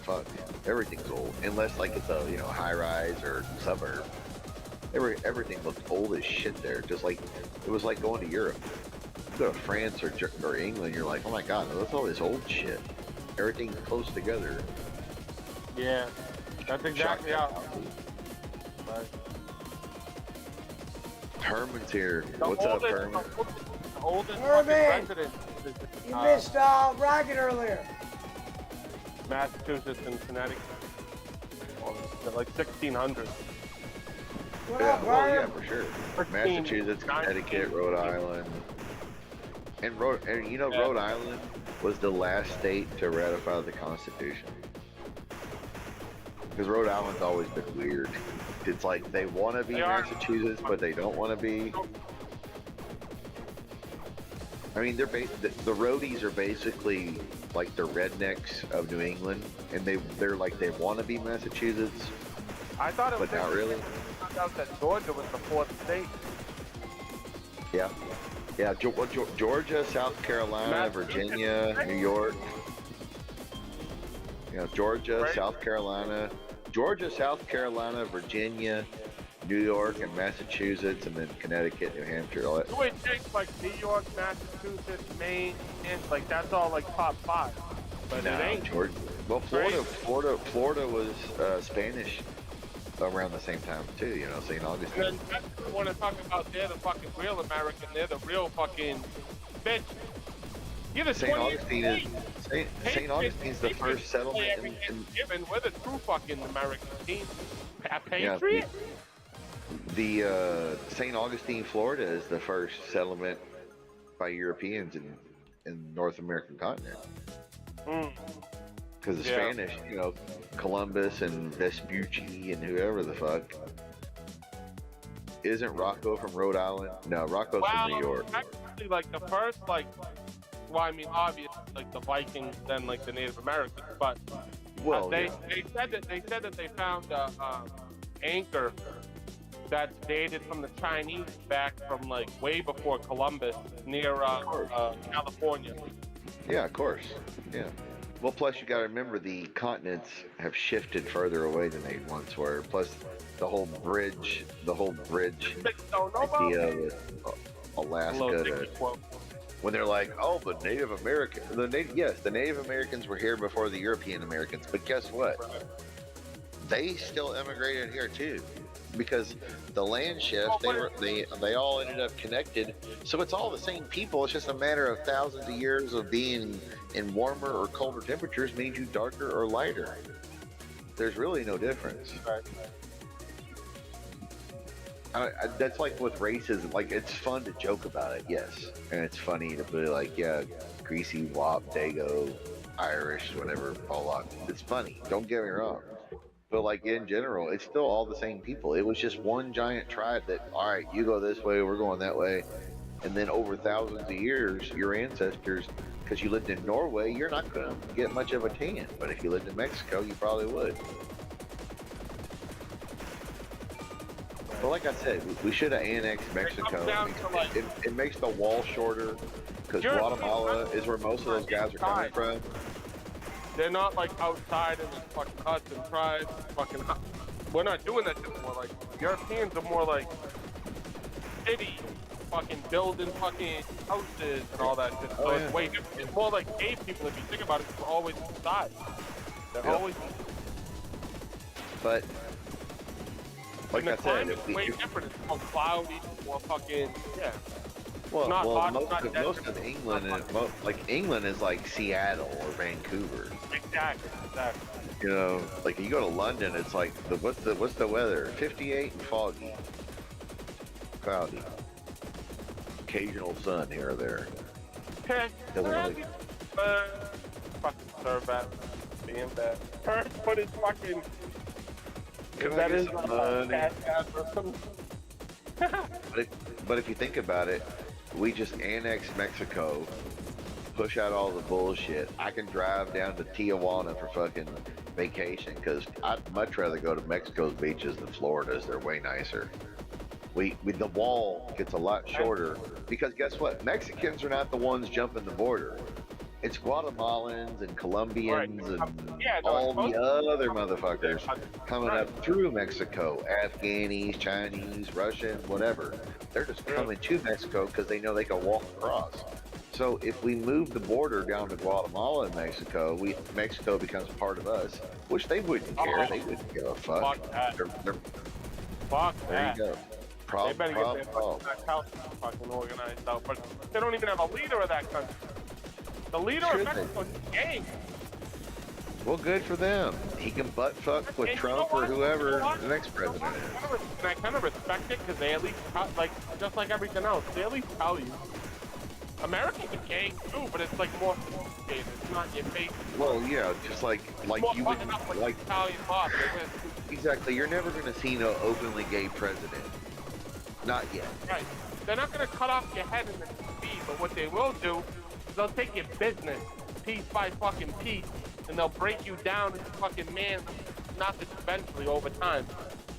Fuck, everything's old unless like it's a, you know, high rise or suburb. Everything looked old as shit there. Just like it was like going to Europe. You go to France or England, you're like, oh my god, look at all this old shit. Everything's close together. Yeah, that's exactly how. Right. Herman's here. What's up, Herman? The oldest Herman! resident is, You missed Rocket earlier. Massachusetts and Connecticut. Like 1600. What Yeah, up, well, yeah, Herm? for sure. Massachusetts, Connecticut, Rhode Island, and you know, Rhode Island was the last state to ratify the Constitution. Because Rhode Island's always been weird. It's like they want to be Massachusetts, but they don't want to be. I mean, the roadies are basically like the rednecks of New England, and they're like they want to be Massachusetts. I thought it was, but not really. I found out that Georgia was the fourth state. Yeah, yeah. Georgia, South Carolina, Virginia, New York. You know, Georgia, South Carolina, Virginia, New York, and Massachusetts, and then Connecticut, New Hampshire. All that. You would think like New York, Massachusetts, Maine, and like that's all like top 5. But it ain't. Georgia. Well, Florida was Spanish around the same time too. You know, St. Augustine. And then I want to talk about they're the fucking real American. They're the real fucking bitch. You're the St. Augustine is St. Augustine's the first settlement in we're the true fucking American team. Patriot. The St. Augustine, Florida, is the first settlement by Europeans in the North American continent. Because the Spanish, you know, Columbus and Vespucci and whoever the fuck. Isn't Rocco from Rhode Island? No, Rocco's from New York. Actually, like the first, like, well, I mean, obviously, like the Vikings, then like the Native Americans, but they said that they found anchor that's dated from the Chinese back from like way before Columbus near California. Yeah, of course. Yeah. Well, plus you got to remember the continents have shifted further away than they once were. Plus the whole bridge idea with Alaska. When they're like, oh, but Native American, the Native Americans were here before the European Americans. But guess what? They still immigrated here too, because the land shift. They all ended up connected. So it's all the same people. It's just a matter of thousands of years of being in warmer or colder temperatures means you darker or lighter. There's really no difference. That's like with racism. Like, it's fun to joke about it, yes, and it's funny to be like, yeah, greasy wop, dago, Irish, whatever, Pollock. It's funny. Don't get me wrong. But like in general, it's still all the same people. It was just one giant tribe that, all right, you go this way, we're going that way, and then over thousands of years, your ancestors, because you lived in Norway, you're not going to get much of a tan. But if you lived in Mexico, you probably would. But like I said, we should have annexed Mexico. down to, like- It makes the wall shorter because Guatemala is where most of those guys are coming from. They're not like outside in the fucking huts and tribes. Fucking, we're not doing that anymore. Like Europeans are more like city, fucking building fucking houses and all that shit. So it's way different. It's more like gay people if you think about it. They're always inside. They're always. But like and I the said, climate's way different. It's more cloudy, more fucking well, not hot, most, not of, desert, most of England, like England is like Seattle or Vancouver. Exactly. You know, like you go to London, it's like what's the weather? 58 and foggy, cloudy, occasional sun here or there. Doesn't really. Fucking serve that, being bad. First, put his fucking. Can I That get is some not money? or something. But if you think about it, we just annexed Mexico, push out all the bullshit. I can drive down to Tijuana for fucking vacation because I'd much rather go to Mexico's beaches than Florida's. They're way nicer. The wall gets a lot shorter because guess what? Mexicans are not the ones jumping the border. It's Guatemalans and Colombians and all the other motherfuckers coming up through Mexico. Afghanis, Chinese, Russians, whatever. They're just coming to Mexico because they know they can walk across. So if we move the border down to Guatemala and Mexico, Mexico becomes part of us, which they wouldn't care. They wouldn't give a fuck. Fuck that. There that. you go. They better get that house fucking organized out. But they don't even have a leader of that country. The leader of Mexico is gay. Well, good for them. He can butt fuck with Trump or whoever the next president is. And I kind of respect it because they at least, like, just like everything else, they at least tell you. Americans are gay too, but it's like more sophisticated. It's not your face. Well, yeah, just like you would like Italian mob. Exactly. You're never going to see no openly gay president. Not yet. Right. They're not going to cut off your head in the TV, but what they will do is they'll take your business piece by fucking piece, and they'll break you down into fucking man, not eventually over time.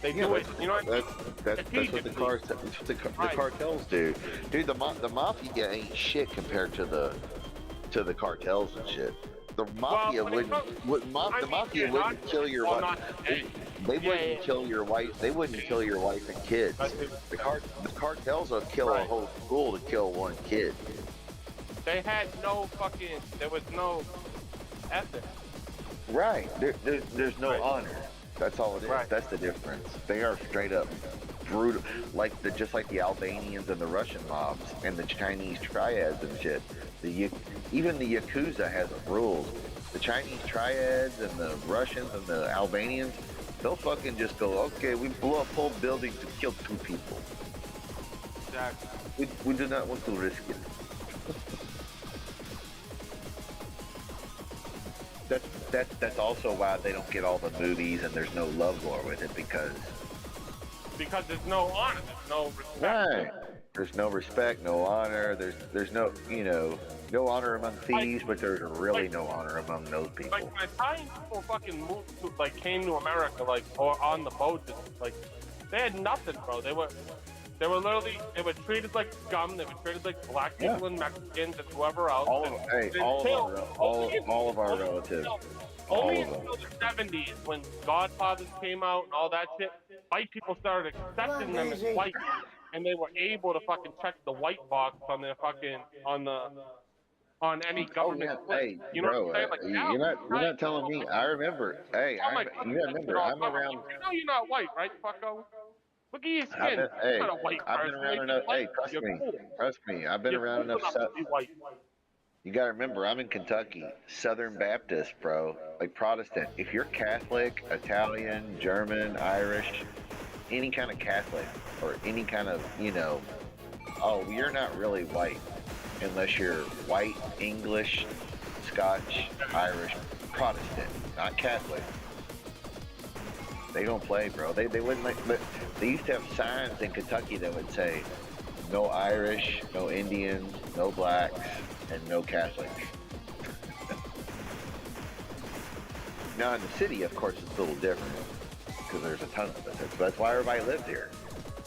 They do it. You know what I mean? That's what the cartels do. Dude, the mafia ain't shit compared to the cartels and shit. The mafia wouldn't kill your wife. They wouldn't kill your wife. They wouldn't kill your wife and kids. The cartels will kill a whole school to kill one kid. They had no fucking. There was no ethics. Right. There's no honor. That's all it is. Right. That's the difference. They are straight up brutal, just like the Albanians and the Russian mobs and the Chinese triads and shit. Even the Yakuza has rules. The Chinese triads and the Russians and the Albanians, they'll fucking just go, okay, we blew up whole buildings to kill 2 people. Exactly. We do not want to risk it. That's also why they don't get all the movies and there's no love lore with it because there's no honor, there's no respect. Right. There's no respect, no honor. There's no no honor among thieves, but there's really no honor among those people. Like when Italian people fucking moved to, came to America, or on the boats, they had nothing, bro. They were literally, they were treated like scum. They were treated like black people and Mexicans and whoever else. All of our relatives. Only until the 70s, when Godfathers came out and all that shit, white people started accepting them as white, and they were able to fucking check the white box on their fucking on any government. Hey, you know bro, what I'm saying? Like, you're not telling me. I remember. Hey, you remember? I'm around. You know you're not white, right, fucko? Look at your skin. You're not a white I've been around enough. Hey, trust me. I've been around enough stuff. You gotta remember, I'm in Kentucky, Southern Baptist, bro, like Protestant. If you're Catholic, Italian, German, Irish, any kind of Catholic, or any kind of, you're not really white unless you're white, English, Scotch, Irish, Protestant, not Catholic. They don't play, bro. They wouldn't they used to have signs in Kentucky that would say, no Irish, no Indians, no blacks, and no Catholics. Now in the city, of course, it's a little different because there's a ton of it. That's why everybody lives here.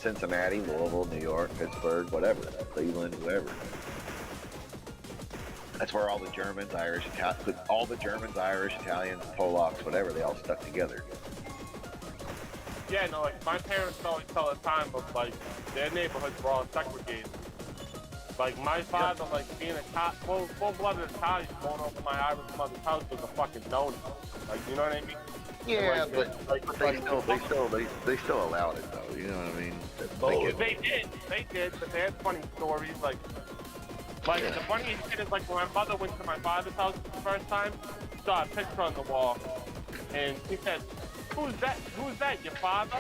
Cincinnati, Louisville, New York, Pittsburgh, whatever, Cleveland, whoever. That's where all the Germans, Irish, Italians, Polacks, whatever, they all stuck together. Yeah, no, like my parents always tell the time of like their neighborhoods were all segregated. Like my father, like being a full-blooded Italian, going over to my Irish mother's house was a fucking no-no. Like, you know what I mean? Yeah, like, but they still allowed it though. You know what I mean? They did, but they had funny stories. Like the funniest shit is like when my mother went to my father's house the first time, saw a picture on the wall, and she said, "Who's that? Who's that? Your father?"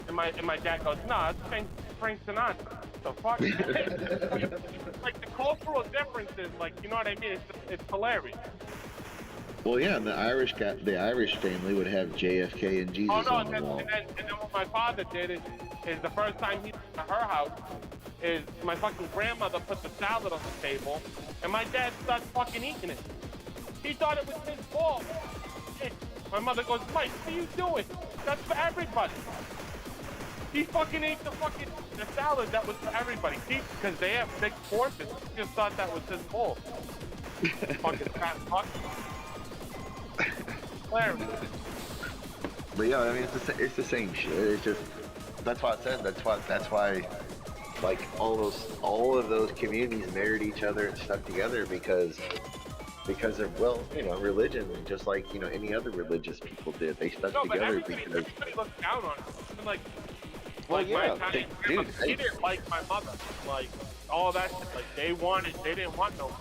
And my dad goes, "Nah, it's Frank Sinatra." The fuck? Like the cultural differences, like, you know what I mean? It's hilarious. Well, yeah, and the Irish family would have JFK and Jesus on the wall. And then what my father did is the first time he went to her house, is my fucking grandmother put the salad on the table, and my dad starts fucking eating it. He thought it was his fault. My mother goes, "Mike, what are you doing? That's for everybody." He fucking ate the salad that was for everybody. Because they have big portions. He just thought that was his fault. Fucking fat fuck. But yeah, I mean, it's the same shit. It's just, that's why I said, that's why, like, all of those communities married each other and stuck together because of, well, you know, religion, just like, you know, any other religious people did. They stuck together because everybody looked down on it. Like, well, like yeah, my Italian grandmother, she didn't like my mother. Like, all that shit. Like, they didn't want no.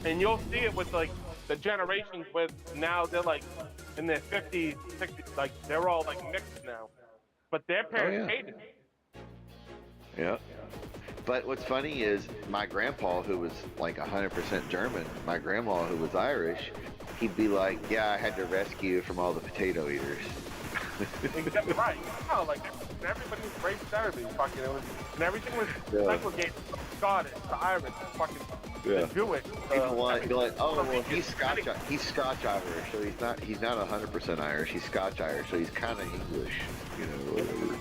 And you'll see it with, like, the generations with now they're, like, in their 50s, 60s, like, they're all, like, mixed now. But their parents hated it. Yeah. But what's funny is my grandpa, who was, like, 100% German, my grandma, who was Irish, he'd be like, "Yeah, I had to rescue you from all the potato eaters." Exactly right. No, like everybody was race therapy, fucking. It was, and everything was segregated. Scottish, the Irish, fucking, the Jewish. People want to be like, "Oh, well, he's Scotch Irish, so he's not 100% Irish. He's Scotch Irish, so he's kind of English, you know, whatever."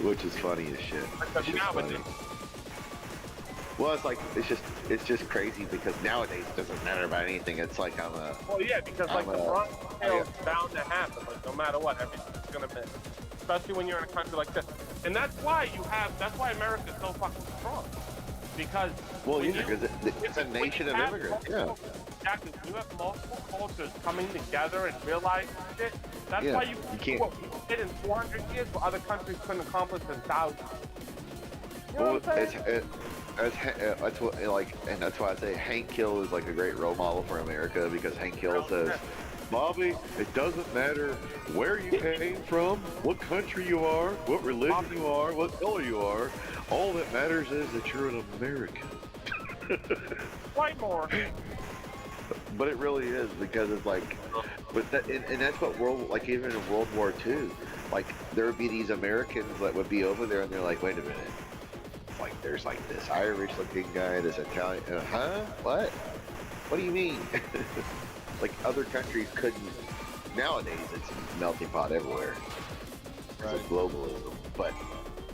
Which is funny as shit. It's just funny. Well, it's just crazy because nowadays it doesn't matter about anything. It's like Well, yeah, because like the Bronx Tale is bound to happen. Like no matter what, everything's gonna miss. Especially when you're in a country like this, and that's why America's so fucking strong. Because because it's a nation of immigrants. Yeah. Exactly. When you have multiple cultures coming together and realizing shit, that's why you can't. What we did in 400 years, what other countries couldn't accomplish in thousands. You know what I'm saying? That's what, like, and that's why I say Hank Hill is like a great role model for America, because Hank Hill says, "Bobby, it doesn't matter where you came from, what country you are, what religion you are, what color you are. All that matters is that you're an American." Quite more. But it really is, because it's like, but that, and that's what like even in World War II, like there would be these Americans that would be over there, and they're like, "Wait a minute. Like, there's like this Irish-looking guy, this Italian, what? What do you mean?" Like, other countries couldn't. Nowadays, it's a melting pot everywhere. It's like globalism. But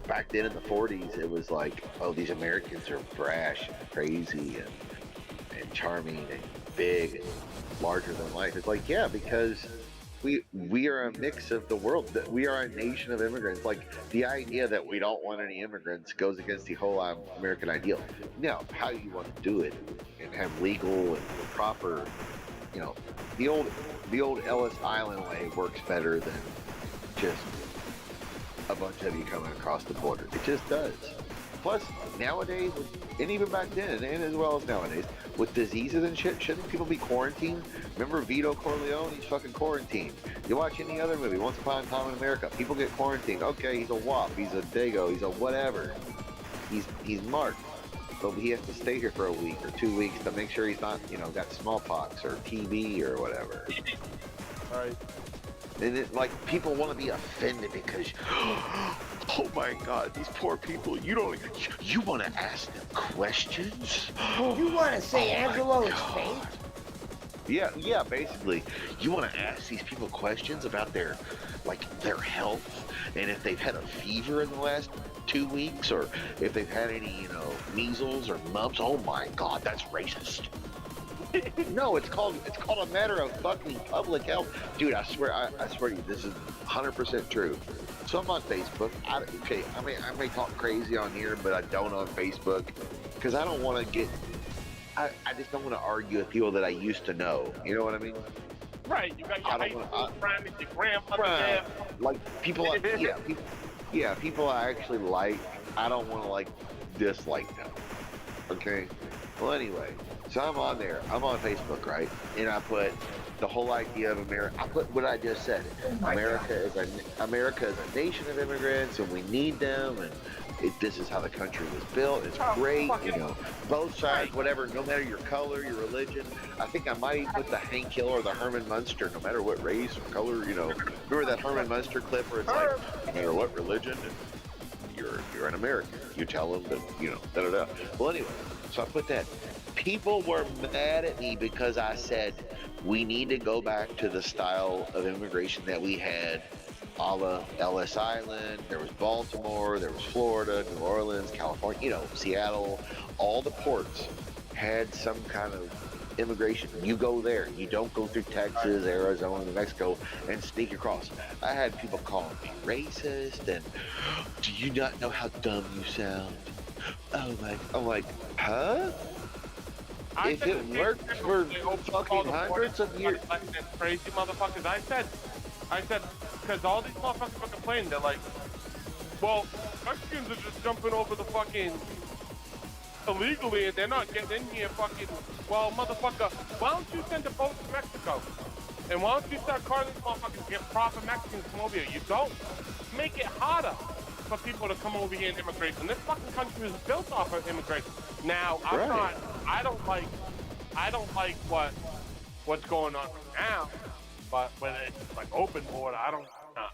back then in the 40s, it was like, oh, these Americans are brash and crazy and charming and big and larger than life. It's like, yeah, because we are a mix of the world. We are a nation of immigrants. Like, the idea that we don't want any immigrants goes against the whole American ideal. Now, how you want to do it and have legal and proper, you know, the old Ellis Island way works better than just a bunch of you coming across the border. It just does. Plus, nowadays, and even back then, and as well as nowadays, with diseases and shit, shouldn't people be quarantined? Remember Vito Corleone? He's fucking quarantined. You watch any other movie, Once Upon a Time in America, people get quarantined. Okay, he's a WAP, he's a Dago, he's a whatever. He's marked. But he has to stay here for a week or 2 weeks to make sure he's not, you know, got smallpox or TB or whatever. Right. And it, like, people want to be offended because, oh my God, these poor people, you want to ask them questions? You want to say Angelo is fake? Yeah, basically, you want to ask these people questions about their health, and if they've had a fever in the last 2 weeks, or if they've had any, measles or mumps. Oh my God, that's racist. No, it's called a matter of fucking public health, dude. I swear to you, this is 100% true. So I'm on Facebook. I may talk crazy on here, but I don't on Facebook because I don't want to get. I just don't want to argue with people that I used to know. You know what I mean? Right. You got your high school friend and your grandmother there. Like people, people I actually like. I don't want to dislike them. Okay. Well, anyway, so I'm on there. I'm on Facebook, right? And I put the whole idea of America. I put what I just said. America is a nation of immigrants, and we need them, and this is how the country was built. It's great, both sides, whatever, no matter your color, your religion. I think I might even put the Hank Hill or the Herman Munster, no matter what race or color, Remember that Herman Munster clip where it's like, no matter what religion, you're an American. You tell them that, da-da-da. Well, anyway, so I put that. People were mad at me because I said, we need to go back to the style of immigration that we had a la Ellis Island. There was Baltimore, there was Florida, New Orleans, California, Seattle. All the ports had some kind of immigration. You go there. You don't go through Texas, Arizona, New Mexico and sneak across. I had people calling me racist and, do you not know how dumb you sound? I'm like, huh? If it worked for fucking hundreds of years. Crazy motherfuckers. I said, because all these motherfuckers are complaining. They're like, well, Mexicans are just jumping over the fucking illegally and they're not getting in here fucking. Well, motherfucker, why don't you send a boat to Mexico? And why don't you start calling these motherfuckers to get proper Mexicans to come over here? You don't. Make it harder for people to come over here and immigrate. And this fucking country is built off of immigration. Now, I don't like what's going on right now, but whether it's like open border, I don't know.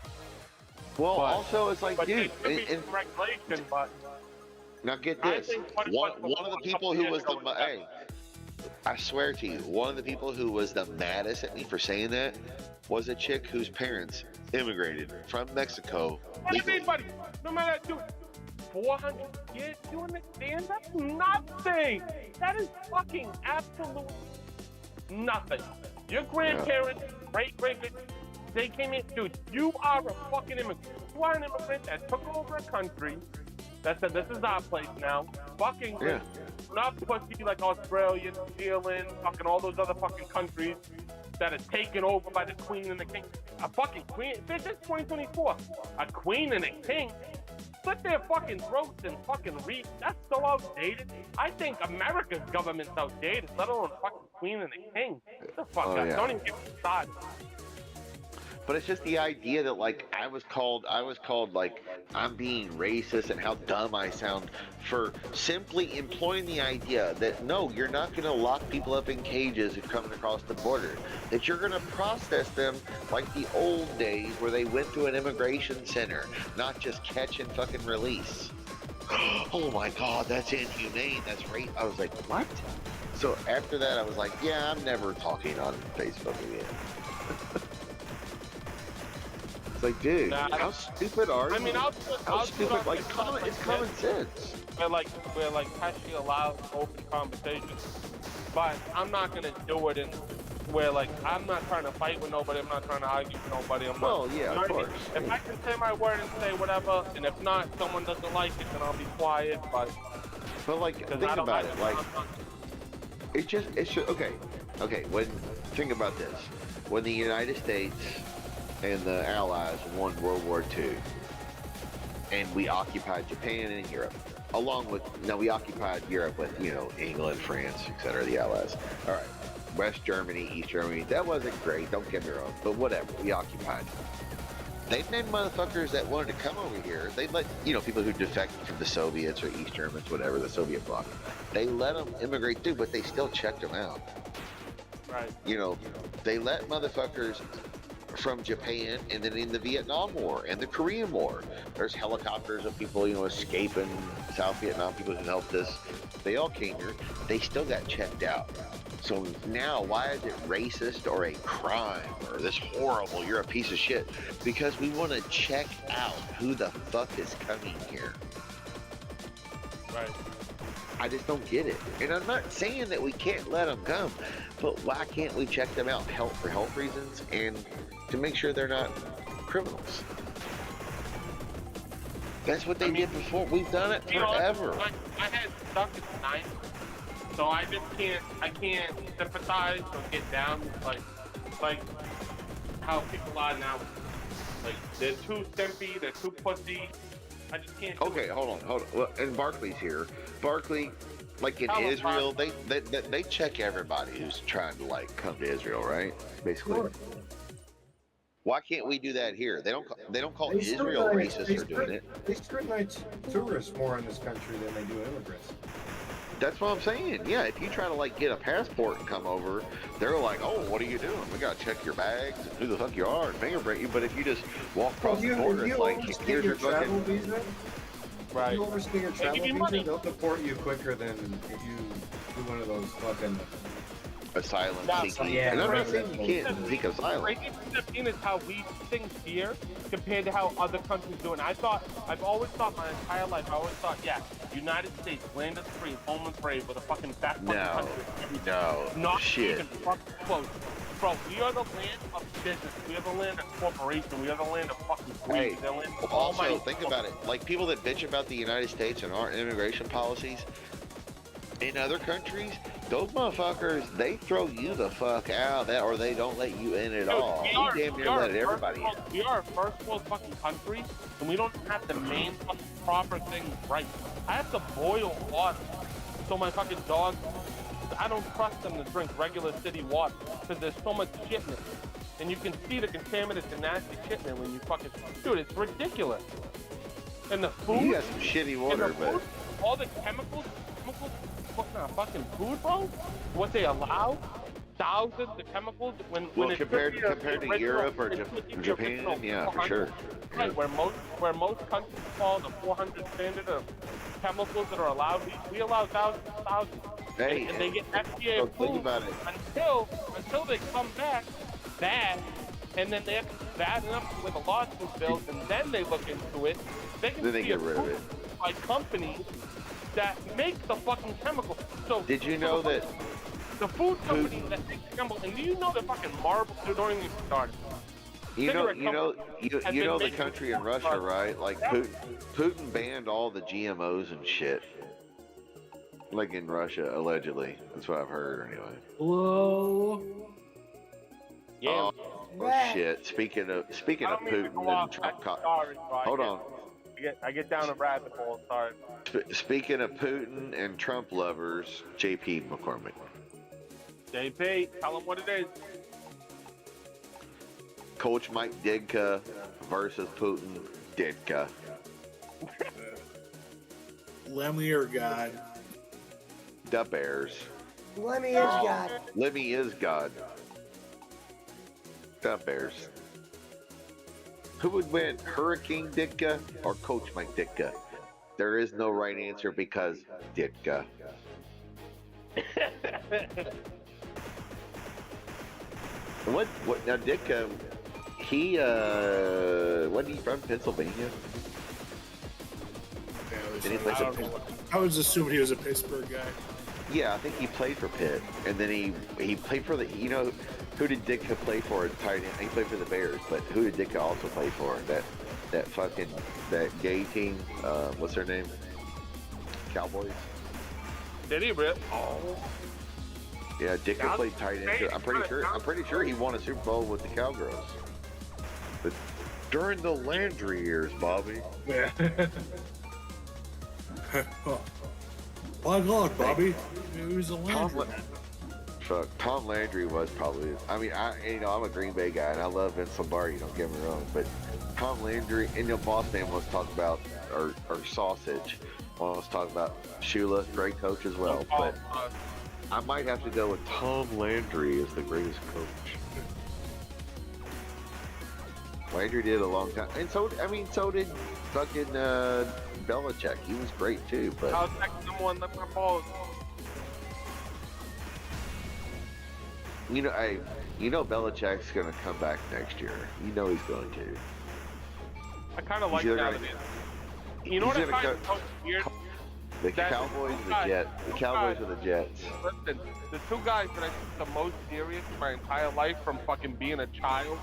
Well, also it's like, dude, in regulation, but now get this. One of the people who was I swear to you, one of the people who was the maddest at me for saying that was a chick whose parents immigrated from Mexico. Everybody, no matter, dude, 400 kids, you understand? That's nothing. That is fucking absolute nothing. Your grandparents, great, they came in, dude, you are a fucking immigrant. You are an immigrant that took over a country that said, this is our place now. Fucking not pussy like Australia, New Zealand, fucking all those other fucking countries that are taken over by the queen and the king. A fucking queen, this is 2024. A queen and a king slit their fucking throats and fucking read. That's so outdated. I think America's government's outdated, let alone fucking queen and a king. Get the fuck up. Don't even get me started. But it's just the idea that I was called I'm being racist and how dumb I sound for simply employing the idea that no, you're not going to lock people up in cages who are coming across the border. That you're going to process them like the old days where they went to an immigration center, not just catch and fucking release. Oh my God, that's inhumane. That's rape. I was like, what? So after that, I was like, yeah, I'm never talking on Facebook again. It's like, dude, how stupid are you? I mean, how stupid? It's common sense. We're actually allowed open conversations, but I'm not gonna do it in where I'm not trying to fight with nobody. I'm not trying to argue with nobody. Of course. If I can say my word and say whatever, and if not, someone doesn't like it, then I'll be quiet. But think about it. It's just okay. Think about this. When the United States and the Allies won World War II, and we occupied Japan and Europe, we occupied Europe with, England, France, etc., the Allies. All right, West Germany, East Germany, that wasn't great, don't get me wrong, but whatever, we occupied. They made motherfuckers that wanted to come over here, they let, people who defected from the Soviets or East Germans, whatever, the Soviet bloc, they let them immigrate through, but they still checked them out. Right. They let motherfuckers from Japan, and then in the Vietnam War and the Korean War. There's helicopters of people, escaping South Vietnam, people who helped us. They all came here. They still got checked out. So now, why is it racist or a crime or this horrible, you're a piece of shit? Because we want to check out who the fuck is coming here. Right. I just don't get it. And I'm not saying that we can't let them come, but why can't we check them out for health reasons and to make sure they're not criminals? That's what they did before. We've done it forever. I had stuck at the 9th, so I can't sympathize or get down like how people are now. Like, they're too simpy, they're too pussy. I just can't. Okay, hold on. Well, and Barkley's here. Barkley, like in Israel, they check everybody who's trying to come to Israel, right? Basically. Sure. Why can't we do that here? They don't call Israel racist for doing it. They scrutinize tourists more in this country than they do immigrants. That's what I'm saying. Yeah, if you try to get a passport and come over, they're like, "Oh, what are you doing? We gotta check your bags, and who the fuck you are, and fingerprint you." But if you just walk across the border, it's like, here's your travel fucking visa. Right. If you overstay your travel visa, they'll deport you quicker than if you do one of those fucking asylum seeking. Yeah, and I'm not saying you can't seek asylum. Racist is how we think here compared to how other countries do it. And I've always thought my entire life, yeah, United States, land is free, home is brave, with a fucking fat fucking country. No, not shit. even fucking close. Bro, we are the land of business. We are the land of corporation. We are the land of fucking greed. Hey, the land of also, think about it. Like, people that bitch about the United States and our immigration policies, in other countries, those motherfuckers, they throw you the fuck out, or they don't let you in at all. We damn near let everybody in. We are a first world fucking country, and we don't have the main fucking proper things right. I have to boil water so my fucking dogs, I don't trust them to drink regular city water because there's so much shit in it. And you can see the contaminants and nasty shit in it when you fucking, dude, it's ridiculous. And the food, You got some shitty water, but all the chemicals, fucking food, bro. What they allow, thousands of chemicals when it's compared to Europe or Japan, yeah, for sure. Right, where most countries fall the 400 standard of chemicals that are allowed, we allow thousands. Hey, and they get FDA so approved think about it. until they come back bad, and then they have to bad enough with a lawsuit bill, and then they look into it. They can Then they be get rid of it. approved by companies that make the fucking chemical. So Did you know that the food companies that make the chemical, and do you know that fucking Marvel, don't even start. you know the country in Russia, right? Like Putin banned all the GMOs and shit. Like in Russia, allegedly. That's what I've heard, anyway. Whoa. Yeah. Oh shit! Speaking of Putin and Trump, hold on. I get down a rabbit hole. Sorry. Speaking of Putin and Trump lovers, JP McCormick. JP, tell them what it is. Coach Mike Ditka versus Putin. Ditka. Lemmy or God? The Bears. Lemmy is God. Lemmy is God. The Bears. Who would win, Hurricane Ditka or Coach Mike Ditka? There is no right answer because Ditka. What now Ditka, wasn't he from Pennsylvania? I was assuming he was a Pittsburgh guy. Yeah, I think he played for Pitt, and then he played for the, who did Ditka play for? Tight end. He played for the Bears, but who did Ditka also play for? That gay team. What's their name? Cowboys. Did he rip? Oh. Yeah, Ditka played tight end. I'm pretty sure he won a Super Bowl with the Cowgirls. But during the Landry years, Bobby. Yeah. My God, Bobby. He was a Landry. Fuck, Tom Landry was probably. I mean, I'm a Green Bay guy and I love Vince Lombardi. Don't get me wrong, but Tom Landry and Boss Man was talking about or Sausage. I was talking about Shula, great coach as well. But I might have to go with Tom Landry as the greatest coach. Landry did a long time, and so did fucking Belichick. He was great too, but I'll take number one Liverpool. you know Belichick's gonna come back next year. You know he's going to. I kind of like He's that. gonna- You know what I he's gonna find so weird? The That- Cowboys and the guys- Jets. The Cowboys and the Jets. Listen, the two guys that I took the most serious in my entire life, from fucking being a child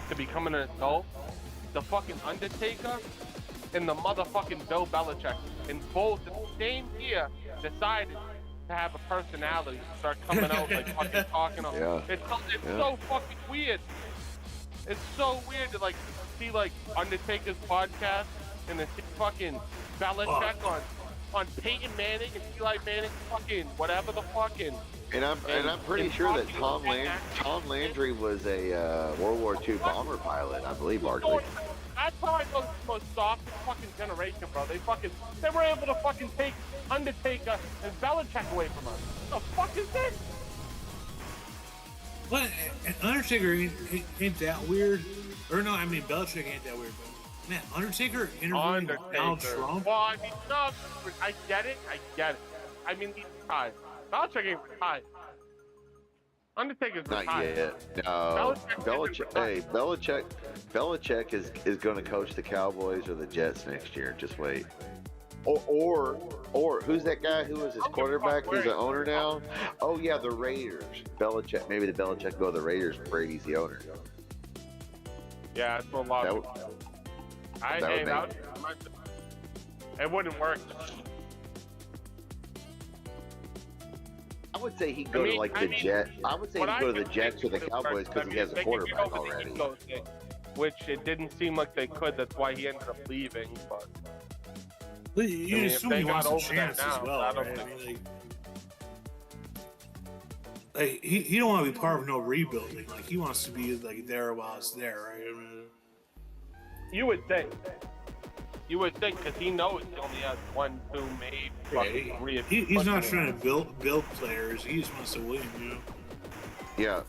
to becoming an adult, the fucking Undertaker and the motherfucking Bill Belichick, and both in the same year decided to have a personality, start coming out like fucking talking. Yeah. It's Yeah. so fucking weird. It's so weird to like see like Undertaker's podcast and then see fucking Belichick on Peyton Manning and Eli Manning, fucking whatever the fucking. And I'm pretty and sure that talking Tom Landry was a World War II bomber pilot, I believe, Barkley. That's how I know the most soft fucking generation, bro. They were able to fucking take Undertaker and Belichick away from us. What the fuck is this? But Undertaker ain't that weird. Or no, I mean Belichick ain't that weird. But man, Undertaker interviewing Donald Trump. Well, I mean, no, I get it. I mean, he's retired. Belichick ain't retired. Undertaker's Not retired. yet. No. Belichick- Belichick is going to coach the Cowboys or the Jets next year. Just wait. Or who's that guy who was his quarterback? He's the owner now. Oh yeah, the Raiders. Belichick. Maybe the Belichick go to the Raiders. Brady's the owner. Yeah, it's a lot. That would- It wouldn't work. I would say he'd go to the Jets. I would say he'd go to the Jets or the Cowboys because he has a quarterback already. Which it didn't seem like they could. That's why he ended up leaving. But Well, you I mean, assume if he they wants got a over that chance as now, well, I don't right? I think- mean, like he don't want to be part of no rebuilding. Like he wants to be like there while it's there, right? I mean, you would think. You would think because he knows he only has 1, 2, maybe fucking 3. if he's fucking- not trying to build players. He just wants to win, you know. Yeah.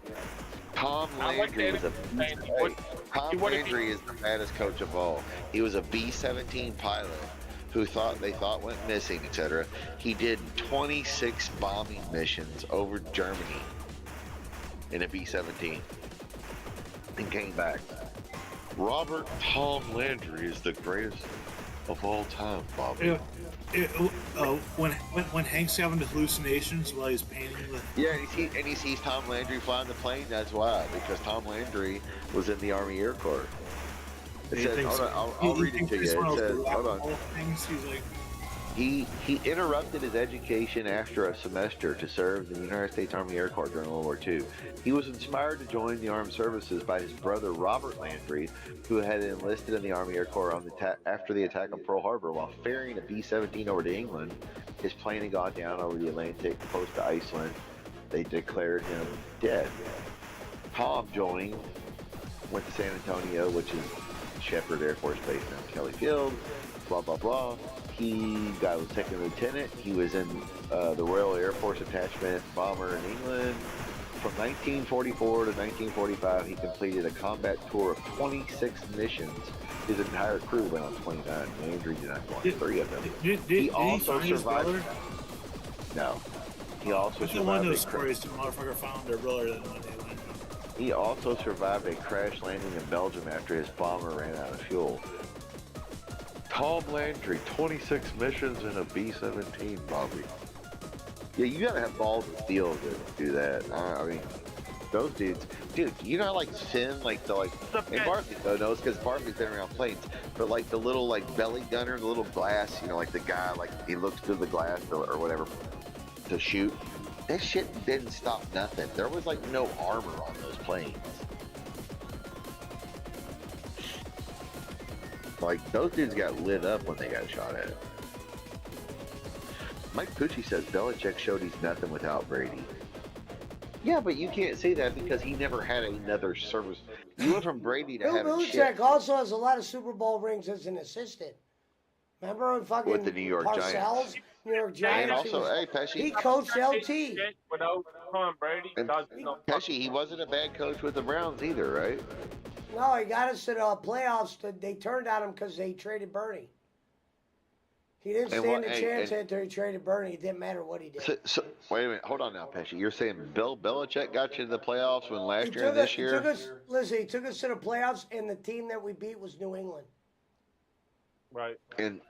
Tom I like Landry was a that. He wouldn't- Tom he wouldn't Landry is the baddest coach of all. He was a B-17 pilot who they thought went missing, etc. He did 26 bombing missions over Germany in a B-17 and came back. Robert Tom Landry is the greatest of all time, Bobby. When Hank's having the hallucinations while he's painting the Yeah, and he sees Tom Landry flying the plane. That's why, because Tom Landry was in the Army Air Corps. It he says, thinks- hold on, I'll he read it thinks to you. it's one It of those says, hold on. black hole things. He's like, He interrupted his education after a semester to serve in the United States Army Air Corps during World War II. He was inspired to join the armed services by his brother Robert Landry, who had enlisted in the Army Air Corps after the attack on Pearl Harbor. While ferrying a B-17 over to England, his plane had gone down over the Atlantic close to Iceland. They declared him dead. Tom joined, went to San Antonio, which is Shepherd Air Force Base now, Kelly Field, blah, blah, blah. He was second lieutenant. He was in the Royal Air Force Attachment Bomber in England. From 1944 to 1945, he completed a combat tour of 26 missions. His entire crew went on 29. Landry did not go on 3 of them. did He he also find his survived. brother? No. He also It's one of survived those a cra- stories. The motherfucker found their brother that one day. He also survived a crash landing in Belgium after his bomber ran out of fuel. Tom Landry, 26 missions in a B-17, Bobby. Yeah, you gotta have balls of steel to do that. I mean, those dudes, dude, you know, like Sin, like and Barkley though knows because Barkley's been around planes, but like the little like belly gunner, the little glass, you know, like the guy, like he looks through the glass or whatever to shoot. That shit didn't stop nothing. There was like no armor on those planes. Like, those dudes got lit up when they got shot at. Mike Pucci says Belichick showed he's nothing without Brady. Yeah, but you can't say that because he never had another service. You went from Brady to Bill having Belichick shit also has a lot of Super Bowl rings as an assistant. Remember when fucking with the New York Parcells, Giants. New York Giants? And also, he, hey, Pesci. he coached LT. Without Tom Brady, And does no Pesci, he wasn't a bad coach with the Browns either, right? No, he got us to the playoffs. They turned on him because they traded Bernie. He didn't stand a chance after he traded Bernie. It didn't matter what he did. So wait a minute, hold on now, Pesci. You're saying Bill Belichick got you to the playoffs when last year and this year? He took us to the playoffs, and the team that we beat was New England. Right. And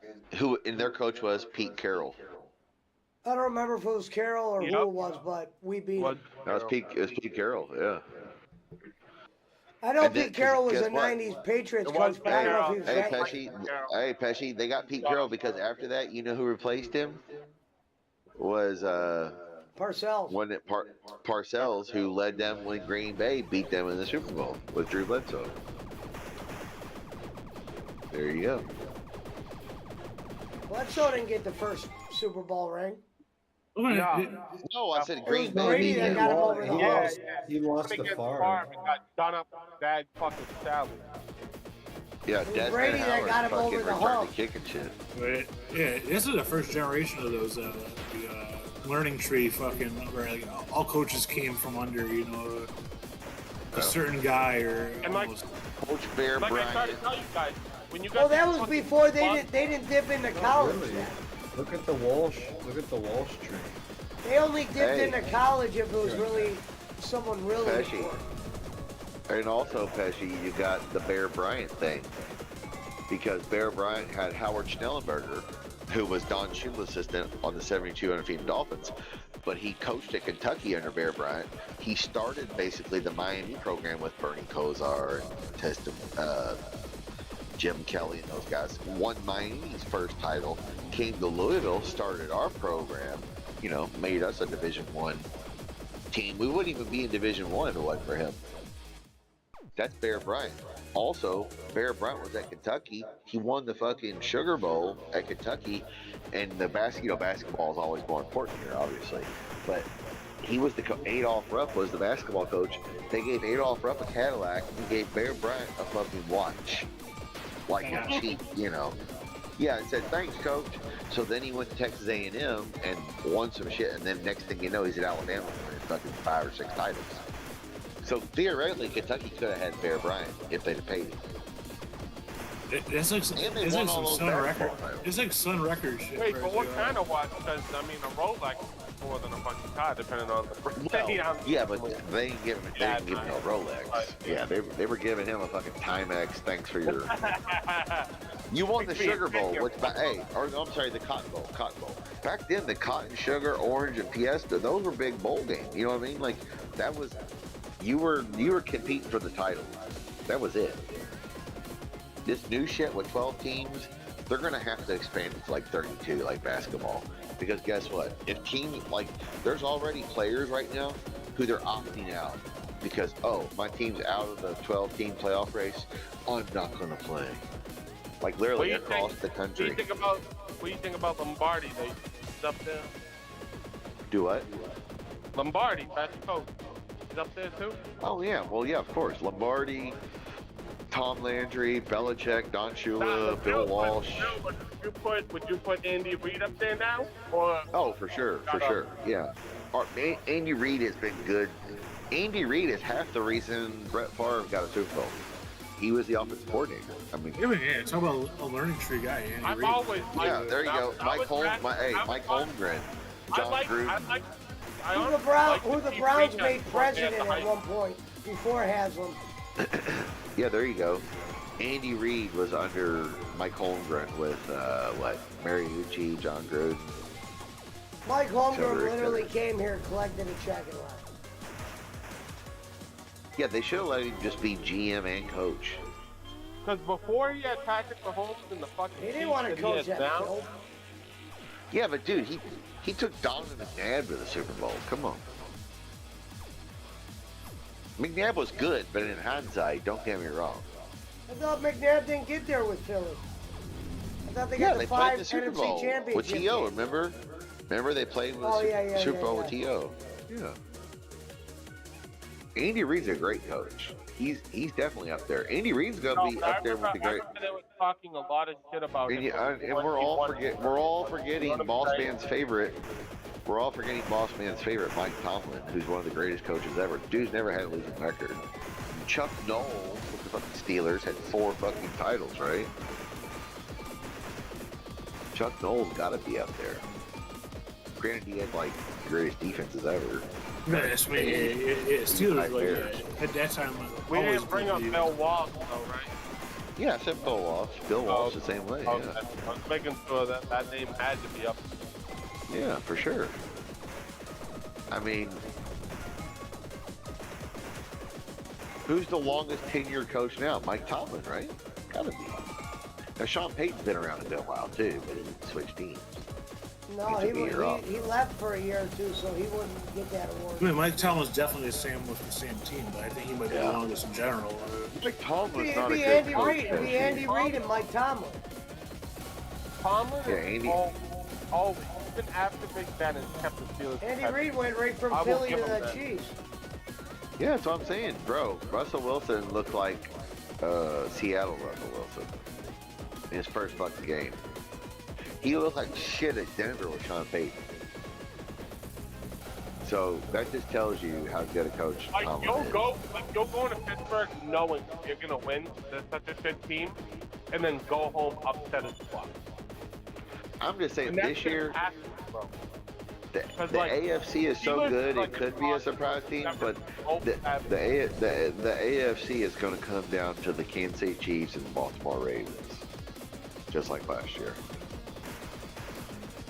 their coach was Pete Carroll. I don't remember if it was Carroll or who it was, but we beat him. That was Pete. It was Pete Carroll. Yeah. I know Pete Carroll was a '90s Patriots coach, but I don't know if he was Hey Pesci, they got Pete Carroll because after that, you know who replaced him? Was Parcells. Wasn't it Parcells who led them when Green Bay beat them in the Super Bowl with Drew Bledsoe? There you go. Bledsoe didn't get the first Super Bowl ring. No, I said Green Bay. Brady that got him over the hump. He lost to Favre and got done up bad fucking salad. Yeah, Brady that got him over the hump. Kick and shit. But, yeah, this is the first generation of those learning tree fucking where like, all coaches came from under a certain guy or and like Coach Bear like Bryant. I tried to tell you guys when you got. Well, that was before they didn't dip into college. Really? Look at the Walsh tree. They only dipped into college if it was really someone really Pesci. important. And also, Pesci, you got the Bear Bryant thing. Because Bear Bryant had Howard Schnellenberger, who was Don Shula's assistant on the 72 undefeated Dolphins. But he coached at Kentucky under Bear Bryant. He started basically the Miami program with Bernie Kosar and Jim Kelly and those guys. Won Miami's first title, came to Louisville, started our program, made us a Division I team. We wouldn't even be in Division I if it wasn't for him. That's Bear Bryant. Also, Bear Bryant was at Kentucky. He won the fucking Sugar Bowl at Kentucky, and the basketball is always more important here, obviously. But he was the Adolph Rupp was the basketball coach. They gave Adolph Rupp a Cadillac and gave Bear Bryant a fucking watch, like a cheap, Yeah, it said thanks, coach. So then he went to Texas A&M and won some shit, and then next thing you know, he's at Alabama winning fucking 5 or 6 titles. So theoretically, Kentucky could have had Bear Bryant if they'd have paid him. It's like some Sun Record. It's like Sun Record shit. Wait, but what kind of watch? Because a Rolex is more than a fucking car, depending on the. Yeah, but they didn't give him no Rolex. Right. Yeah, they were giving him a fucking Timex. Thanks for your. You won the Sugar Bowl, which the Cotton Bowl. Back then, the Cotton, Sugar, Orange, and Fiesta, those were big bowl games. You know what I mean? Like that was. You were competing for the title. That was it. This new shit with 12 teams, they're going to have to expand it to like 32 like basketball. Because guess what? If teams, there's already players right now who they're opting out. Because, my team's out of the 12-team playoff race, I'm not going to play. Like literally across the country. What do you think about Lombardi? He's up there. Do what? Lombardi, best coach. He's up there too? Oh, yeah. Well, yeah, of course. Lombardi, Tom Landry, Belichick, Don Shula, Bill Walsh. Would you put Andy Reid up there now? Or for sure. Yeah. Andy Reid has been good. Andy Reid is half the reason Brett Favre got a Super Bowl. He was the offensive coordinator. I mean, talk about a learning tree guy. Andy Reid. Always. There you go. Mike Holmgren, John Gruden. Who the Browns made president at one point before Haslam. Yeah, there you go. Andy Reid was under Mike Holmgren with Mariucci, John Gruden. Mike Holmgren literally came here, collected a check, and left. Yeah, they should have let him just be GM and coach. Because before he had Patrick Mahomes in the fucking he didn't want to coach that now. Yeah, but dude, he took Donovan McNabb to the Super Bowl. Come on. McNabb was good, but in hindsight, don't get me wrong. I thought McNabb didn't get there with Philly. I thought they got the 5 the Super NFC Bowl championship with T.O., remember? Remember they played with the Super Bowl with T.O.? Yeah. Andy Reid's a great coach. He's definitely up there. Andy Reid's gonna be up there with the great. They were talking a lot of shit about him. And we're all forgetting Boss Man's favorite. We're all forgetting Boss Man's favorite, Mike Tomlin, who's one of the greatest coaches ever. Dude's never had a losing record. Chuck Noll with the fucking Steelers had 4 fucking titles, right? Chuck Noll's got to be up there. Granted, he had like the greatest defenses ever. Yes, I mean, Steelers like at that time. We didn't bring up Bill Walsh, though, right? Yeah, I said Bill Walsh. Bill Walsh the same way. Okay. Yeah. I was making sure that name had to be up. Yeah, for sure. I mean, who's the longest tenured coach now? Mike Tomlin, right? Gotta be. Now, Sean Payton's been around a bit while too, but he switched teams. No, he left for a year or two, so he wouldn't get that award. I mean, Mike Tomlin's definitely the same with the same team, but I think he might be the longest in general. Mike Tomlin's It'd not a be good Andy coach. Reid. It'd be Andy Reid and Mike Tomlin. Tomlin Yeah, Andy. always, even after Big Ben, has kept the Steelers. Andy Reid went right from I will Philly to give him the that. Chiefs. Yeah, that's what I'm saying, bro. Russell Wilson looked like Seattle Russell Wilson in his first fucking game. He looked like shit at Denver with Sean Payton. So that just tells you how good a coach Like Tomlin you'll is. go into Pittsburgh knowing you're gonna win. They're such a good team, and then go home upset as fuck. I'm just saying And that's this gonna year, happen, bro. the like, AFC is so Steelers good like it could be a surprise team, but the AFC is going to come down to the Kansas City Chiefs and the Baltimore Ravens, just like last year.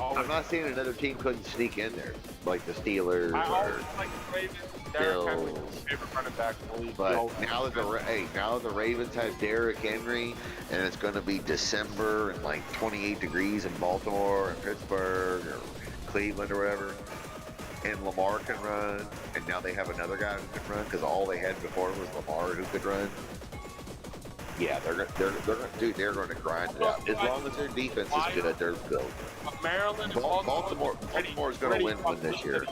I'm not saying another team couldn't sneak in there, like the Steelers I or always like the Ravens. Derrick Henry's Bills. my favorite running back in the league. But now that the Ravens have Derrick Henry, and it's going to be December and like 28 degrees in Baltimore and Pittsburgh or Cleveland or whatever, and Lamar can run, and now they have another guy who can run because all they had before was Lamar who could run. Yeah, they're going to grind it out. As long as their defense is good, they're good. Maryland, Baltimore's going to win one this year.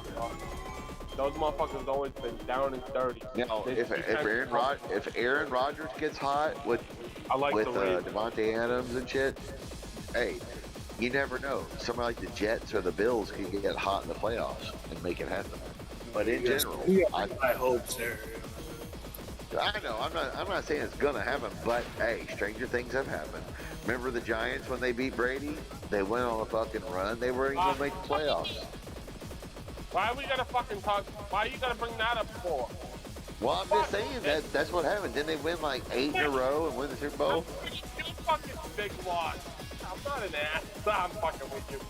Those motherfuckers always been down and dirty. Now, if Aaron Rodgers gets hot with Devontae Adams and shit, hey, you never know. Somebody like the Jets or the Bills can get hot in the playoffs and make it happen. But in general, I hope there. I know. I'm not saying it's gonna happen, but hey, stranger things have happened. Remember the Giants when they beat Brady? They went on a fucking run. They weren't even gonna make the playoffs. Why we gotta fucking talk? Why you gotta bring that up for? Well, I'm just saying that's what happened. Didn't they win like 8 in a row and win the Super Bowl? You fucking big loss. I'm not an ass. I'm fucking with you.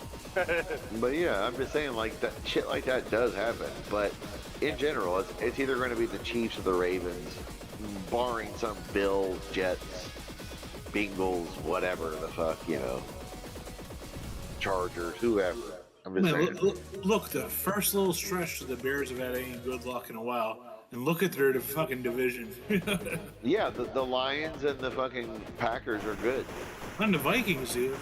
But yeah, I'm just saying like that shit like that does happen. But in general, it's either going to be the Chiefs or the Ravens, barring some Bills, Jets, Bengals, whatever the fuck, Chargers, whoever. I'm just saying. Look, the first little stretch the Bears have had any good luck in a while, and look at their fucking division. Yeah, the Lions and the fucking Packers are good. And the Vikings, dude.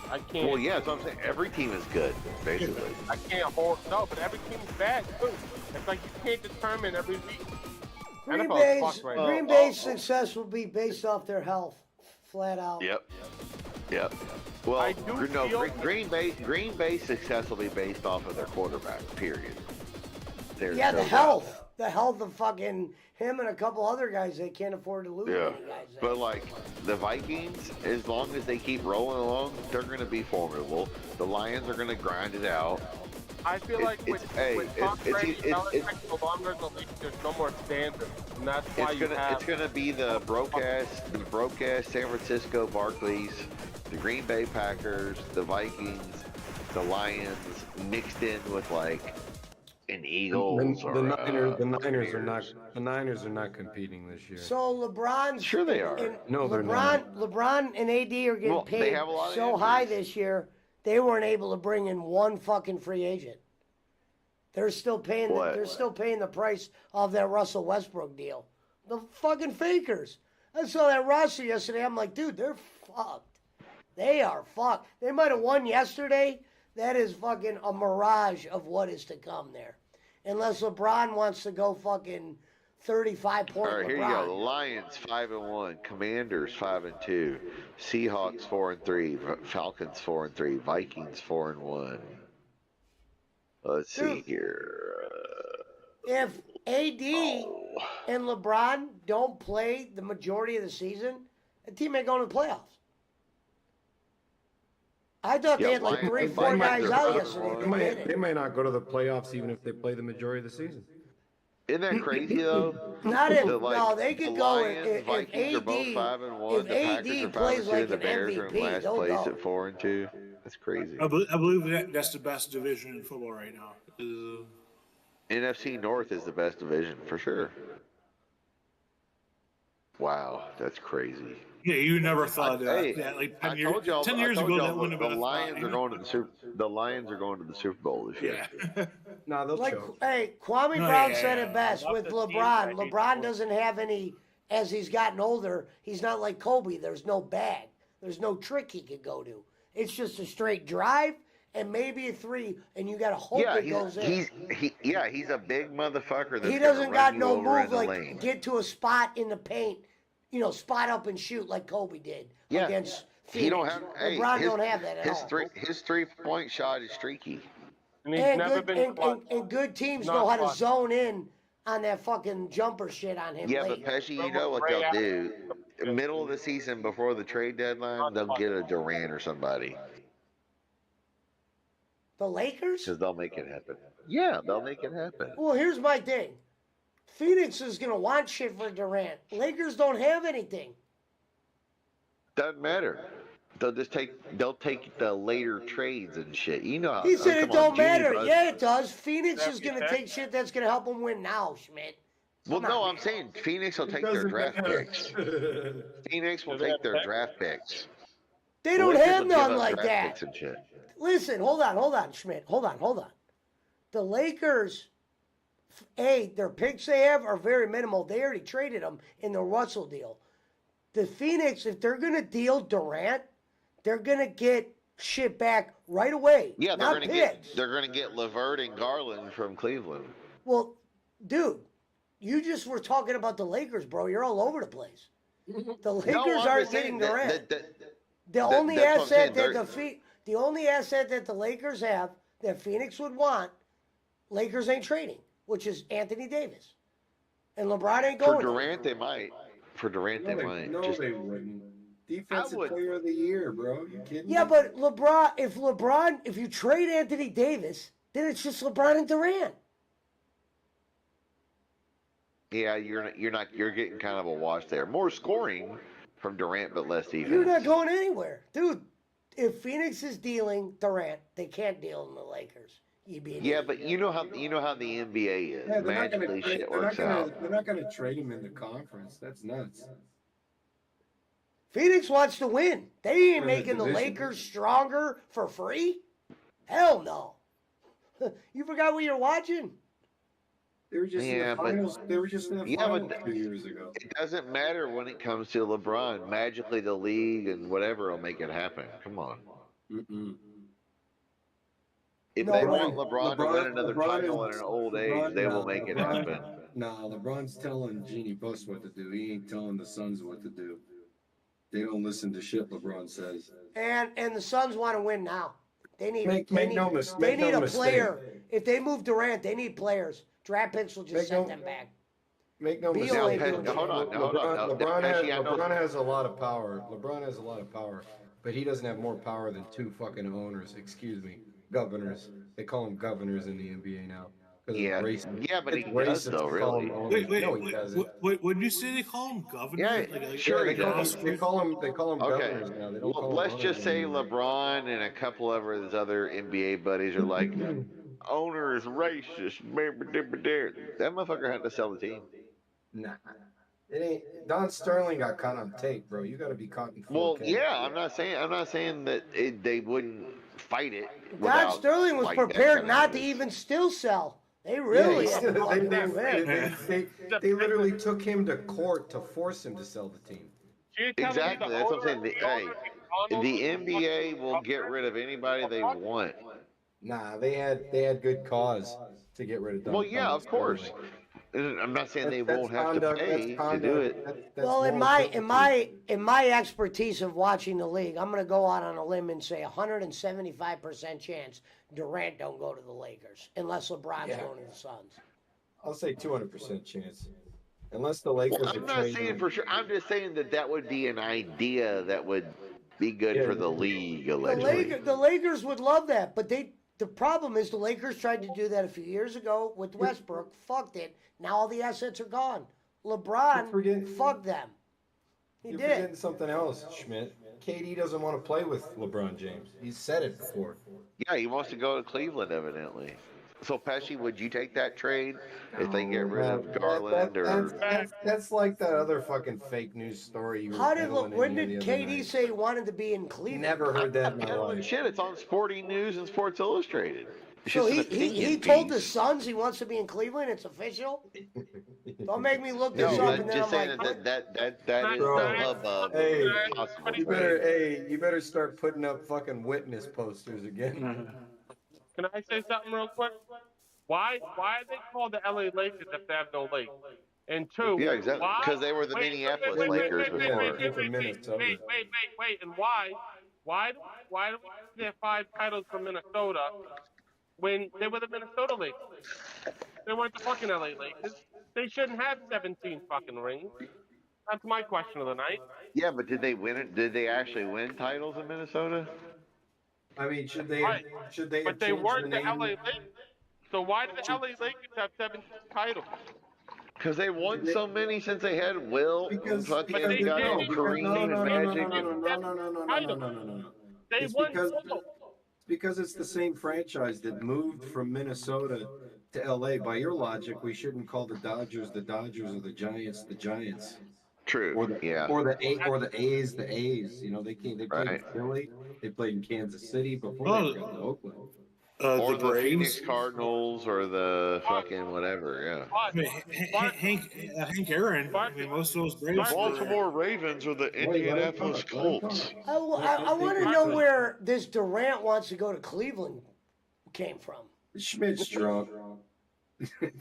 I can't. Well, yeah, that's what I'm saying. Every team is good, basically. I can't hold. No, but every team's bad too. It's like you can't determine every week. Green Bay's success will be based off their health, flat out. Yep. Well, Green Bay's success will be based off of their quarterback. Period. The health of fucking him and a couple other guys. They can't afford to lose. Yeah, any guys. but like the Vikings, as long as they keep rolling along, they're going to be formidable. The Lions are going to grind it out. I feel like with Tom Brady, Belichick no longer in the league, there's no more standards, and that's why it's going to be the broadcast San Francisco Barclays, the Green Bay Packers, the Vikings, the Lions, mixed in with like an Eagles. The Niners are not competing this year. So LeBron's sure they are. No, they're not. LeBron and AD are getting paid so high this year. They weren't able to bring in one fucking free agent. They're still paying. They're still paying the price of that Russell Westbrook deal. The fucking fakers. I saw that roster yesterday. I'm like, dude, they're fucked. They are fucked. They might have won yesterday. That is fucking a mirage of what is to come there. Unless LeBron wants to go fucking 35-point All right, here LeBron. you go. The Lions 5-1, Commanders 5-2, Seahawks 4-3, Falcons 4-3, Vikings 4-1. Let's see here. If AD and LeBron don't play the majority of the season, the team ain't going to the playoffs. I thought they had like Lions- 3-4 guys out Lions- yesterday. They might not go to the playoffs even if they play the majority of the season. Isn't that crazy though? Not if Like, no, they could the go Lions, if Vikings are both AD 5-1. if The Packers AD are plays 5-2. like The an Bears are in MVP, last they'll place go. at 4-2. That's crazy. I believe that's the best division in football right now. NFC North is the best division for sure. Wow, that's crazy. Yeah, you never thought that. Hey, Yeah, like I 10 years, told y'all, 10 years I told ago, y'all that wouldn't have the been Lions are going to the Super. The Lions are going to the Super Bowl this year. Yeah. No, they'll Like, choke. hey, Kwame No, Brown yeah, said yeah. it best Love with the team LeBron. ranking LeBron for- doesn't have any, as he's gotten older, he's not like Kobe. There's no bag. There's no trick he could go to. It's just a straight drive and maybe a three, and you got to hope Yeah, it goes in. he's a big motherfucker. That's He gonna doesn't run got you no over in move the like lane. get to a spot in the paint, spot up and shoot like Kobe did Yeah. against Phoenix. He don't have. Hey, LeBron his, don't have that at his all. his 3-point shot is streaky. And he's And never good, been clutch. and good teams Not know how to clutch. zone in on that fucking jumper shit on him Yeah, late. but Pesci, you know what they'll do? Middle of the season before the trade deadline, they'll get a Durant or somebody The Lakers? because they'll make it happen. Yeah, they'll make it happen. Well, here's my thing. Phoenix is going to want shit for Durant. Lakers don't have anything. Doesn't matter. They'll take the later trades and shit. You know how He said come it on, don't Genie matter. Bus. Yeah, it does. Phoenix is That going to makes take shit that's going to help them win now, Schmidt. Well, Come no, on, I'm man. saying Phoenix will It take their doesn't draft matter. picks. Phoenix will Do they take have their picks? draft picks. They don't Lakers have will give none up like draft that. picks and shit. Listen, hold on, Schmidt. Hold on. The Lakers, their picks they have are very minimal. They already traded them in the Russell deal. The Phoenix, if they're going to deal Durant, they're going to get shit back right away. Yeah, not picks. they're gonna get Levert and Garland from Cleveland. Well, dude, you just were talking about the Lakers, bro. You're all over the place. The Lakers No, I'm aren't just saying getting Durant. The that- only that's what I'm asset saying. that the only asset that the Lakers have that Phoenix would want, Lakers ain't trading, which is Anthony Davis. And LeBron ain't For going. Durant, they might. For Durant, they might. No, Just, they wouldn't. Defensive would. player of the year, bro. You kidding Yeah, me? but if you trade Anthony Davis, then it's just LeBron and Durant. yeah, you're getting kind of a wash there. More scoring from Durant, but less defense. You're not going anywhere, dude. If Phoenix is dealing Durant, they can't deal in the Lakers. You'd be an Yeah, idiot. but you know how the NBA is. Yeah, they're not gonna Magically, trade- shit they're not works gonna- out. They're not going to trade him in the conference. That's nuts. Phoenix wants to win. They ain't In the making the division. Lakers stronger for free. Hell no. You forgot what you're watching? They were just in Yeah, the but- finals. They were just in the Yeah, but- finals 2 years ago. It doesn't matter when it comes to LeBron. Magically, the league and whatever will make it happen. Come on. Mm-mm. If No they way. want LeBron to win another title in an old age, they will make it happen. Nah, LeBron's telling Jeannie Buss what to do. He ain't telling the Suns what to do. They don't listen to shit LeBron says. And the Suns want to win now. They need Make no mis- they make no need a mistake. player. If they move Durant, they need players. Draft picks will just Make send no- them back. Make no Beal mistake. ain't doing shit. Hold on, hold on. No, LeBron has a lot of power. LeBron has a lot of power, but he doesn't have more power than two fucking owners. Excuse me, governors. They call them governors in the NBA now. 'Cause it's Yeah, racist. yeah, but he It's does racist though, to call really. them owners. Wait, No, he doesn't. what did you say they call him? Governor? Yeah, sure Yeah, he does. They call them Okay, governors now. They don't call them let's owners just say anymore. LeBron and a couple of his other NBA buddies are like, owner is racist. That motherfucker had to sell the team. Nah. It ain't. Don Sterling got caught on tape, bro. You got to be caught in Well, 4K. yeah, I'm not saying that they wouldn't fight it. Don without, Sterling was like, that prepared kind of not to shit. even still sell. They Yeah, really he had still- to fucking move in. they literally took him to court to force him to sell the team. You're telling me Exactly, the that's what I'm owner- saying. the owner McDonald's The is NBA fucking will get rid of anybody they want. Nah, they had good cause to get rid of Don. Well, yeah, Don of course. Sterling. I'm not saying they That's won't have conduct, to that's pay to conduct, do it. that's Well, in moral my expertise of watching the league, I'm going to go out on a limb and say 175% chance Durant don't go to the Lakers unless LeBron's Yeah. going to the Suns. I'll say 200% chance. Unless the Lakers Well, are I'm not trading saying him. for sure. I'm just saying that would be an idea that would be good Yeah. for the league, The allegedly. Lakers would love that, but the problem is the Lakers tried to do that a few years ago with Westbrook, fucked it. Now all the assets are gone. LeBron fucked them. You're forgetting something else, Schmidt. KD doesn't want to play with LeBron James. He's said it before. Yeah, he wants to go to Cleveland, evidently. So, Pesci, would you take that trade if they get rid of Garland That's like that other fucking fake news story. You were When did KD say he wanted to be in Cleveland? Never heard that in my life. Shit, it's on Sporting News and Sports Illustrated. It's So just an he opinion told piece. the Suns he wants to be in Cleveland. It's official. Don't make me look No, this up but and then just I'm saying like, that is Bro, the hubbub. Hey, possible you better start putting up fucking witness posters again. Can I say something real quick? Why are they called the LA Lakers if they have no lake? And two, Yeah, exactly. why- Because they were the wait, Minneapolis wait, wait, Lakers wait, wait, before. wait, wait, From wait, Minnesota. wait, and why do they have 5 titles from Minnesota when they were the Minnesota Lakers? They weren't the fucking LA Lakers. They shouldn't have 17 fucking rings. That's my question of the night. Yeah, but did they win it? Did they actually win titles in Minnesota? I mean, should they? Right. Should they? But have they changed weren't the the name? LA Lakers. So why do the LA Lakers have 17 titles? Because they won so many since they had Will, fucking But they goddamn didn't. Kareem and Magic. No. They It's won because- both. Because it's the same franchise that moved from Minnesota to LA. By your logic, we shouldn't call the Dodgers or the Giants the Giants. True. Or the yeah. or the A's the A's. You know, they played Right. in Philly, they played in Kansas City before Oh. they got to Oakland. Or the the Phoenix Braves. Cardinals, or the fucking whatever. Yeah. I mean, Hank Aaron. I mean, most of those Braves. The Baltimore Ravens or the Indianapolis Colts. I want to know where this Durant wants to go to Cleveland came from. Schmidt's drunk.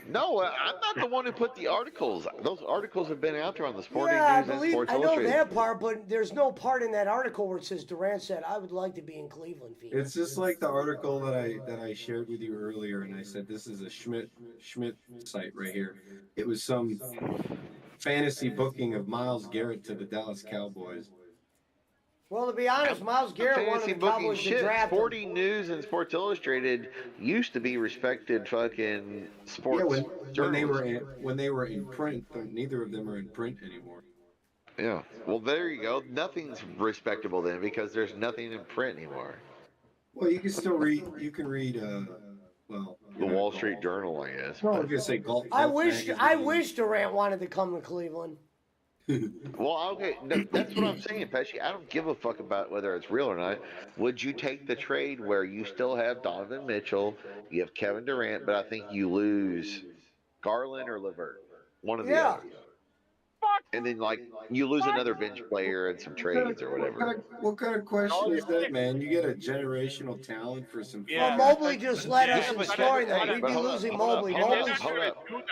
No, I'm not the one who put the articles. Those articles have been out there on the Sporting Yeah, News and Sports I know Illustrated. that part, but there's no part in that article where it says Durant said, "I would like to be in Cleveland." Phoenix." It's just like the article that I shared with you earlier, and I said this is a Schmidt site right here. It was some fantasy booking of Myles Garrett to the Dallas Cowboys. Well, to be honest, Myles Garrett wanted Fantasy the booking Cowboys to shit. draft him. Sporting News and Sports Illustrated used to be respected fucking sports Yeah, journalists. when they were in print, neither of them are in print anymore. Yeah. Well, there you go. Nothing's respectable then because there's nothing in print anymore. Well, you can still read. You can read. Well, The Wall Street Journal, I guess. No, I was gonna say golf. I Golf wish Magazine. Durant wanted to come to Cleveland. Well, okay, that's what I'm saying, Pesci. I don't give a fuck about whether it's real or not. Would you take the trade where you still have Donovan Mitchell, you have Kevin Durant, but I think you lose Garland or LeVert, one of the Yeah. others, and then like you lose another bench player and some trades or whatever. What kind of question is that, man? You get a generational talent for some. Yeah. Well, Mobley just led us Yeah, in but scoring, hey, though. We'd but be hold up, losing hold up, Mobley. hold up, Mobley's hold up. Do that.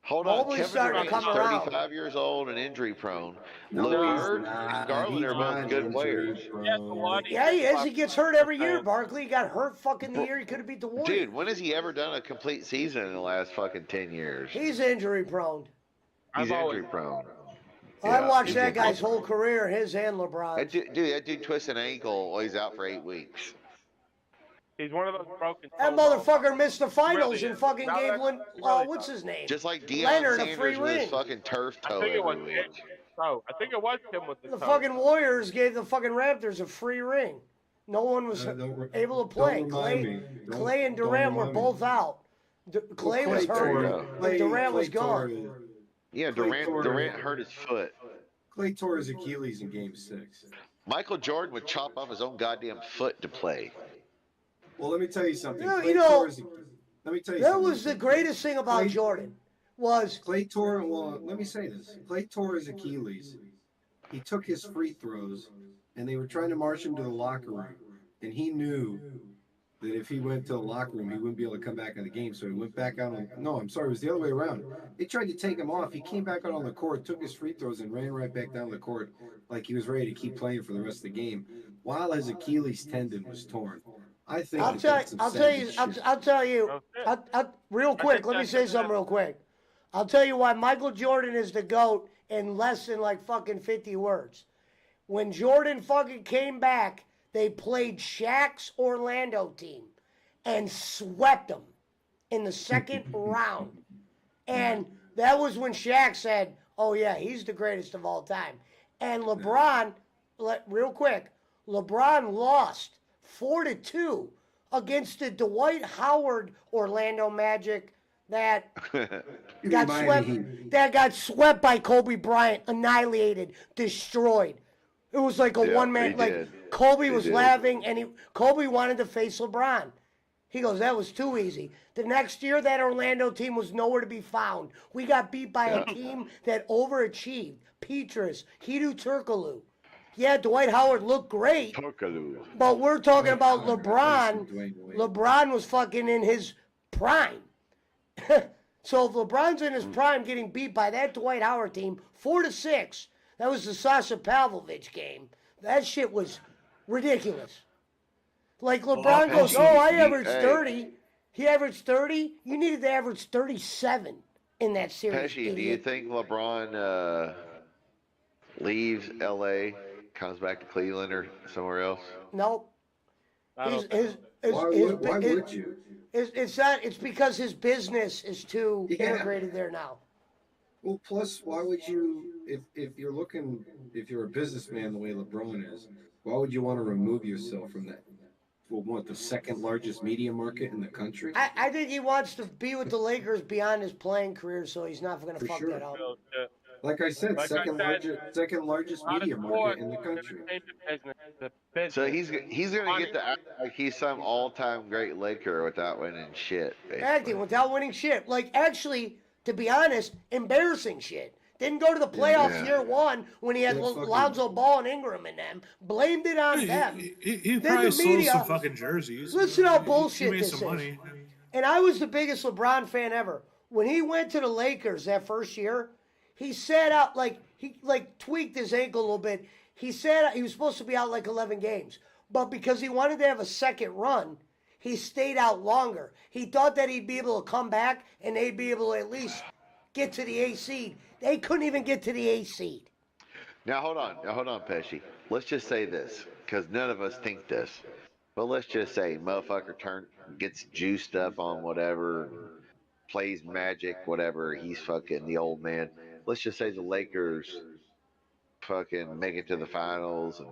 Hold on, Mobley's Kevin starting to Durant's come around. 35 years old and injury prone. No, LeVert he's not. and Garland are He's both not good injury players. prone. Yes, a lot. Yeah, he is. He gets hurt every year, Barkley. He got hurt fucking the year he could have beat the Warriors. Dude, when has he ever done a complete season in the last fucking 10 years? He's injury prone. He's I've always- injury prone. I watched he's that injury guy's prone. whole career, his and LeBron. That dude twists an ankle while he's out for 8 weeks. He's one of those broken. That toes. motherfucker missed the finals Really and is. fucking Now gave that- one. really What's does. his name? Just like Deion Leonard a Sanders free with his ring. fucking turf I toe think it was every him. week. Oh, I think it was him with the The toe. fucking Warriors gave the fucking Raptors a free ring. No one was able to play. Don't remind me. Don't- Clay and don't Durant were remind me. both out. Clay was Clay hurt, tore- but Durant was Clay tore- gone. Yeah, Clay tore- Durant hurt his foot. Clay tore his Achilles in Game 6. Michael Jordan would chop off his own goddamn foot to play. Well, let me tell you something. Yeah, Clay you know, tore his- let me tell you That something. was the greatest thing about Clay- Jordan. Was Clay tore. Well, let me say this. Clay tore his Achilles. He took his free throws, and they were trying to march him to the locker room, and he knew that if he went to the locker room, he wouldn't be able to come back in the game. So he went back out on. No, I'm sorry, it was the other way around. They tried to take him off. He came back out on the court, took his free throws, and ran right back down the court like he was ready to keep playing for the rest of the game, while his Achilles tendon was torn. I think. I'll that tell you, that's some I'll tell you, savage shit. I'll tell you, real quick. think Let me that's say it. something real quick. I'll tell you why Michael Jordan is the GOAT in less than like fucking 50 words. When Jordan fucking came back, they played Shaq's Orlando team and swept them in the second round. And that was when Shaq said, oh yeah, he's the greatest of all time. And LeBron, real quick, LeBron lost 4-2 against the Dwight Howard Orlando Magic that got swept by Kobe Bryant, annihilated, destroyed. It was like a one-man, like Kobe was laughing, and Kobe wanted to face LeBron. He goes, that was too easy. The next year, that Orlando team was nowhere to be found. We got beat by a team that overachieved. Petrus, Hedo Turkoglu. Yeah, Dwight Howard looked great, but we're talking about LeBron. LeBron was fucking in his prime. So if LeBron's in his prime getting beat by that Dwight Howard team 4-6, that was the Sasha Pavlovich game. That shit was ridiculous. Like LeBron goes, I averaged 30. He averaged 30. You needed to average 37 in that series. Pesci, do you think LeBron leaves LA, comes back to Cleveland or somewhere else? Nope. Why would you? It's because his business is too integrated there now. Well, plus, why would you, if you're a businessman the way LeBron is, why would you want to remove yourself from that? Well, the second largest media market in the country? I think he wants to be with the Lakers beyond his playing career, so he's not going to fuck that up. Like I said, second largest media market in the country. So he's gonna get to act like he's some all-time great Laker without winning shit. Acting without winning shit. Like, actually, to be honest, embarrassing shit. Didn't go to the playoffs year one when he had Lonzo Ball and Ingram in them. Blamed it on them. He probably sold some fucking jerseys. Listen how bullshit he made this some is. money. And I was the biggest LeBron fan ever. When he went to the Lakers that first year, he sat out he tweaked his ankle a little bit. He was supposed to be out like 11 games. But because he wanted to have a second run, he stayed out longer. He thought that he'd be able to come back and they'd be able to at least get to the A seed. They couldn't even get to the A seed. Now hold on, Pesci. Let's just say this, because none of us think this. But let's just say motherfucker gets juiced up on whatever, plays Magic, whatever. He's fucking the old man. Let's just say the Lakers fucking make it to the finals and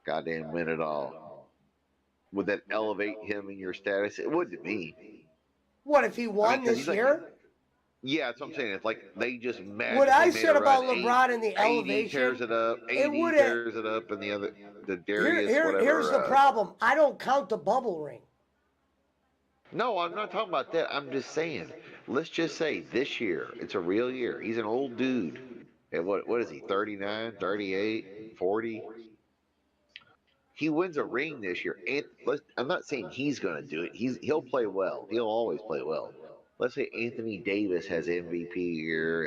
goddamn win it all. Would that elevate him in your status? It would to me. What if he won this year? Yeah, that's what I'm saying. It's like they just magically what I made said a about run. LeBron and the AD elevation. tears it up. AD tears it up, and the Darius whatever. Here's the problem. I don't count the bubble ring. No, I'm not talking about that. I'm just saying. Let's just say this year, it's a real year. He's an old dude. And what is he, 39, 38, 40? He wins a ring this year. And I'm not saying he's going to do it. He'll play well. He'll always play well. Let's say Anthony Davis has MVP year,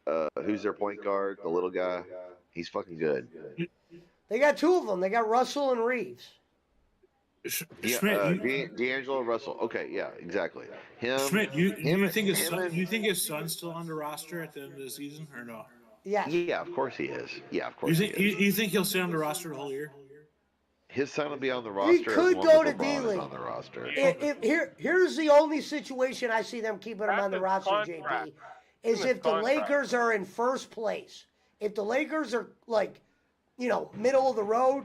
and who's their point guard? The little guy. He's fucking good. They got two of them. They got Russell and Reeves. D'Angelo Russell. Okay, yeah, exactly. Schmidt, you think his son's still on the roster at the end of the season or no? Yeah. Yeah, of course he is. Yeah, of course. You think he'll stay on the roster the whole year? His son will be on the roster. He could go to D-League. On the roster. Here's the only situation I see them keeping him on the roster, JP, is if the Lakers are in first place. If the Lakers are middle of the road,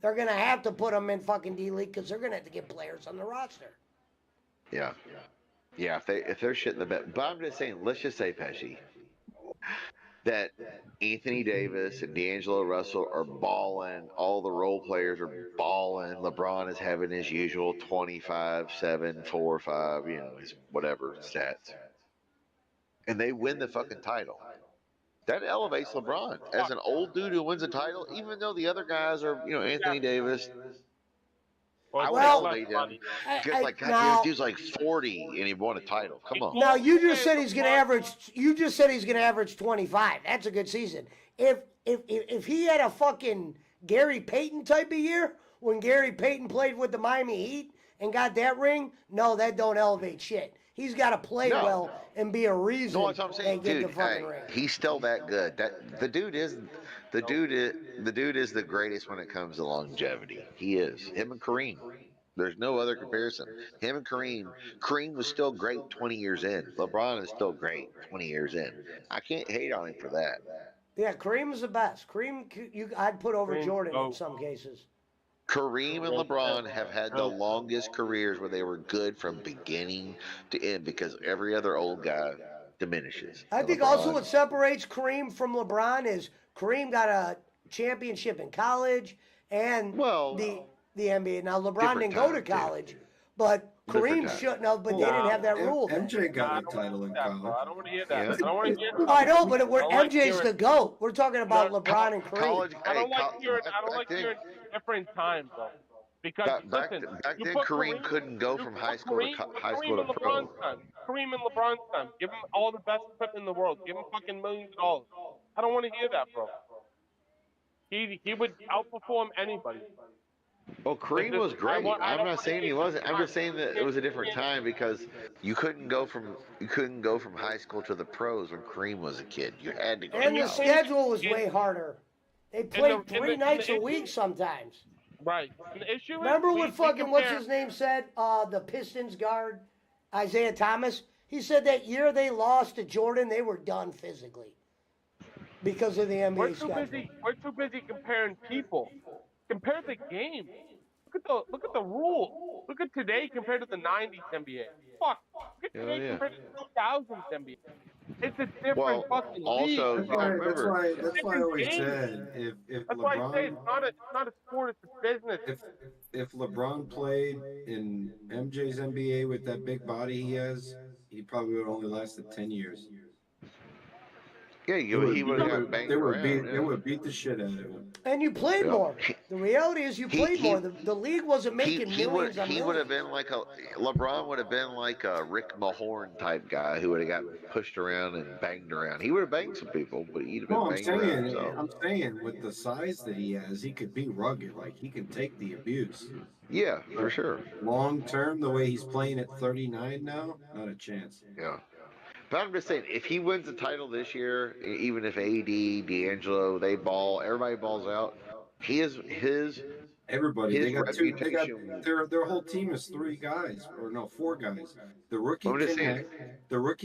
they're going to have to put them in fucking D-League because they're going to have to get players on the roster. Yeah. Yeah, if they're shitting the bed. But I'm just saying, let's just say, Pesci, that Anthony Davis and D'Angelo Russell are balling. All the role players are balling. LeBron is having his usual 25, 7, 4, 5, his whatever stats. And they win the fucking title. That elevates LeBron as an old dude who wins a title, even though the other guys are, Anthony Davis. I would elevate him. Just like, God, this dude's like 40 and he won a title. Come on. Now you just said he's going to average. You just said he's going to average 25. That's a good season. If he had a fucking Gary Payton type of year, when Gary Payton played with the Miami Heat and got that ring, no, that don't elevate shit. He's got to play No. well and be a reason No, that's what I'm saying, they get dude. the fucking Hey, ring. he's still that good. The dude is the greatest when it comes to longevity. He is. Him and Kareem. There's no other comparison. Him and Kareem. Kareem was still great 20 years in. LeBron is still great 20 years in. I can't hate on him for that. Yeah, Kareem is the best. Kareem, I'd put over Kareem, Jordan in oh. some cases. Kareem and LeBron have had the longest careers where they were good from beginning to end because every other old guy diminishes. I And think also LeBron- what separates Kareem from LeBron is Kareem got a championship in college and the NBA. Now LeBron didn't go to college, but Kareem shouldn't have. But they didn't have that rule. MJ got a title in college. I don't want to hear that. I don't want to hear that. I know, but we're I don't like MJ's hearing- the GOAT. We're talking about LeBron and Kareem. I don't like hearing different times though. Because Back listen, then, you put Kareem couldn't go from high school to high school to Kareem and pro. LeBron's time. Kareem and LeBron's time. Give him all the best equipment in the world. Give him fucking millions of dollars. I don't want to hear that, bro. He would outperform anybody. Well, Kareem was great. I'm not saying he wasn't. I'm just saying that it was a different time because you couldn't go from high school to the pros when Kareem was a kid. You had to go. And to the college. schedule was way harder. They played the- 3 nights a week sometimes. Right. And the issue Remember is what fucking what's his name said? The Pistons guard, Isaiah Thomas. He said that year they lost to Jordan, they were done physically because of the NBA We're too schedule. busy. We're too busy comparing people. Compare the game. Look at the rule. Look at today compared to the '90s NBA. Fuck. Look at today compared to the 2000s NBA. It's a different fucking league. also, That's why I always said if That's why I say LeBron it's not a sport, it's a business. if LeBron played in MJ's NBA with that big body he has, he probably would have only lasted 10 years. Yeah, he would have got banged around. They would beat the shit out of him. And you played more. The reality is you played more. The league wasn't making millions on He millions. would have been like LeBron would have been like a Rick Mahorn type guy who would have got pushed around and banged around. He would have banged some people, but he'd have been No, banged around. I'm saying with the size that he has, he could be rugged. Like he can take the abuse. Yeah, for sure. Long term, the way he's playing at 39 now, not a chance. Yeah. But I'm just saying, if he wins the title this year, even if AD, D'Angelo, everybody balls out, Everybody, his they got two. They got reputation- their whole team is 3 guys, or no, 4 guys. The rookie I'm just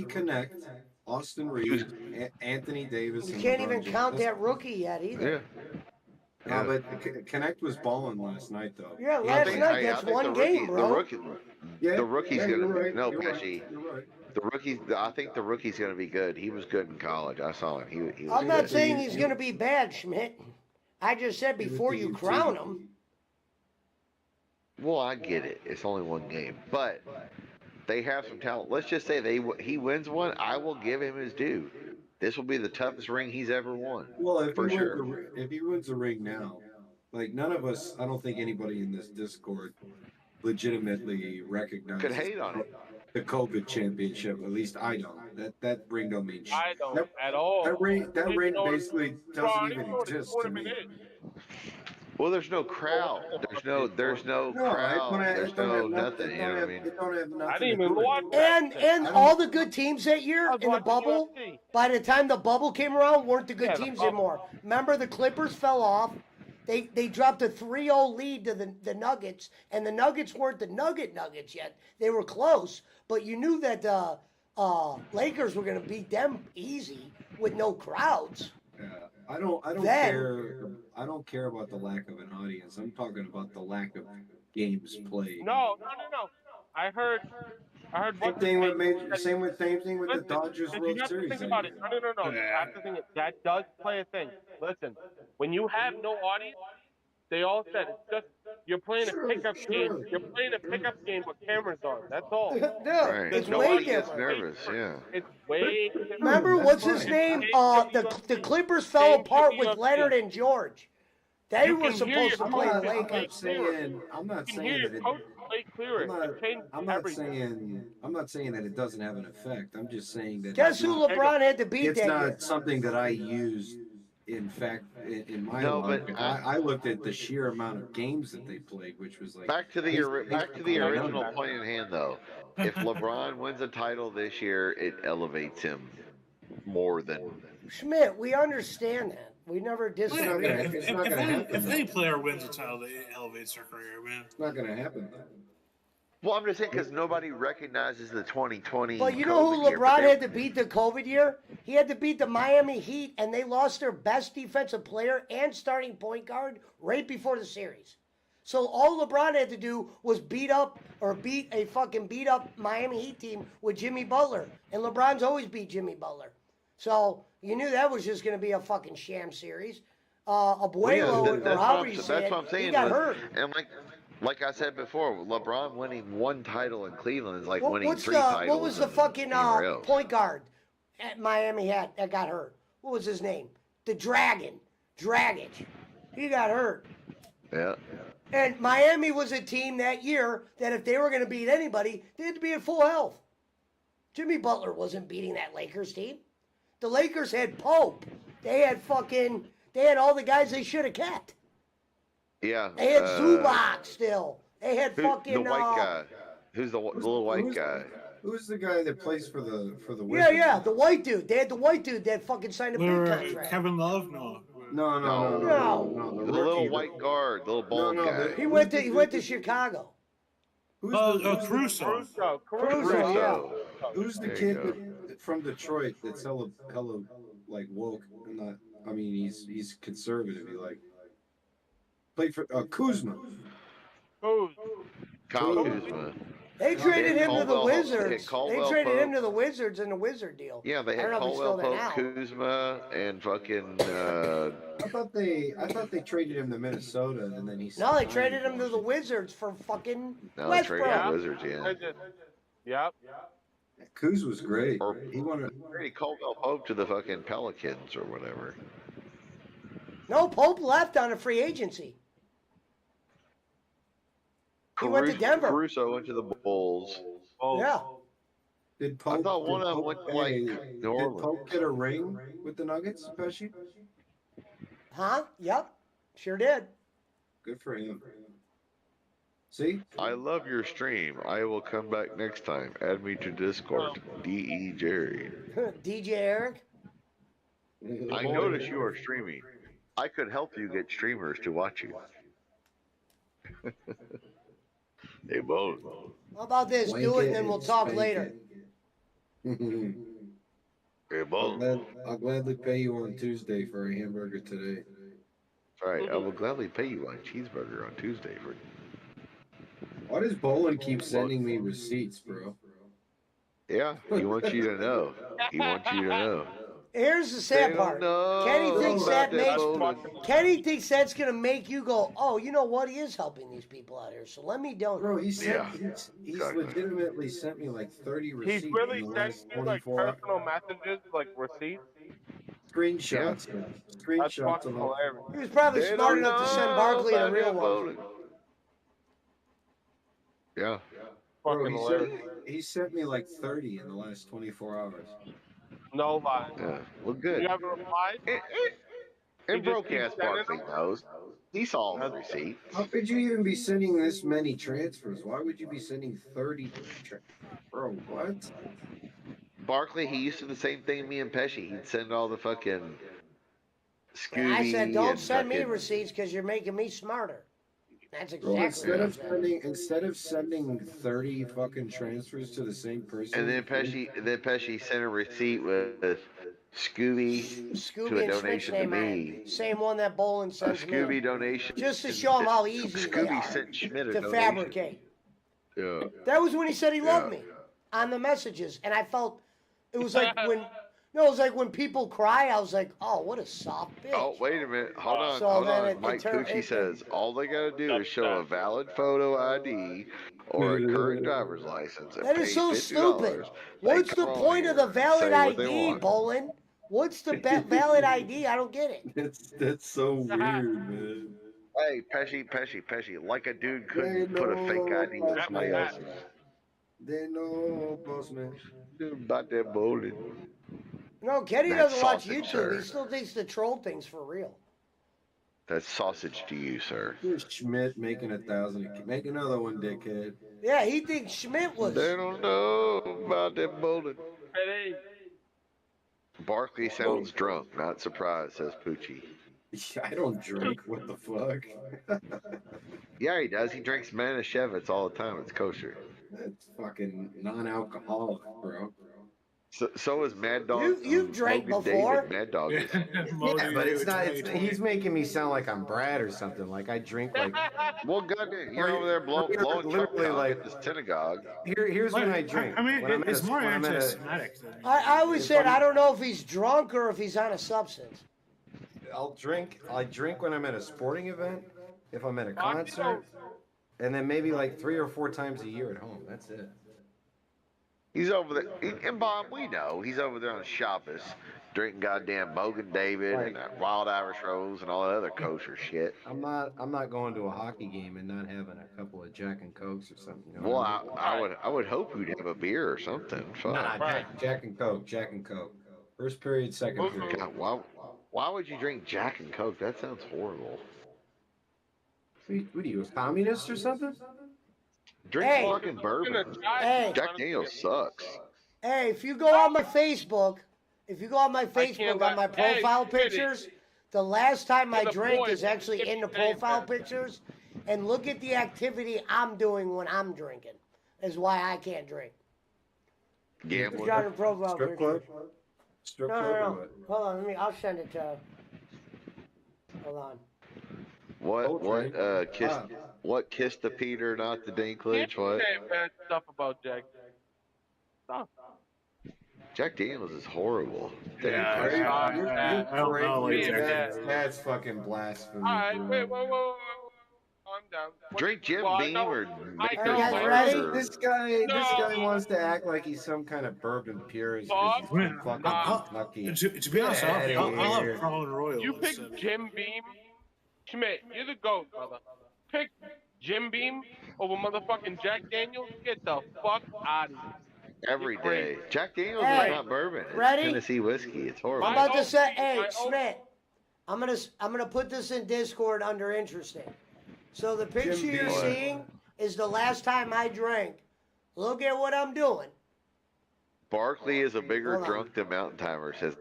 connect, Austin Reeves, Anthony Davis. You and can't LeBron even James. count that rookie yet either. Yeah, but Connect was balling last night though. Yeah, last night, that's one game, bro. The rookie's yeah, gonna you're right, no, you're right, Pesci. you're right. I think the rookie's gonna be good. He was good in college. I saw him. He was I'm not good. saying he's going to be bad, Schmidt. I just said before you crown him. Well, I get it. It's only one game, but they have some talent. Let's just say he wins one. I will give him his due. This will be the toughest ring he's ever won. Well, if he wins the ring now, like none of us, I don't think anybody in this Discord legitimately recognizes could hate on it. The COVID championship. At least I don't. That ring don't mean shit. I don't at all. That ring know what- basically Bro, I doesn't don't even know what a exist to me. tournament is. Well, there's no crowd. There's no crowd. There's no nothing. You know what I mean? I didn't even watch And all the good teams that year in the bubble, UFC. by the time the bubble came around, weren't the good Yeah, the teams bubble. anymore. Remember, the Clippers fell off. They dropped a 3-0 lead to the Nuggets, and the Nuggets weren't the Nuggets yet. They were close, but you knew that the Lakers were going to beat them easy with no crowds. Yeah, I don't Then- care. I don't care about the lack of an audience. I'm talking about the lack of games played. No. I heard. Same thing with the Listen, Dodgers you World have to Series. think about it. No. You have to think that does play a thing. Listen, when you have no audience, they all said it's just you're playing a pickup game. You're playing a pickup game with cameras on. That's all. No, Right. it's way Nobody gets different. nervous. Yeah. It's way different. Remember, what's his name? The Clippers fell apart with Leonard and George. They You were can hear supposed to your play the coach Lakers. I'm not You can hear saying that your it. coach play clearer. It changes I'm not everything. saying that it doesn't have an effect. I'm just saying that Guess who LeBron had to beat it's that not year? something that I use in fact, in my No, logic, but I looked at the sheer amount of games that they played, which was like back to the original done. point in hand, though. If LeBron wins a title this year, it elevates him more than. Schmidt, we understand that. We never disagree. If any player wins a title, it elevates their career, man. It's not going to happen. Well, I'm just saying because nobody recognizes the 2020. But you know who LeBron had to beat the COVID year? He had to beat the Miami Heat, and they lost their best defensive player and starting point guard right before the series. So all LeBron had to do was beat a fucking beat up Miami Heat team with Jimmy Butler, and LeBron's always beat Jimmy Butler. So you knew that was just going to be a fucking sham series. Abuelo, or however you say that's what I'm saying. he got hurt. And like I said before, LeBron winning one title in Cleveland is like winning three titles. What was the fucking point guard at Miami had that got hurt? What was his name? The Dragon. Dragic. He got hurt. Yeah. And Miami was a team that year that if they were going to beat anybody, they had to be at full health. Jimmy Butler wasn't beating that Lakers team. The Lakers had Pope. They had all the guys they should have kept. Yeah. They had Zubac still. They had the white guy. Who's the little white guy? Who's the guy that plays for the Wizards? Yeah, the white dude. They had the white dude that fucking signed a big contract. Kevin Love? No. No. The little white guard, the little bald guy. He went to Chicago. Caruso. Caruso, yeah. Who's the kid from Detroit that's hella like woke? He's conservative. He like played for Kuzma. Kyle Kuzma. They traded him to the Wizards. They traded him to the Wizards in the Wizard deal. Yeah, they had Caldwell Pope, Kuzma, and fucking. I thought they traded him to Minnesota, and then he. No, they traded him to the Wizards for fucking. No, they traded him to the Wizards, yeah. Yep. Kuz was great. Or he wanted. Traded Caldwell Pope to the fucking Pelicans or whatever. No, Pope left on a free agency. He went to Denver. Caruso went to the Bulls. Yeah. Did Pope? I thought one of them went to like New Orleans. Did Pope get a ring with the Nuggets, Pesci? Huh? Yep. Sure did. Good for him. See? I love your stream. I will come back next time. Add me to Discord. D.E. Jerry. DJ Eric? I notice you are streaming. I could help you get streamers to watch you. They both. How about this? Do it and then we'll talk later. They both. I'll gladly pay you on Tuesday for a hamburger today. All right, I will gladly pay you on cheeseburger on Tuesday for. Why does Bolin keep sending me receipts, bro? Yeah, he wants you to know. He wants you to know. Here's the sad part. Kenny thinks that's gonna make you go, oh, you know what? He is helping these people out here. So let me donate. Bro, he's legitimately sent me like 30 receipts. He's really sent you like personal messages, like receipts. Screenshots. That's fucking hilarious. He was probably smart enough to send Barkley a real one. Yeah. Bro, he sent me like 30 in the last 24 hours. No lie. Yeah. Well, good. You ever replied? And broadcast Barkley knows. He saw the receipt. How could you even be sending this many transfers? Why would you be sending 30? Bro, what? Barkley, he used to do the same thing me and Pesci. He'd send all the fucking Scooby. I said, don't send me receipts because you're making me smarter. That's exactly instead of sending 30 fucking transfers to the same person. And then Pesci sent a receipt with Scooby to a donation to me. Same one that Bolin sent me. Scooby donation. Just to show him how easy Scooby sent Schmidt a to donation. fabricate. Yeah. That was when he said he loved me on the messages, and I felt it was like when. No, it was like when people cry, I was like, oh, what a soft bitch. Oh, wait a minute. Hold on. Mike Cucci says, all they got to do is show a valid photo ID or a current driver's license. That is so stupid. What's the point of the valid ID, Bolin? What's the valid ID? I don't get it. That's so weird, man. Hey, Pesci. Like a dude couldn't put a fake ID in somebody else's. They know, boss man. About that bowling. No, Kenny That's doesn't watch sausage, YouTube. sir. He still thinks the troll thing's for real. That's sausage to you, sir. Here's Schmidt making 1,000. Make another one, dickhead. Yeah, he thinks Schmidt was. They don't know about that bullet. Hey, Barkley sounds drunk, not surprised, says Poochie. I don't drink. What the fuck? Yeah, he does. He drinks Manischewitz all the time. It's kosher. That's fucking non-alcoholic, bro. So is Mad Dog. You've drank Logan before. David, Mad Dog. Is. Yeah, but it's not. He's making me sound like I'm Brad or something. Like I drink like. Well, goddamn, you're over there blowing literally like at this synagogue. Here's when I drink. I mean, when I'm at it's a- more when I'm at a- anti-Semitic than. I always said I don't know if he's drunk or if he's on a substance. I'll drink. I drink when I'm at a sporting event, if I'm at a concert, and then maybe like 3 or 4 times a year at home. That's it. He's over there, and Bob, we know he's over there on Shabbos, drinking goddamn Bogan David and Wild Irish Rose and all that other kosher shit. I'm not going to a hockey game and not having a couple of Jack and Cokes or something. You know Well, what I mean? I would hope you'd have a beer or something. Fuck. Nah, Jack and Coke. Jack and Coke. First period, second period. God, why would you drink Jack and Coke? That sounds horrible. What are you, a communist or something? Drink Hey. fucking bourbon. Hey. Jack Daniels sucks. Hey, if you go on my Facebook, on my let- profile hey, pictures, the last time I the drank point, is actually if in the you say profile that. pictures, and look at the activity I'm doing when I'm drinking. Is why I can't drink. Gambling. It's on the profile Strip pictures. club? Strip No, club no, or no. what? Hold on, I'll send it to. Hold on. What kissed the Peter, not the can't Dinklage? you What? say bad stuff about Jack? Stop. Jack Daniels is horrible. Yeah, Are you- I you're don't crazy. know, like, That's fucking blasphemy. All right, bro. wait, calm down. Drink Jim Well, I Beam know- or I Maker's know- guys Mark ready? or- This guy No. wants to act like he's some kind of bourbon purist. Bob, 'cause he's fucking Kentucky. To be honest, Get I'll outta have here. Crown Royal. you pick Jim Beam. Schmidt, you're the GOAT, brother. Pick Jim Beam over motherfucking Jack Daniels. Get the fuck out of here. every You're day. crazy. Jack Daniels Hey, is not bourbon. It's ready? Tennessee whiskey. It's horrible. I'm about to say, I hey, hope- Schmidt, I'm gonna put this in Discord under interesting. So the picture Jim you're Beam. seeing is the last time I drank. Look at what I'm doing. Barkley is a bigger Hold on. drunk than Mountain Timer, says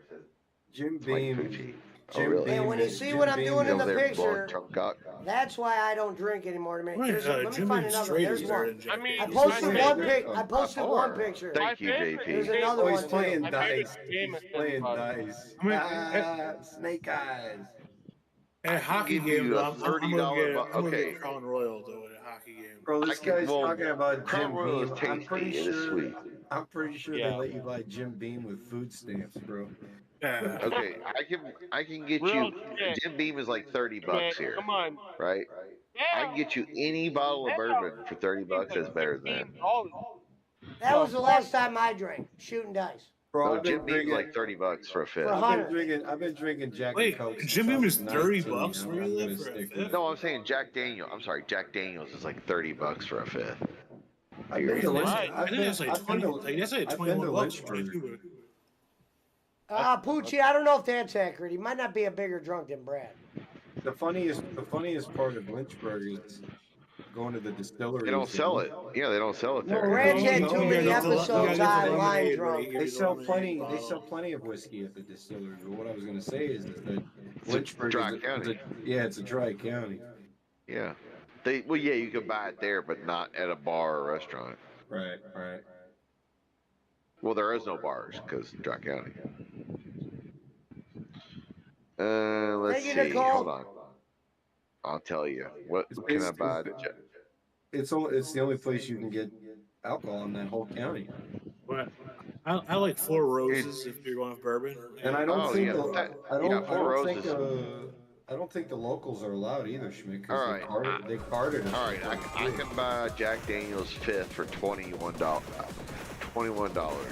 Jim Mike Beam. Pucci. Oh, Jim really? Beam And when you is- see Jim what I'm Beam doing is in the Over there blowing picture, Trump cock. that's why I don't drink anymore. To me, Wait, let me Jim find Beam another. straight There's is better one. than Jack I mean, I Daniels. posted my one favorite- I posted one picture. Thank My you, favorite There's JP. another Oh, one he's too. playing My favorite dice. game He's is playing about- dice. I mean, Snake eyes. At a hockey give you game, a I'm $30 gonna okay. get Crown Royal though at a hockey game. Bro, this I can- guy's well, talking about Crown Jim Royal Beam. is I'm tasty. pretty It is sure. sweet. I'm pretty sure Yeah. they let you buy Jim Beam with food stamps, bro. Yeah. Okay, I can get Real you. shit. Jim Beam is like $30 Man, here, come on. right? I can get you any bottle of bourbon for $30 that's better than that. That was the last time I drank shooting dice. Bro, No, I've been Jim Beam's drinking. like $30 for a fifth. For a hundred. I've been drinking Jack Wait, and Coke. since Jim I Beam was is $30 19, where you I'm live gonna for a stick fifth? with No, I'm saying Jack Daniels is like $30 for a fifth. I've been to Right. Lynch- I think that's like I've been 20. to- Like, that's like I've been 21 to bucks. Lynchburg. 22. Poochie, I don't know if that's accurate. He might not be a bigger drunk than Brad. The funniest part of Lynchburg is going to the distillery. They don't sell it. Yeah, they don't sell it No, there. Brad's had too No, many you gotta get the- episodes you gotta get on the Line lemonade, Drunk. right? They sell plenty of whiskey at the distillery. But what I was gonna say is that It's a Lynchburg dry is county. it's a dry county. Yeah. Yeah, you can buy it there, but not at a bar or restaurant. Right. Well, there is no bars because Dry County. Let's Thank you, see. Nicole. Hold on. I'll tell you. What It's can I basically- buy? It's the only place you can get alcohol in that whole county. But I like Four Roses if you're going with bourbon. And I don't Oh, think yeah, the, that- I don't, yeah, I Four don't think Roses. I don't think the locals are allowed either, Schmidt. 'Cause All they right. they carded us. All right, I can buy Jack Daniels fifth for $21. $21.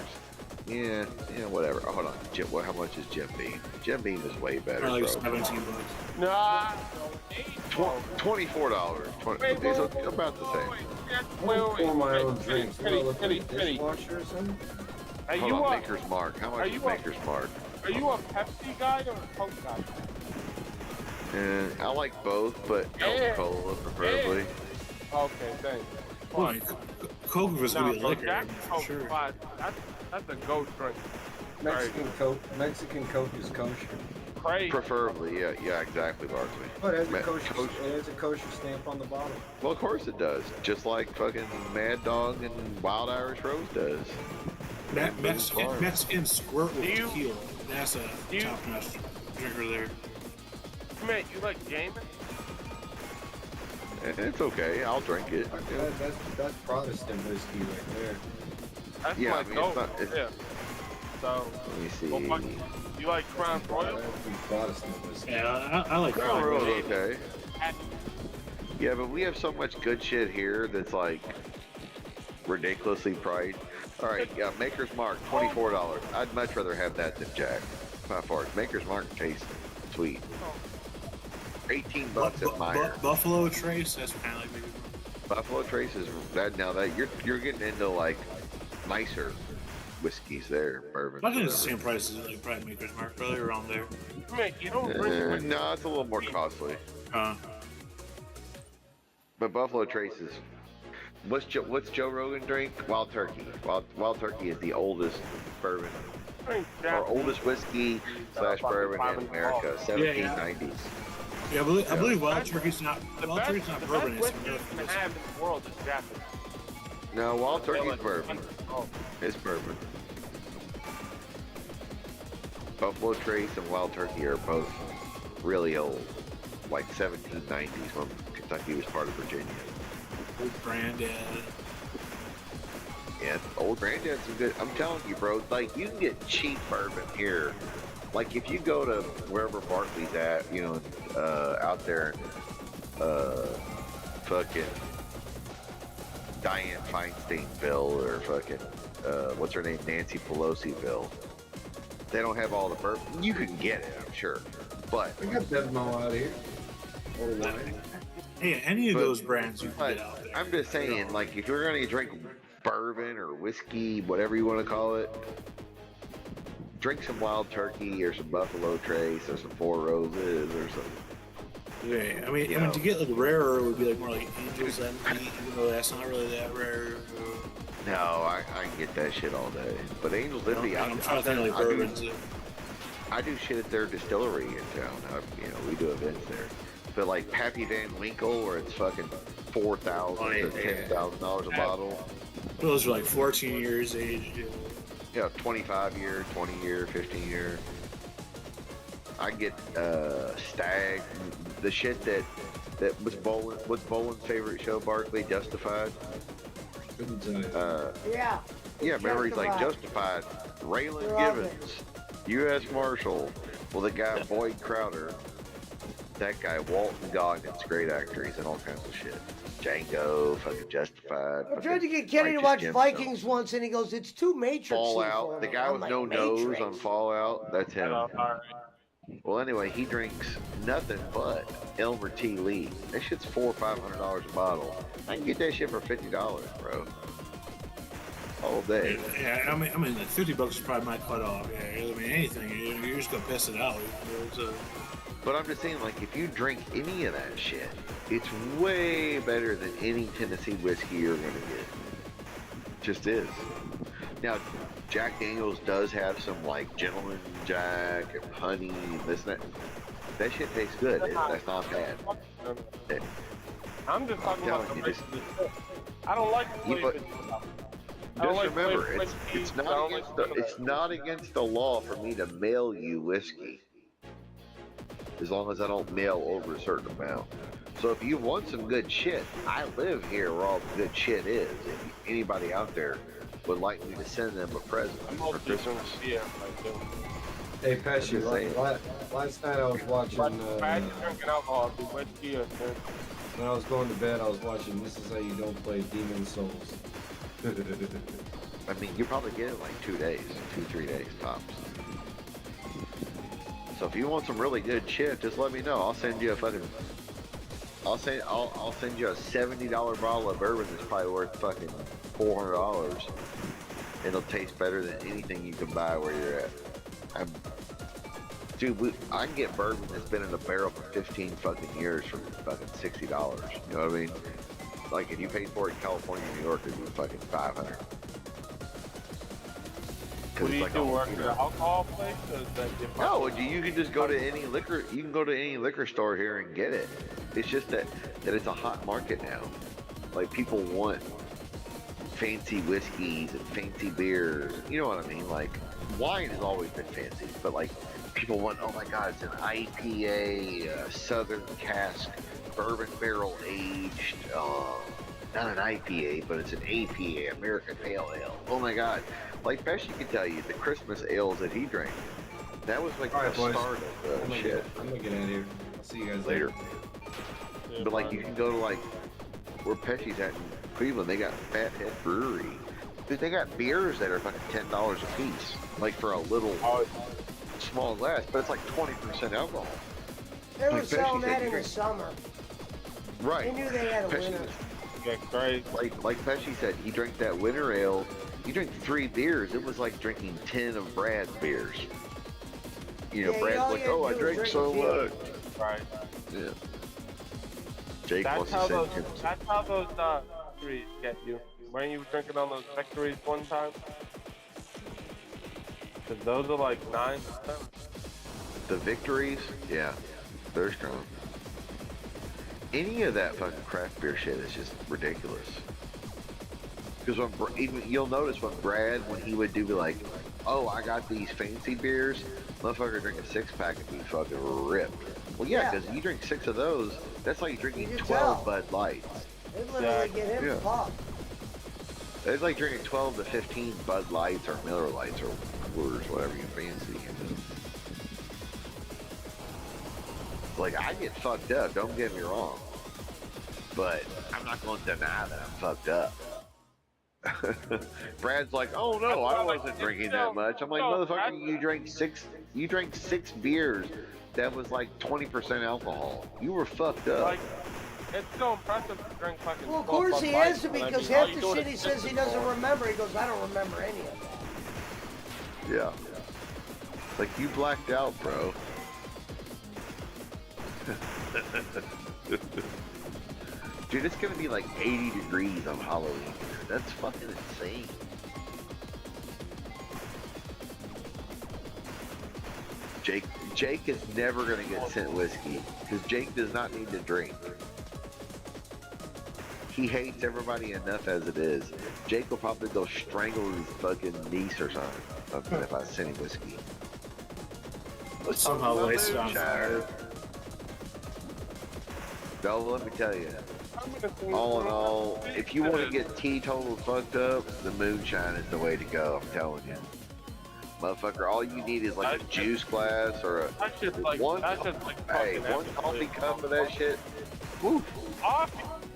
Yeah, whatever. Hold on. How much is Jim Beam? Jim Beam is way better, Or like bro. 17 bucks. Nah. $24. It's about the same. I don't pour my own drinks. What do I look like, a Kenny. dishwasher or something? Are Hold you on, a Maker's Mark. How are much is you a- Maker's Mark? are you a Pepsi guy or a Coke guy? And I like both, but Coca-Cola preferably. Okay, thanks. Well, Coke was gonna be a so liquor, Jack for Coke, sure. fine. That's a goat drink. Mexican Coke is kosher. Crazy. Preferably, yeah, exactly, Barkley. But it has Ma- a kosher stamp on the bottle. Well, of course it does. Just like fucking Mad Dog and Wild Irish Rose does. Mexican squirt with Do you- tequila. That's a you- top-notch drinker there. Man, you like gaming? It's okay. I'll drink it. That's Protestant whiskey right there. That's Yeah, my I mean, goat. it's not- it's- Yeah. So, Let me see. well, fuck, you like Crown Royal? That's Protestant whiskey. Yeah, I like Crown Royal. Royal's okay. Yeah, but we have so much good shit here that's like ridiculously priced. All right, yeah, Maker's Mark, $24. I'd much rather have that than Jack. By far, Maker's Mark tastes sweet. $18 at Meyer. Buffalo Trace, that's kind of like maybe. Buffalo Trace is that now that you're getting into like nicer whiskeys there, bourbon. I think it's the same price as like probably Maker's Mark, probably around there. Man, you don't drink No, it's a little more costly. But Buffalo Trace is. What's Joe Rogan drink? Wild Turkey. Wild Turkey is the oldest bourbon or oldest whiskey / bourbon in America, 1790s. Yeah, I believe Wild Turkey's not. Wild Turkey's not the bourbon. best It's whiskey you can have in the world is Japanese. No, Wild Turkey's bourbon. Oh, It's bourbon. Buffalo Trace and Wild Turkey are both really old, like 1790s when Kentucky was part of Virginia. Old Granddad. Yeah, Old Granddad's some good. I'm telling you, bro. Like you can get cheap bourbon here. Like if you go to wherever Barkley's at, you know, out there, fucking Diane Feinsteinville or fucking what's her name, Nancy Pelosiville. They don't have all the bourbon. You can get it, I'm sure, but We got Devmo out here. Old wine. Hey, any of But- those brands you can but get out there. I'm just saying, like if you're gonna drink bourbon or whiskey, whatever you want to call it, drink some Wild Turkey or some Buffalo Trace or some Four Roses or some. Yeah, I mean, to get like rarer, it would be like more like Angel's Envy, even though that's not really that rare. No, I can get that shit all day. But Angel's Envy, I'm trying to think like bourbons. I do shit at their distillery in town. We do events there. But like Pappy Van Winkle, where it's fucking $4,000 to $10,000 a bottle. Those are like 14 years age. Yeah, 25 year, 20 year, 15 year. I get Stag, the shit that was Boland's favorite show, Barkley, Justified. Yeah. Yeah, remember he's like Justified. Raylan Givens, U.S. Marshal. Well, the guy Boyd Crowder, that guy Walton Goggins, great actor. He's in all kinds of shit. Django, fucking Justified. I tried to get Kenny to watch Righteous Vikings once, and he goes, "It's too Matrix." Fallout. The guy with no nose on Fallout. That's him. Well, anyway, he drinks nothing but Elmer T. Lee. That shit's $400 or $500 a bottle. I can get that shit for $50, bro. All day. Yeah, I mean, like $50 is probably my cutoff. Yeah, I mean, anything, you're just gonna piss it out. But I'm just saying, like, if you drink any of that shit, it's way better than any Tennessee whiskey you're gonna get. Just is. Now, Jack Daniels does have some, like, Gentleman Jack and honey and this and that. That shit tastes good. That's not bad. I'm just talking about you the I don't like Just remember, it's not against the law for me to mail you whiskey, as long as I don't mail over a certain amount. So if you want some good shit, I live here where all the good shit is. If anybody out there would like me to send them a present for Christmas. Yeah, Hey, Pesci, last night I was watching, drinking alcohol, whiskey, when I was going to bed, I was watching This Is How You Don't Play Demon Souls. I mean, you probably get it in like 2 days, 2-3 days tops. So if you want some really good shit, just let me know. I'll send you a fucking. I'll send you a $70 bottle of bourbon that's probably worth fucking $400. It'll taste better than anything you can buy where you're at. Dude, I can get bourbon that's been in a barrel for 15 fucking years for fucking $60. You know what I mean? Like if you paid for it in California, New York, it'd be fucking $500. What do you do? Work at an alcohol place? Or is that different? No, you can just go to any liquor. You can go to any liquor store here and get it. It's just that it's a hot market now. Like people want fancy whiskeys and fancy beers. You know what I mean? Like wine has always been fancy, but like people want, oh my god, it's an IPA, Southern cask, bourbon barrel aged. Not an IPA, but it's an APA, American Pale Ale. Oh my god. Like Pesci can tell you, the Christmas ales that he drank, that was like the start of shit. I'm gonna get out of here. I'll see you guys Later. But like you can go to like where Pesci's at in Cleveland, they got Fathead Brewery. Dude, they got beers that are fucking $10 a piece, like for a little small glass, but it's like 20% alcohol. They were Like selling Pesci that said, in the summer. Right. They knew they had a winner. Like Pesci said, he drank that winter ale. You drink 3 beers, it was like drinking 10 of Brad's beers. You know, Yeah, Brad's all like, you oh, I had to do drank was so drink much. Right. Yeah. Jake That's wants how to those. send him. That's how those victories get you. Weren't you drinking on those victories one time? Cause those are like 9%. The victories, yeah, they're strong. Any of that fucking craft beer shit is just ridiculous. Because even you'll notice when he would do like, oh, I got these fancy beers, motherfucker drink a 6-pack and be fucking ripped. Well, yeah, because you drink 6 of those, that's like drinking 12 Bud Lights. They literally get him popped. It's like drinking 12 to 15 Bud Lights or Miller Lights or Coors, whatever you fancy. Like, I get fucked up, don't get me wrong. But I'm not going to deny that I'm fucked up. Brad's like, oh no, I wasn't drinking that much. I'm like, motherfucker, you drank 6 beers that was like 20% alcohol. You were fucked up. Like, it's so impressive to drink fucking. Well, of course he has to, because half the shit he is says he doesn't remember. He goes, I don't remember any of that. Yeah. Like, you blacked out, bro. Dude, it's gonna be like 80 degrees on Halloween. That's fucking insane. Jake is never gonna get sent whiskey because Jake does not need to drink. He hates everybody enough as it is. Jake will probably go strangle his fucking niece or something if I send him whiskey. Somehow lights it on fire. No, let me tell you. All in all, if you want to get teetotal fucked up, the moonshine is the way to go. I'm telling you, motherfucker. All you need is like a juice glass or one coffee cup of that shit. Woo.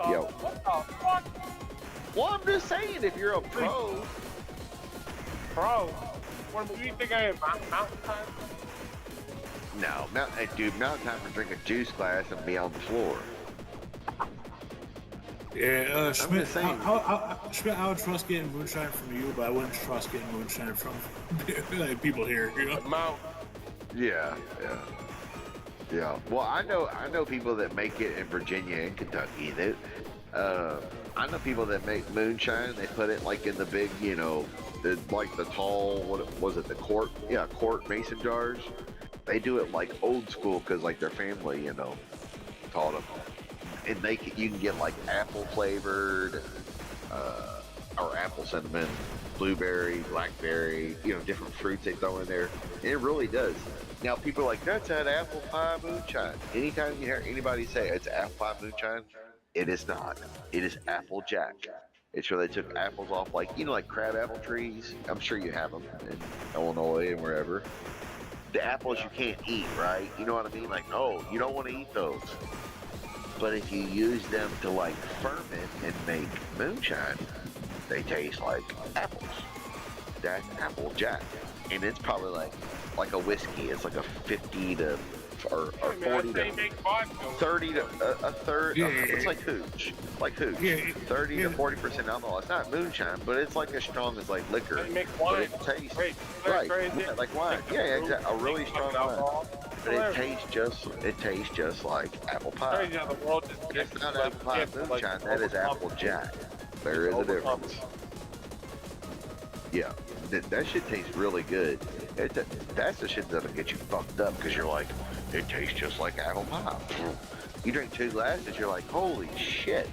Yo. What the fuck? Well, I'm just saying, if you're a pro. What do you think I am? Mountain Time? No, dude, Mountain Time would drink a juice glass and be on the floor. Yeah, Schmidt, Schmidt, I would trust getting moonshine from you, but I wouldn't trust getting moonshine from like, people here. You know? Yeah. Well, I know people that make it in Virginia and Kentucky. That I know people that make moonshine. They put it like in the big, you know, the tall. What was it? The quart mason jars. They do it like old school because like their family, you know, taught them. And you can get like apple flavored, or apple cinnamon, blueberry, blackberry, you know, different fruits they throw in there. And it really does. Now people are like, that's that apple pie moonshine. Anytime you hear anybody say it's apple pie moonshine, it is not. It is apple jack. It's where they took apples off, like, you know, like crab apple trees. I'm sure you have them in Illinois and wherever. The apples you can't eat, right? You know what I mean? Like, no, you don't want to eat those. But if you use them to like ferment and make moonshine, they taste like apples. That's apple jack. And it's probably like a whiskey. It's like a 50 to or Hey, man, 40 they to make vodka. 30 to a third. Yeah. It's like hooch, 30 to 40% alcohol. It's not moonshine, but it's like as strong as like liquor. They make But wine. it tastes Great. right, Crazy. yeah, like wine. Yeah, exactly. A really strong wine. But it tastes just like apple pie. Crazy how the world just And gets it's not like, apple pie gets, like, moonshine. That is apple jack. There is a difference. Yeah, that shit tastes really good. That's the shit that'll get you fucked up because you're like, it tastes just like apple pie. You drink 2 glasses, you're like, holy shit.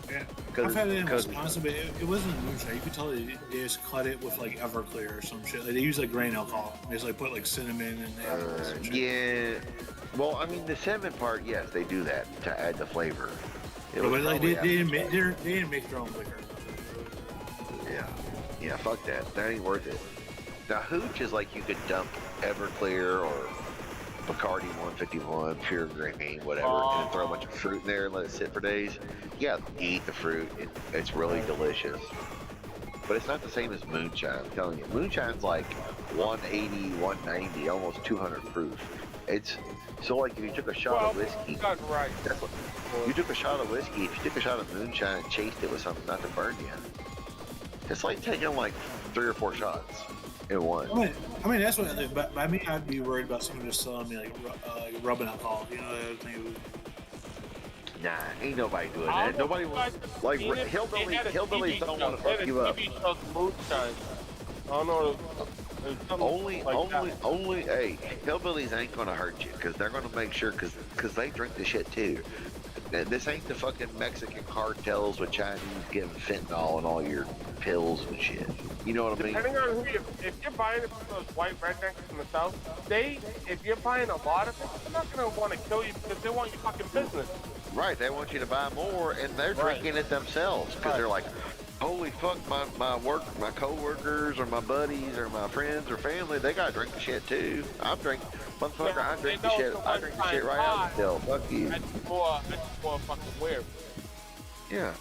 Yeah. I've had it in Wisconsin, but it wasn't moonshine. You could tell they just cut it with like Everclear or some shit. Like, they use like grain alcohol. They just like put like cinnamon and yeah. Well, I mean, the cinnamon part, yes, they do that to add the flavor. But like they didn't make their own liquor. Yeah, fuck that. That ain't worth it. Now, hooch is like you could dump Everclear or Bacardi 151, pure green, whatever, and throw a bunch of fruit in there and let it sit for days. Yeah, you eat the fruit. It's really delicious. But it's not the same as moonshine, I'm telling you. Moonshine's like 180, 190, almost 200 proof. It's so like if you took a shot of whiskey. That's right. That's what, you took a shot of whiskey. If you took a shot of moonshine and chased it with something not to burn you, it's like taking like 3 or 4 shots in one. I mean that's what. But by me, I'd be worried about someone just selling me like rubbing alcohol. You know, that thing. Nah, ain't nobody doing that. Nobody wants like hillbillies don't want to fuck you up. Moonshine. I don't know. Only, hey, hillbillies ain't gonna hurt you because they're gonna make sure because they drink the shit too. This ain't the fucking Mexican cartels with Chinese giving fentanyl and all your pills and shit. You know what I mean? Depending on who if you're buying it from those white rednecks in the South, if you're buying a lot of it, they're not gonna want to kill you because they want your fucking business. Right, they want you to buy more, and they're drinking it themselves because they're like, holy fuck, my co-workers or my buddies or my friends or family, they gotta drink the shit too. I drink the shit. I drink the shit right out of the still. Fuck you. That's more fucking weird. Yeah,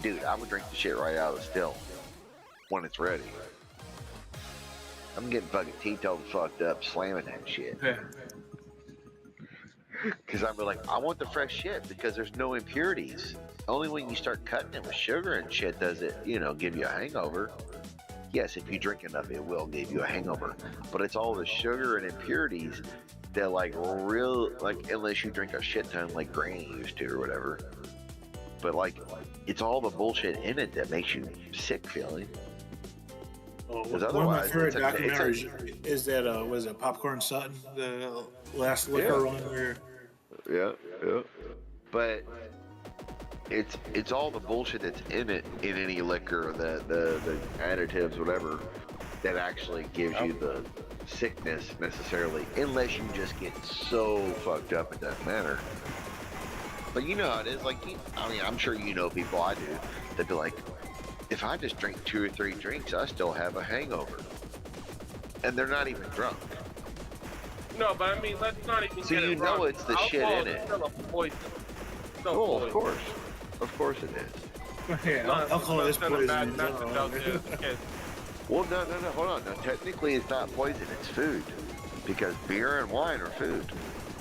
dude, I would drink the shit right out of the still when it's ready. I'm getting fucking teetotal fucked up, slamming that shit. Yeah. Because I'm like, I want the fresh shit because there's no impurities. Only when you start cutting it with sugar and shit does it, give you a hangover. Yes, if you drink enough, it will give you a hangover. But it's all the sugar and impurities that unless you drink a shit ton like Granny used to or whatever. But it's all the bullshit in it that makes you sick feeling. One of my favorite documentaries is that was it Popcorn Sutton, the last liquor run where. Yeah. But it's all the bullshit that's in it in any liquor, the additives, whatever, that actually gives you the sickness necessarily, unless you just get so fucked up it doesn't matter. But you know how it is. I'm sure you know people, I do, that be like, if I just drink 2 or 3 drinks, I still have a hangover, and they're not even drunk. No, but I mean, let's not even so get it wrong. It's the shit in it. Still a poison. Of course it is. Yeah, alcohol is poison. Well, no, hold on. No, technically it's not poison, it's food. Because beer and wine are food.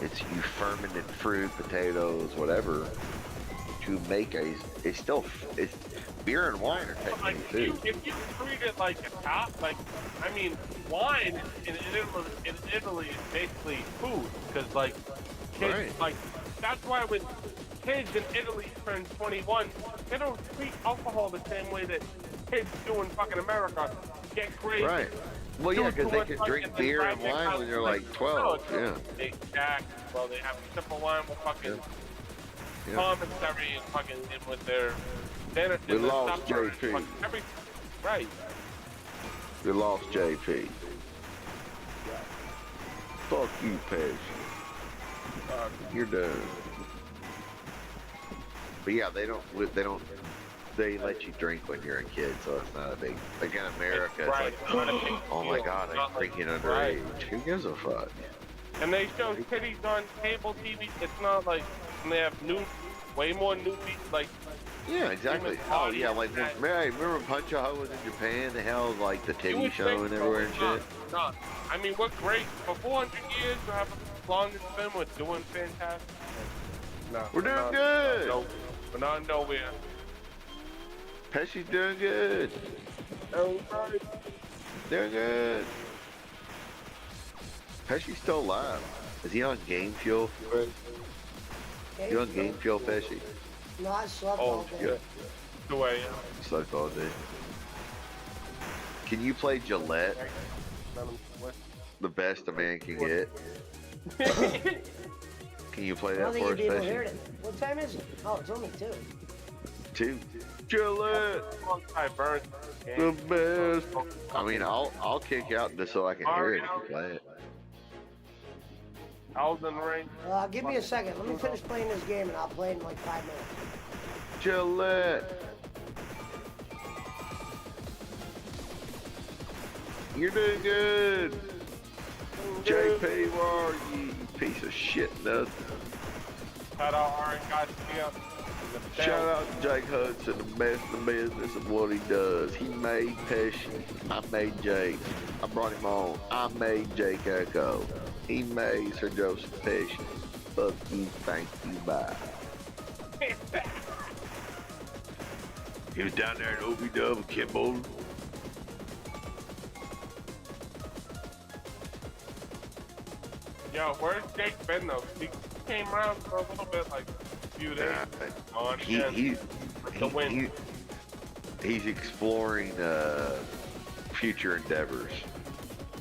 It's you fermented fruit, potatoes, whatever, to make it's beer and wine are technically food. If you treat it like a top, wine in Italy is basically food. Because, kids, that's why when kids in Italy turn 21, they don't treat alcohol the same way that kids do in fucking America. Get crazy. Right. Well, yeah, because they can drink beer and wine when they're 12. Yeah. Exactly. Well, they have a simple wine with fucking commissary and fucking in with their benefits. We lost JP. Right. We lost JP. Fuck you, Pez. You're done. But yeah, they let you drink when you're a kid, so it's not a big, like in America, it's like, oh my god, I'm drinking underage. Who gives a fuck? And they show titties on cable TV. It's not like, and they have way more nudity, yeah, exactly. Oh yeah, remember Punch a Hoe was in Japan? They held the titty show and everywhere and shit. No, I mean, we're great. For 400 years, we have long it's been, we're doing fantastic. No, We're doing good. No, we're not nowhere. Pesci's doing good. Everybody. Doing good. Pesci's still alive. Is he on game fuel? You on game fuel, Pesci? No, I slept all day. Good. The way, Slept all day. Can you play Gillette? The best a man can get. Can you play I that don't think for you'd us, be able to hear Pesci? it. What time is it? Oh, it's only 2. 2. Gillette, I burned. the best. I mean, I'll kick you out just so I can hear it if you play it. Elden Ring. Give me a second. Let me finish playing this game and I'll play it in like 5 minutes. Gillette. You're doing good. JP, where are you piece of shit, nothing. Shout out Aaron Garcia. Shout out to Jake Hudson, the best in the business of what he does. He made Pesci. I made Jake. I brought him on. I made Jake Echo. He made Sir Joseph Pesci. Fuck you, thank you, bye. He was down there in OB-Dub with Kim Bowden. Yo, where's Jake been though? He came around for a little bit, like a few days. On He's exploring future endeavors.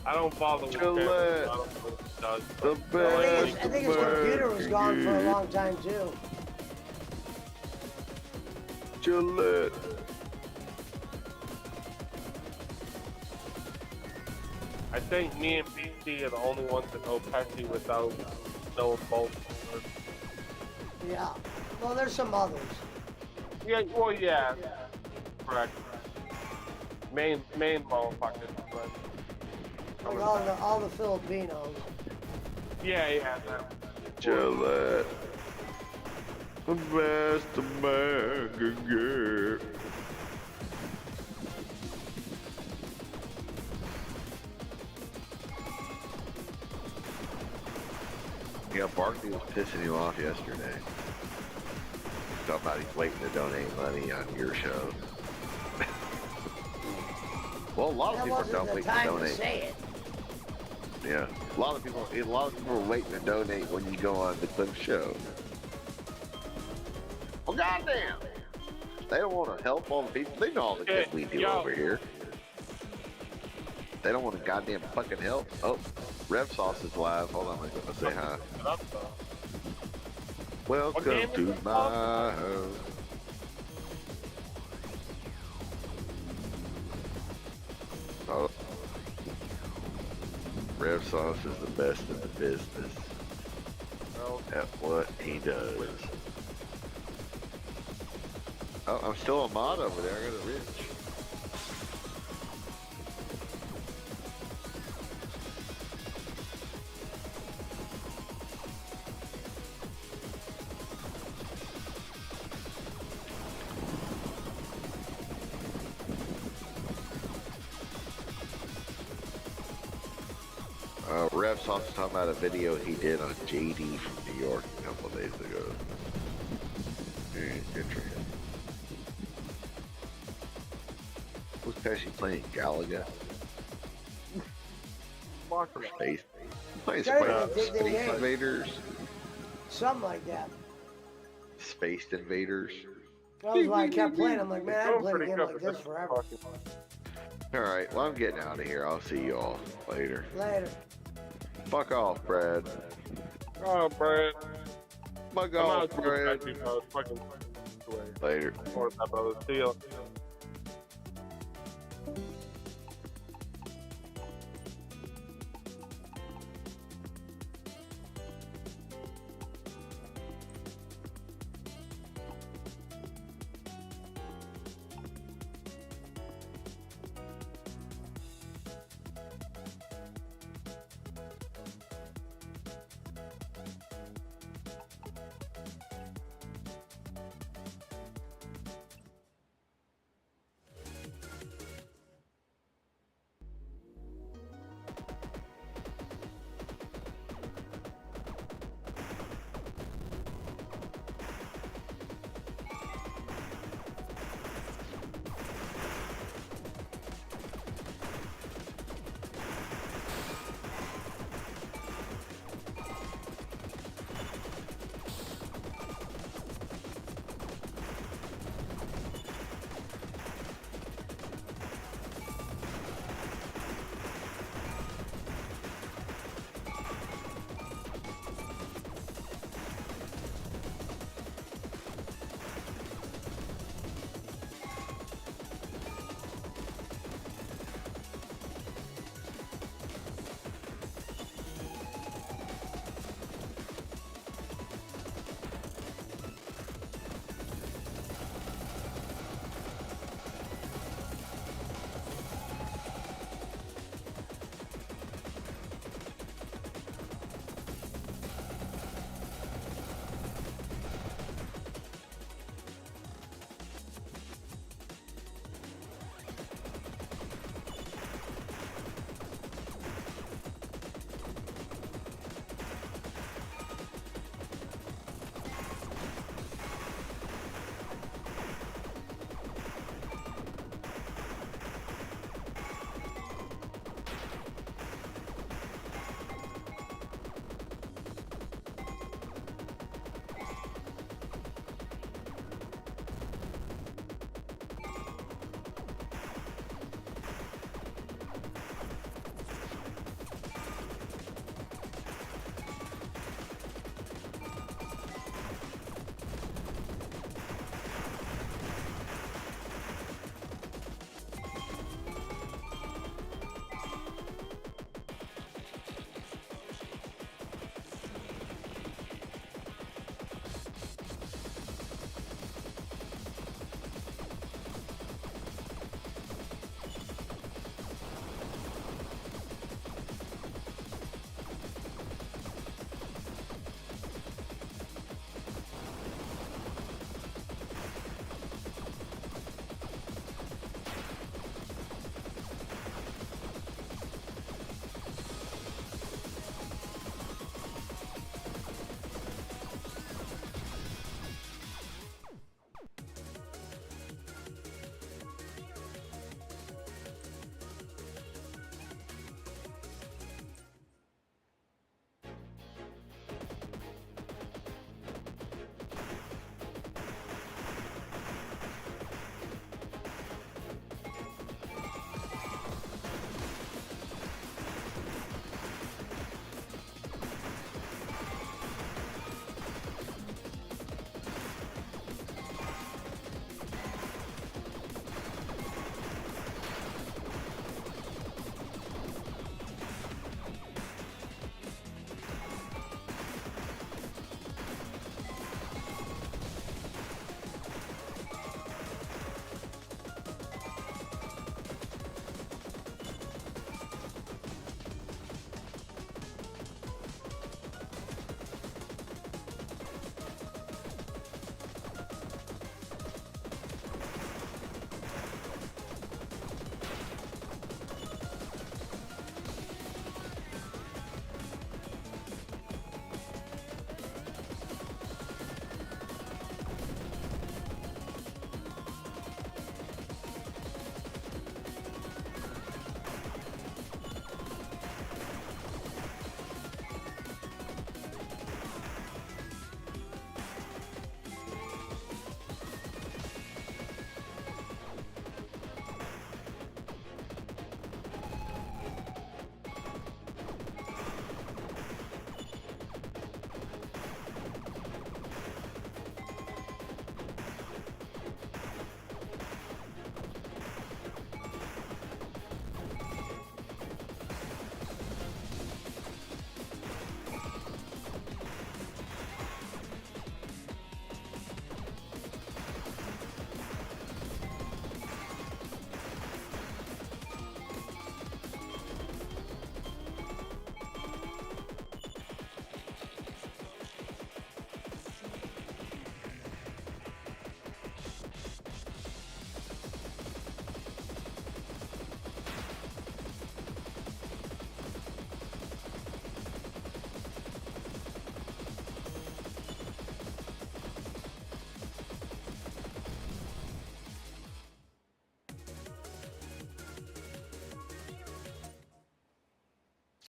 I don't follow with Gillette, him. I don't know what he does. the best. I think his computer was gone for a long time too. Gillette. I think me and PC are the only ones that know Pesci without knowing both. Yeah. Well, there's some others. Yeah, well, yeah. Correct. Main motherfuckers. But Like all the Filipinos. yeah. Gillette. The best a man can get. Yeah, Barkley was pissing you off yesterday. Talking about he's waiting to donate money on your show. Well, a lot of That people are wasn't the waiting to time to donate. say it. Yeah, a lot of people are waiting to donate when you go on the Cliff show. Well, goddamn, they don't want to help all the people. They know all the shit we do over here. They don't want to goddamn fucking help. Oh, Rev Sauce is live. Hold on, I'm gonna say hi. Welcome to my house. Oh. Rev Sauce is the best in the business at what he does. Oh, I'm still a mod over there. I got a Rich. Rev Sauce was talking about a video he did on JD from New York a couple of days ago. Interesting. Was Pesci playing Galaga? For Space? Playing Space Invaders? Something like that. Space Invaders? That was why I kept playing. I'm like, man, I haven't played a game like this forever. Alright, well I'm getting out of here. I'll see you all later. Later. Fuck off, Brad. Oh, Brad. Fuck off, Brad. Fucking Later. See you.